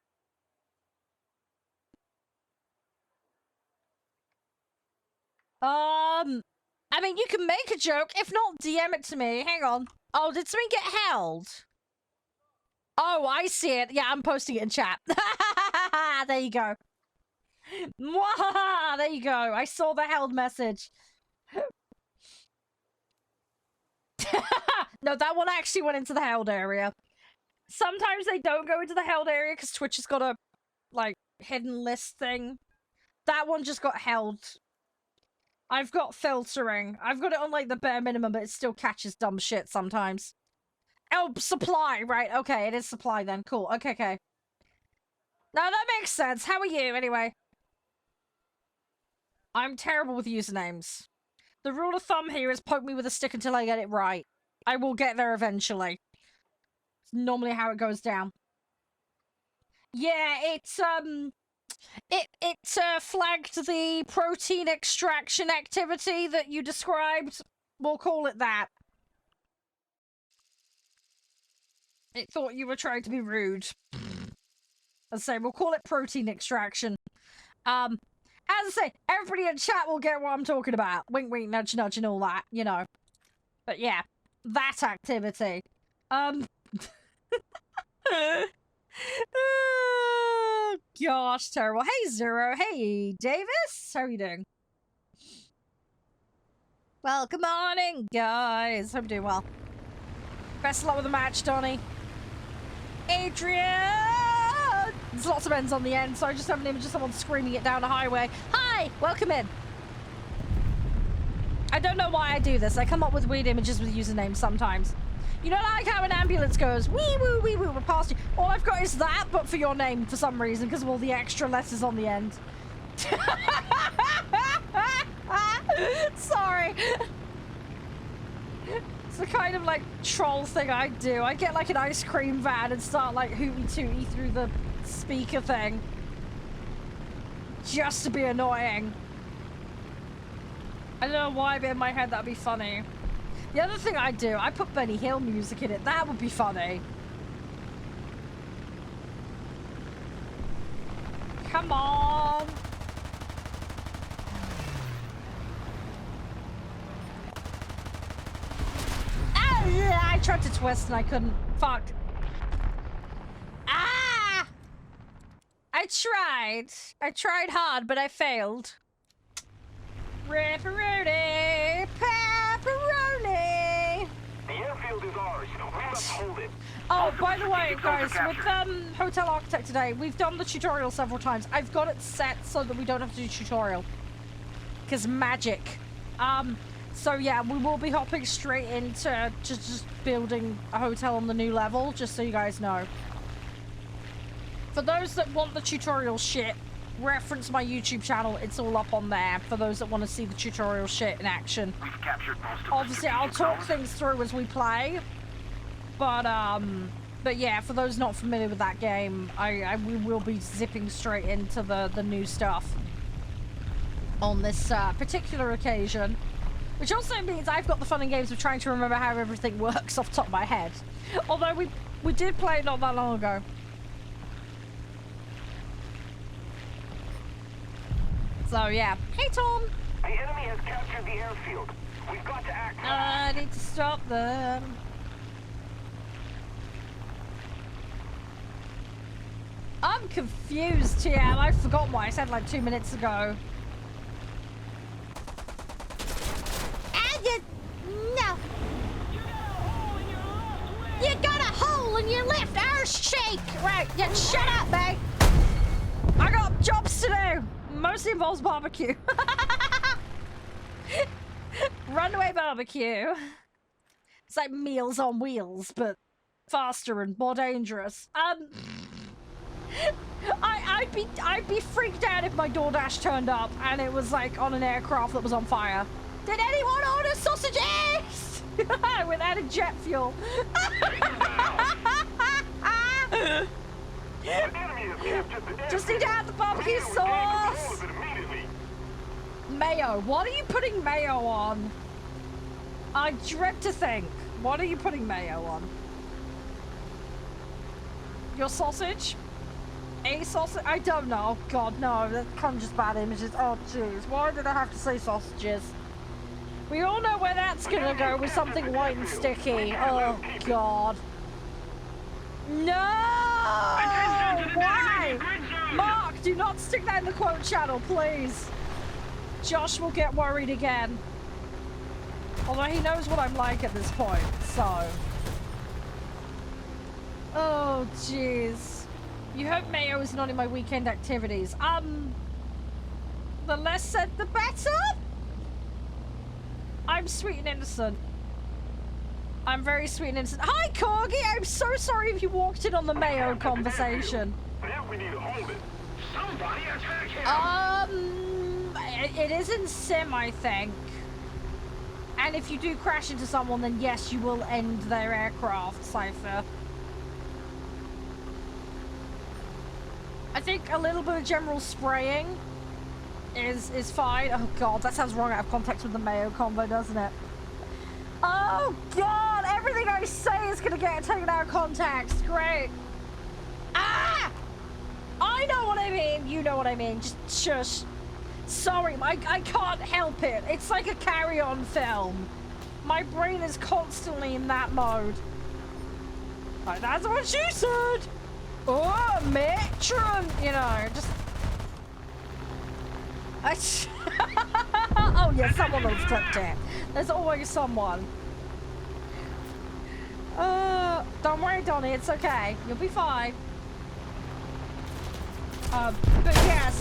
I mean, you can make a joke. If not, DM it to me. Hang on. Oh, did something get held? Oh, I see it. Yeah, I'm posting it in chat. There you go. There you go. I saw the held message. No, that one actually went into the held area. Sometimes they don't go into the held area because Twitch has got a, like, hidden list thing. That one just got held. I've got filtering. I've got it on, like, the bare minimum, but it still catches dumb shit sometimes. Oh, supply, right. Okay, it is supply then. Cool. Okay. No, that makes sense. How are you, anyway? I'm terrible with usernames. The rule of thumb here is poke me with a stick until I get it right. I will get there eventually. It's normally how it goes down. Yeah, it's, It flagged the protein extraction activity that you described. We'll call it that. It thought you were trying to be rude. I say, we'll call it protein extraction. As I say, everybody in chat will get what I'm talking about. Wink, wink, nudge, nudge, and all that, you know. But yeah, that activity. Oh, gosh, terrible. Hey, Zero. Hey, Davis. How are you doing? Well, good morning, guys. Hope you're doing well. Best of luck with the match, Donnie. Adrian! There's lots of ends on the end, so I just have an image of someone screaming it down a highway. Hi! Welcome in. I don't know why I do this. I come up with weird images with usernames sometimes. You know, like how an ambulance goes, wee woo, we're past you. All I've got is that, but for your name for some reason, because of all the extra letters on the end. Sorry. It's the kind of like troll thing I do. I get like an ice cream van and start like hooty tooty through the speaker thing. Just to be annoying. I don't know why, but in my head that'd be funny. The other thing I do, I put Benny Hill music in it. That would be funny. Come on. Ah, yeah, I tried to twist and I couldn't. Fuck. Ah! I tried hard, but I failed. Pepperoni, pepperoni. The airfield is ours. We must hold it. Oh, by the way, guys, with Hotel Architect today, we've done the tutorial several times. I've got it set so that we don't have to do tutorial. Because magic. So yeah, we will be hopping straight into just building a hotel on the new level, just so you guys know. For those that want the tutorial shit, reference my YouTube channel. It's all up on there for those that want to see the tutorial shit in action. We've captured most of Obviously, I'll talk things through as we play. But yeah, for those not familiar with that game, we will be zipping straight into the new stuff on this particular occasion. Which also means I've got the fun and games of trying to remember how everything works off the top of my head. Although we did play it not that long ago. So yeah. Hey Tom! The enemy has captured the airfield. We've got to act fast. I need to stop them. I'm confused, TM. I forgot what I said like 2 minutes ago. No. You got a hole in your left arse cheek. Right, yeah, shut up, mate. I got jobs to do. Mostly involves barbecue. Runaway barbecue. It's like Meals on Wheels, but faster and more dangerous. I'd be freaked out if my DoorDash turned up and it was like on an aircraft that was on fire. Did anyone order sausages? With added jet fuel. Just need to add the barbecue sauce. Mayo. What are you putting mayo on? I dread to think. What are you putting mayo on? Your sausage? A sausage? I don't know. God, no. That conjures bad images. Oh, jeez. Why did I have to say sausages? We all know where that's gonna go with something white and sticky. Oh, God. No! Why? Mark, do not stick that in the quote channel, please. Josh will get worried again. Although he knows what I'm like at this point, so. Oh, jeez. You hope mayo is not in my weekend activities. The less said, the better? I'm sweet and innocent. I'm very sweet and innocent. Hi, Corgi! I'm so sorry if you walked in on the mayo conversation. Now we need to hold it. Somebody attack him! It is in Sim, I think. And if you do crash into someone, then yes, you will end their aircraft, Cypher. I think a little bit of general spraying is fine. Oh god, that sounds wrong out of context with the mayo combo, doesn't it? Oh god, everything I say is gonna get taken out of context. Great. Ah! I know what I mean. You know what I mean. Just shush. Sorry, I can't help it. It's like a carry-on film. My brain is constantly in that mode. Like, that's what she said. Oh, matron. You know, just... Oh yeah, someone will clipped it. There's always someone. Don't worry, Donnie, it's okay. You'll be fine. But yes,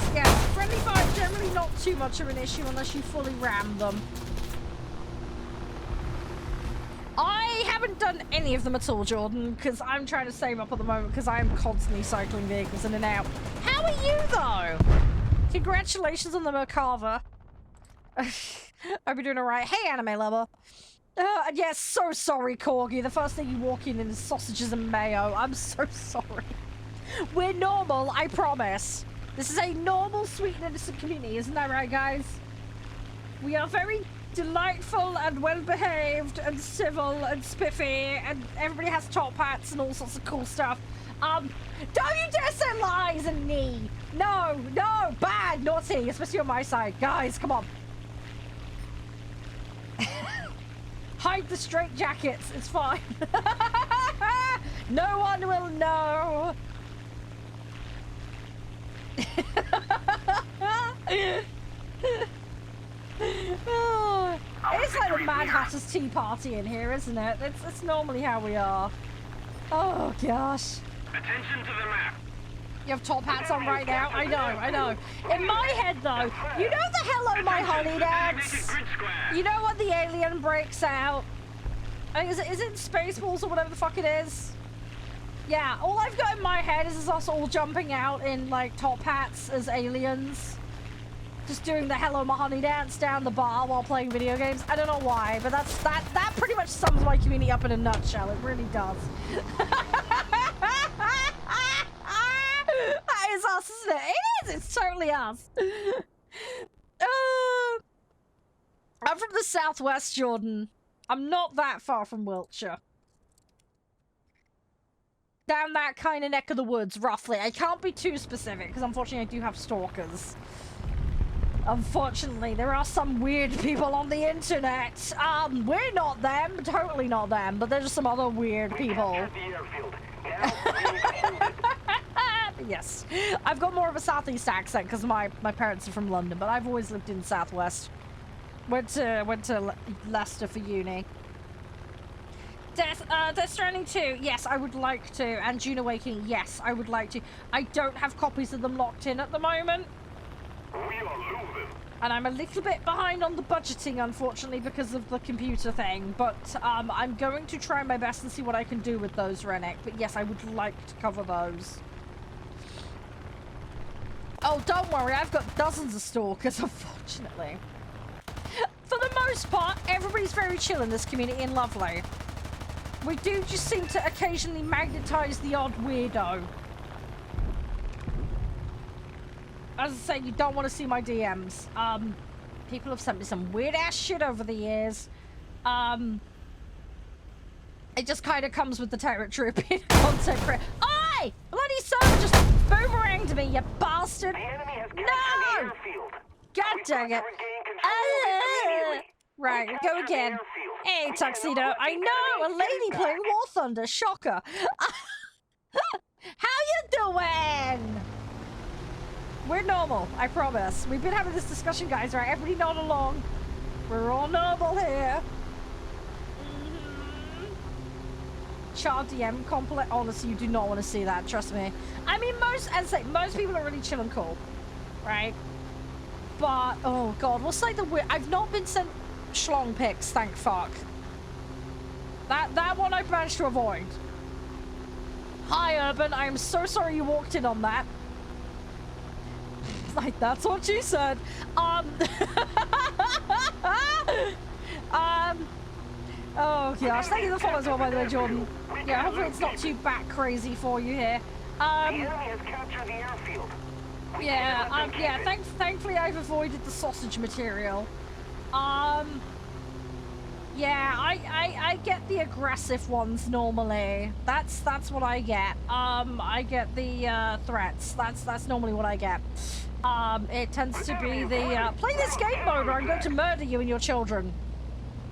friendly fire generally not too much of an issue unless you fully ram them. I haven't done any of them at all, Jordan, because I'm trying to save up at the moment because I'm constantly cycling vehicles in and out. How are you, though? Congratulations on the Merkava. I'll be doing alright. Hey, anime lover. Yes, so sorry, Corgi. The first thing you walk in is sausages and mayo. I'm so sorry. We're normal, I promise. This is a normal, sweet and innocent community, isn't that right, guys? We are very delightful and well-behaved and civil and spiffy, and everybody has top hats and all sorts of cool stuff. Don't you dare say lies and knee. No, no, bad, naughty, especially on my side. Guys, come on. Hide the straight jackets, it's fine. No one will know. Oh, it's like the Mad Hatter's tea party in here, isn't it? It's normally how we are. Oh gosh. Attention to the map. You have top hats on right now? I know. In my head though, you know the hello my honey dance? You know when the alien breaks out? I think, is it Spaceballs or whatever the fuck it is? Yeah, all I've got in my head is us all jumping out in like top hats as aliens. Just doing the hello my honey dance down the bar while playing video games. I don't know why, but that pretty much sums my community up in a nutshell. It really does. That is us, isn't it? It is. It's totally us. I'm from the southwest, Jordan. I'm not that far from Wiltshire. Down that kind of neck of the woods, roughly. I can't be too specific, because unfortunately I do have stalkers. Unfortunately, there are some weird people on the internet. We're not them, totally not them, but there's just some other weird people. Yes. I've got more of a southeast accent because my parents are from London, but I've always lived in the southwest. Went to Leicester for uni. Death Stranding 2, yes, I would like to. And June Awakening, yes, I would like to. I don't have copies of them locked in at the moment. We are losing. And I'm a little bit behind on the budgeting, unfortunately, because of the computer thing. But I'm going to try my best and see what I can do with those, Rennick. But yes, I would like to cover those. Oh, don't worry, I've got dozens of stalkers, unfortunately. For the most part, everybody's very chill in this community and lovely. We do just seem to occasionally magnetize the odd weirdo. As I say, you don't want to see my DMs. People have sent me some weird ass shit over the years. It just kind of comes with the territory of being a content creator. Oi! Bloody son just boomeranged me, you bastard! The enemy has captured No! the airfield. God dang it. Right, go again. Hey, Tuxedo. I know, a lady playing War Thunder. Shocker. How you doing? We're normal, I promise. We've been having this discussion, guys, right? Everybody nod along. We're all normal here. Char DM complex. Honestly, you do not want to see that. Trust me. I mean, as I say, most people are really chill and cool, right? But oh god, what's like the weird? I've not been sent schlong pics, thank fuck. That one I've managed to avoid. Hi, Urban. I'm so sorry you walked in on that. Like that's what she said. Oh gosh, thank you for the follow as well, by the way, Jordan. Yeah, hopefully it's not too back crazy for you here. The enemy has captured the airfield. Yeah, thankfully I've avoided the sausage material. Yeah, I get the aggressive ones normally. That's what I get. I get the threats. That's normally what I get. It tends to be the play this game mode or I'm going to murder you and your children.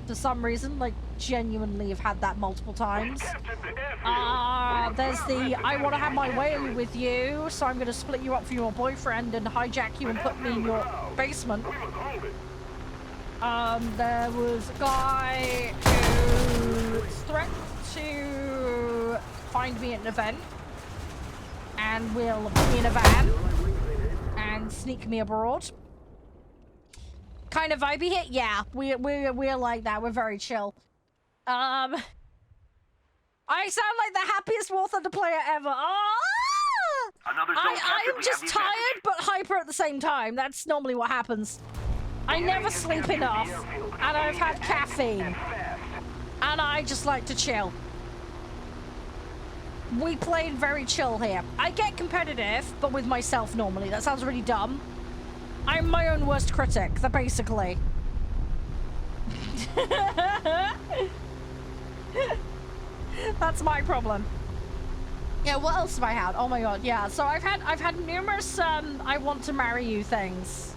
For some reason, like genuinely have had that multiple times. There's the I want to have my way with you, so I'm going to split you up for your boyfriend and hijack you and put me in your basement. There was a guy who threatened to find me at an event and will put me in a van and sneak me abroad. Kind of vibey hit, yeah. We're like that. We're very chill. I sound like the happiest War Thunder player ever. I am just tired but hyper at the same time. That's normally what happens. I never sleep enough, and I've had caffeine, and I just like to chill. We played very chill here. I get competitive, but with myself normally. That sounds really dumb. I'm my own worst critic, basically. That's my problem. Yeah, what else have I had? Oh my god, yeah. So I've had numerous I want to marry you things.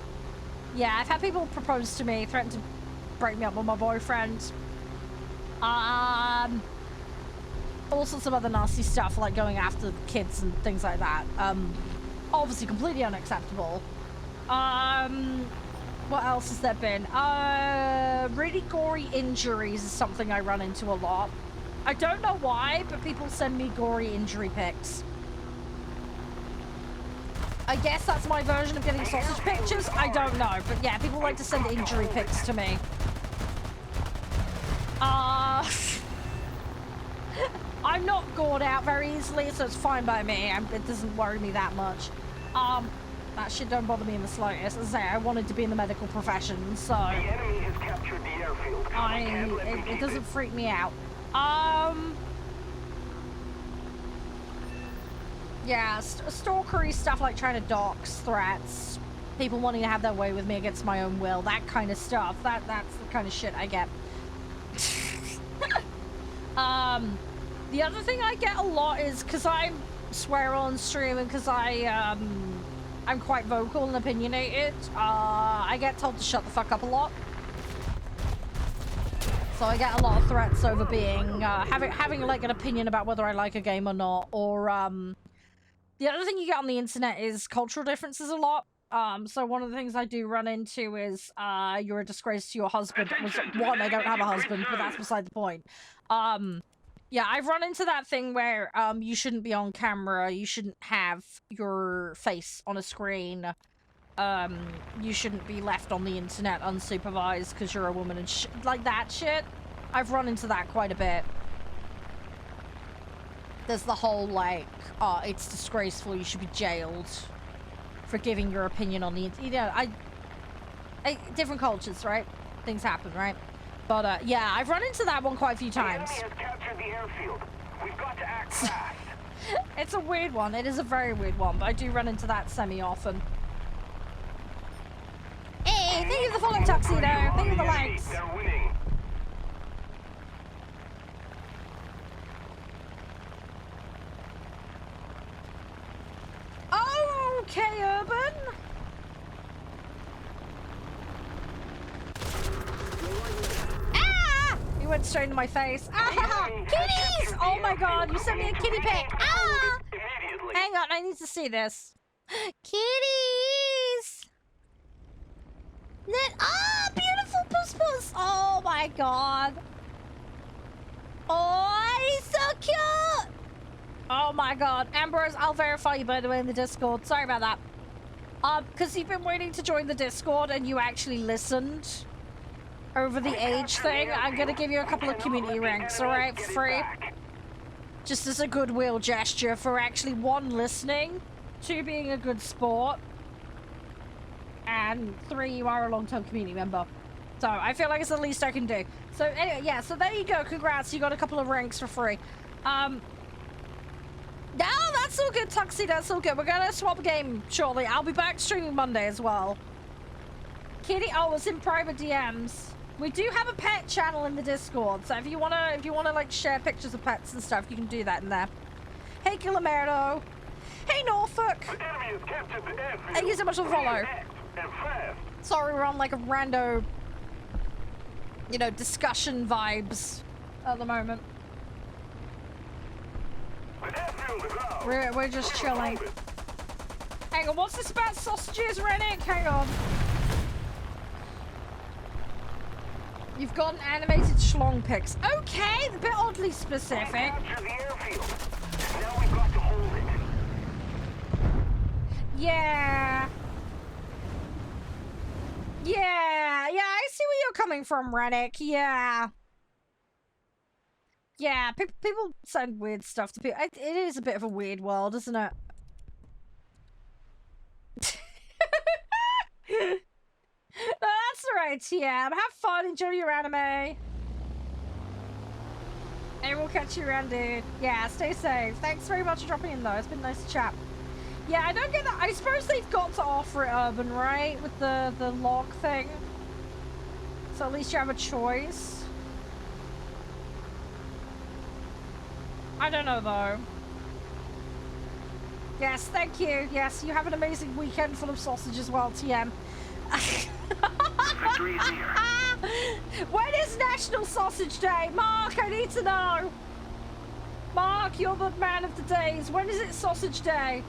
Yeah, I've had people propose to me, threaten to break me up with my boyfriend. All sorts of other nasty stuff, like going after kids and things like that. Obviously completely unacceptable. What else has there been? Really gory injuries is something I run into a lot. I don't know why, but people send me gory injury pics. I guess that's my version of getting sausage pictures. I don't know, but yeah, people like to send injury pics to me. I'm not gored out very easily, so it's fine by me. It doesn't worry me that much. That shit don't bother me in the slightest. As I say, I wanted to be in the medical profession, so... The enemy has captured the airfield. It doesn't freak me out. Yeah, stalkery stuff like trying to dox, threats, people wanting to have their way with me against my own will, that kind of stuff. That's the kind of shit I get. The other thing I get a lot is because I swear on stream and because I'm quite vocal and opinionated, I get told to shut the fuck up a lot. So I get a lot of threats over being, having like an opinion about whether I like a game or not, or, the other thing you get on the internet is cultural differences a lot. So one of the things I do run into is, you're a disgrace to your husband. One, I don't have a husband, but that's beside the point. Yeah, I've run into that thing where, you shouldn't be on camera, you shouldn't have your face on a screen, you shouldn't be left on the internet unsupervised because you're a woman and like that shit. I've run into that quite a bit. There's the whole, like, it's disgraceful, you should be jailed for giving your opinion on the internet. You know, different cultures, right? Things happen, right? But, yeah, I've run into that one quite a few times. The enemy has captured the airfield. We've got to act fast. It's a weird one. It is a very weird one, but I do run into that semi-often. Hey, thank you for the follow, Tuxedo. Thank you for the likes. They're winning. Okay, Urban. Ah! He went straight into my face. Ah! Kitties! Oh my god, you sent me a kitty pic. Ah! Hang on, I need to see this. Kitties! Ah, beautiful puss puss! Oh my god. Oh, he's so cute! Oh my god. Ambrose, I'll verify you by the way in the Discord. Sorry about that. Because you've been waiting to join the Discord and you actually listened over the age thing, I'm gonna give you a couple of community ranks, alright, for free? Just as a goodwill gesture for actually, 1, listening, 2, being a good sport, and 3, you are a long-term community member. So, I feel like it's the least I can do. So, anyway, yeah, so there you go. Congrats, you got a couple of ranks for free. No, that's all good, Tuxie, that's all good. We're gonna swap a game shortly. I'll be back streaming Monday as well. Kitty, oh, it's in private DMs. We do have a pet channel in the Discord, so if you wanna like share pictures of pets and stuff, you can do that in there. Hey, Kilomerdo. Hey, Norfolk. Thank you so much for the follow. Sorry, we're on like a rando, you know, discussion vibes at the moment. We're just chilling. Hang on, what's this about sausages, Rennick? Hang on. You've got an animated schlong pics. Okay, a bit oddly specific. Yeah. Yeah, I see where you're coming from, Rennick. Yeah. Yeah, people send weird stuff to people. It is a bit of a weird world, isn't it? No, that's alright, TM. Have fun, enjoy your anime. And we'll catch you around, dude. Yeah, stay safe. Thanks very much for dropping in, though. It's been nice to chat. Yeah, I don't get that. I suppose they've got to offer it urban, right? With the lock thing. So at least you have a choice. I don't know, though. Yes, thank you. Yes, you have an amazing weekend full of sausage as well, TM. Victory is here. When is National Sausage Day? Mark, I need to know. Mark, you're the man of the days. When is it Sausage Day?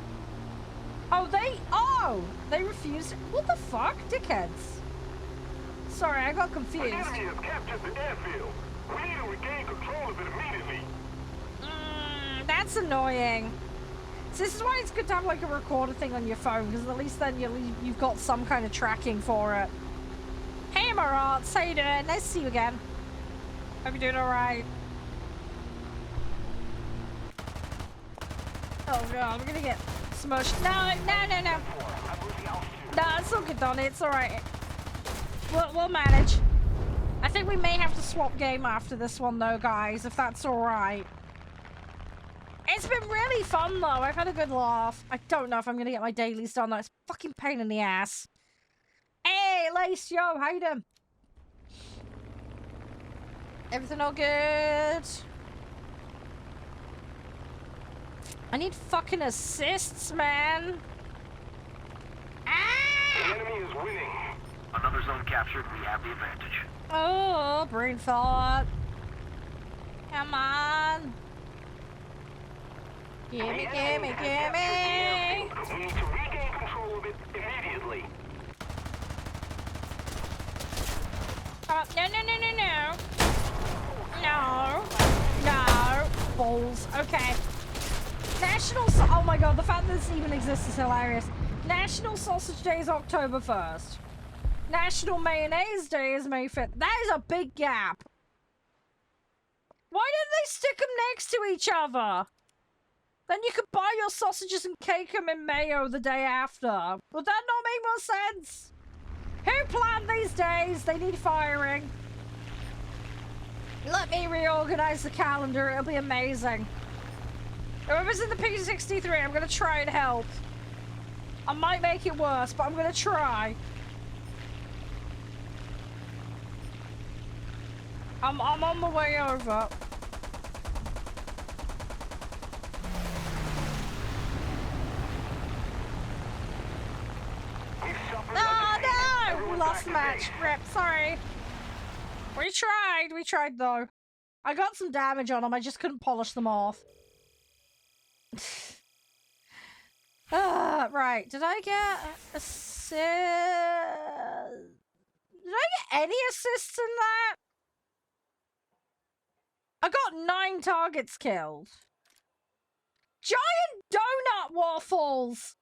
Oh, they refused. What the fuck, dickheads? Sorry, I got confused. The enemy has captured the airfield. We need to regain control of it immediately. That's annoying. So this is why it's good to have like a recorder thing on your phone, because at least then you've got some kind of tracking for it. Hey, Marats, how you doing? Nice to see you again. Hope you're doing all right. Oh god, we're gonna get smushed. No. No, it's all good, Donnie. It's all right. We'll manage. I think we may have to swap game after this one, though, guys, if that's all right. It's been really fun, though. I've had a good laugh. I don't know if I'm gonna get my dailies done, though. It's a fucking pain in the ass. Hey, Lace, yo, how you doing? Everything all good? I need fucking assists, man. The enemy is winning. Another zone captured. We have the advantage. Oh, brain thought. Come on. Gimme. We need to regain control of it immediately. No. Balls. Okay. Oh my god, the fact that this even exists is hilarious. National Sausage Day is October 1st. National Mayonnaise Day is May 5th. That is a big gap. Why didn't they stick them next to each other? Then you could buy your sausages and cake them in mayo the day after. Would that not make more sense? Who planned these days? They need firing. Let me reorganize the calendar. It'll be amazing. Whoever's in the P63, I'm going to try and help. I might make it worse, but I'm going to try. I'm on my way over. Oh no! We lost the match. Rip, sorry. We tried though. I got some damage on them, I just couldn't polish them off. Right, did I get assist? Did I get any assists in that? I got 9 targets killed. Giant donut waffles!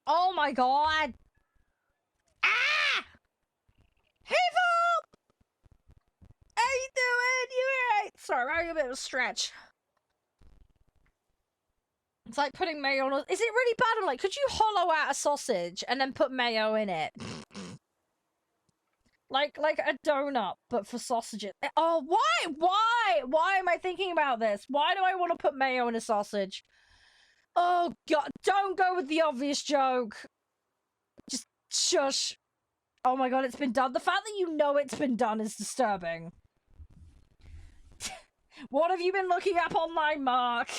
Oh my god! Ah! Hey, Volp! How you doing? You alright? Sorry, I'm having a bit of a stretch. It's like putting mayo on. Is it really bad? I'm like, could you hollow out a sausage and then put mayo in it? like a donut, but for sausages. Oh, why am I thinking about this? Why do I want to put mayo in a sausage? Oh god, don't go with the obvious joke. Just shush. Oh my god, it's been done. The fact that you know it's been done is disturbing. What have you been looking up online, Mark?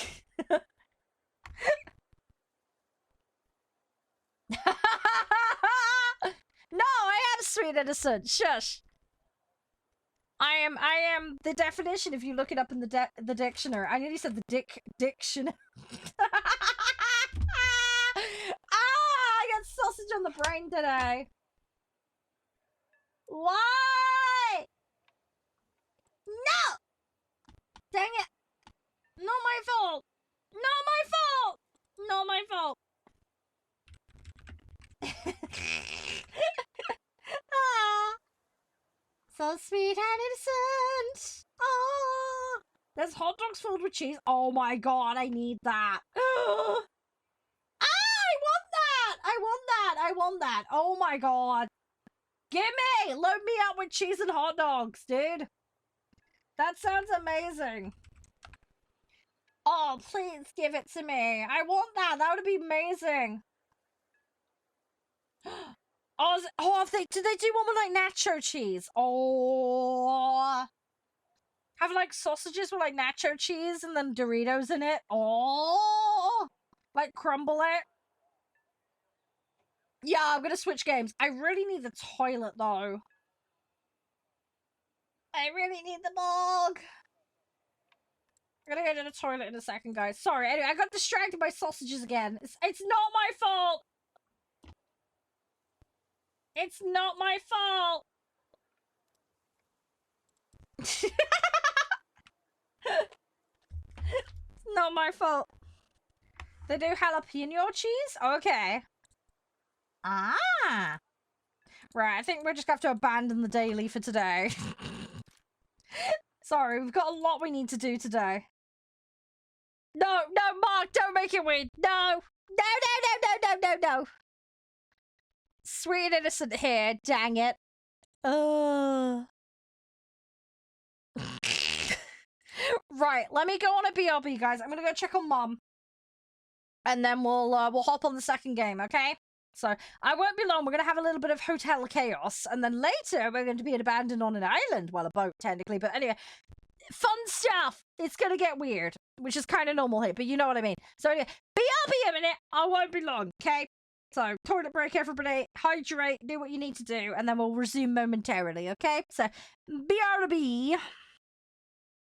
No, I am sweet innocent. Shush. I am the definition if you look it up in the dictionary. I nearly said the dictionary. I got sausage on the brain today. Why? No! Dang it. Not my fault. Not my fault. Not my fault. Ah, so sweet and innocent. Oh. There's hot dogs filled with cheese. Oh my god, I need that. Ah, I want that! I want that! I want that! Oh my god. Gimme! Load me up with cheese and hot dogs, dude. That sounds amazing. Oh, please give it to me. I want that. That would be amazing. Did they do one with like nacho cheese? Oh. Have like sausages with like nacho cheese and then Doritos in it. Oh. Like crumble it. Yeah, I'm gonna switch games. I really need the toilet though. I really need the bog. I'm gonna go to the toilet in a second, guys. Sorry, anyway, I got distracted by sausages again. It's not my fault! It's not my fault! It's not my fault. They do jalapeno cheese? Okay. Ah! Right, I think we're just gonna have to abandon the daily for today. Sorry, we've got a lot we need to do today. No, Mark, don't make it weird. No. No. Sweet and innocent here, dang it. Right, let me go on a BRB, guys. I'm gonna go check on Mom. And then we'll hop on the second game, okay? So, I won't be long. We're gonna have a little bit of hotel chaos. And then later, we're going to be abandoned on an island. Well, a boat, technically. But anyway, fun stuff. It's gonna get weird, which is kind of normal here, but you know what I mean. So anyway, BRB a minute. I won't be long, okay? So toilet break, everybody. Hydrate, do what you need to do, and then we'll resume momentarily, okay? So BRB.